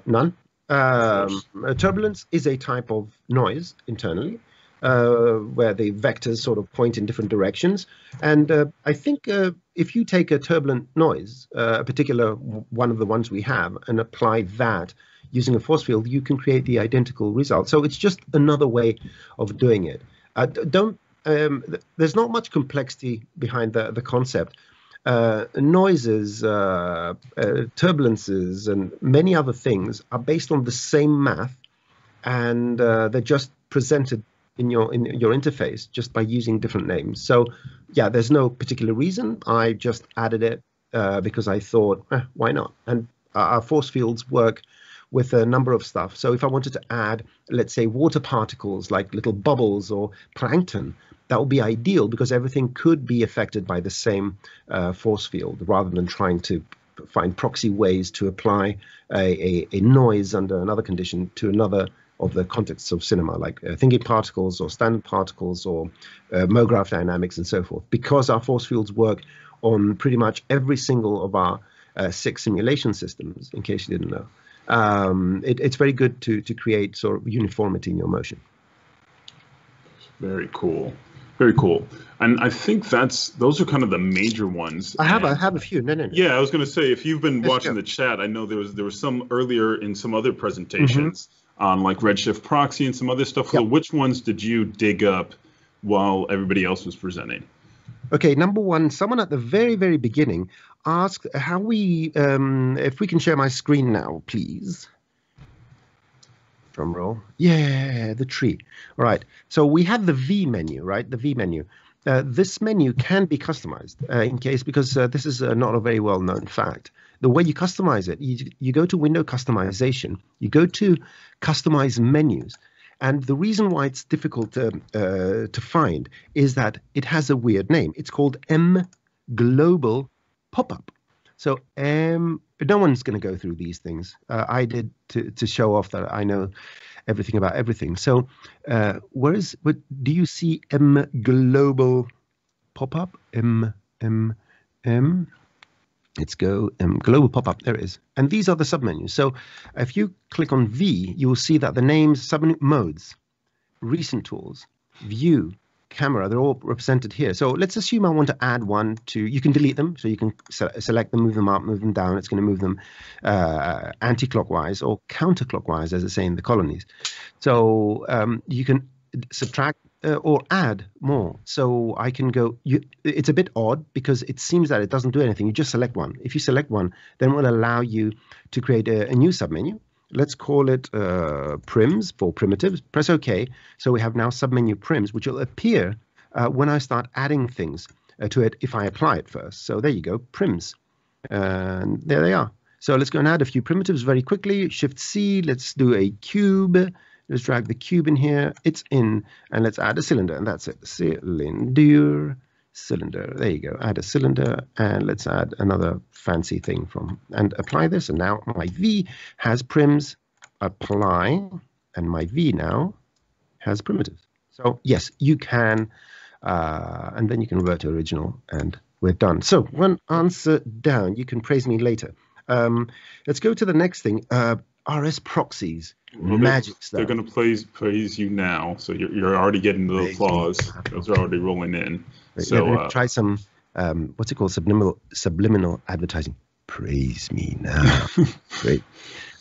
None. Turbulence is a type of noise internally, where the vectors sort of point in different directions. And I think if you take a turbulent noise, a particular one of the ones we have, and apply that using a force field, you can create the identical result. So it's just another way of doing it. There's not much complexity behind the concept. Noises, turbulences, and many other things are based on the same math, and they're just presented in your interface just by using different names. So yeah, there's no particular reason. I just added it because I thought, why not? And our force fields work with a number of stuff. So if I wanted to add, let's say, water particles like little bubbles or plankton, that would be ideal because everything could be affected by the same force field rather than trying to find proxy ways to apply a noise under another condition to another of the contexts of cinema, like thinking particles or standard particles or MoGraph dynamics and so forth. Because our force fields work on pretty much every single of our 6 simulation systems, in case you didn't know, it's very good to create sort of uniformity in your motion. Very cool. Very cool. And I think those are kind of the major ones. I have a few. No. Yeah, I was going to say, if you've been watching the chat, I know there was some earlier in some other presentations on like Redshift proxy and some other stuff. So which ones did you dig up while everybody else was presenting? Okay, number one, someone at the very, very beginning asked how if we can share my screen now, please. Drum roll. Yeah, the tree. All right. So we have the V menu, right? The V menu. This menu can be customized because this is not a very well-known fact. The way you customize it, you go to Window Customization, you go to Customize Menus, and the reason why it's difficult to find is that it has a weird name. It's called M Global Pop-Up. So no one's going to go through these things. I did to show off that I know everything about everything. So what do you see M Global Pop-Up? Let's go Global Pop-Up. There it is. And these are the submenus. So if you click on V, you will see that the names, submenu modes, recent tools, view, camera, they're all represented here. So let's assume I want to add one to, you can delete them. So you can select them, move them up, move them down. It's going to move them anti-clockwise or counterclockwise, as they say in the colonies. So you can subtract or add more. So I can go, it's a bit odd because it seems that it doesn't do anything. You just select one. If you select one, then it will allow you to create a new submenu. Let's call it prims for primitives. Press OK. So we have now submenu prims, which will appear when I start adding things to it if I apply it first. So there you go, prims. And there they are. So let's go and add a few primitives very quickly. Shift-C, let's do a cube. Let's drag the cube in here. It's in. And let's add a cylinder. And that's it. Cylinder. There you go. Add a cylinder. And let's add another fancy thing and apply this. And now my V has prims. Apply. And my V now has primitives. So yes, you can. And then you can revert to original. And we're done. So one answer down. You can praise me later. Let's go to the next thing. RS proxies. Well, magic stuff. They're going to praise you now. So you're already getting the applause. Those are already rolling in. Right, so try some, what's it called? Subliminal advertising. Praise me now. Great.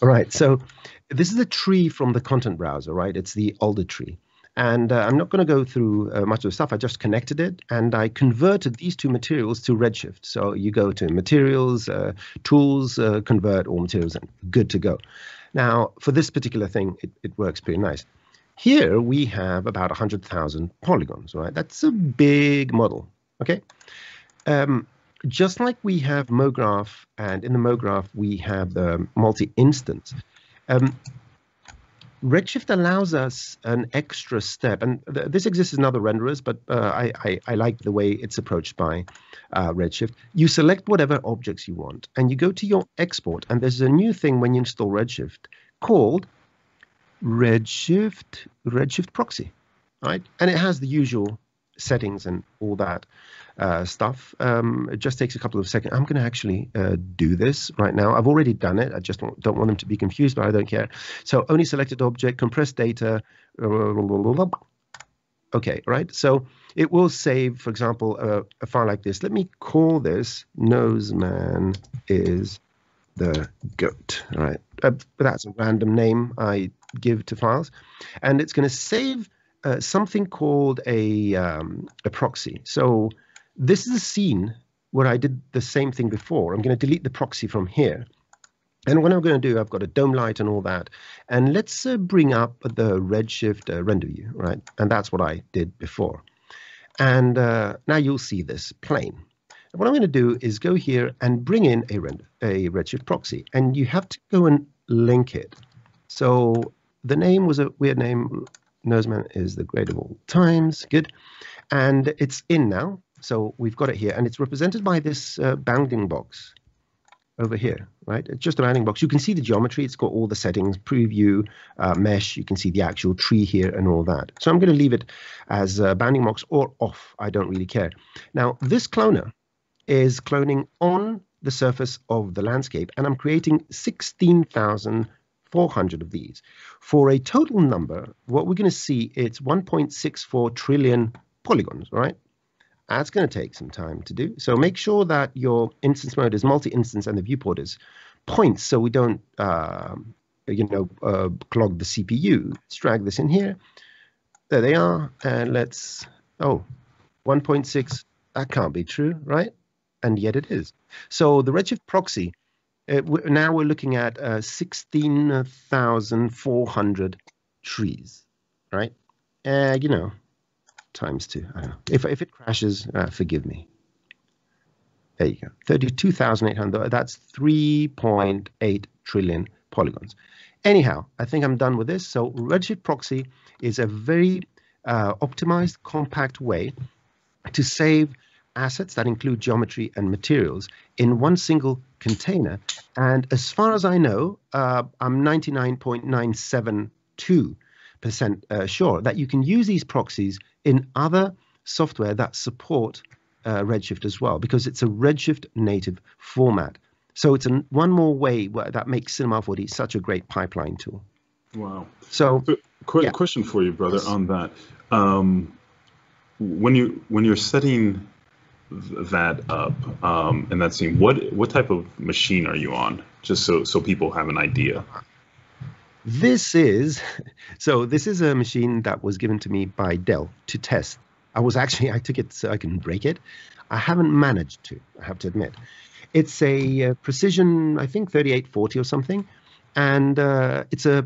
All right. So this is a tree from the content browser, right? It's the Alder tree. And I'm not going to go through much of the stuff. I just connected it and I converted these two materials to Redshift. So you go to materials, tools, convert all materials, and good to go. Now, for this particular thing, it works pretty nice. Here we have about 100,000 polygons, right? That's a big model, okay? Just like we have MoGraph, and in the MoGraph we have the multi-instance, Redshift allows us an extra step, and this exists in other renderers, but I like the way it's approached by Redshift. You select whatever objects you want, and you go to your export, and there's a new thing when you install Redshift called Redshift Proxy, right? And it has the usual settings and all that stuff. It just takes a couple of seconds. I'm going to actually do this right now. I've already done it. I just don't want them to be confused, but I don't care. So only selected object, compressed data. Okay, right? So it will save, for example, a file like this. Let me call this Noseman is the goat. All right, that's a random name I give to files, and it's going to save something called a proxy. So this is a scene where I did the same thing before. I'm going to delete the proxy from here. And what I'm going to do, I've got a dome light and all that. And let's bring up the Redshift render view, right? And that's what I did before. And now you'll see this plane. And what I'm going to do is go here and bring in a Redshift proxy. And you have to go and link it. So the name was a weird name. Noseman is the great of all times. Good. And it's in now. So we've got it here. And it's represented by this bounding box over here, right? It's just a bounding box. You can see the geometry. It's got all the settings, preview, mesh. You can see the actual tree here and all that. So I'm going to leave it as a bounding box or off. I don't really care. Now, this cloner is cloning on the surface of the landscape, and I'm creating 16,400 of these. For a total number, what we're going to see, it's 1.64 trillion polygons, right? That's going to take some time to do. So make sure that your instance mode is multi-instance and the viewport is points, so we don't, clog the CPU. Let's drag this in here. There they are. And let's, 1.6, that can't be true, right? And yet it is. So the Redshift proxy, now we're looking at 16,400 trees, right? Times 2. I don't know. If it crashes, forgive me. There you go. 32,800. That's 3.8 trillion polygons. Anyhow, I think I'm done with this. So Redshift proxy is a very optimized, compact way to save assets that include geometry and materials in one single container. And as far as I know, I'm 99.972% sure that you can use these proxies in other software that support Redshift as well, because it's a Redshift native format. So it's one more way that makes Cinema 4D such a great pipeline tool. Wow. So question for you, brother, on that. When you're setting that up in that scene, what type of machine are you on? Just so people have an idea. This is a machine that was given to me by Dell to test. I took it so I can break it. I haven't managed to, I have to admit. It's a Precision, I think 3840 or something. And it's as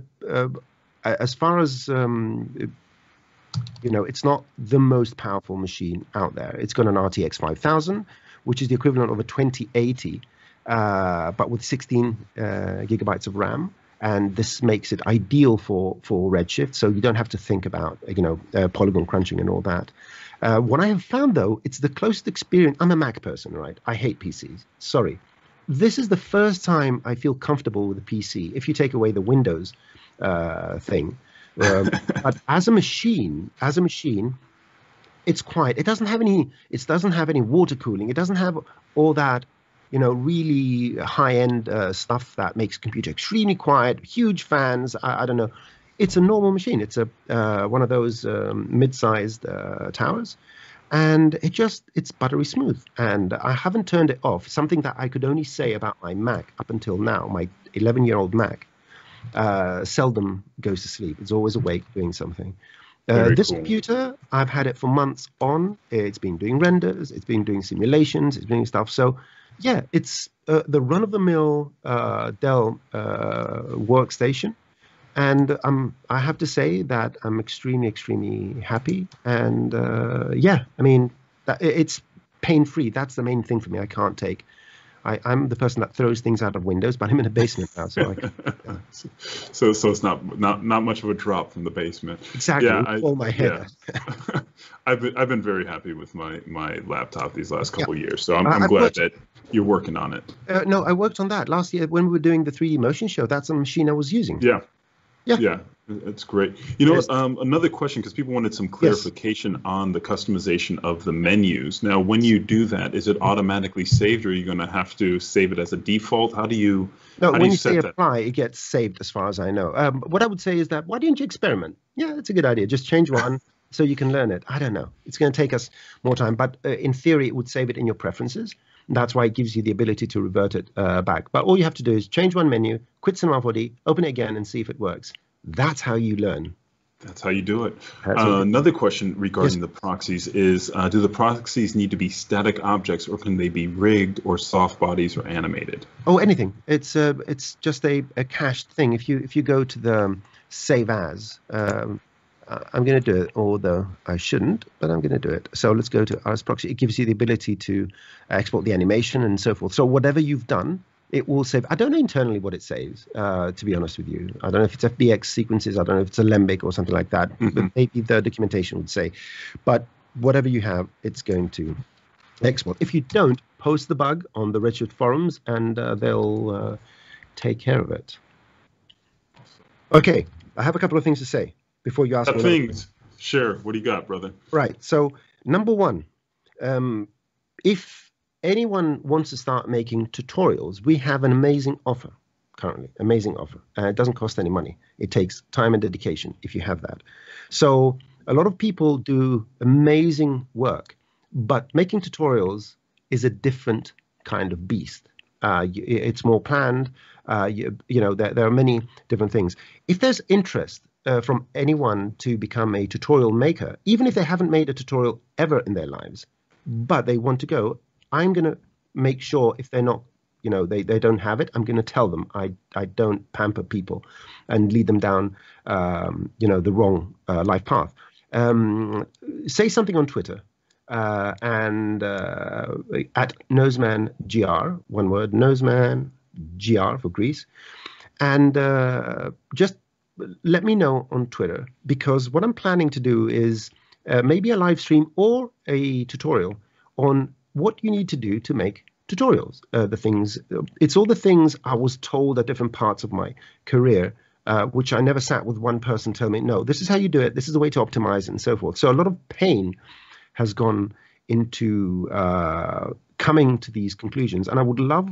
far as, it's not the most powerful machine out there. It's got an RTX 5000, which is the equivalent of a 2080, but with 16 gigabytes of RAM. And this makes it ideal for Redshift, so you don't have to think about, polygon crunching and all that. What I have found, though, it's the closest experience. I'm a Mac person, right? I hate PCs. Sorry. This is the first time I feel comfortable with a PC, if you take away the Windows thing. But as a machine, it's quiet. It doesn't have any water cooling. It doesn't have all that, really high-end stuff that makes a computer extremely quiet, huge fans. I don't know. It's a normal machine. It's one of those mid-sized towers. And it's buttery smooth. And I haven't turned it off. Something that I could only say about my Mac up until now, my 11-year-old Mac, seldom goes to sleep. It's always awake doing something. This computer, I've had it for months on. It's been doing renders. It's been doing simulations. It's doing stuff. So, yeah, it's the run-of-the-mill Dell workstation. And I have to say that I'm extremely, extremely happy. And, it's pain-free. That's the main thing for me. I can't take. I'm the person that throws things out of windows, but I'm in a basement now, so I can. So it's not much of a drop from the basement. Exactly. Yeah, pull my head. Yeah. I've been very happy with my laptop these last couple of years, so I'm glad that you're working on it. No, I worked on that last year when we were doing the 3D motion show. That's a machine I was using. Yeah, it's great. Another question, because people wanted some clarification on the customization of the menus. Now, when you do that, is it automatically saved, or are you going to have to save it as a default? How do you? No, when you say apply, it gets saved, as far as I know. What I would say is that why didn't you experiment? Yeah, that's a good idea. Just change one so you can learn it. I don't know. It's going to take us more time, but in theory, it would save it in your preferences. That's why it gives you the ability to revert it back. But all you have to do is change one menu, quit Cinema 4D, open it again, and see if it works. That's how you learn. That's how you do it. Another question regarding the proxies is, do the proxies need to be static objects, or can they be rigged or soft bodies or animated? Oh, anything. It's just a cached thing. If you go to the save as, I'm going to do it, although I shouldn't, but I'm going to do it. So let's go to RS Proxy. It gives you the ability to export the animation and so forth. So whatever you've done, it will save. I don't know internally what it saves, to be honest with you. I don't know if it's FBX sequences. I don't know if it's Alembic or something like that. But maybe the documentation would say. But whatever you have, it's going to export. If you don't, post the bug on the Redshift forums, and they'll take care of it. Okay, I have a couple of things to say before you ask me. Things. Sure. What do you got, brother? Right. So, number one, if anyone wants to start making tutorials, we have an amazing offer currently. Amazing offer. It doesn't cost any money. It takes time and dedication if you have that. So, a lot of people do amazing work, but making tutorials is a different kind of beast. It's more planned. There are many different things. If there's interest from anyone to become a tutorial maker, even if they haven't made a tutorial ever in their lives, but they want to go, I'm going to make sure if they're not, they don't have it, I'm going to tell them. I don't pamper people and lead them down, the wrong life path. Say something on Twitter. And at NosemanGR, one word, NosemanGR for Greece, and just let me know on Twitter, because what I'm planning to do is maybe a live stream or a tutorial on what you need to do to make tutorials. It's all the things I was told at different parts of my career, which I never sat with one person tell me, no, this is how you do it, this is the way to optimize it, and so forth. So a lot of pain has gone into coming to these conclusions, and I would love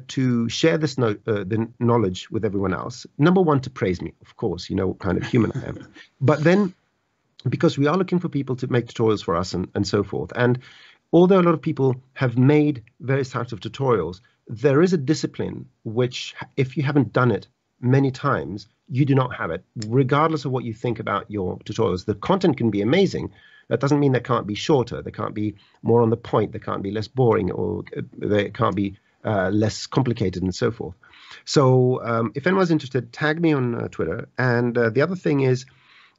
to share this the knowledge with everyone else. Number one, to praise me, of course, you know what kind of human I am. But then, because we are looking for people to make tutorials for us and so forth, and although a lot of people have made various types of tutorials, there is a discipline which, if you haven't done it many times, you do not have it, regardless of what you think about your tutorials. The content can be amazing. That doesn't mean they can't be shorter. They can't be more on the point. They can't be less boring, or they can't be less complicated, and so forth. So if anyone's interested, tag me on Twitter. And the other thing is,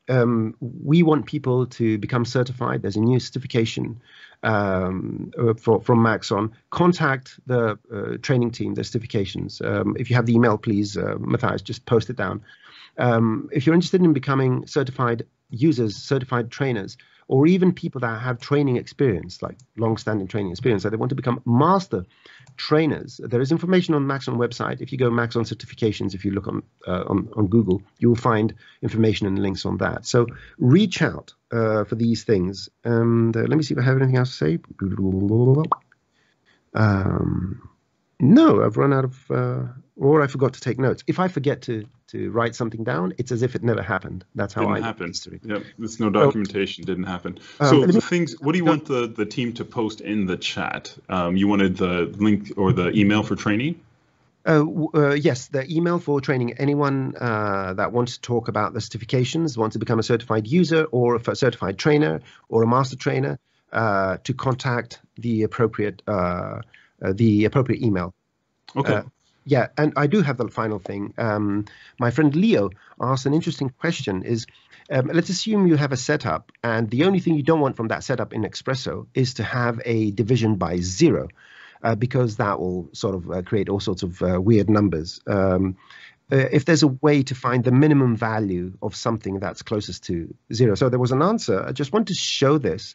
we want people to become certified. There's a new certification from Maxon. Contact the training team, the certifications. If you have the email, please, Matthias, just post it down. If you're interested in becoming certified users, certified trainers, or even people that have training experience, like long-standing training experience, that they want to become master trainers, there is information on Maxon website. If you go Maxon certifications, if you look on Google, you will find information and links on that. So reach out for these things. And let me see if I have anything else to say. No, I've run out of, or I forgot to take notes. If I forget to write something down, it's as if it never happened. That's how I happen. Yep, there's no documentation. Didn't happen. So the things. What do you want the team to post in the chat? You wanted the link or the email for training? Yes, the email for training. Anyone that wants to talk about the certifications, wants to become a certified user or a certified trainer or a master trainer, to contact the appropriate email. Okay. Yeah, and I do have the final thing. My friend Leo asked an interesting question. Let's assume you have a setup, and the only thing you don't want from that setup in Espresso is to have a division by 0, because that will sort of create all sorts of weird numbers. If there's a way to find the minimum value of something that's closest to 0. So there was an answer. I just want to show this.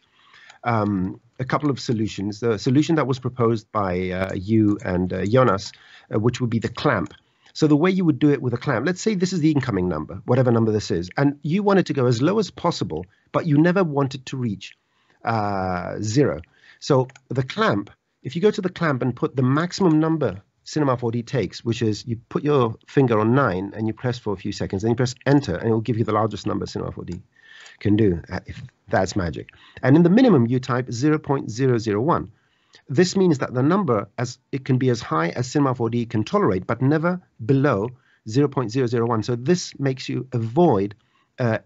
A couple of solutions. The solution that was proposed by you and Jonas, which would be the clamp. So the way you would do it with a clamp, let's say this is the incoming number, whatever number this is, and you want it to go as low as possible, but you never want it to reach 0. So the clamp, if you go to the clamp and put the maximum number Cinema 4D takes, which is you put your finger on 9 and you press for a few seconds, then you press enter, and it will give you the largest number Cinema 4D can do, if that's magic. And in the minimum, you type 0.001. This means that the number, it can be as high as Cinema 4D can tolerate, but never below 0.001. So this makes you avoid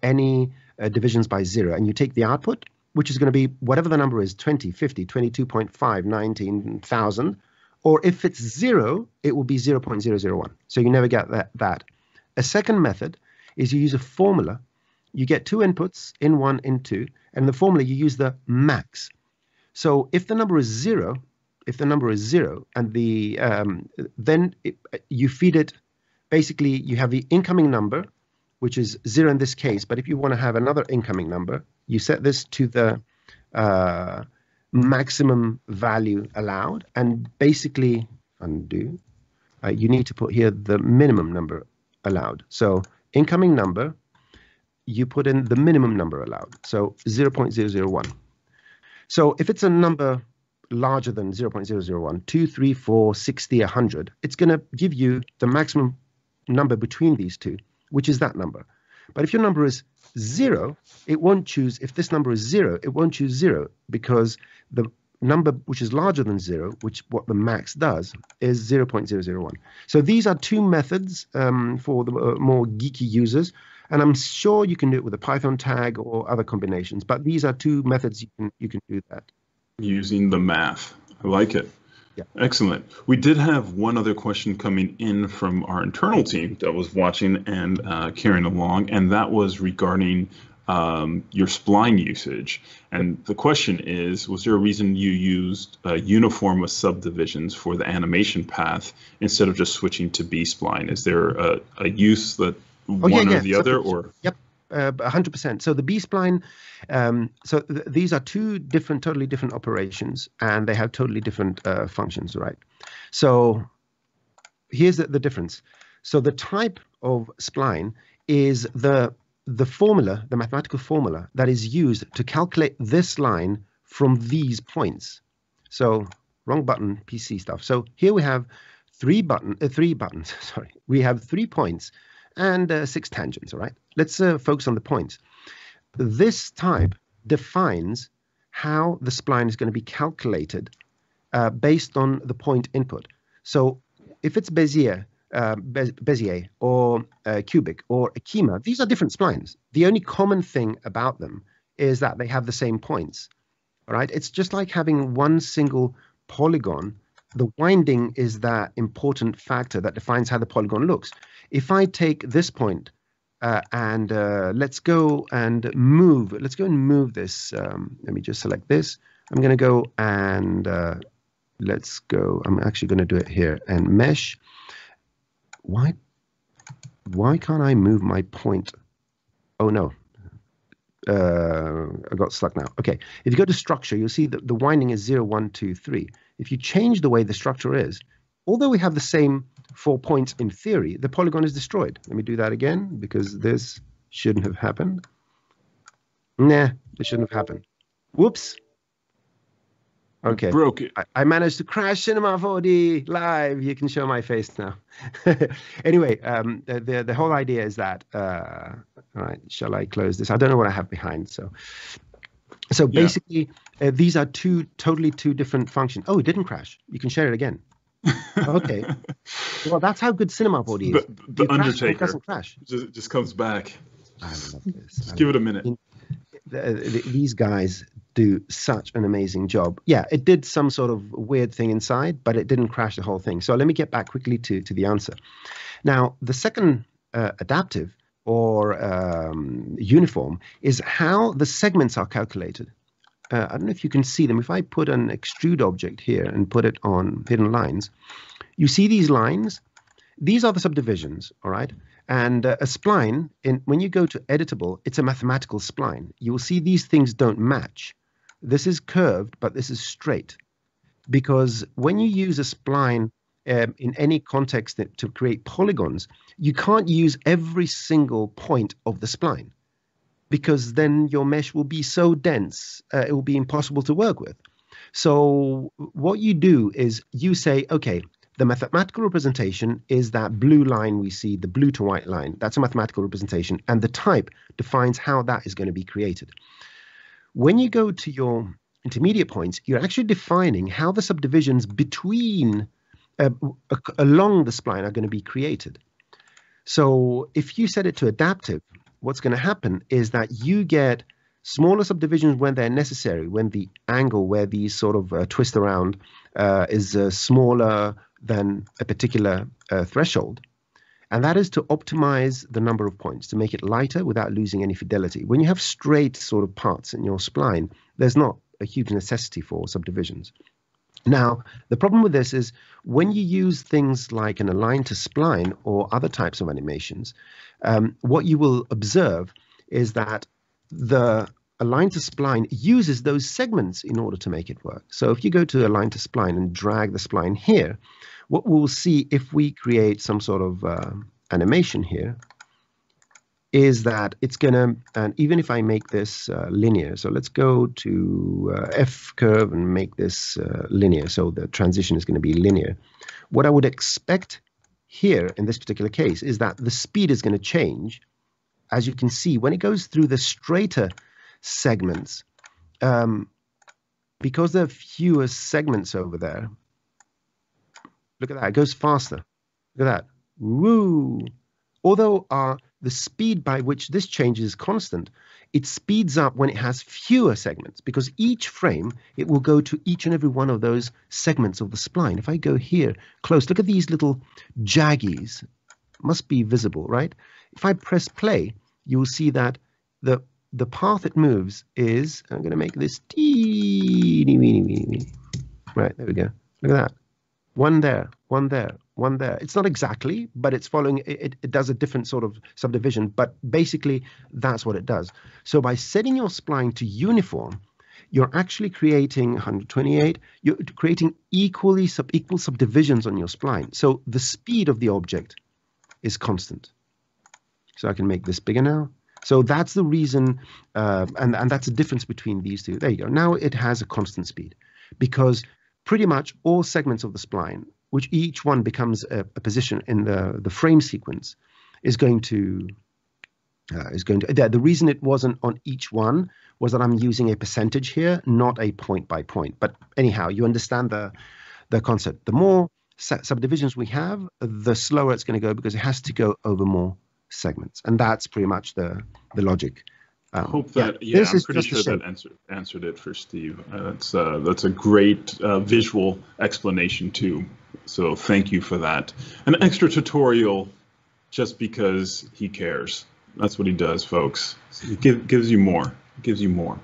any divisions by 0. And you take the output, which is going to be whatever the number is, 20, 50, 22.5, 19,000. Or if it's 0, it will be 0.001. So you never get that. A second method is you use a formula. You get 2 inputs, in 1, in 2, and in the formula you use the max. So if the number is 0, and then you feed it, basically you have the incoming number, which is 0 in this case, but if you want to have another incoming number, you set this to the maximum value allowed, and basically undo. You need to put here the minimum number allowed. So incoming number, you put in the minimum number allowed. So 0.001. So if it's a number larger than 0.001, 2, 3, 4, 60, 100, it's going to give you the maximum number between these two, which is that number. But if your number is 0, it won't choose. If this number is 0, it won't choose 0, because the number which is larger than 0, which what the max does, is 0.001. So these are two methods for the more geeky users, and I'm sure you can do it with a Python tag or other combinations, but these are two methods you can do that. Using the math. I like it. Yeah. Excellent. We did have one other question coming in from our internal team that was watching and carrying along, and that was regarding your spline usage. And the question is, was there a reason you used uniform subdivisions for the animation path instead of just switching to B-spline? Is there a use that one or the other? Or Yep. 100%. So the B-spline, these are two totally different operations, and they have totally different functions, right? So here's the difference. So the type of spline is the formula, the mathematical formula that is used to calculate this line from these points. So wrong button, PC stuff. So here we have three buttons. Sorry, we have 3 points and 6 tangents. All right, let's focus on the points. This type defines how the spline is going to be calculated based on the point input. So if it's Bezier or cubic or a Kima, these are different splines. The only common thing about them is that they have the same points. All right, it's just like having one single polygon. The winding is that important factor that defines how the polygon looks. If I take this point and let's go and move this. Let me just select this. I'm going to go and let's go. I'm actually going to do it here and mesh. Why can't I move my point? Oh no, I got stuck now. Okay, if you go to structure, you'll see that the winding is 0, 1, 2, 3. If you change the way the structure is, although we have the same 4 points in theory, the polygon is destroyed. Let me do that again, because this shouldn't have happened. Nah, this shouldn't have happened. Whoops. Okay. Broke it. I managed to crash Cinema 4D live. You can show my face now. Anyway, the whole idea is that, all right, shall I close this? I don't know what I have behind. So basically, these are two different functions. Oh, it didn't crash. You can share it again. Okay. Well, that's how good Cinema 4D is. The Undertaker doesn't crash. Just comes back. I love this. Just give it a minute. These guys do such an amazing job. Yeah, it did some sort of weird thing inside, but it didn't crash the whole thing. So let me get back quickly to the answer. Now, the second adaptive or uniform is how the segments are calculated. I don't know if you can see them. If I put an extrude object here and put it on hidden lines, you see these lines? These are the subdivisions, all right? And a spline, when you go to editable, it's a mathematical spline. You will see these things don't match. This is curved, but this is straight. Because when you use a spline in any context to create polygons, you can't use every single point of the spline, because then your mesh will be so dense, it will be impossible to work with. So what you do is you say, okay, the mathematical representation is that blue line we see, the blue to white line. That's a mathematical representation, and the type defines how that is going to be created. When you go to your intermediate points, you're actually defining how the subdivisions between along the spline are going to be created. So if you set it to adaptive, what's going to happen is that you get smaller subdivisions when they're necessary, when the angle where these sort of twist around is smaller than a particular threshold. And that is to optimize the number of points, to make it lighter without losing any fidelity. When you have straight sort of parts in your spline, there's not a huge necessity for subdivisions. Now, the problem with this is when you use things like an align to spline or other types of animations, what you will observe is that the align to spline uses those segments in order to make it work. So if you go to align to spline and drag the spline here, what we'll see if we create some sort of animation here is that it's going to, and even if I make this linear, so let's go to F curve and make this linear, so the transition is going to be linear. What I would expect here in this particular case is that the speed is going to change. As you can see, when it goes through the straighter segments, because there are fewer segments over there, look at that, it goes faster. Look at that. Woo! Although the speed by which this changes is constant, it speeds up when it has fewer segments, because each frame, it will go to each and every one of those segments of the spline. If I go here close, look at these little jaggies. Must be visible, right? If I press play, you will see that the path it moves is, I'm going to make this teeny, weeny, weeny, weeny. Right, there we go. Look at that. One there, one there, one there. It's not exactly, but it's following, it does a different sort of subdivision, but basically that's what it does. So by setting your spline to uniform, you're actually creating 128, you're creating equal subdivisions on your spline. So the speed of the object is constant. So I can make this bigger now. So that's the reason, and that's the difference between these two. There you go. Now it has a constant speed, because pretty much all segments of the spline, which each one becomes a position in the frame sequence, is going to the reason it wasn't on each one was that I'm using a percentage here, not a point by point. But anyhow, you understand the concept. The more subdivisions we have, the slower it's going to go, because it has to go over more segments, and that's pretty much the logic. I hope that, I'm pretty sure that answered it for Steve. That's a great visual explanation too. So thank you for that. An extra tutorial just because he cares. That's what he does, folks. He gives you more. Gives you more.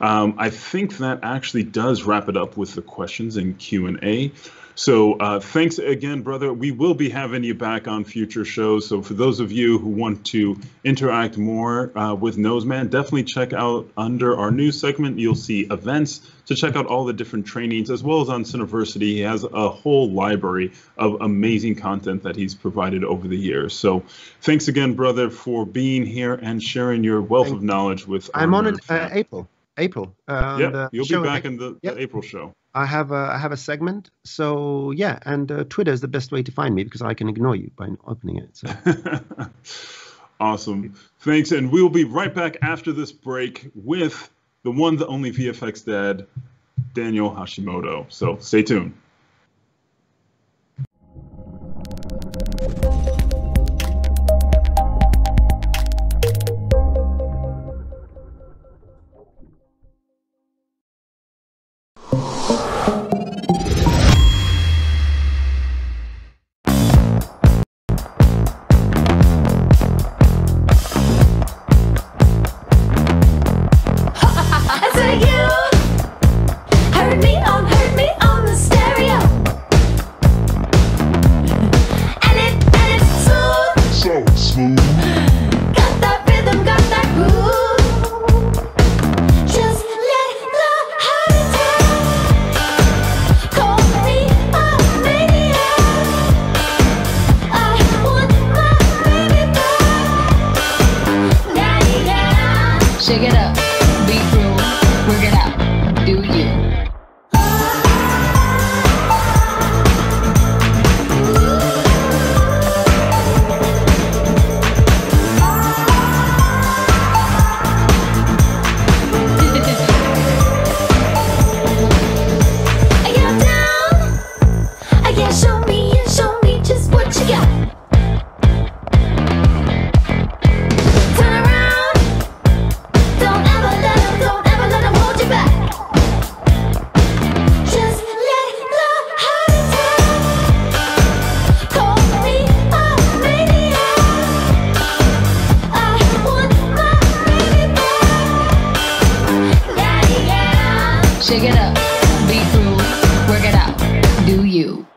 I think that actually does wrap it up with the questions and Q&A. So thanks again, brother. We will be having you back on future shows. So for those of you who want to interact more with Noseman, definitely check out under our news segment. You'll see events to check out all the different trainings, as well as on Cineversity. He has a whole library of amazing content that he's provided over the years. So thanks again, brother, for being here and sharing your wealth of knowledge with I'm on in April. Yeah, you'll be back in the April show. I have a segment, so yeah, and Twitter is the best way to find me, because I can ignore you by opening it. So. Awesome, thanks, and we'll be right back after this break with the one, the only VFX dad, Daniel Hashimoto. So stay tuned. Shake it up, be cruel, work it out, do you. I get down, I get show me just what you got. Shake it up, be cruel, work it out, do you.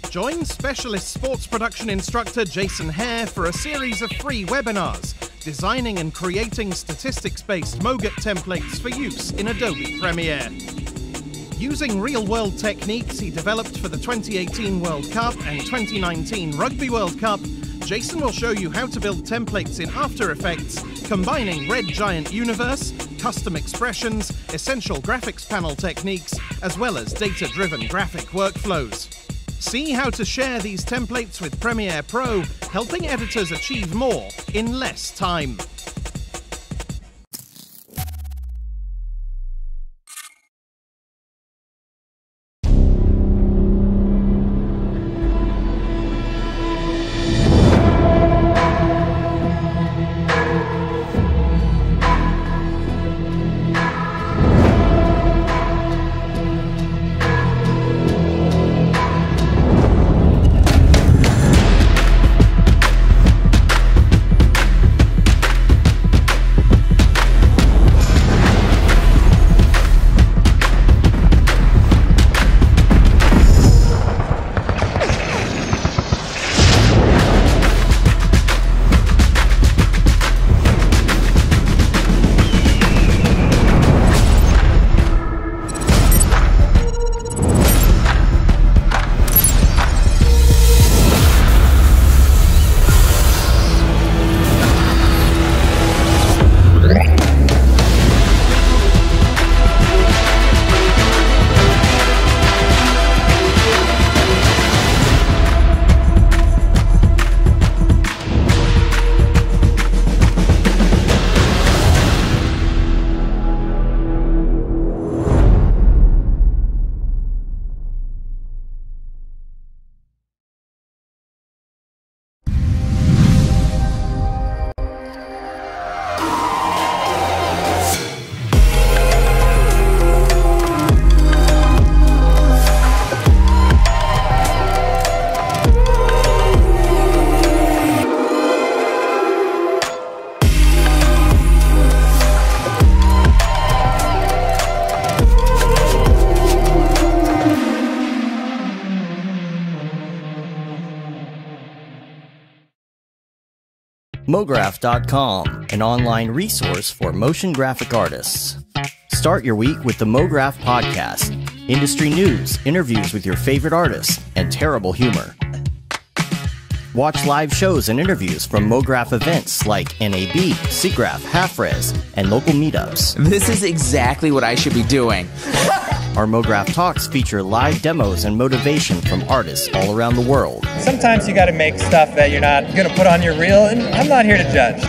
Join specialist sports production instructor Jason Hare for a series of free webinars designing and creating statistics-based MOGAT templates for use in Adobe Premiere. Using real-world techniques he developed for the 2018 World Cup and 2019 Rugby World Cup, Jason will show you how to build templates in After Effects, combining Red Giant Universe, custom expressions, essential graphics panel techniques, as well as data-driven graphic workflows. See how to share these templates with Premiere Pro, helping editors achieve more in less time. MoGraph.com, an online resource for motion graphic artists. Start your week with the MoGraph podcast. Industry news, interviews with your favorite artists, and terrible humor. Watch live shows and interviews from MoGraph events like NAB, SIGGRAPH, Half-Res, and local meetups. This is exactly what I should be doing. Our MoGraph Talks feature live demos and motivation from artists all around the world. Sometimes you gotta make stuff that you're not gonna put on your reel, and I'm not here to judge.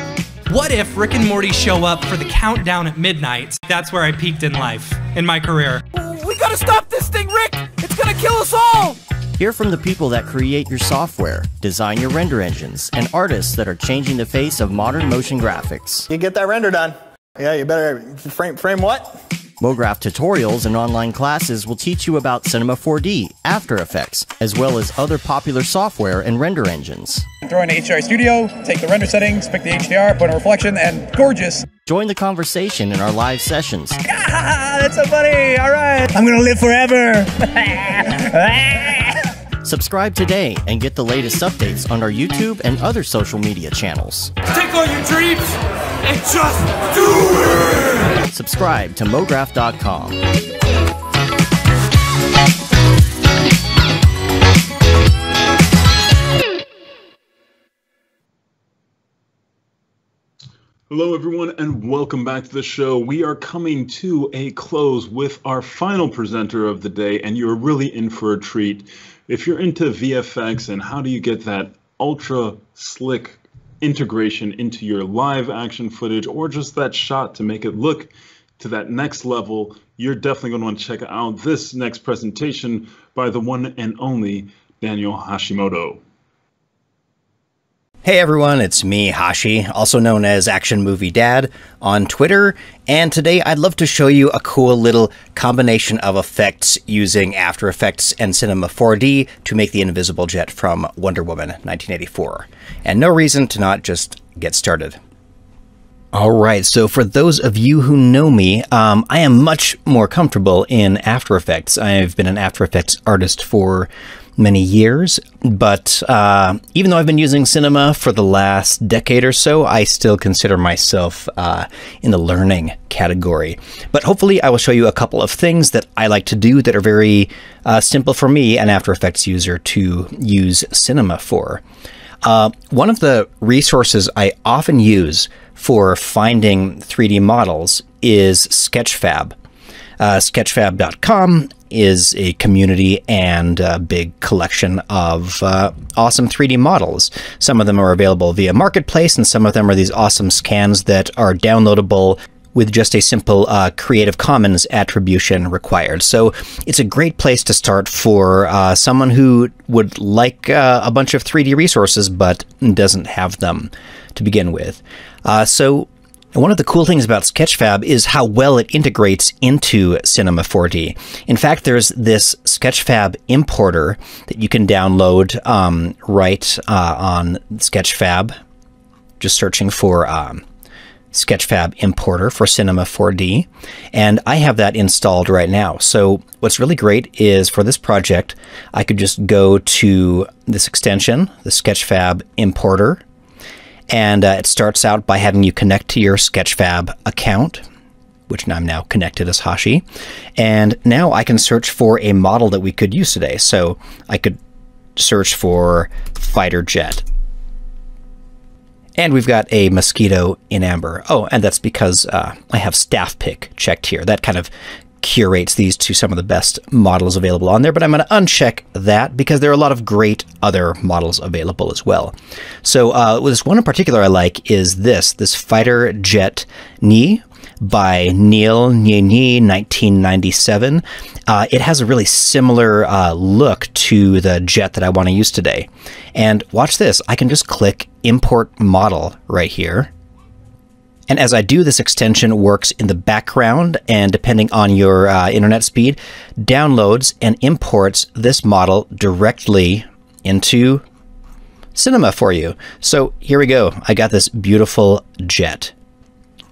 What if Rick and Morty show up for the countdown at midnight? That's where I peaked in life, in my career. We gotta stop this thing, Rick! It's gonna kill us all! Hear from the people that create your software, design your render engines, and artists that are changing the face of modern motion graphics. You get that render done. Yeah, you better frame what? MoGraph tutorials and online classes will teach you about Cinema 4D, After Effects, as well as other popular software and render engines. Throw in the HDR Studio, take the render settings, pick the HDR, put in a reflection, and gorgeous. Join the conversation in our live sessions. Ah, that's so funny! All right, I'm gonna live forever! Subscribe today and get the latest updates on our YouTube and other social media channels. Take all your dreams and just do it! Subscribe to MoGraph.com. Hello, everyone, and welcome back to the show. We are coming to a close with our final presenter of the day, and you're really in for a treat. If you're into VFX and how do you get that ultra slick integration into your live action footage or just that shot to make it look to that next level, you're definitely going to want to check out this next presentation by the one and only Daniel Hashimoto. Hey everyone, it's me, Hashi, also known as Action Movie Dad on Twitter, and today I'd love to show you a cool little combination of effects using After Effects and Cinema 4D to make the Invisible Jet from Wonder Woman 1984. And no reason to not just get started. Alright, so for those of you who know me, I am much more comfortable in After Effects. I've been an After Effects artist for many years, but even though I've been using Cinema for the last decade or so, I still consider myself in the learning category. But hopefully I will show you a couple of things that I like to do that are very simple for me, an After Effects user, to use Cinema for. One of the resources I often use for finding 3D models is Sketchfab. Sketchfab.com is a community and a big collection of awesome 3D models. Some of them are available via Marketplace, and some of them are these awesome scans that are downloadable with just a simple Creative Commons attribution required. So it's a great place to start for someone who would like a bunch of 3D resources but doesn't have them to begin with. So one of the cool things about Sketchfab is how well it integrates into Cinema 4D. In fact, there's this Sketchfab importer that you can download right on Sketchfab, just searching for Sketchfab importer for Cinema 4D, and I have that installed right now. So what's really great is for this project, I could just go to this extension, the Sketchfab importer, and it starts out by having you connect to your Sketchfab account, which I'm now connected as Hashi. And now I can search for a model that we could use today. So I could search for fighter jet. And we've got a mosquito in amber. Oh, and that's because I have staff pick checked here. That kind of curates these to some of the best models available on there, but I'm going to uncheck that because there are a lot of great other models available as well. So this one in particular I like is this fighter jet Ni by Neil Nye 1997. It has a really similar look to the jet that I want to use today. And watch this, I can just click import model right here. And as I do, this extension works in the background, and depending on your internet speed, downloads and imports this model directly into Cinema for you. So here we go. I got this beautiful jet.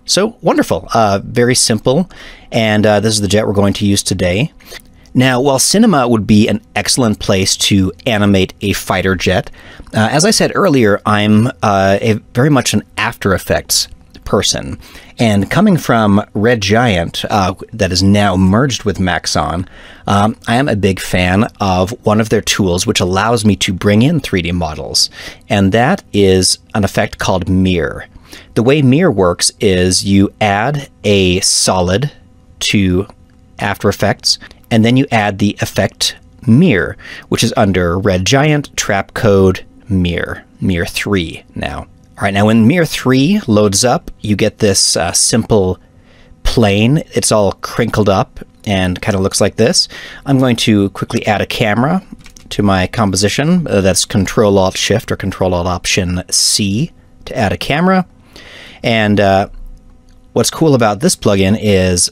So wonderful, very simple, and this is the jet we're going to use today. Now, while Cinema would be an excellent place to animate a fighter jet, as I said earlier, I'm very much an After Effects person. And coming from Red Giant, that is now merged with Maxon, I am a big fan of one of their tools which allows me to bring in 3D models, and that is an effect called Mirror. The way Mirror works is you add a solid to After Effects, and then you add the effect Mirror, which is under Red Giant, Trap Code, Mirror 3 now. All right, now when Mirror 3 loads up, you get this simple plane. It's all crinkled up and kind of looks like this. I'm going to quickly add a camera to my composition. That's Control-Alt-Shift or Control-Alt-Option-C to add a camera. And what's cool about this plugin is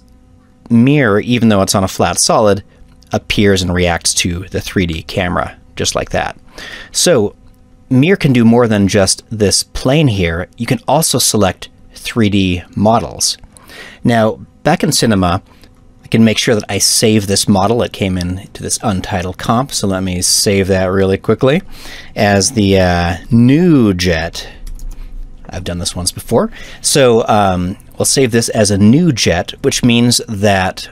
Mirror, even though it's on a flat solid, appears and reacts to the 3D camera, just like that. So Mirror can do more than just this plane here. You can also select 3D models. Now, back in Cinema, I can make sure that I save this model. It came into this untitled comp, so let me save that really quickly as the new jet. I've done this once before. So we'll save this as a new jet, which means that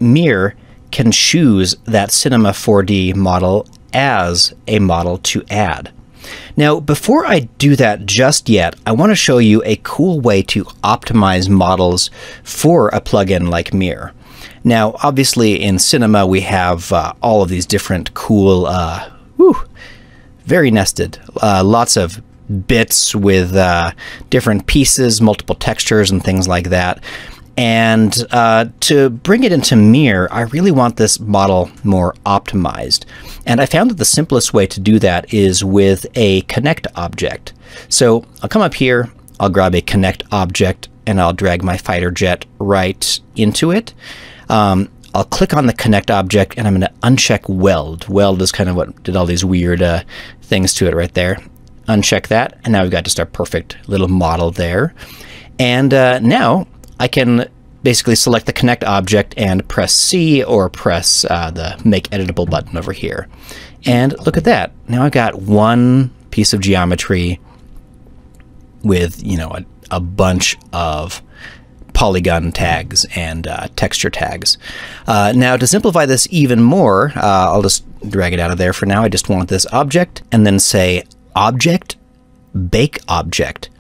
Mirror can choose that Cinema 4D model as a model to add. Now, before I do that just yet, I want to show you a cool way to optimize models for a plugin like Mirror. Now, obviously in Cinema we have all of these different cool, very nested, lots of bits with different pieces, multiple textures and things like that. And to bring it into Mirror, I really want this model more optimized. And I found that the simplest way to do that is with a connect object. So I'll come up here, I'll grab a connect object, and I'll drag my fighter jet right into it. I'll click on the connect object, and I'm going to uncheck weld. Weld is kind of what did all these weird things to it right there. Uncheck that, and now we've got just our perfect little model there. And now I can basically select the connect object and press C or press the make editable button over here. And look at that. Now I've got one piece of geometry with, you know, a bunch of polygon tags and texture tags. Now to simplify this even more, I'll just drag it out of there for now. I just want this object and then say object, bake object.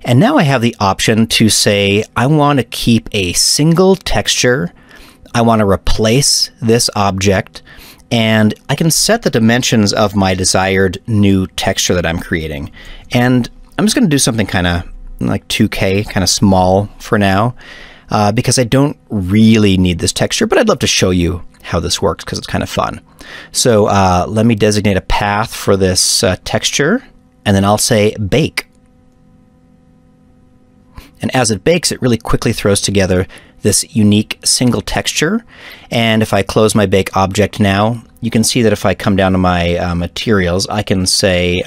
And now I have the option to say I want to keep a single texture, I want to replace this object, and I can set the dimensions of my desired new texture that I'm creating. And I'm just going to do something kind of like 2K, kind of small for now, because I don't really need this texture, but I'd love to show you how this works because it's kind of fun. So let me designate a path for this texture, and then I'll say bake. And as it bakes, it really quickly throws together this unique single texture. And if I close my bake object now, you can see that if I come down to my materials, I can say,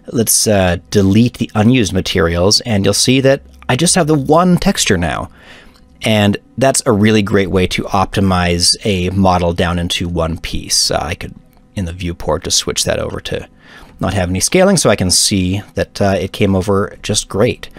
let's delete the unused materials, and you'll see that I just have the one texture now. And that's a really great way to optimize a model down into one piece. I could, in the viewport, just switch that over to not have any scaling, so I can see that it came over just great.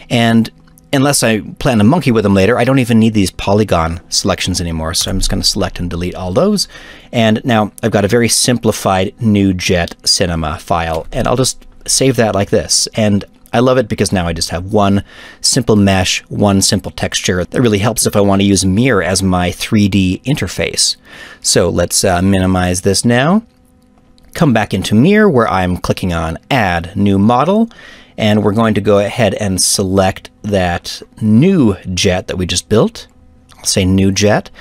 And unless I plan to monkey with them later, I don't even need these polygon selections anymore, so I'm just going to select and delete all those. And now I've got a very simplified NewJet Cinema file, and I'll just save that like this. And I love it because now I just have one simple mesh, one simple texture. That really helps if I want to use Mirror as my 3D interface. So let's minimize this now. Come back into Mirror where I'm clicking on Add New Model, and we're going to go ahead and select that new jet that we just built. I'll say New Jet.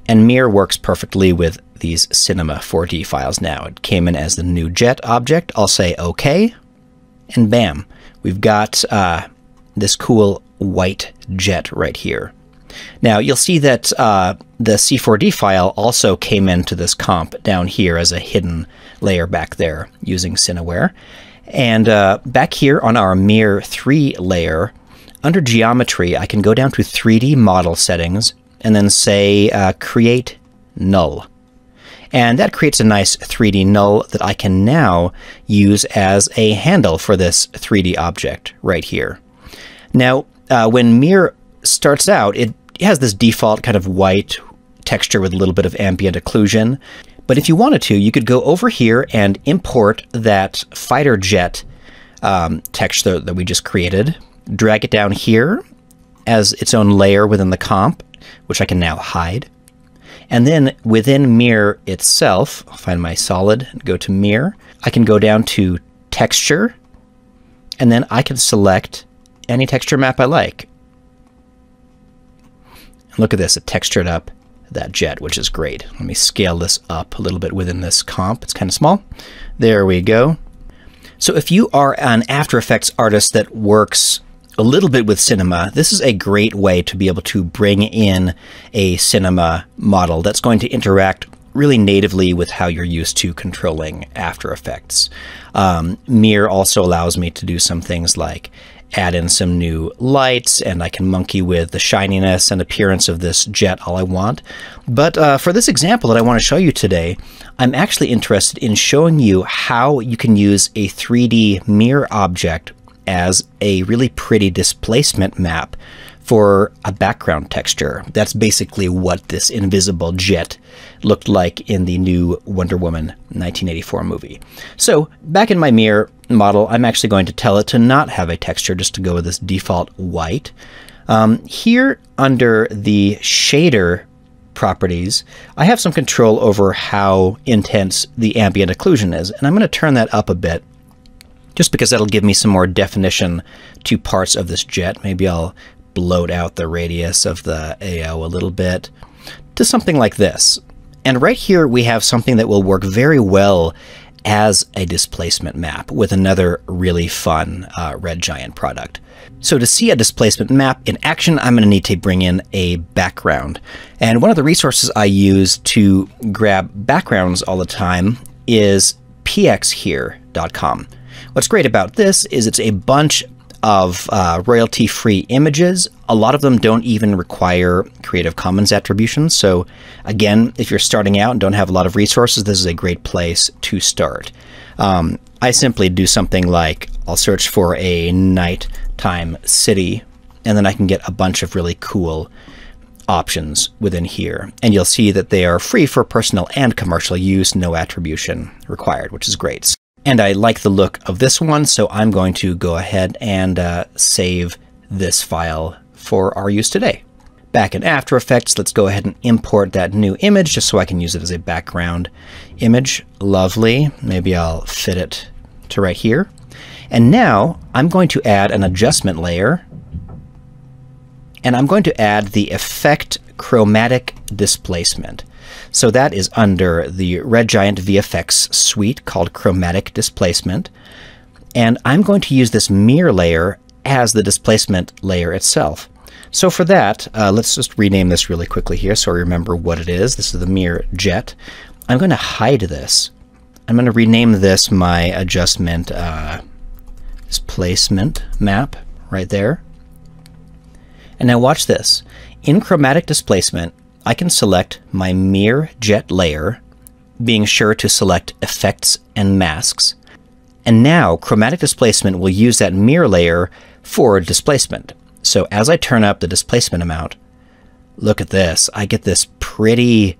And Mirror works perfectly with these Cinema 4D files now. It came in as the New Jet object. I'll say OK, and bam, we've got this cool white jet right here. Now you'll see that the C4D file also came into this comp down here as a hidden layer back there using Cineware. And back here on our Mirror 3 layer, under Geometry, I can go down to 3D Model Settings and then say Create Null. And that creates a nice 3D null that I can now use as a handle for this 3D object right here. Now, when Mirror starts out, it has this default kind of white texture with a little bit of ambient occlusion. But if you wanted to, you could go over here and import that fighter jet texture that we just created, drag it down here as its own layer within the comp, which I can now hide. And then within Mirror itself, I'll find my solid and go to Mirror. I can go down to Texture, and then I can select any texture map I like. And look at this, it textured up that jet, which is great. Let me scale this up a little bit within this comp. It's kind of small. There we go. So if you are an After Effects artist that works a little bit with Cinema, this is a great way to be able to bring in a Cinema model that's going to interact really natively with how you're used to controlling After Effects. Mirror also allows me to do some things like add in some new lights, and I can monkey with the shininess and appearance of this jet all I want. But for this example that I want to show you today, I'm actually interested in showing you how you can use a 3D mirror object as a really pretty displacement map for a background texture. That's basically what this invisible jet looked like in the new Wonder Woman 1984 movie. So back in my mirror model, I'm actually going to tell it to not have a texture, just to go with this default white. Here under the shader properties, I have some control over how intense the ambient occlusion is, and I'm going to turn that up a bit just because that'll give me some more definition to parts of this jet. Maybe I'll bloat out the radius of the AO a little bit to something like this. And right here we have something that will work very well as a displacement map with another really fun Red Giant product. So to see a displacement map in action, I'm going to need to bring in a background. And one of the resources I use to grab backgrounds all the time is pxhere.com. What's great about this is it's a bunch of royalty-free images. A lot of them don't even require Creative Commons attribution. So again, if you're starting out and don't have a lot of resources, this is a great place to start. I simply do something like, I'll search for a nighttime city, and then I can get a bunch of really cool options within here. And you'll see that they are free for personal and commercial use, no attribution required, which is great. And I like the look of this one, so I'm going to go ahead and save this file for our use today. Back in After Effects, let's go ahead and import that new image just so I can use it as a background image. Lovely. Maybe I'll fit it to right here. And now I'm going to add an adjustment layer, and I'm going to add the effect chromatic displacement. So that is under the Red Giant VFX suite called chromatic displacement. And I'm going to use this mirror layer as the displacement layer itself. So for that, let's just rename this really quickly here so I remember what it is. This is the mirror jet. I'm going to hide this. I'm going to rename this my adjustment displacement map right there. And now watch this. In chromatic displacement, I can select my mirror jet layer, being sure to select effects and masks. And now chromatic displacement will use that mirror layer for displacement. So as I turn up the displacement amount, look at this. I get this pretty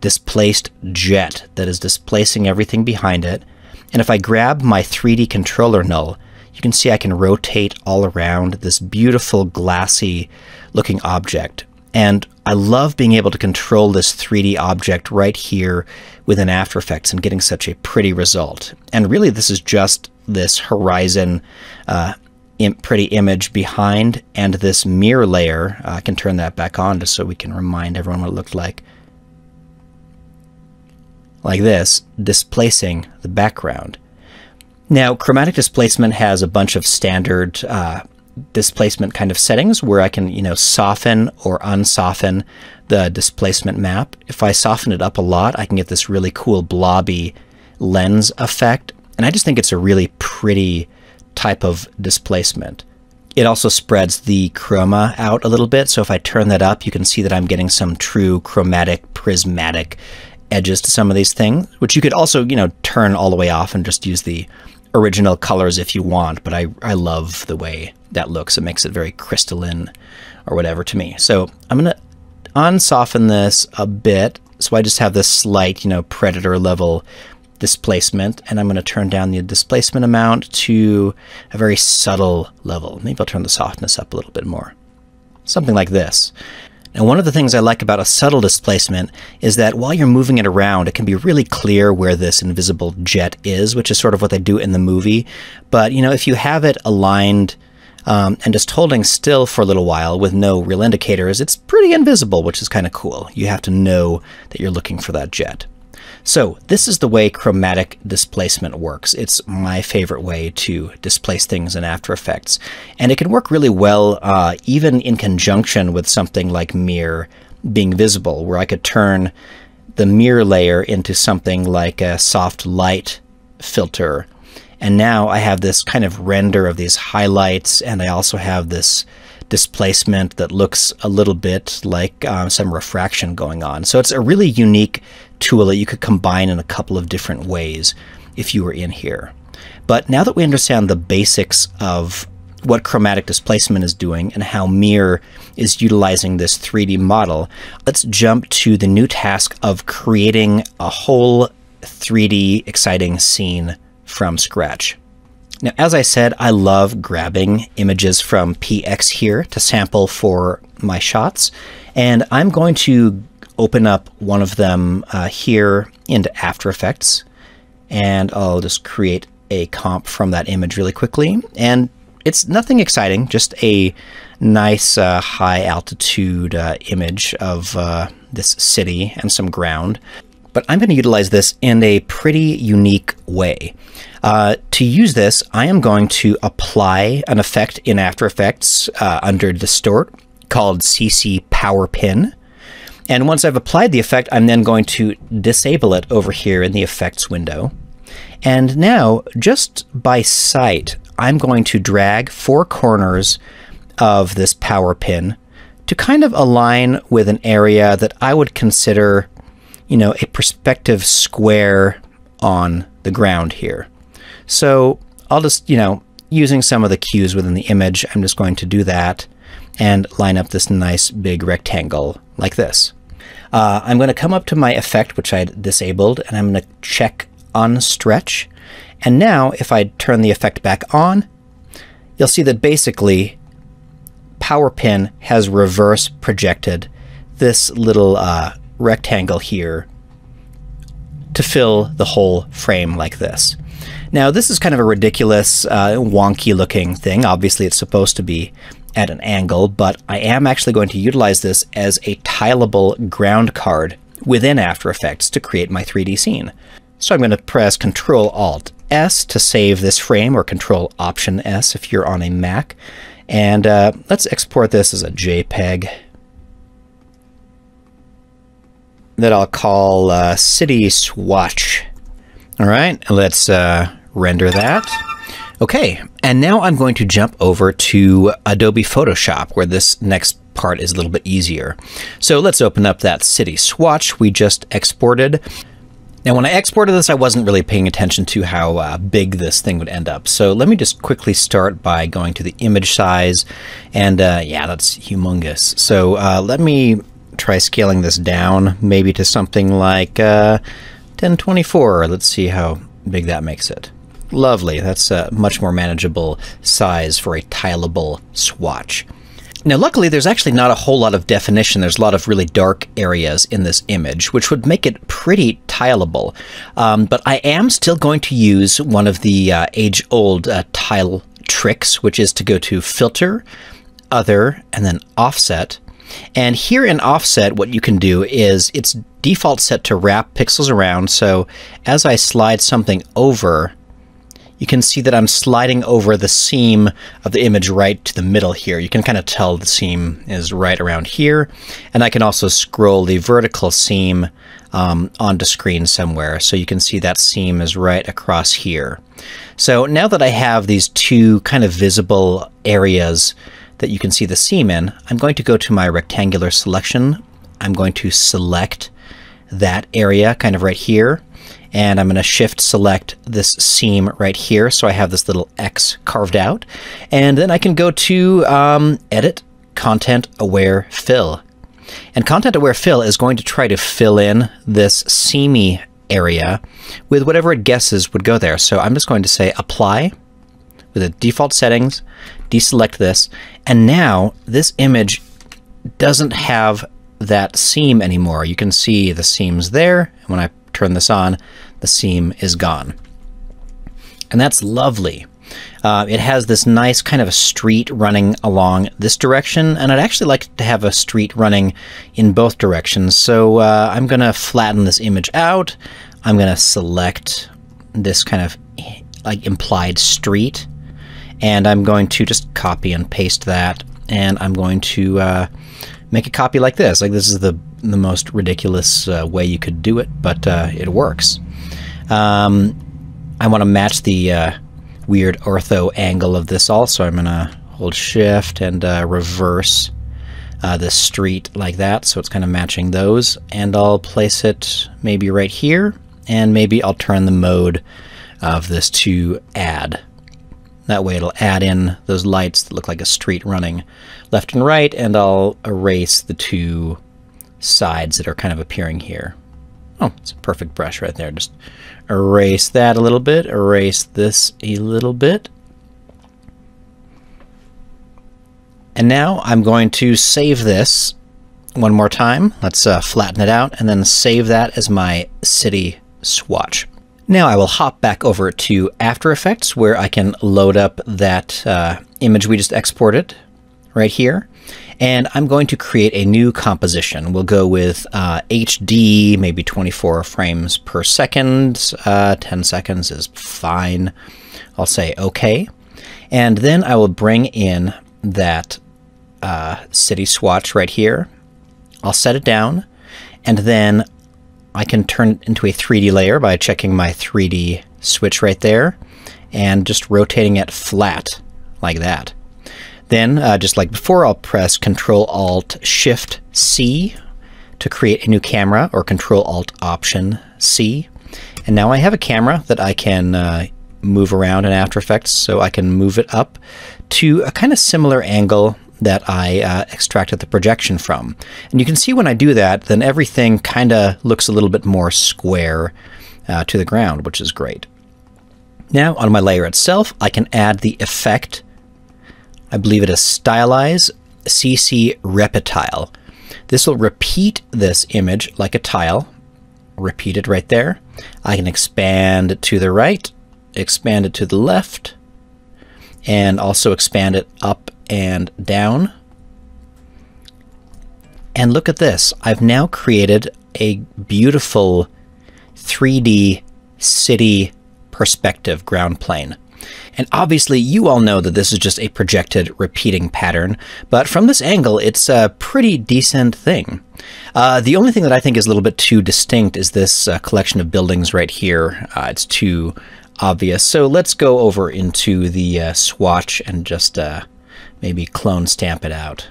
displaced jet that is displacing everything behind it. And if I grab my 3D controller null, you can see I can rotate all around this beautiful glassy looking object. And I love being able to control this 3D object right here within After Effects and getting such a pretty result. And really this is just this horizon pretty image behind, and this mirror layer, I can turn that back on just so we can remind everyone what it looked like. Like this, displacing the background. Now, chromatic displacement has a bunch of standard displacement kind of settings where I can, soften or unsoften the displacement map. If I soften it up a lot, I can get this really cool blobby lens effect. And I just think it's a really pretty type of displacement. It also spreads the chroma out a little bit. So if I turn that up, you can see that I'm getting some true chromatic, prismatic edges to some of these things, which you could also, turn all the way off and just use the original colors if you want. But I love the way that looks. It makes it very crystalline or whatever to me. So I'm going to unsoften this a bit. So I just have this slight, predator level displacement, and I'm going to turn down the displacement amount to a very subtle level. Maybe I'll turn the softness up a little bit more. Something like this. Now, one of the things I like about a subtle displacement is that while you're moving it around, it can be really clear where this invisible jet is, which is sort of what they do in the movie. But, if you have it aligned and just holding still for a little while with no real indicators, it's pretty invisible, which is kind of cool. You have to know that you're looking for that jet. So this is the way chromatic displacement works. It's my favorite way to displace things in After Effects. And it can work really well even in conjunction with something like mirror being visible, where I could turn the mirror layer into something like a soft light filter. And now I have this kind of render of these highlights, and I also have this displacement that looks a little bit like some refraction going on. So it's a really unique tool that you could combine in a couple of different ways if you were in here. But now that we understand the basics of what chromatic displacement is doing and how Mirror is utilizing this 3D model, let's jump to the new task of creating a whole 3D exciting scene from scratch. Now, as I said, I love grabbing images from PX here to sample for my shots, and I'm going to open up one of them here into After Effects, and I'll just create a comp from that image really quickly. And it's nothing exciting, just a nice high altitude image of this city and some ground. But I'm going to utilize this in a pretty unique way. To use this, I am going to apply an effect in After Effects under Distort called CC Power Pin. And once I've applied the effect, I'm then going to disable it over here in the effects window. And now, just by sight, I'm going to drag 4 corners of this power pin to kind of align with an area that I would consider, you know, a perspective square on the ground here. So I'll just, you know, using some of the cues within the image, I'm just going to do that and line up this nice big rectangle like this. I'm going to come up to my effect, which I disabled, and I'm going to check unstretch. And now if I turn the effect back on, you'll see that basically power pin has reverse projected this little rectangle here to fill the whole frame like this. Now this is kind of a ridiculous, wonky looking thing. Obviously it's supposed to be at an angle, but I am actually going to utilize this as a tileable ground card within After Effects to create my 3D scene. So I'm going to press Control-Alt-S to save this frame, or Control-Option-S if you're on a Mac. And let's export this as a JPEG that I'll call City Swatch. All right, let's render that. Okay, and now I'm going to jump over to Adobe Photoshop, where this next part is a little bit easier. So let's open up that city swatch we just exported. Now when I exported this, I wasn't really paying attention to how big this thing would end up. So let me just quickly start by going to the image size, and yeah, that's humongous. So let me try scaling this down, maybe to something like 1024. Let's see how big that makes it. Lovely, that's a much more manageable size for a tileable swatch. Now luckily there's actually not a whole lot of definition. There's a lot of really dark areas in this image, which would make it pretty tileable. But I am still going to use one of the age-old tile tricks, which is to go to Filter, Other, and then Offset. And here in Offset, what you can do is it's default set to wrap pixels around, so as I slide something over, you can see that I'm sliding over the seam of the image right to the middle here. You can kind of tell the seam is right around here. And I can also scroll the vertical seam onto screen somewhere. So you can see that seam is right across here. So now that I have these two kind of visible areas that you can see the seam in, I'm going to go to my rectangular selection. I'm going to select that area kind of right here. And I'm going to shift select this seam right here, so I have this little X carved out. And then I can go to Edit, Content Aware Fill. And Content Aware Fill is going to try to fill in this seamy area with whatever it guesses would go there. So I'm just going to say Apply with the default settings, deselect this, and now this image doesn't have that seam anymore. You can see the seams there, and when I turn this on, the seam is gone. And that's lovely. It has this nice kind of a street running along this direction, and I'd actually like to have a street running in both directions. So I'm going to flatten this image out. I'm going to select this kind of like implied street, and I'm going to just copy and paste that, and I'm going to make a copy like this. Like this is the most ridiculous way you could do it, but it works. I want to match the weird ortho angle of this also. I'm going to hold Shift and reverse the street like that, so it's kind of matching those. And I'll place it maybe right here, and maybe I'll turn the mode of this to Add. That way it'll add in those lights that look like a street running left and right, and I'll erase the two sides that are kind of appearing here. Oh, it's a perfect brush right there. Just erase that a little bit, erase this a little bit. And now I'm going to save this one more time. Let's flatten it out and then save that as my city swatch. Now I will hop back over to After Effects, where I can load up that image we just exported right here. And I'm going to create a new composition. We'll go with HD, maybe 24 frames per second. 10 seconds is fine. I'll say OK. And then I will bring in that city swatch right here. I'll set it down, and then I can turn it into a 3D layer by checking my 3D switch right there. and just rotating it flat like that. Then, just like before, I'll press Control-Alt-Shift-C to create a new camera, or Control-Alt-Option-C. And now I have a camera that I can move around in After Effects, so I can move it up to a kind of similar angle that I extracted the projection from. And you can see when I do that, then everything kind of looks a little bit more square to the ground, which is great. Now, on my layer itself, I can add the effect. I believe it is Stylize CC Reptile. This will repeat this image like a tile. Repeat it right there. I can expand it to the right, expand it to the left, and also expand it up and down. And look at this. I've now created a beautiful 3D city perspective ground plane. And obviously you all know that this is just a projected repeating pattern, but from this angle it's a pretty decent thing. The only thing that I think is a little bit too distinct is this collection of buildings right here. It's too obvious. So let's go over into the swatch and just maybe clone stamp it out.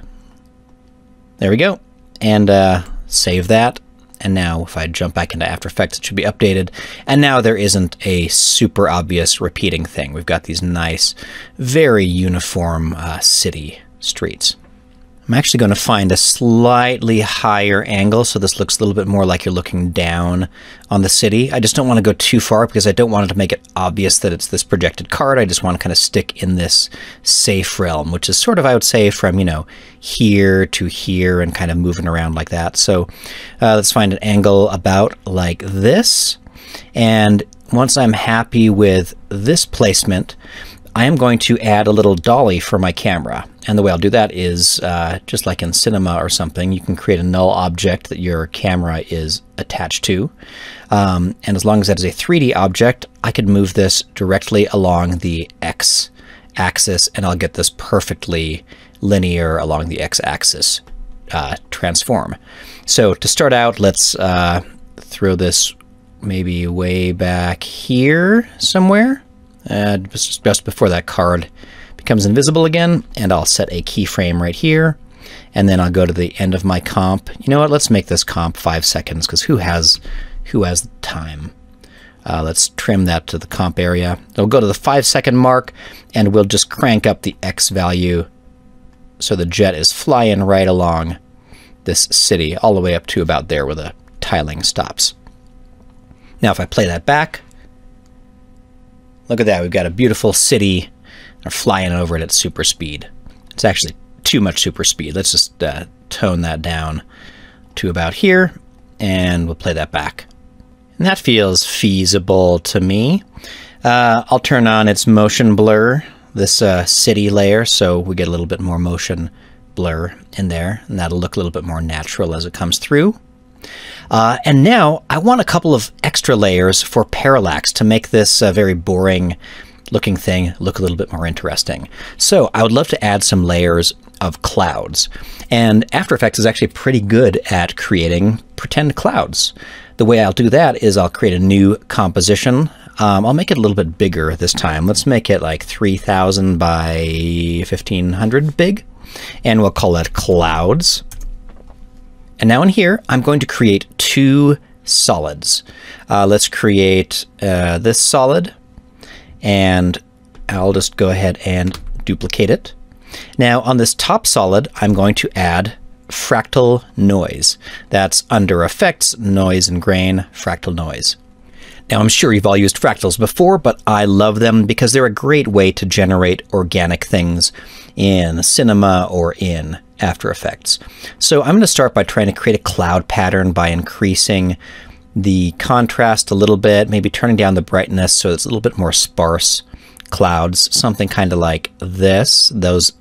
There we go. And save that. And now if I jump back into After Effects, it should be updated. And now there isn't a super obvious repeating thing. We've got these nice, very uniform city streets. I'm actually going to find a slightly higher angle so this looks a little bit more like you're looking down on the city. I just don't want to go too far because I don't want it to make it obvious that it's this projected card. I just want to kind of stick in this safe realm, which is sort of, I would say, from, you know, here to here and kind of moving around like that. So let's find an angle about like this. And once I'm happy with this placement, I am going to add a little dolly for my camera. And the way I'll do that is, just like in Cinema or something, you can create a null object that your camera is attached to. And as long as that is a 3D object, I could move this directly along the x-axis, and I'll get this perfectly linear along the x-axis transform. So to start out, let's throw this maybe way back here somewhere. Just before that card becomes invisible again, and I'll set a keyframe right here, and then I'll go to the end of my comp. You know what? Let's make this comp 5 seconds, because who has the time? Let's trim that to the comp area. We'll go to the 5-second mark, and we'll just crank up the X value so the jet is flying right along this city, all the way up to about there where the tiling stops. Now if I play that back, look at that, we've got a beautiful city flying over it at super speed. It's actually too much super speed. Let's just tone that down to about here, and we'll play that back. And that feels feasible to me. I'll turn on its motion blur, this city layer, so we get a little bit more motion blur in there, and that'll look a little bit more natural as it comes through. And now I want a couple of extra layers for parallax to make this very boring looking thing look a little bit more interesting. So I would love to add some layers of clouds. And After Effects is actually pretty good at creating pretend clouds. The way I'll do that is I'll create a new composition. I'll make it a little bit bigger this time. Let's make it like 3000 by 1500 big. And we'll call that clouds. And now in here, I'm going to create 2 solids. Let's create this solid, and I'll just go ahead and duplicate it. Now on this top solid, I'm going to add fractal noise. That's under Effects, Noise and Grain, Fractal Noise. Now I'm sure you've all used fractals before, but I love them because they're a great way to generate organic things in Cinema or in After Effects. So I'm going to start by trying to create a cloud pattern by increasing the contrast a little bit, maybe turning down the brightness so it's a little bit more sparse clouds, something kind of like this. Those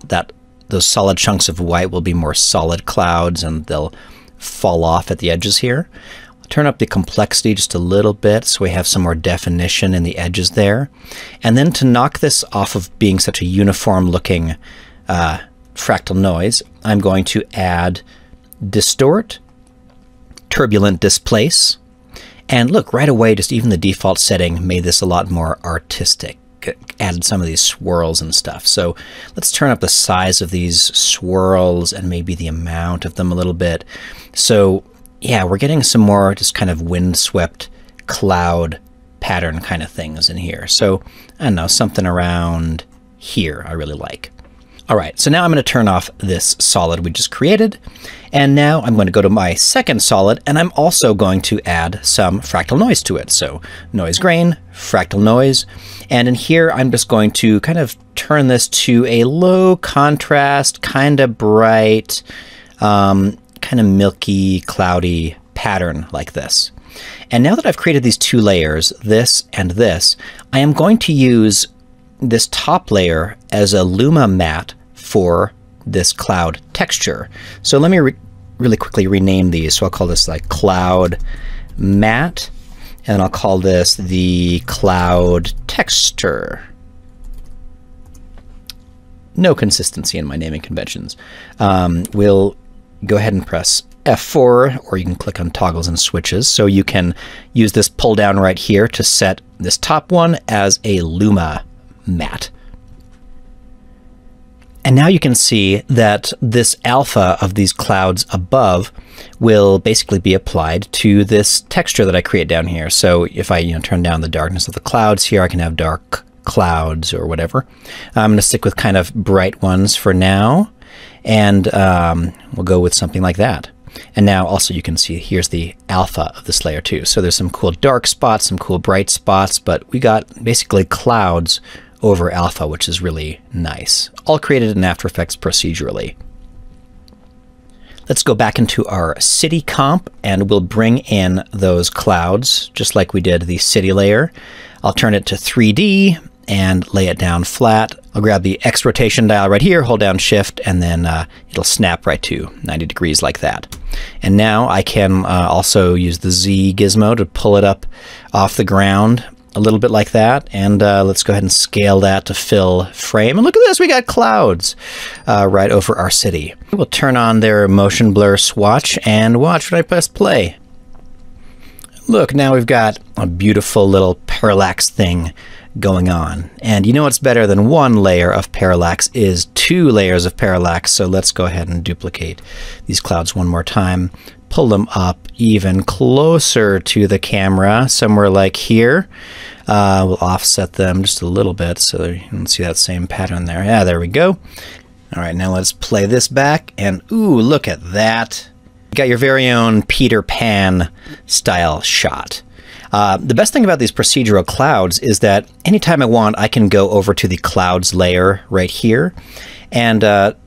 solid chunks of white will be more solid clouds, and they'll fall off at the edges here. I'll turn up the complexity just a little bit so we have some more definition in the edges there. And then to knock this off of being such a uniform looking fractal noise, I'm going to add Distort, Turbulent Displace, and look, right away, just even the default setting made this a lot more artistic. added some of these swirls and stuff. So let's turn up the size of these swirls and maybe the amount of them a little bit. So yeah, we're getting some more just kind of windswept cloud pattern kind of things in here. So I don't know, something around here I really like. All right, so now I'm going to turn off this solid we just created. And now I'm going to go to my second solid, and I'm also going to add some fractal noise to it. So noise grain, fractal noise. And in here, I'm just going to kind of turn this to a low contrast, kind of bright, kind of milky, cloudy pattern like this. And now that I've created these two layers, this and this, I am going to use this top layer as a Luma matte for this cloud texture. So let me really quickly rename these. So I'll call this like cloud matte, and I'll call this the cloud texture. No consistency in my naming conventions. We'll go ahead and press F4, or you can click on toggles and switches. So you can use this pull down right here to set this top one as a Luma matte. And now you can see that this alpha of these clouds above will basically be applied to this texture that I create down here. So if I turn down the darkness of the clouds here, I can have dark clouds or whatever. I'm going to stick with kind of bright ones for now, and we'll go with something like that. And now also you can see here's the alpha of this layer too. So there's some cool dark spots, some cool bright spots, but we got basically clouds over alpha, which is really nice. All created in After Effects procedurally. Let's go back into our city comp, and we'll bring in those clouds just like we did the city layer. I'll turn it to 3D and lay it down flat. I'll grab the X rotation dial right here, hold down Shift, and then it'll snap right to 90 degrees like that. And now I can also use the Z gizmo to pull it up off the ground a little bit like that, and let's go ahead and scale that to fill frame. And look at this, we got clouds right over our city. We'll turn on their motion blur swatch and watch when I press play. Look, now we've got a beautiful little parallax thing going on. And you know what's better than one layer of parallax is two layers of parallax. So let's go ahead and duplicate these clouds one more time. Pull them up even closer to the camera, somewhere like here. We'll offset them just a little bit so you can see that same pattern there. Yeah, there we go. All right, now let's play this back, and ooh, look at that. You got your very own Peter Pan style shot. The best thing about these procedural clouds is that anytime I want, I can go over to the clouds layer right here and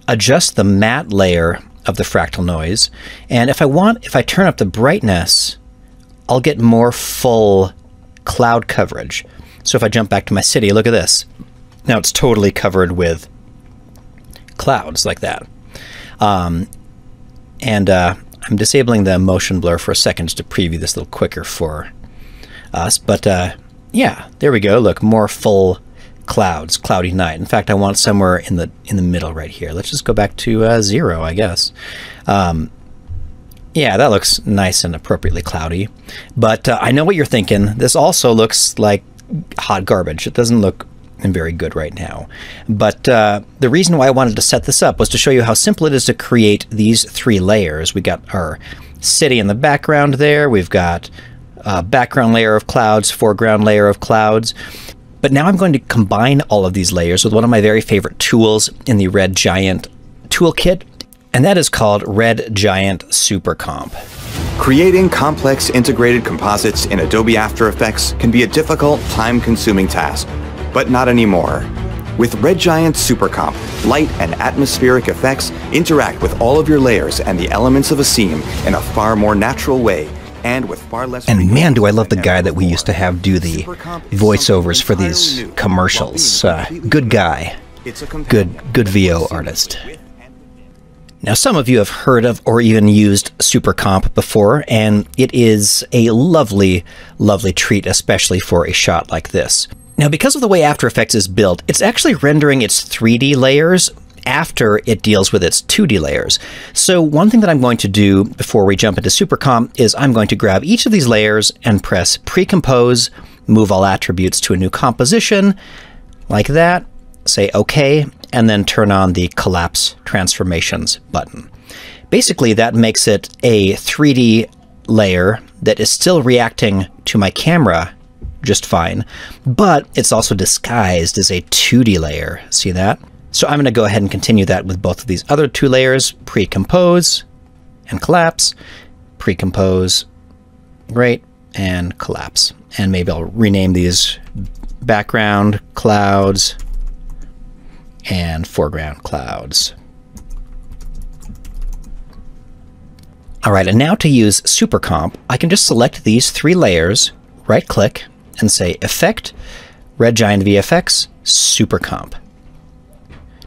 adjust the matte layer of the fractal noise. And if I turn up the brightness, I'll get more full cloud coverage. So if I jump back to my city, look at this. Now it's totally covered with clouds like that. I'm disabling the motion blur for a second just to preview this a little quicker for us. But yeah, there we go. Look, more full clouds, cloudy night. In fact, I want somewhere in the middle right here. Let's just go back to 0, I guess. Yeah, that looks nice and appropriately cloudy. But I know what you're thinking. This also looks like hot garbage. It doesn't look very good right now. But the reason why I wanted to set this up was to show you how simple it is to create these three layers. We got our city in the background there. We've got a background layer of clouds, foreground layer of clouds. But now I'm going to combine all of these layers with one of my very favorite tools in the Red Giant toolkit, and that is called Red Giant Super Comp. Creating complex integrated composites in Adobe After Effects can be a difficult, time-consuming task, but not anymore. With Red Giant Super Comp, light and atmospheric effects interact with all of your layers and the elements of a scene in a far more natural way, and with far less. And man, do I love the guy that we used to have do the voiceovers for these commercials. Good guy. Good VO artist. Now, some of you have heard of or even used Super Comp before, and it is a lovely, lovely treat, especially for a shot like this. Now, because of the way After Effects is built, it's actually rendering its 3D layers after it deals with its 2D layers. So one thing that I'm going to do before we jump into Super Comp is I'm going to grab each of these layers and press Pre-Compose, move all attributes to a new composition, like that, say OK, and then turn on the Collapse Transformations button. Basically, that makes it a 3D layer that is still reacting to my camera just fine, but it's also disguised as a 2D layer. See that? So I'm going to go ahead and continue that with both of these other two layers, pre-compose and collapse, pre-compose, great, and collapse. And maybe I'll rename these background clouds and foreground clouds. All right, and now to use Super Comp, I can just select these three layers, right-click, and say Effect, Red Giant VFX, Super Comp.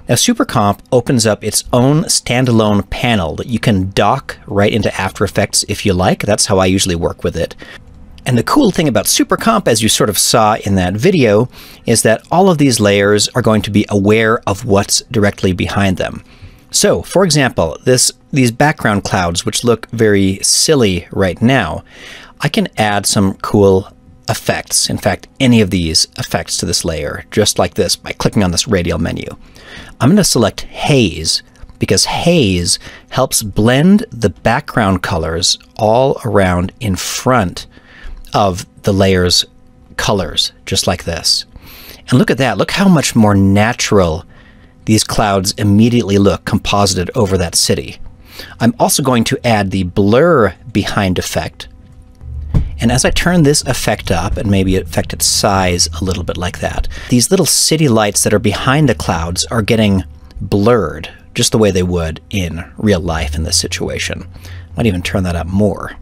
Now, Super Comp opens up its own standalone panel that you can dock right into After Effects if you like. That's how I usually work with it. And the cool thing about Super Comp, as you sort of saw in that video, is that all of these layers are going to be aware of what's directly behind them. So, for example, these background clouds, which look very silly right now, I can add some cool effects. In fact, any of these effects to this layer, just like this, by clicking on this radial menu. I'm going to select Haze, because Haze helps blend the background colors all around in front of the layer's colors, just like this. And look at that. Look how much more natural these clouds immediately look composited over that city. I'm also going to add the blur behind effect. And as I turn this effect up and maybe affect its size a little bit like that, these little city lights that are behind the clouds are getting blurred just the way they would in real life in this situation. I might even turn that up more.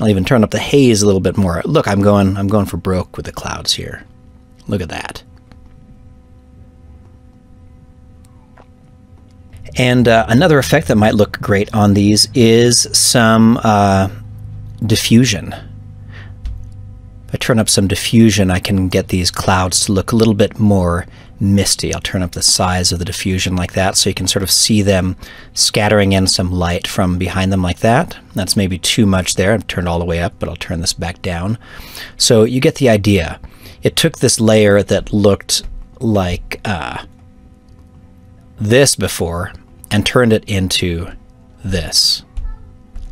I'll even turn up the haze a little bit more. Look, I'm going for broke with the clouds here. Look at that. And another effect that might look great on these is some diffusion. If I turn up some diffusion, I can get these clouds to look a little bit more misty. I'll turn up the size of the diffusion like that so you can sort of see them scattering in some light from behind them like that. That's maybe too much there. I've turned all the way up, but I'll turn this back down. So you get the idea. It took this layer that looked like this before and turned it into this.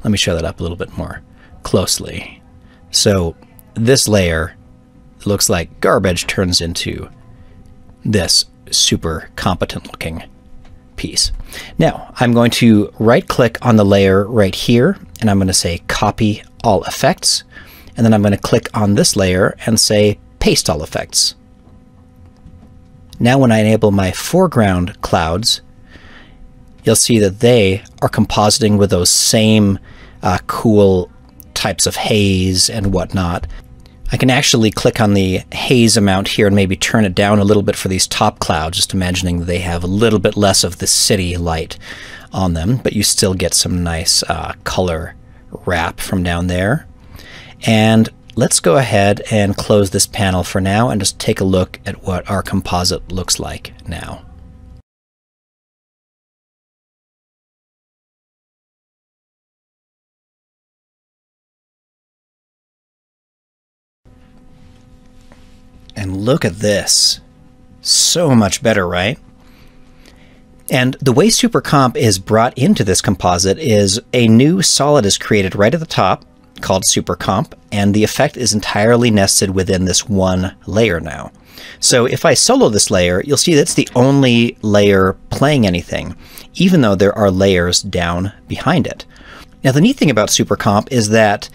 Let me show that up a little bit more closely. So this layer looks like garbage turns into this super competent looking piece. Now I'm going to right click on the layer right here and I'm going to say copy all effects, and then I'm going to click on this layer and say paste all effects. Now when I enable my foreground clouds, you'll see that they are compositing with those same cool types of haze and whatnot. I can actually click on the haze amount here and maybe turn it down a little bit for these top clouds, just imagining they have a little bit less of the city light on them, but you still get some nice color wrap from down there. And let's go ahead and close this panel for now and just take a look at what our composite looks like now. And look at this. So much better, right? And the way Super Comp is brought into this composite is a new solid is created right at the top called Super Comp, and the effect is entirely nested within this one layer now. So if I solo this layer, you'll see that's the only layer playing anything, even though there are layers down behind it. Now the neat thing about Super Comp is that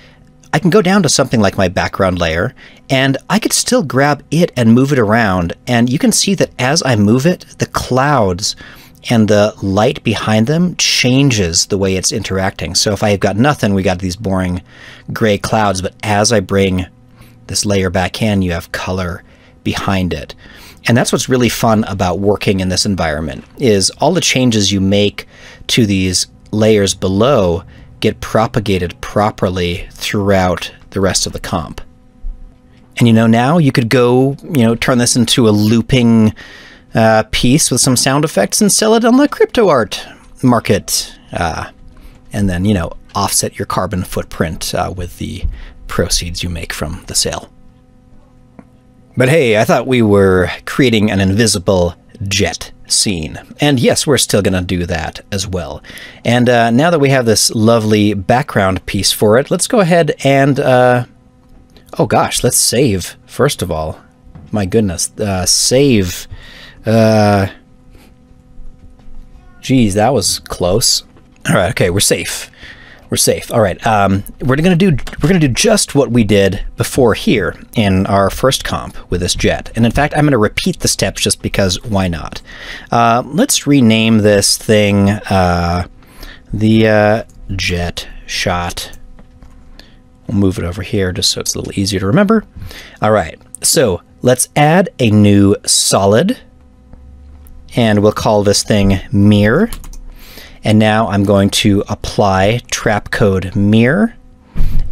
I can go down to something like my background layer, and I could still grab it and move it around, and you can see that as I move it, the clouds and the light behind them changes the way it's interacting. So if I've got nothing, we got these boring gray clouds, but as I bring this layer back in, you have color behind it. And that's what's really fun about working in this environment, is all the changes you make to these layers below get propagated properly throughout the rest of the comp. And now you could go, turn this into a looping piece with some sound effects and sell it on the crypto art market. And then, offset your carbon footprint with the proceeds you make from the sale. But hey, I thought we were creating an invisible jet scene. And yes, we're still going to do that as well. And now that we have this lovely background piece for it, let's go ahead and... oh gosh, let's save, first of all. My goodness, save... geez, that was close. All right, okay, we're safe. We're safe. All right, we're gonna do just what we did before here in our first comp with this jet. And in fact, I'm gonna repeat the steps just because why not? Let's rename this thing the jet shot. We'll move it over here just so it's a little easier to remember. All right, so let's add a new solid, and we'll call this thing mirror. And now I'm going to apply trap code mirror,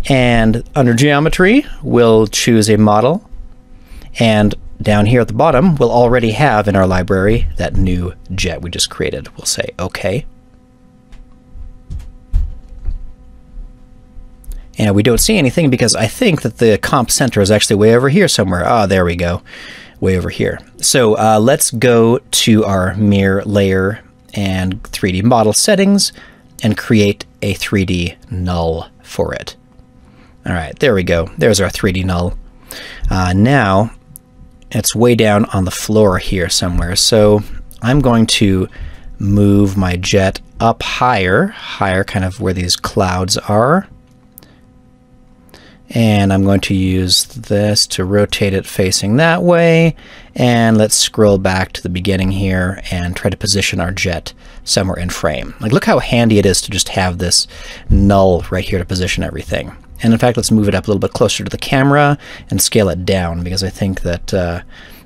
and under geometry, we'll choose a model, and down here at the bottom, we'll already have in our library that new jet we just created. We'll say OK. And we don't see anything because I think that the comp center is actually way over here somewhere. Ah, there we go, way over here. So let's go to our mirror layer and 3D model settings and create a 3D null for it. All right, there we go. There's our 3D null. Now it's way down on the floor here somewhere. So I'm going to move my jet up higher kind of where these clouds are. And I'm going to use this to rotate it facing that way. And let's scroll back to the beginning here and try to position our jet somewhere in frame. Like, look how handy it is to just have this null right here to position everything. And in fact, let's move it up a little bit closer to the camera and scale it down because I think that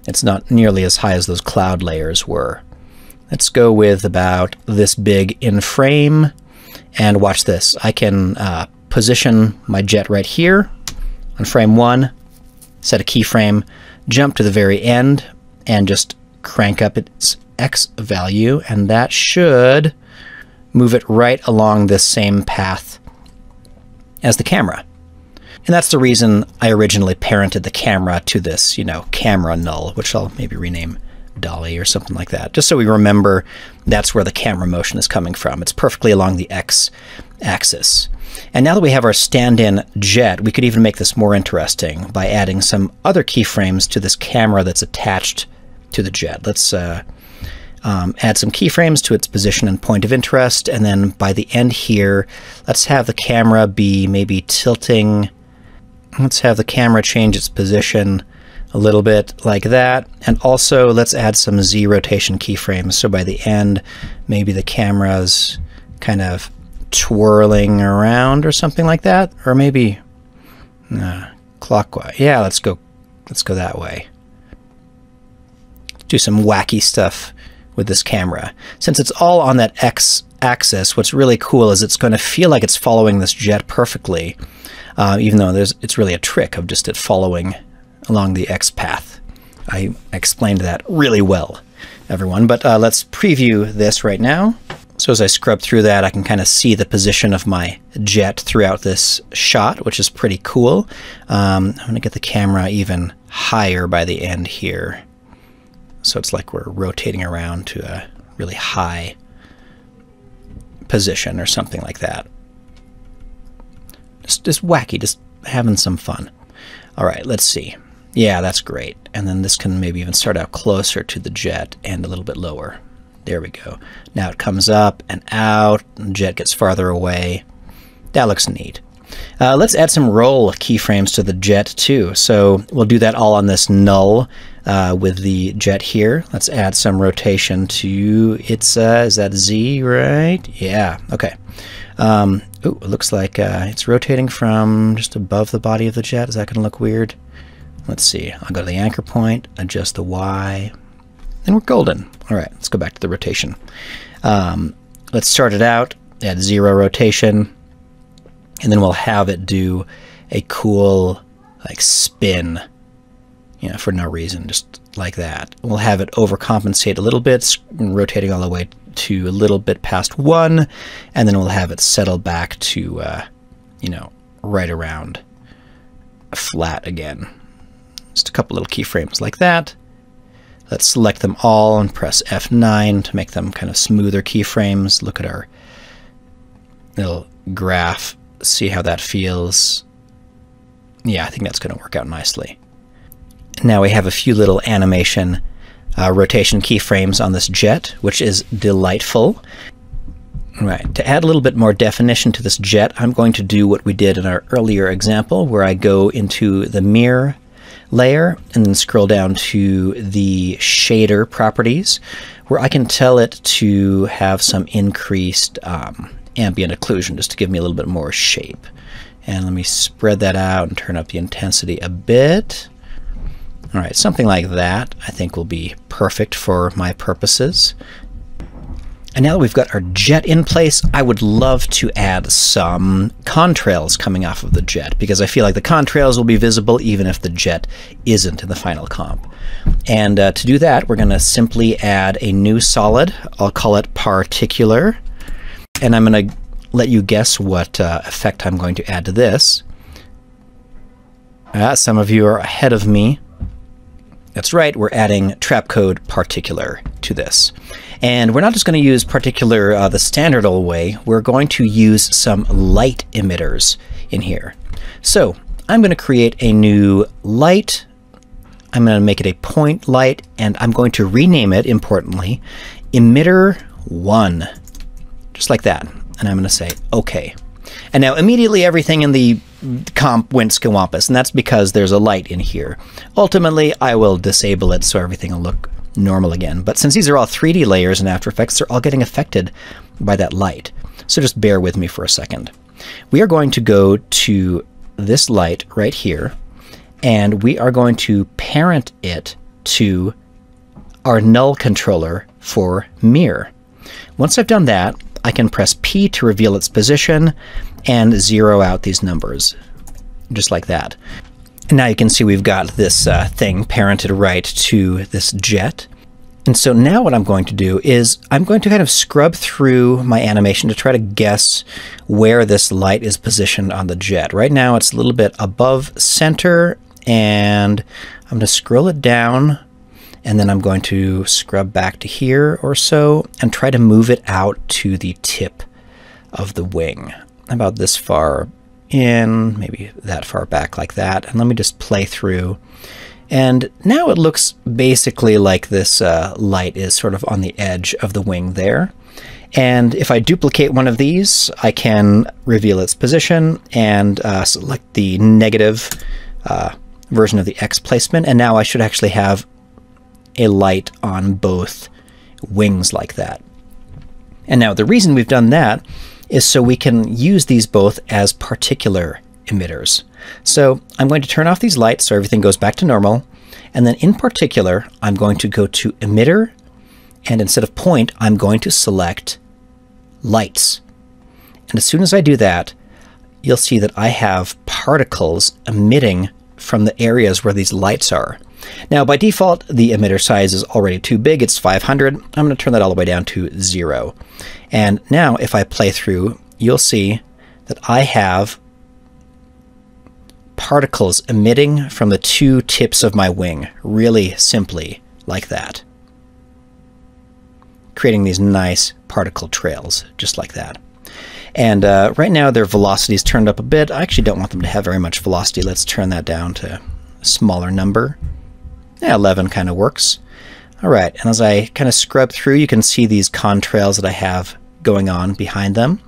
it's not nearly as high as those cloud layers were. Let's go with about this big in frame. And watch this. I can position my jet right here on frame 1, set a keyframe, jump to the very end, and just crank up its X value, and that should move it right along this same path as the camera. And that's the reason I originally parented the camera to this, camera null, which I'll maybe rename Dolly or something like that, just so we remember that's where the camera motion is coming from. It's perfectly along the X axis. And now that we have our stand-in jet, we could even make this more interesting by adding some other keyframes to this camera that's attached to the jet. Let's add some keyframes to its position and point of interest, and then by the end here, let's have the camera be maybe tilting. Let's have the camera change its position a little bit like that, and also let's add some Z rotation keyframes, so by the end, maybe the camera's kind of twirling around or something like that, or maybe clockwise. Yeah, let's go that way. Do some wacky stuff with this camera. Since it's all on that X axis, what's really cool is it's going to feel like it's following this jet perfectly, even though it's really a trick of just it following along the X path. I explained that really well, everyone, but let's preview this right now. So as I scrub through that, I can kind of see the position of my jet throughout this shot, which is pretty cool. I'm going to get the camera even higher by the end here. So it's like we're rotating around to a really high position or something like that. Just wacky, just having some fun. All right, let's see. Yeah, that's great. And then this can maybe even start out closer to the jet and a little bit lower. There we go. Now it comes up and out, and the jet gets farther away. That looks neat. Let's add some roll keyframes to the jet too. So we'll do that all on this null with the jet here. Let's add some rotation to its, is that Z, right? Yeah, okay. Ooh, it looks like it's rotating from just above the body of the jet. Is that going to look weird? Let's see. I'll go to the anchor point, adjust the Y, and we're golden. All right, let's go back to the rotation. Let's start it out at 0 rotation, and then we'll have it do a cool like spin, for no reason, just like that. We'll have it overcompensate a little bit, rotating all the way to a little bit past 1, and then we'll have it settle back to, right around flat again. Just a couple little keyframes like that. Let's select them all and press F9 to make them kind of smoother keyframes. Look at our little graph. See how that feels. Yeah, I think that's going to work out nicely. Now we have a few little animation rotation keyframes on this jet, which is delightful. Right, to add a little bit more definition to this jet, I'm going to do what we did in our earlier example, where I go into the mirror layer and then scroll down to the shader properties, where I can tell it to have some increased ambient occlusion, just to give me a little bit more shape. And let me spread that out and turn up the intensity a bit. All right, something like that I think will be perfect for my purposes. And now that we've got our jet in place, I would love to add some contrails coming off of the jet, because I feel like the contrails will be visible even if the jet isn't in the final comp. And to do that, we're going to simply add a new solid. I'll call it particular. And I'm going to let you guess what effect I'm going to add to this. Some of you are ahead of me. That's right, we're adding trapcode particular to this. And we're not just going to use particular the standard old way, we're going to use some light emitters in here. So I'm going to create a new light. I'm going to make it a point light, and I'm going to rename it, importantly, emitter 1. Just like that. And I'm going to say OK. And now immediately everything in the comp went scawampus, and that's because there's a light in here. Ultimately, I will disable it so everything will look normal again. But since these are all 3D layers in After Effects, they're all getting affected by that light. So just bear with me for a second. We are going to go to this light right here, and we are going to parent it to our null controller for mirror. Once I've done that, I can press P to reveal its position and zero out these numbers, just like that. And now you can see we've got this thing parented right to this jet. And so now what I'm going to do is I'm going to kind of scrub through my animation to try to guess where this light is positioned on the jet. Right now it's a little bit above center, and I'm going to scroll it down, and then I'm going to scrub back to here or so and try to move it out to the tip of the wing. About this far in, maybe that far back like that. And let me just play through. And now it looks basically like this light is sort of on the edge of the wing there. And if I duplicate one of these, I can reveal its position and select the negative version of the X placement. And now I should actually have a light on both wings like that. And now the reason we've done that is so we can use these both as particular emitters. So I'm going to turn off these lights so everything goes back to normal. And then in particular, I'm going to go to emitter, and instead of point, I'm going to select lights. And as soon as I do that, you'll see that I have particles emitting from the areas where these lights are. Now, by default, the emitter size is already too big. It's 500. I'm going to turn that all the way down to 0. And now, if I play through, you'll see that I have particles emitting from the two tips of my wing, really simply like that. Creating these nice particle trails, just like that. And right now, their velocity is turned up a bit. I actually don't want them to have very much velocity. Let's turn that down to a smaller number. Yeah, 11 kind of works. All right, and as I kind of scrub through, you can see these contrails that I have going on behind them.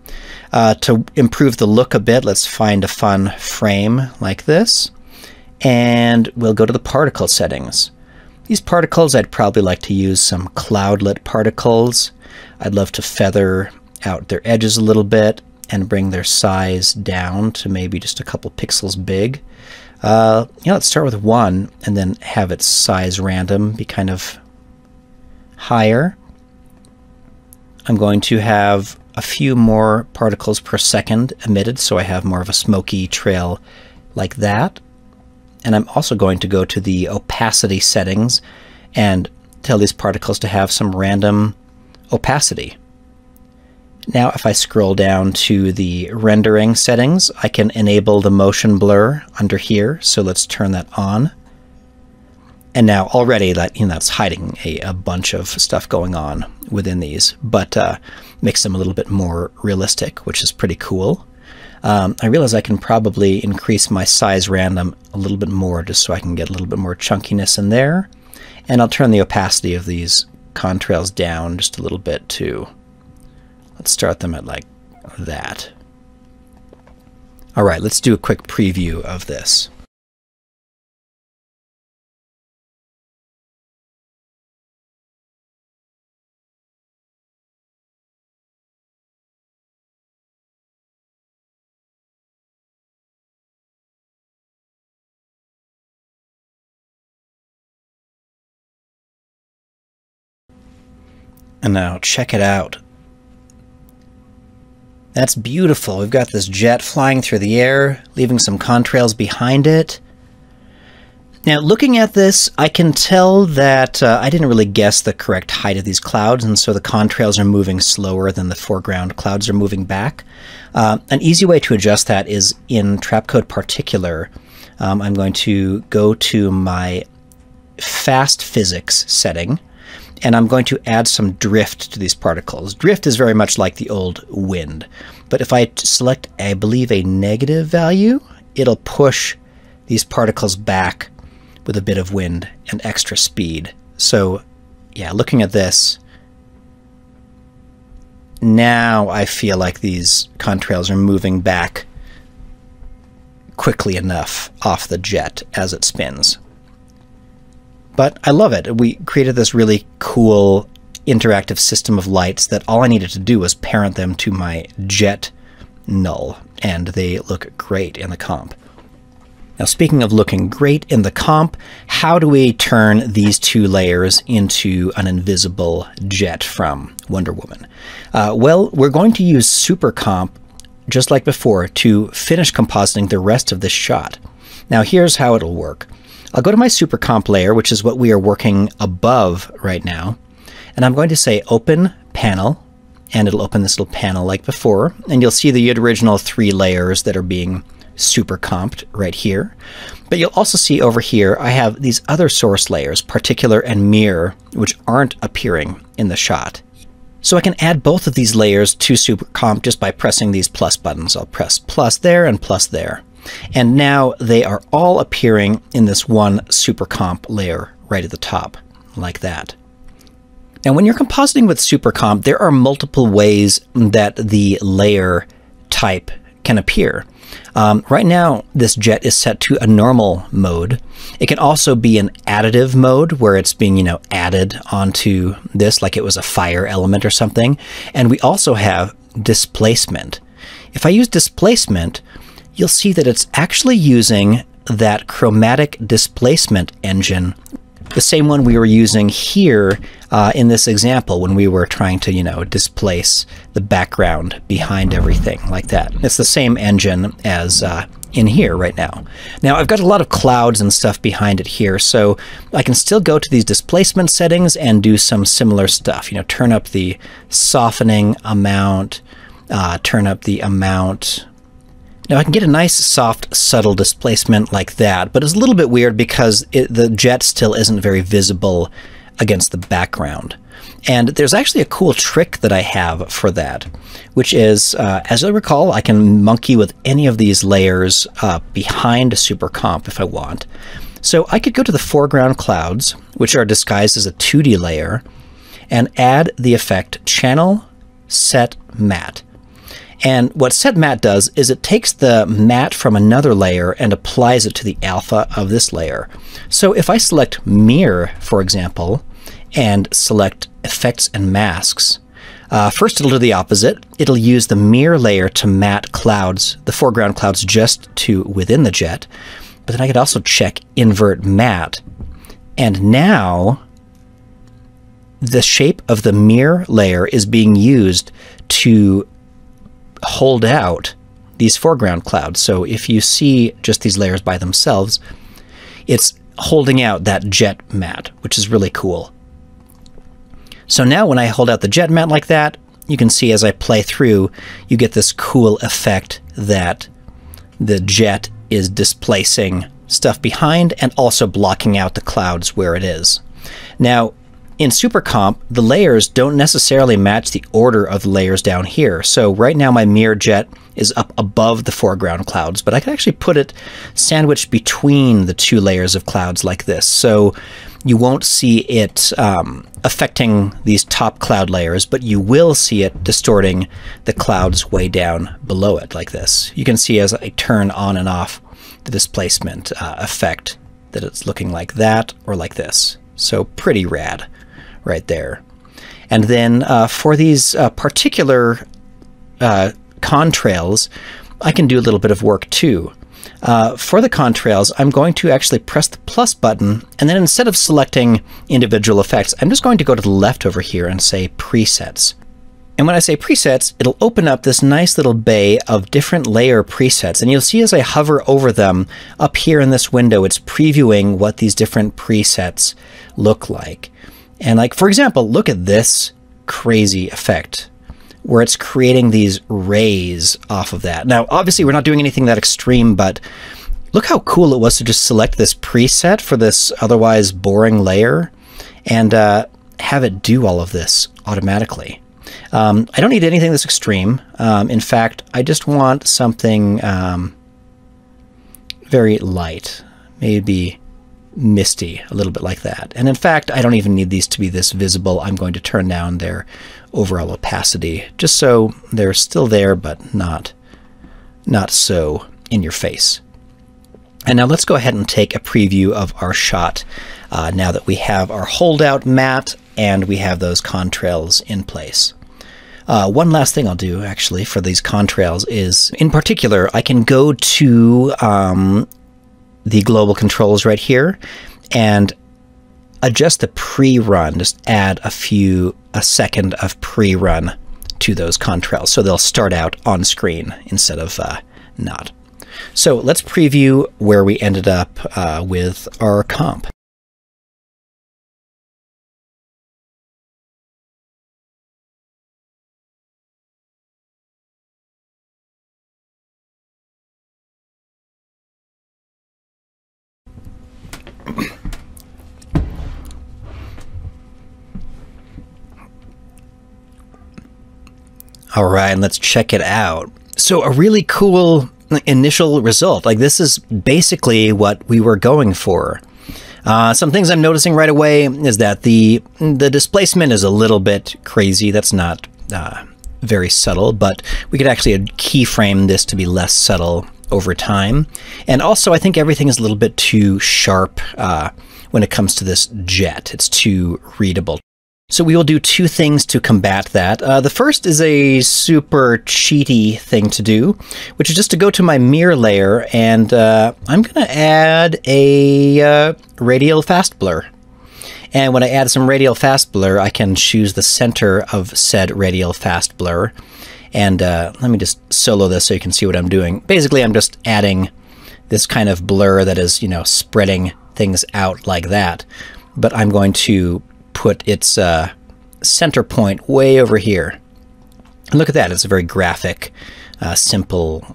To improve the look a bit, let's find a fun frame like this, and we'll go to the particle settings. These particles, I'd probably like to use some cloudlet particles. I'd love to feather out their edges a little bit and bring their size down to maybe just a couple pixels big. Let's start with 1 and then have its size random be kind of higher. I'm going to have a few more particles per second emitted, so I have more of a smoky trail like that. And I'm also going to go to the opacity settings and tell these particles to have some random opacity. Now, if I scroll down to the rendering settings, I can enable the motion blur under here. So let's turn that on. And now already that, that's hiding a bunch of stuff going on within these, but makes them a little bit more realistic, which is pretty cool. I realize I can probably increase my size random a little bit more just so I can get a little bit more chunkiness in there. And I'll turn the opacity of these contrails down just a little bit too. Let's start them at like that. All right, let's do a quick preview of this. And now check it out. That's beautiful. We've got this jet flying through the air, leaving some contrails behind it. Now, looking at this, I can tell that I didn't really guess the correct height of these clouds, and so the contrails are moving slower than the foreground clouds are moving back. An easy way to adjust that is in Trapcode Particular. I'm going to go to my fast physics setting, and I'm going to add some drift to these particles. Drift is very much like the old wind, but if I select, I believe, a negative value, it'll push these particles back with a bit of wind and extra speed. So yeah, looking at this, now I feel like these contrails are moving back quickly enough off the jet as it spins. But I love it. We created this really cool interactive system of lights that all I needed to do was parent them to my jet null, and they look great in the comp. Now, speaking of looking great in the comp, how do we turn these two layers into an invisible jet from Wonder Woman? Well, we're going to use Super Comp, just like before, to finish compositing the rest of this shot. Now, here's how it'll work. I'll go to my Super Comp layer, which is what we are working above right now, and I'm going to say Open Panel, and it'll open this little panel like before, and you'll see the original 3 layers that are being super comped right here. But you'll also see over here I have these other source layers, Particular and Mirror, which aren't appearing in the shot. So I can add both of these layers to Super Comp just by pressing these plus buttons. I'll press plus there and plus there. And now they are all appearing in this one Super Comp layer right at the top, like that. Now when you're compositing with Super Comp, there are multiple ways that the layer type can appear. Right now, this jet is set to a normal mode. It can also be an additive mode where it's being, added onto this like it was a fire element or something. And we also have displacement. If I use displacement, you'll see that it's actually using that chromatic displacement engine, the same one we were using here in this example when we were trying to, displace the background behind everything like that. It's the same engine as in here right now. Now I've got a lot of clouds and stuff behind it here, so I can still go to these displacement settings and do some similar stuff. Turn up the softening amount, turn up the amount. Now I can get a nice, soft, subtle displacement like that, but it's a little bit weird because the jet still isn't very visible against the background. And there's actually a cool trick that I have for that, which is, as I recall, I can monkey with any of these layers behind Super Comp if I want. So I could go to the foreground clouds, which are disguised as a 2D layer, and add the effect Channel Set Matte. And what Set Matte does is it takes the matte from another layer and applies it to the alpha of this layer. So if I select Mirror, for example, and select Effects and Masks, first it'll do the opposite. It'll use the mirror layer to matte clouds, the foreground clouds just to within the jet. But then I could also check Invert Matte. And now the shape of the mirror layer is being used to hold out these foreground clouds. So if you see just these layers by themselves, it's holding out that jet matte, which is really cool. So now when I hold out the jet matte like that, you can see as I play through, you get this cool effect that the jet is displacing stuff behind and also blocking out the clouds where it is. Now, in SuperComp, the layers don't necessarily match the order of the layers down here. So right now my mirror jet is up above the foreground clouds, but I can actually put it sandwiched between the two layers of clouds like this. So you won't see it affecting these top cloud layers, but you will see it distorting the clouds way down below it like this. You can see as I turn on and off the displacement effect that it's looking like that or like this. So pretty rad right there. And then for these particular contrails, I can do a little bit of work too. For the contrails, I'm going to actually press the plus button, and then instead of selecting individual effects, I'm just going to go to the left over here and say presets. And when I say presets, it'll open up this nice little bay of different layer presets. And you'll see as I hover over them up here in this window, it's previewing what these different presets look like. And like, for example, look at this crazy effect where it's creating these rays off of that. Now, obviously we're not doing anything that extreme, but look how cool it was to just select this preset for this otherwise boring layer and have it do all of this automatically. I don't need anything this extreme. In fact, I just want something very light, maybe misty, a little bit like that. And in fact, I don't even need these to be this visible. I'm going to turn down their overall opacity, just so they're still there, but not so in your face. And now let's go ahead and take a preview of our shot now that we have our holdout matte and we have those contrails in place. One last thing I'll do actually for these contrails is, in particular, I can go to the global controls right here and adjust the pre-run, just add a second of pre-run to those contrails so they'll start out on screen instead of not. So let's preview where we ended up with our comp. All right, and let's check it out. So a really cool initial result. Like, this is basically what we were going for. Some things I'm noticing right away is that the displacement is a little bit crazy. That's not very subtle, but we could actually keyframe this to be less subtle over time. And also, I think everything is a little bit too sharp when it comes to this jet. It's too readable. So we will do two things to combat that. The first is a super cheaty thing to do, which is just to go to my mirror layer, and I'm going to add a radial fast blur. And when I add some radial fast blur, I can choose the center of said radial fast blur. And let me just solo this so you can see what I'm doing. Basically, I'm just adding this kind of blur that is, you know, spreading things out like that. But I'm going to put its center point way over here. And look at that, it's a very graphic, simple,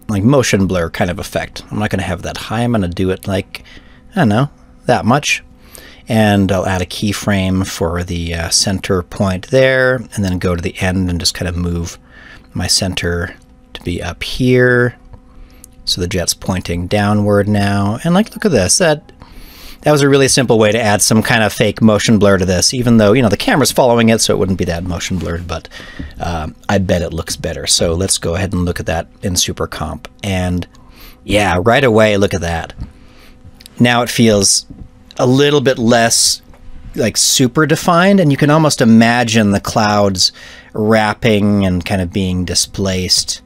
like motion blur kind of effect. I'm not going to have that high, I'm going to do it like, I don't know, that much. And I'll add a keyframe for the center point there, and then go to the end and just kind of move my center to be up here. So the jet's pointing downward now. And like, look at this, that was a really simple way to add some kind of fake motion blur to this, even though, you know, the camera's following it, so it wouldn't be that motion blurred, but I bet it looks better. So let's go ahead and look at that in SuperComp. And yeah, right away, look at that. Now it feels a little bit less like super defined, and you can almost imagine the clouds wrapping and kind of being displaced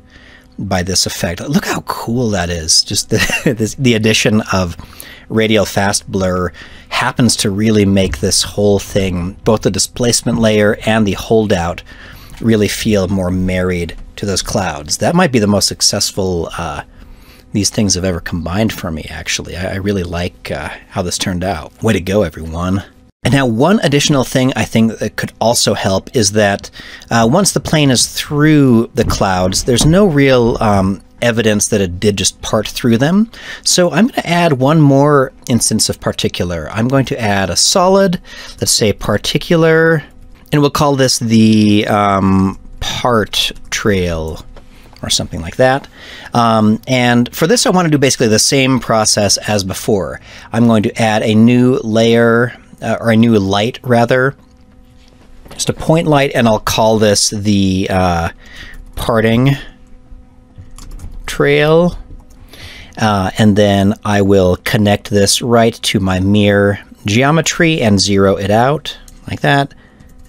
by this effect. Look how cool that is. Just the addition of radial fast blur happens to really make this whole thing, both the displacement layer and the holdout, really feel more married to those clouds. That might be the most successful these things have ever combined for me, actually. I really like how this turned out. Way to go, everyone. And now one additional thing I think that could also help is that once the plane is through the clouds, there's no real evidence that it did just part through them. So I'm going to add one more instance of particular. I'm going to add a solid, let's say particular, and we'll call this the part trail or something like that. And for this, I want to do basically the same process as before. I'm going to add a new layer, or a new light rather, just a point light, and I'll call this the parting trail. And then I will connect this right to my mirror geometry and zero it out like that.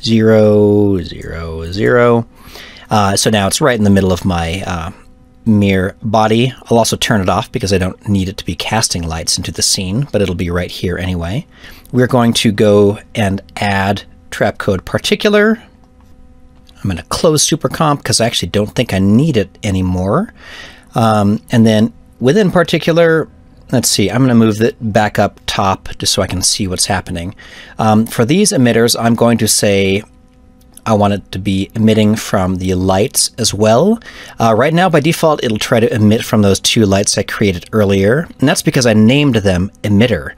0, 0, 0. So now it's right in the middle of my mirror body. I'll also turn it off because I don't need it to be casting lights into the scene, but it'll be right here anyway. We're going to go and add trapcode particular. I'm going to close supercomp because I actually don't think I need it anymore. And then within particular, let's see, I'm going to move it back up top just so I can see what's happening. For these emitters, I'm going to say I want it to be emitting from the lights as well. Right now, by default, it'll try to emit from those two lights I created earlier, and that's because I named them emitter.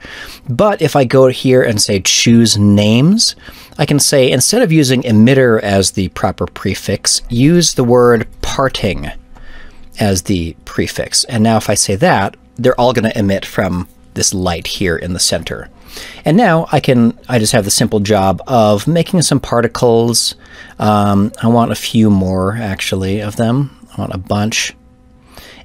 But if I go here and say choose names, I can say instead of using emitter as the proper prefix, use the word parting as the prefix. And now if I say that, they're all going to emit from this light here in the center. And now I just have the simple job of making some particles. I want a few more, actually, of them. I want a bunch.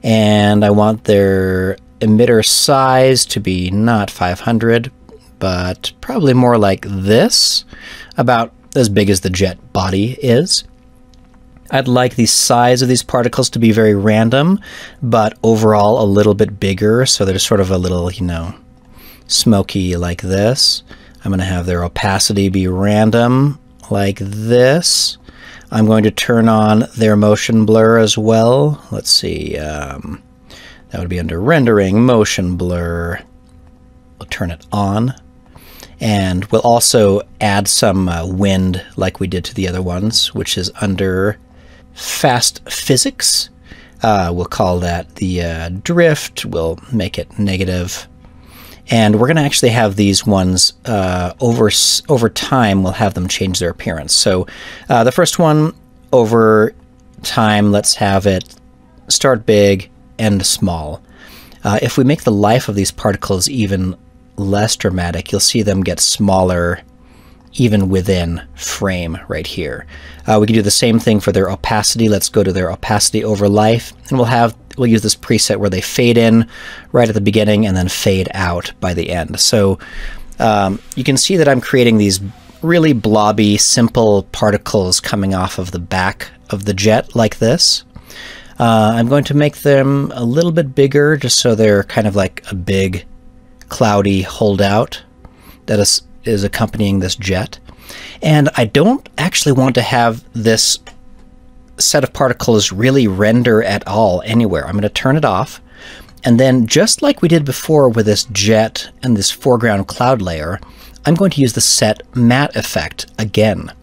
And I want their emitter size to be not 500, but probably more like this, about as big as the jet body is. I'd like the size of these particles to be very random, but overall a little bit bigger, so they're sort of a little, you know, smoky like this. I'm going to have their opacity be random like this. I'm going to turn on their motion blur as well. Let's see, that would be under rendering, motion blur. We'll turn it on. And we'll also add some wind like we did to the other ones, which is under fast physics. We'll call that the drift. We'll make it negative. And we're going to actually have these ones over time, we'll have them change their appearance. So the first one, over time, let's have it start big, end small. If we make the life of these particles even less dramatic, you'll see them get smaller even within frame right here. We can do the same thing for their opacity. Let's go to their opacity over life, and we'll use this preset where they fade in right at the beginning and then fade out by the end. So you can see that I'm creating these really blobby, simple particles coming off of the back of the jet like this. I'm going to make them a little bit bigger just so they're kind of like a big, cloudy holdout that is accompanying this jet. And I don't actually want to have this set of particles really render at all anywhere. I'm going to turn it off. And then just like we did before with this jet and this foreground cloud layer, I'm going to use the set matte effect again.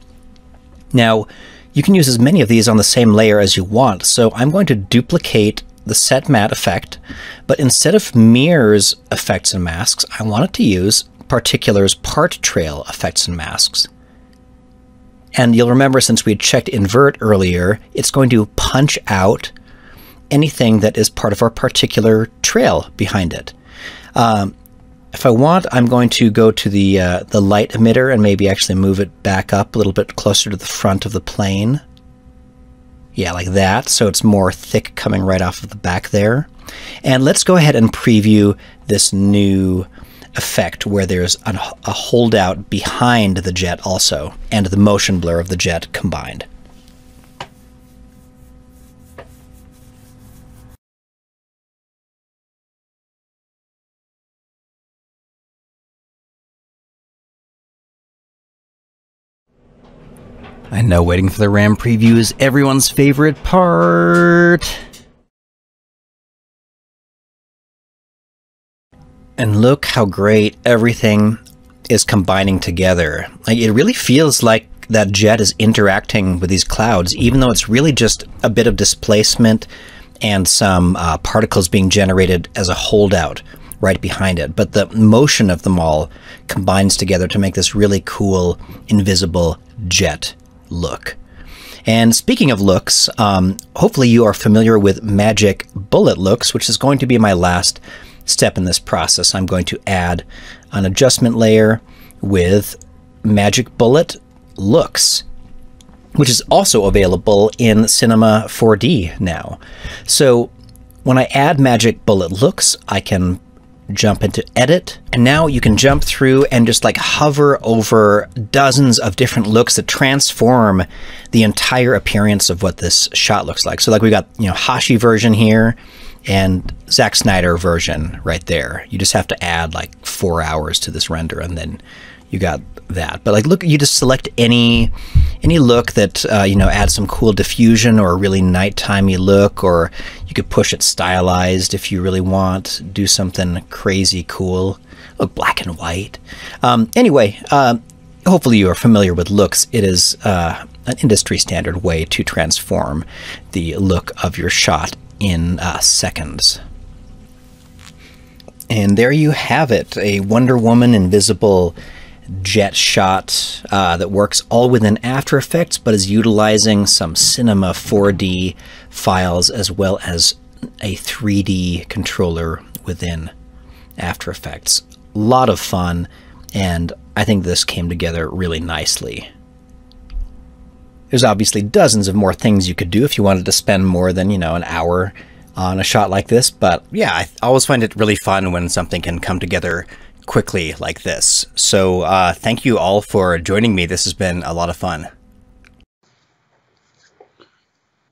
Now, you can use as many of these on the same layer as you want. So I'm going to duplicate the set matte effect, but instead of mirrors effects and masks, I want it to use particulars part trail effects and masks. And you'll remember, since we had checked invert earlier, it's going to punch out anything that is part of our particular trail behind it. If I want, I'm going to go to the light emitter and maybe actually move it back up a little bit closer to the front of the plane. Yeah, like that, so it's more thick coming right off of the back there. And let's go ahead and preview this new effect where there's a holdout behind the jet also, and the motion blur of the jet combined. I know waiting for the RAM preview is everyone's favorite part. And look how great everything is combining together. Like, it really feels like that jet is interacting with these clouds, even though it's really just a bit of displacement and some particles being generated as a holdout right behind it. But the motion of them all combines together to make this really cool invisible jet look. And speaking of looks, hopefully you are familiar with Magic Bullet looks, which is going to be my last step in this process. I'm going to add an adjustment layer with Magic Bullet looks, which is also available in Cinema 4D now. So when I add Magic Bullet looks, I can jump into edit, and now you can jump through and just like hover over dozens of different looks that transform the entire appearance of what this shot looks like. So like we got, Hashi version here and Zack Snyder version right there. You just have to add like 4 hours to this render and then you got that. But like, look, you just select any look that adds some cool diffusion or a really nighttimey look, or you could push it stylized if you really want, do something crazy cool, look black and white. Anyway, hopefully you are familiar with looks. It is an industry standard way to transform the look of your shot in seconds. And there you have it, a Wonder Woman invisible jet shot that works all within After Effects, but is utilizing some Cinema 4D files as well as a 3D controller within After Effects. A lot of fun, and I think this came together really nicely. There's obviously dozens of more things you could do if you wanted to spend more than, an hour on a shot like this, but yeah, I always find it really fun when something can come together quickly like this. So thank you all for joining me. This has been a lot of fun.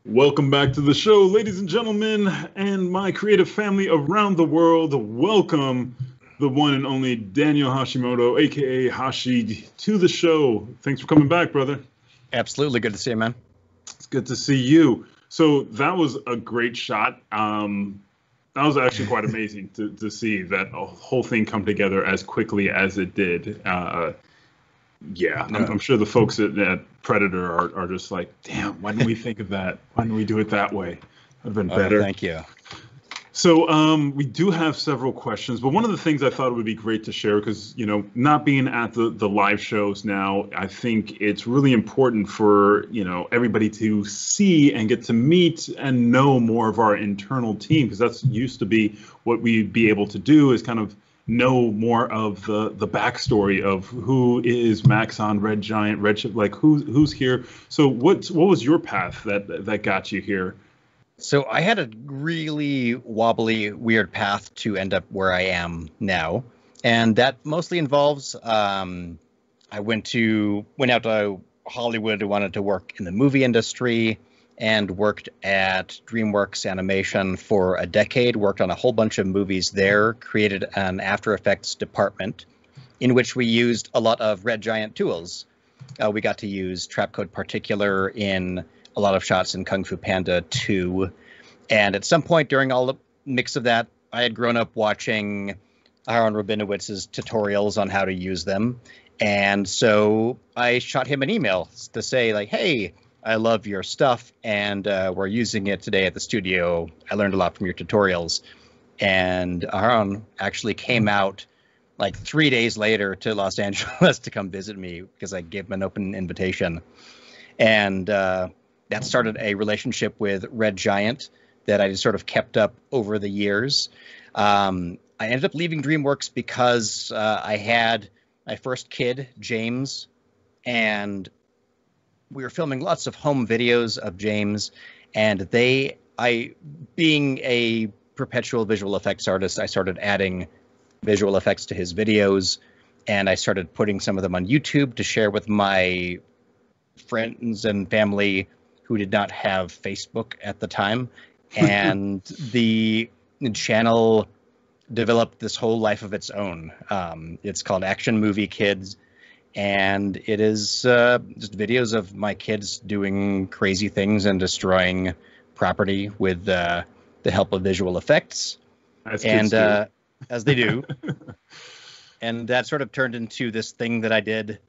Welcome back to the show, ladies and gentlemen, and my creative family around the world. Welcome the one and only Daniel Hashimoto, aka Hashi, to the show. Thanks for coming back, brother. Absolutely. Good to see you, man. It's good to see you. So that was a great shot. That was actually quite amazing to see that whole thing come together as quickly as it did. I'm sure the folks at Predator are just like, damn, why didn't we think of that? Why didn't we do it that way? Would have been better. Thank you. So we do have several questions, but one of the things I thought would be great to share, because, not being at the live shows now, I think it's really important for, everybody to see and get to meet and know more of our internal team, because that's used to be what we'd be able to do, is kind of know more of the backstory of who is Maxon, Red Giant, Redshift, like who's here. So what was your path that got you here? So I had a really wobbly, weird path to end up where I am now, and that mostly involves I went out to Hollywood. I wanted to work in the movie industry and worked at DreamWorks Animation for a decade, worked on a whole bunch of movies there, created an After Effects department in which we used a lot of Red Giant tools. We got to use Trapcode Particular in a lot of shots in Kung Fu Panda 2. And at some point during all the mix of that, I had grown up watching Aaron Rabinowitz's tutorials on how to use them. And so I shot him an email to say, like, hey, I love your stuff, and we're using it today at the studio. I learned a lot from your tutorials. And Aaron actually came out like 3 days later to Los Angeles to come visit me because I gave him an open invitation. And that started a relationship with Red Giant that I just sort of kept up over the years. I ended up leaving DreamWorks because I had my first kid, James, and we were filming lots of home videos of James, and being a perpetual visual effects artist, I started adding visual effects to his videos, and I started putting some of them on YouTube to share with my friends and family who did not have Facebook at the time. And the channel developed this whole life of its own. It's called Action Movie Kids, and it is just videos of my kids doing crazy things and destroying property with the help of visual effects. As they do. And that sort of turned into this thing that I did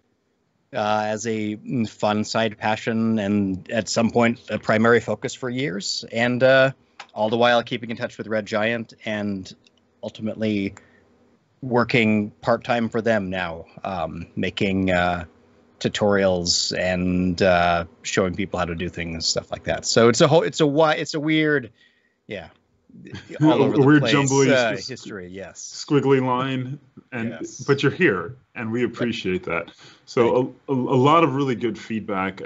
as a fun side passion, and at some point a primary focus for years. And all the while keeping in touch with Red Giant and ultimately working part-time for them now, making tutorials and showing people how to do things and stuff like that. So it's a weird, yeah, all over the weird place jumbly history. Yes, squiggly line, and but you're here, and we appreciate that. So a lot of really good feedback.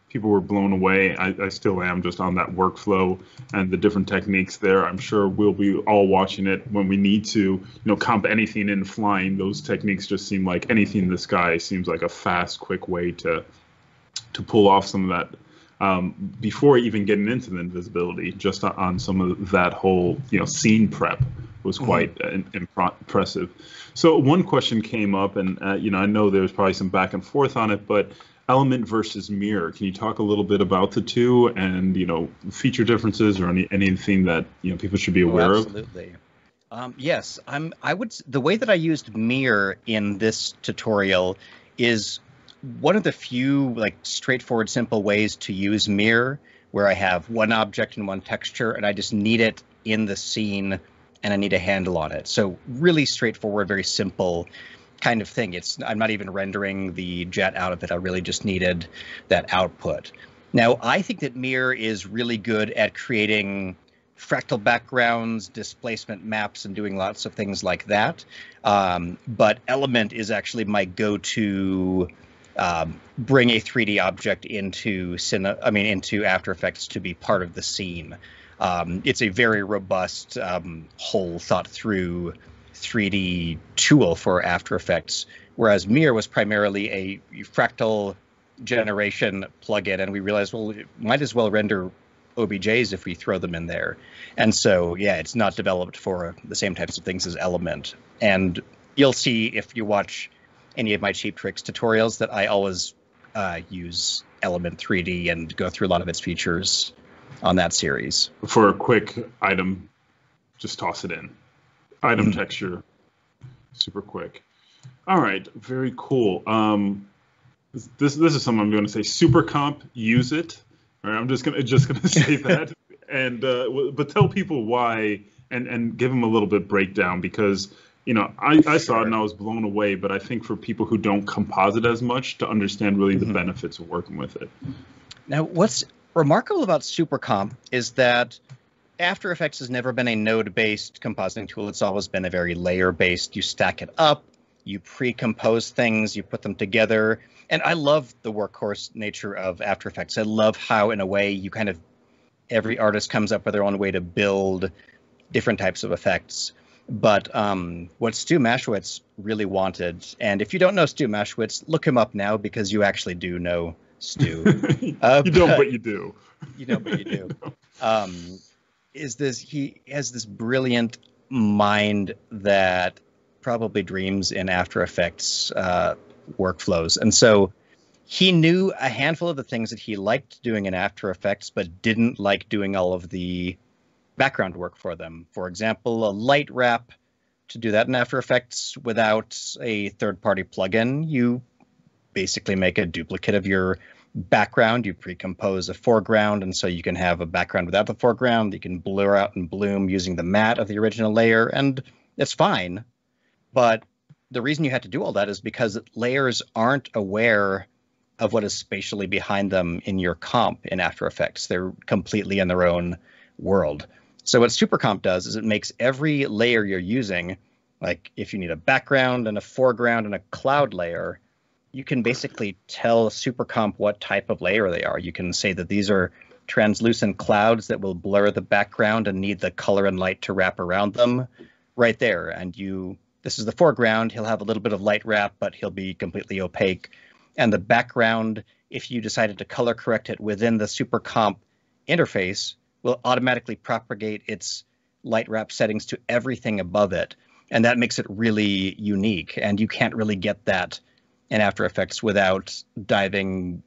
People were blown away. I still am, just on that workflow and the different techniques there. I'm sure we'll be all watching it when we need to, comp anything in flying. Those techniques just seem like anything in the sky seems like a fast, quick way to pull off some of that. Before even getting into the invisibility, just on some of that whole, scene prep was quite impressive. So one question came up, and I know there was probably some back and forth on it, but element versus mirror. Can you talk a little bit about the two, and feature differences, or anything that people should be aware of? Absolutely. Yes, the way that I used mirror in this tutorial is one of the few straightforward, simple ways to use mirror, where I have one object and one texture, and I just need it in the scene, and I need a handle on it. So really straightforward, very simple kind of thing. I'm not even rendering the jet out of it. I really just needed that output. Now, I think that mirror is really good at creating fractal backgrounds, displacement maps, and doing lots of things like that. But element is actually my go-to. Bring a 3D object into After Effects to be part of the scene. It's a very robust, whole thought-through 3D tool for After Effects, whereas Mirror was primarily a fractal generation plugin, and we realized, well, it might as well render OBJs if we throw them in there. And so, yeah, it's not developed for the same types of things as Element. And you'll see if you watch any of my Cheap Tricks tutorials that I always use Element 3D and go through a lot of its features on that series. For a quick item, just toss it in. Item texture, super quick. All right, very cool. This is something I'm going to say. Super comp, use it. All right, I'm just gonna say that, and but tell people why, and give them a little bit breakdown, because I saw it and I was blown away. But I think for people who don't composite as much, to understand really the benefits of working with it. Now, what's remarkable about Super Comp is that After Effects has never been a node-based compositing tool. It's always been a very layer-based. You stack it up, you pre-compose things, you put them together. And I love the workhorse nature of After Effects. I love how, in a way, you kind of, every artist comes up with their own way to build different types of effects. But what Stu Maschwitz really wanted, and if you don't know Stu Maschwitz, look him up now, because you actually do know Stu. You don't, but you do. You know, but you do. He has this brilliant mind that probably dreams in After Effects workflows. And so he knew a handful of the things that he liked doing in After Effects, but didn't like doing all of the background work for them. For example, a light wrap. To do that in After Effects without a third-party plugin, you basically make a duplicate of your background. You pre-compose a foreground, and so you can have a background without the foreground. You can blur out and bloom using the matte of the original layer, and it's fine. But the reason you had to do all that is because layers aren't aware of what is spatially behind them in your comp in After Effects. They're completely in their own world. So what Super Comp does is it makes every layer you're using, like if you need a background and a foreground and a cloud layer, you can basically tell Super Comp what type of layer they are. You can say that these are translucent clouds that will blur the background and need the color and light to wrap around them right there. And this is the foreground. He'll have a little bit of light wrap, but he'll be completely opaque. And the background, if you decided to color correct it within the Super Comp interface, will automatically propagate its light wrap settings to everything above it. And that makes it really unique. And you can't really get that in After Effects without diving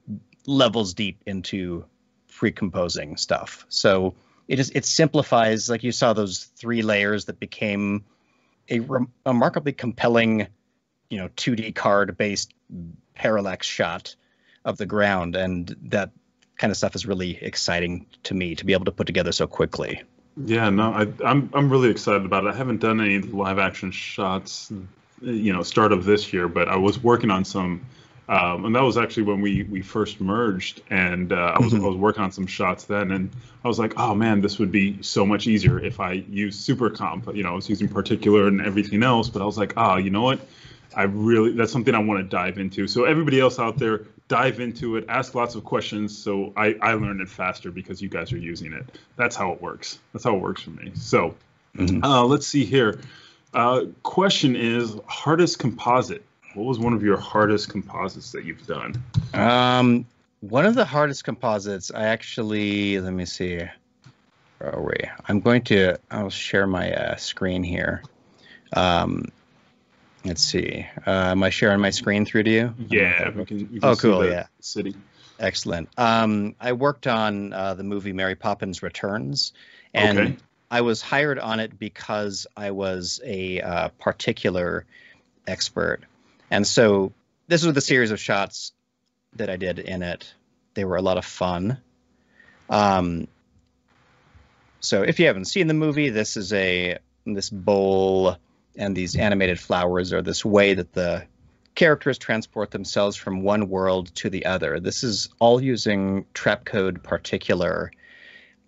levels deep into pre-composing stuff. So it simplifies, like you saw those 3 layers that became a remarkably compelling, 2D card-based parallax shot of the ground. And that kind of stuff is really exciting to me to be able to put together so quickly. Yeah, no, I'm really excited about it. I haven't done any live action shots, start of this year, but I was working on some, and that was actually when we first merged, and I was working on some shots then, and I was like, oh man, this would be so much easier if I used Super Comp. I was using particular and everything else, but I was like, you know what? That's something I want to dive into. So everybody else out there, dive into it, ask lots of questions. So I learned it faster because you guys are using it. That's how it works. That's how it works for me. So let's see here. Question is, hardest composite. What was one of your hardest composites that you've done? One of the hardest composites, let me see. Where are we? I'll share my screen here. Let's see. Am I sharing my screen through to you? Yeah. We can oh, see cool. the Yeah. City. Excellent. I worked on the movie Mary Poppins Returns, and I was hired on it because I was a particular expert. And so this was the series of shots that I did in it. They were a lot of fun. So if you haven't seen the movie, this is this bowl and these animated flowers are this way that the characters transport themselves from one world to the other. This is all using Trapcode Particular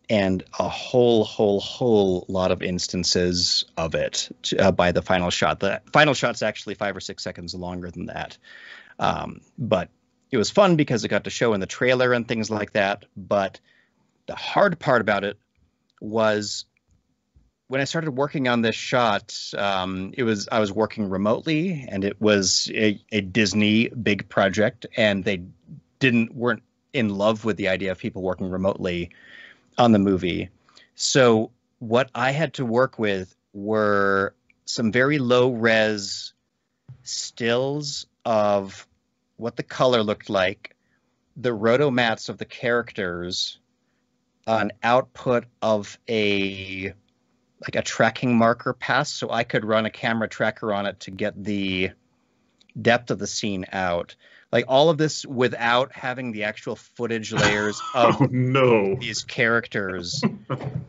and a whole lot of instances of it by the final shot. The final shot's actually 5 or 6 seconds longer than that. But it was fun because it got to show in the trailer and things like that. But the hard part about it was when I started working on this shot, I was working remotely, and it was a Disney big project, and they weren't in love with the idea of people working remotely on the movie. So what I had to work with were some very low res stills of what the color looked like, the rotomats of the characters, an output of a tracking marker pass, so I could run a camera tracker on it to get the depth of the scene out. Like all of this without having the actual footage layers of these characters.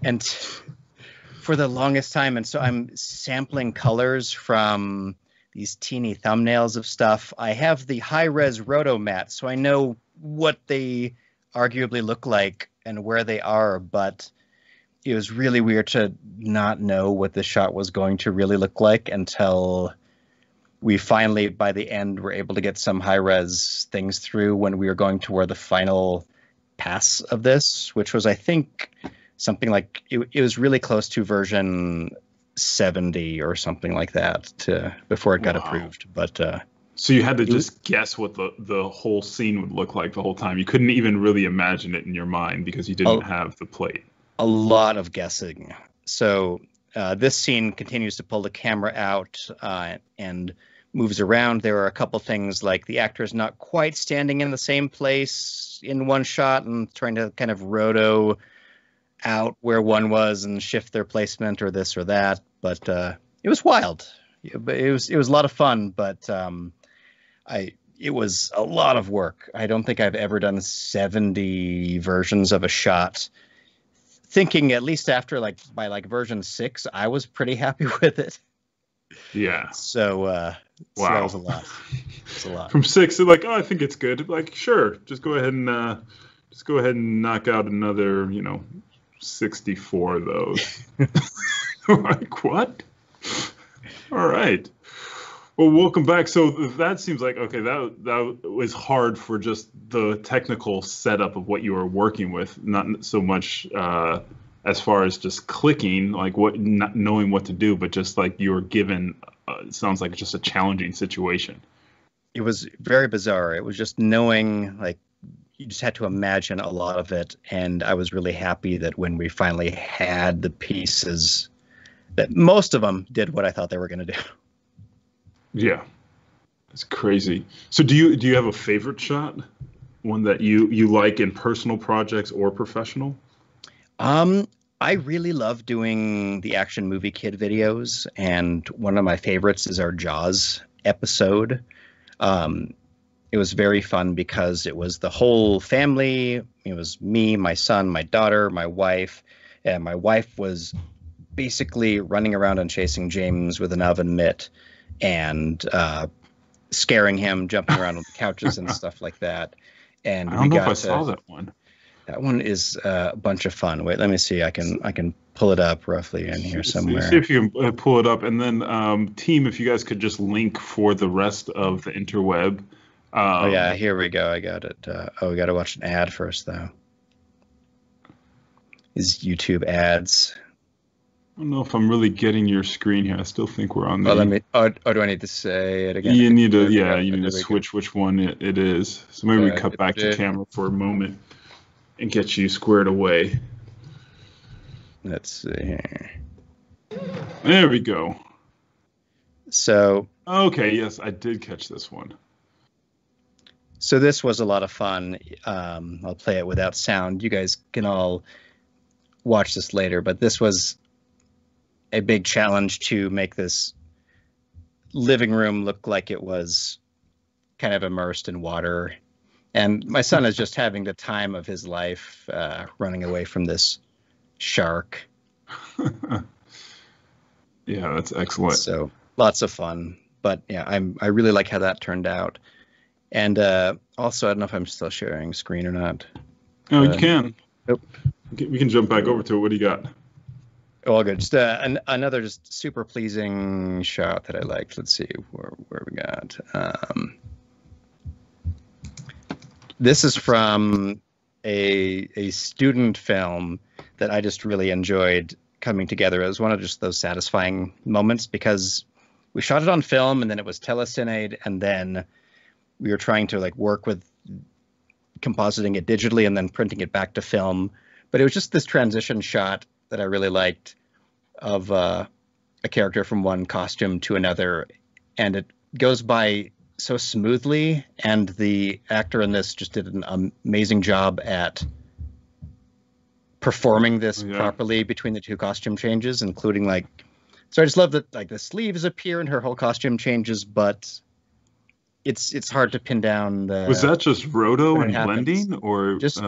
And for the longest time, and so I'm sampling colors from these teeny thumbnails of stuff. I have the high-res rotomat, so I know what they arguably look like and where they are, but it was really weird to not know what the shot was going to really look like until we finally, by the end, were able to get some high-res things through when we were going toward the final pass of this, which was, I think, something like, it was really close to version 70 or something like that before it got approved. But so you had to just guess what the whole scene would look like the whole time. You couldn't even really imagine it in your mind because you didn't have the plate. A lot of guessing. So this scene continues to pull the camera out and moves around. There are a couple things like the actor's not quite standing in the same place in one shot and trying to kind of roto out where one was and shift their placement or this or that. But it was wild. It was a lot of fun, but it was a lot of work. I don't think I've ever done 70 versions of a shot. Thinking at least after by version 6, I was pretty happy with it. Yeah. So that was a lot. It's a lot. From 6, they're like, oh, I think it's good. Like, sure, just go ahead and knock out another, 64 of those. Like, what? All right. Well, welcome back. So that seems like, okay, that was hard for just the technical setup of what you were working with, not so much as far as just clicking, like not knowing what to do, but just like you were given, it sounds like just a challenging situation. It was very bizarre. It was just knowing, like, you just had to imagine a lot of it. And I was really happy that when we finally had the pieces, that most of them did what I thought they were going to do. Yeah, it's crazy. So do you have a favorite shot? One that you like in personal projects or professional? I really love doing the Action Movie Kid videos, and one of my favorites is our Jaws episode. It was very fun because it was the whole family. It was me, my son, my daughter, my wife, and my wife was basically running around and chasing James with an oven mitt and scaring him, jumping around on the couches and stuff like that. And I don't know if I saw that one. That one is a bunch of fun. Wait, let me see. I can pull it up roughly in here somewhere. See if you can pull it up, and then team, if you guys could just link for the rest of the interweb. Oh yeah, here we go. I got it. We got to watch an ad first though. These YouTube ads. I don't know if I'm really getting your screen here. I still think we're on. Well, let me. Oh, do I need to say it again? You need to. Yeah, you need to switch which one it is. So maybe we cut back to camera for a moment and get you squared away. Let's see here. There we go. So. Okay. Yes, I did catch this one. So this was a lot of fun. I'll play it without sound. You guys can all watch this later, but this was a big challenge to make this living room look like it was kind of immersed in water. And my son is just having the time of his life running away from this shark. Yeah, that's excellent. So lots of fun. But yeah, I really like how that turned out. And also, I don't know if I'm still sharing screen or not. Oh, you can. Nope. We can jump back over to it. What do you got? All good. Just another just super pleasing shot that I liked. Let's see where we got. This is from a student film that I just really enjoyed coming together. It was one of just those satisfying moments because we shot it on film and then it was telecined and then we were trying to like work with compositing it digitally and then printing it back to film. But it was just this transition shot that I really liked of a character from one costume to another. And it goes by so smoothly. And the actor in this just did an amazing job at performing this properly between the two costume changes, including like, so I just love that like the sleeves appear and her whole costume changes, but it's hard to pin down the. Was that just roto and blending, or just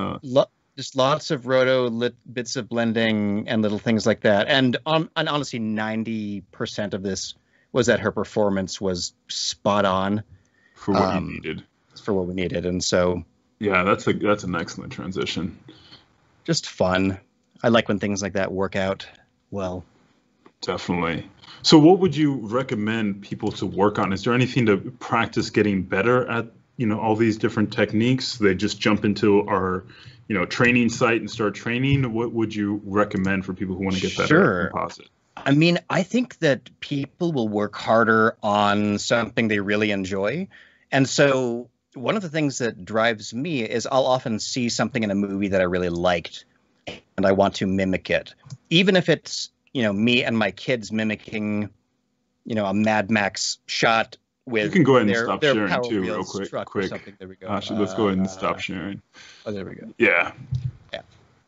lots of roto, bits of blending, and little things like that? And honestly, 90% of this was that her performance was spot on for what you needed. For what we needed, and so yeah, that's an excellent transition. Just fun. I like when things like that work out well. Definitely. So what would you recommend people to work on? Is there anything to practice getting better at, all these different techniques? They just jump into our, training site and start training? What would you recommend for people who want to get better at composite? I mean, I think that people will work harder on something they really enjoy. And so one of the things that drives me is I'll often see something in a movie that I really liked and I want to mimic it. Even if it's, me and my kids mimicking, a Mad Max shot with you can go ahead and stop sharing too, real quick. There we go. Let's go ahead and stop sharing. Oh, there we go. Yeah.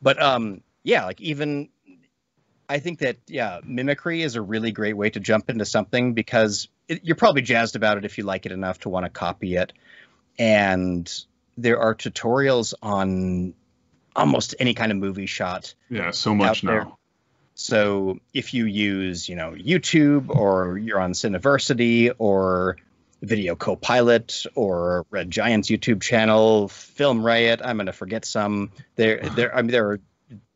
But like even I think that mimicry is a really great way to jump into something because you're probably jazzed about it if you like it enough to want to copy it. And there are tutorials on almost any kind of movie shot. Yeah, so much now. There. So if you use, YouTube or you're on Cineversity or Video Copilot or Red Giant's YouTube channel, Film Riot, I'm going to forget some. There are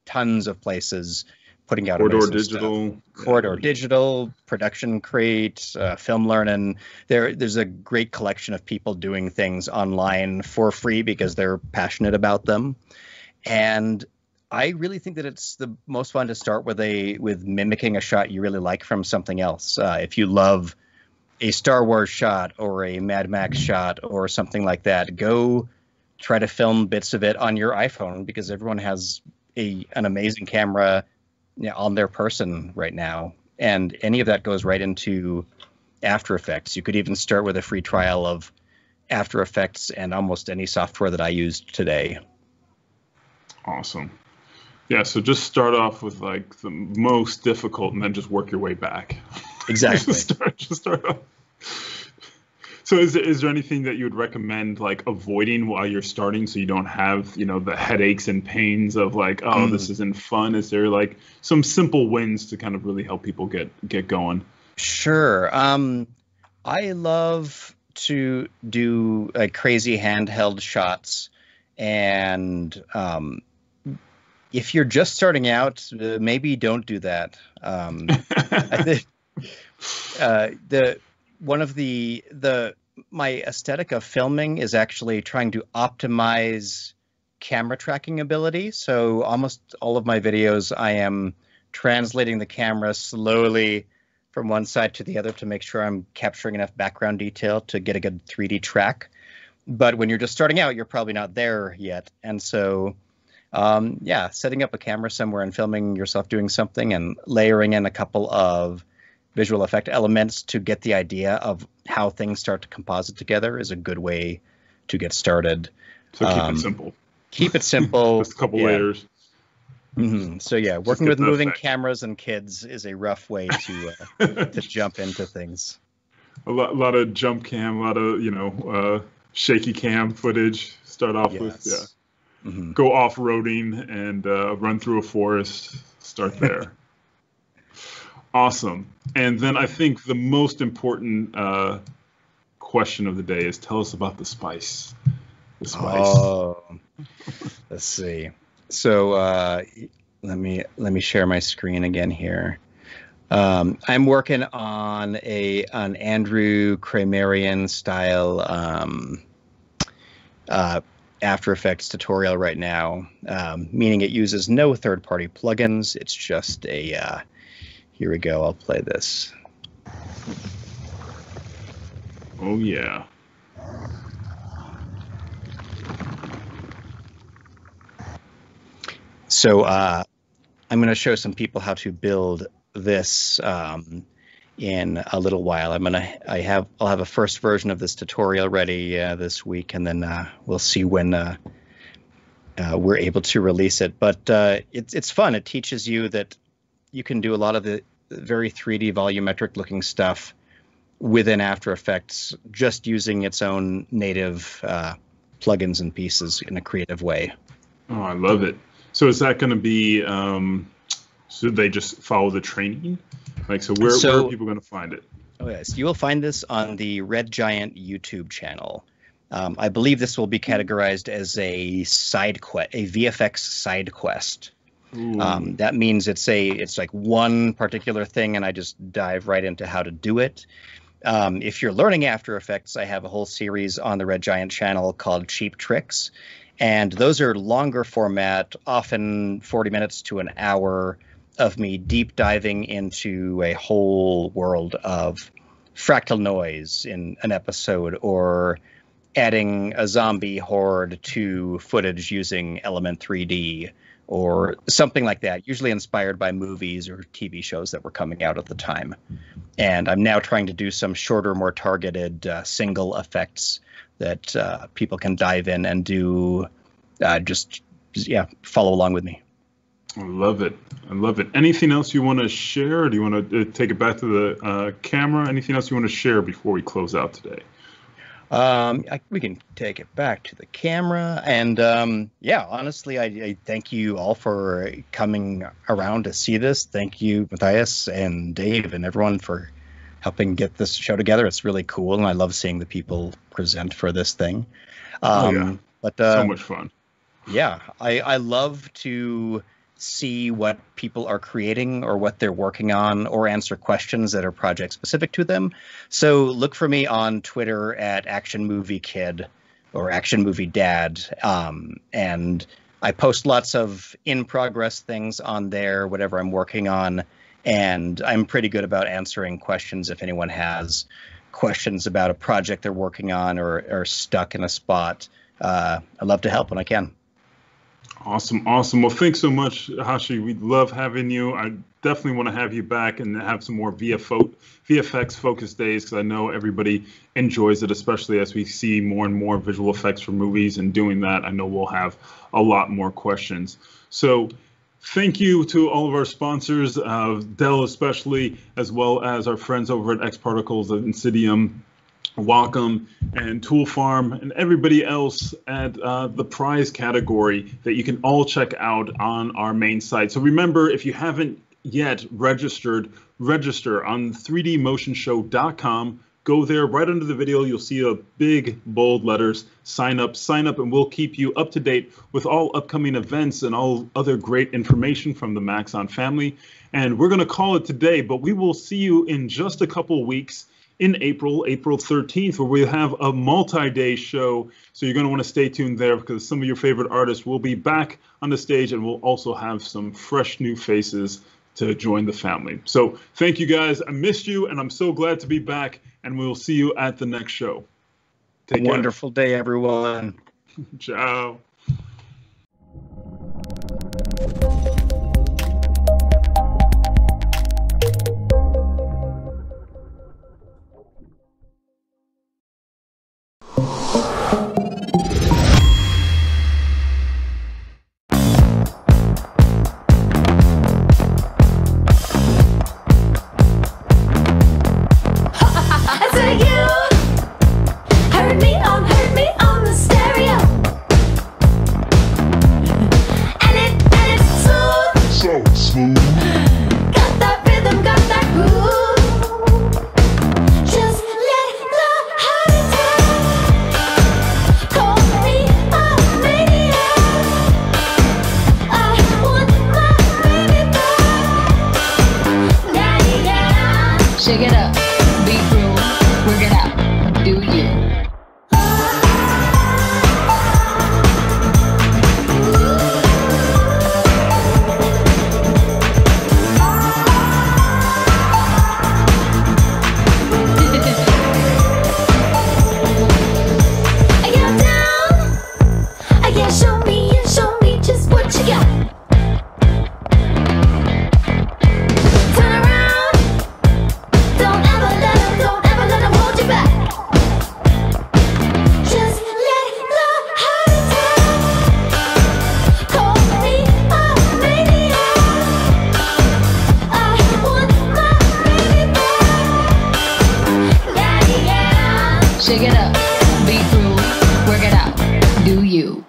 tons of places putting out Corridor Digital, Corridor Digital, Production Crate, Film Learning. There's a great collection of people doing things online for free because they're passionate about them. And I really think that it's the most fun to start with mimicking a shot you really like from something else. If you love a Star Wars shot or a Mad Max shot or something like that, go try to film bits of it on your iPhone because everyone has an amazing camera on their person right now. And any of that goes right into After Effects. You could even start with a free trial of After Effects and almost any software that I used today. Awesome. Yeah, so just start off with like the most difficult and then just work your way back. Exactly. just start off. So is there anything that you would recommend like avoiding while you're starting so you don't have, the headaches and pains of like, oh, this isn't fun? Is there like some simple wins to kind of really help people get going? Sure. I love to do crazy handheld shots, and if you're just starting out, maybe don't do that. I think my aesthetic of filming is actually trying to optimize camera tracking ability. So almost all of my videos, I am translating the camera slowly from one side to the other to make sure I'm capturing enough background detail to get a good 3D track. But when you're just starting out, you're probably not there yet. And so, setting up a camera somewhere and filming yourself doing something and layering in a couple of visual effect elements to get the idea of how things start to composite together is a good way to get started. So keep it simple. Keep it simple. Just a couple layers. Mm-hmm. So working with moving cameras and kids is a rough way to jump into things. A lot of jump cam, a lot of shaky cam footage. Start off with go off-roading and run through a forest. Start there. Awesome. And then I think the most important question of the day is tell us about the spice. The spice. Oh, let's see. So let me share my screen again here. I'm working on an Andrew Kramerian style After Effects tutorial right now, meaning it uses no third-party plugins. It's just a here we go. I'll play this. Oh yeah. So I'm going to show some people how to build this in a little while. I'll have a first version of this tutorial ready this week, and then we'll see when we're able to release it. But it's fun. It teaches you that you can do a lot of the very 3D volumetric looking stuff within After Effects just using its own native plugins and pieces in a creative way. Oh, I love it. So is that going to be, should they just follow the training? Like, so where are people going to find it? Oh, yes. You will find this on the Red Giant YouTube channel. I believe this will be categorized as a side quest, a VFX side quest. That means it's like one particular thing, and I just dive right into how to do it. If you're learning After Effects, I have a whole series on the Red Giant channel called Cheap Tricks. And those are longer format, often 40 minutes to an hour of me deep diving into a whole world of fractal noise in an episode, or adding a zombie horde to footage using Element 3D or something like that, usually inspired by movies or TV shows that were coming out at the time. And I'm now trying to do some shorter, more targeted single effects that people can dive in and do, just follow along with me. I love it. I love it. Anything else you want to share, or do you want to take it back to the camera? Anything else you want to share before we close out today? We can take it back to the camera. And honestly, I thank you all for coming around to see this. Thank you, Matthias and Dave and everyone, for helping get this show together. It's really cool, and I love seeing the people present for this thing. But so much fun. Yeah, I love to see what people are creating or what they're working on, or answer questions that are project specific to them. So look for me on Twitter at Action Movie Kid or Action Movie Dad. And I post lots of in progress things on there, whatever I'm working on. And I'm pretty good about answering questions if anyone has questions about a project they're working on or are stuck in a spot. I love to help when I can. Awesome. Well, thanks so much, Hashi. We love having you. I definitely want to have you back and have some more VFX focused days, because I know everybody enjoys it, especially as we see more and more visual effects for movies. And doing that, I know we'll have a lot more questions. So thank you to all of our sponsors, Dell especially, as well as our friends over at X Particles of Insidium. Wacom and Tool Farm and everybody else at the prize category that you can all check out on our main site. So remember, if you haven't yet register on 3dmotionshow.com. Go there, right under the video, you'll see a big bold letters, sign up, and we'll keep you up to date with all upcoming events and all other great information from the Maxon family. And we're going to call it today, but we will see you in just a couple weeks in April 13th, where we'll have a multi-day show. So you're going to want to stay tuned there, because some of your favorite artists will be back on the stage, and we'll also have some fresh new faces to join the family. So thank you guys. I missed you, and I'm so glad to be back, and we'll see you at the next show. Take care. Wonderful day, everyone. Ciao. Shake it up, be cruel, work it out, do you. Show me just what you got. Shake it up, be cruel, work it out, do you.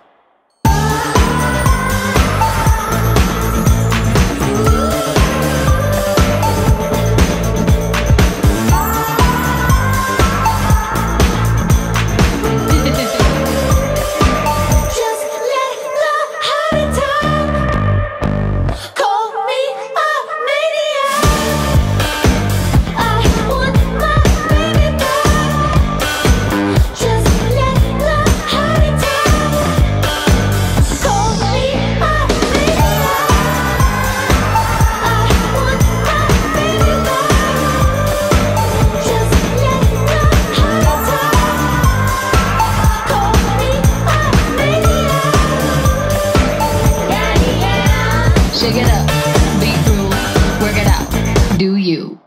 Shake it up, be cruel, work it out, do you.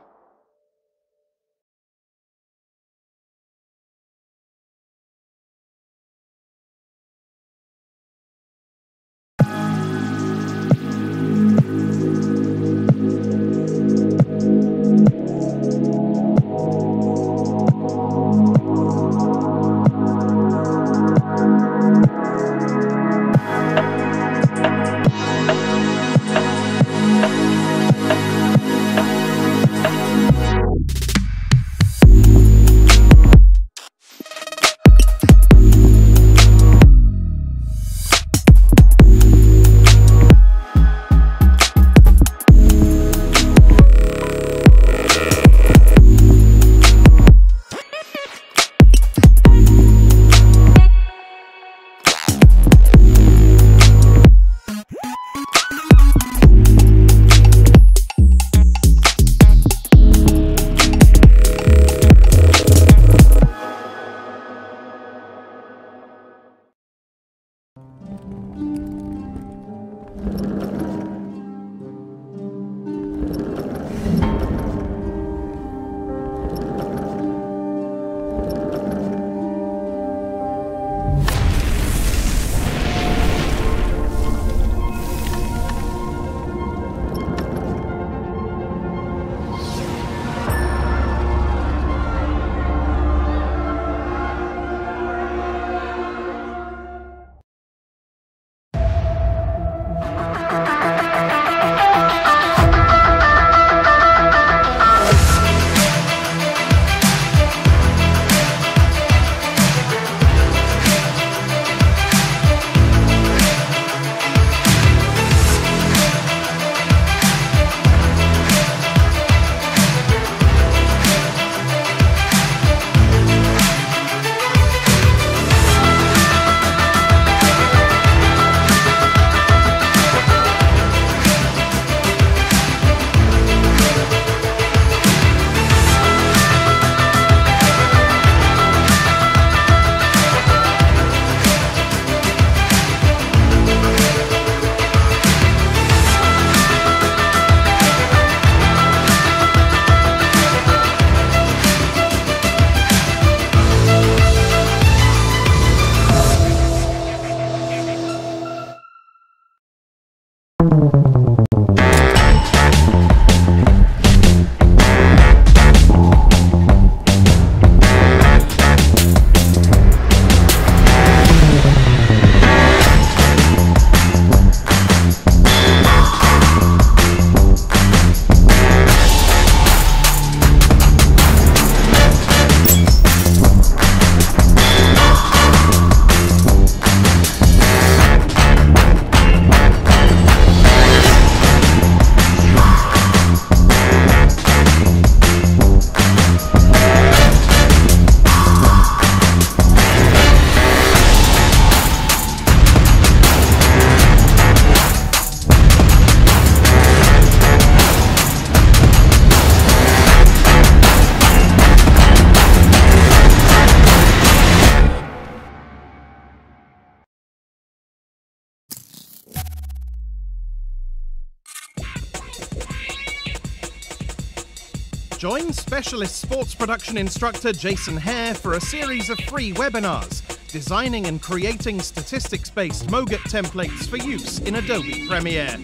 Join specialist sports production instructor Jason Hare for a series of free webinars, designing and creating statistics-based MOGAT templates for use in Adobe Premiere.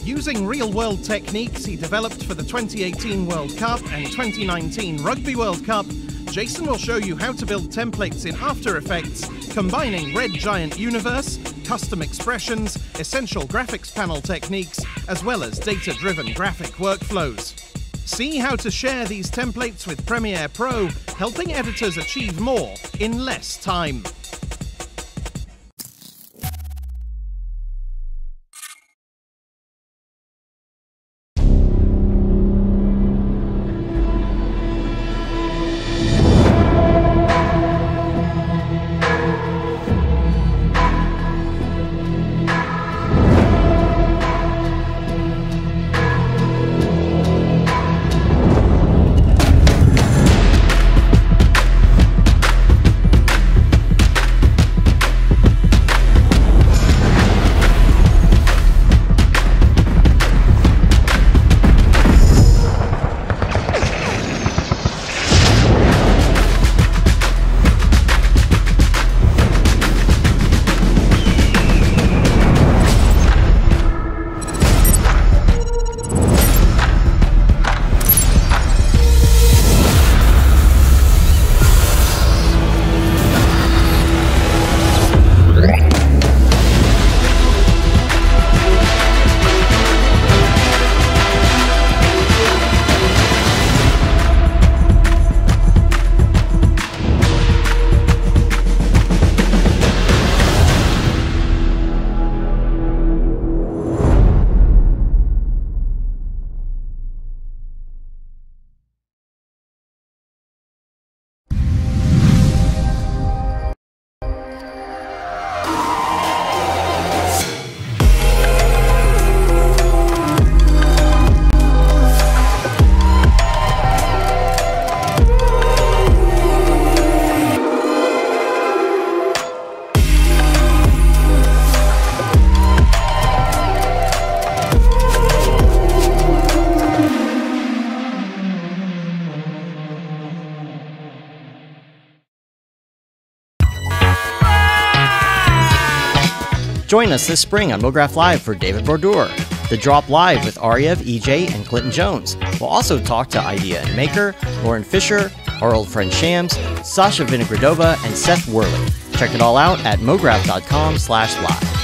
Using real-world techniques he developed for the 2018 World Cup and 2019 Rugby World Cup, Jason will show you how to build templates in After Effects, combining Red Giant Universe, custom expressions, essential graphics panel techniques, as well as data-driven graphic workflows. See how to share these templates with Premiere Pro, helping editors achieve more in less time. Join us this spring on MoGraph Live for David Bordur, The Drop Live with Ariev, EJ, and Clinton Jones. We'll also talk to Idea and Maker, Lauren Fisher, our old friend Shams, Sasha Vinogradova, and Seth Worley. Check it all out at mograph.com/live.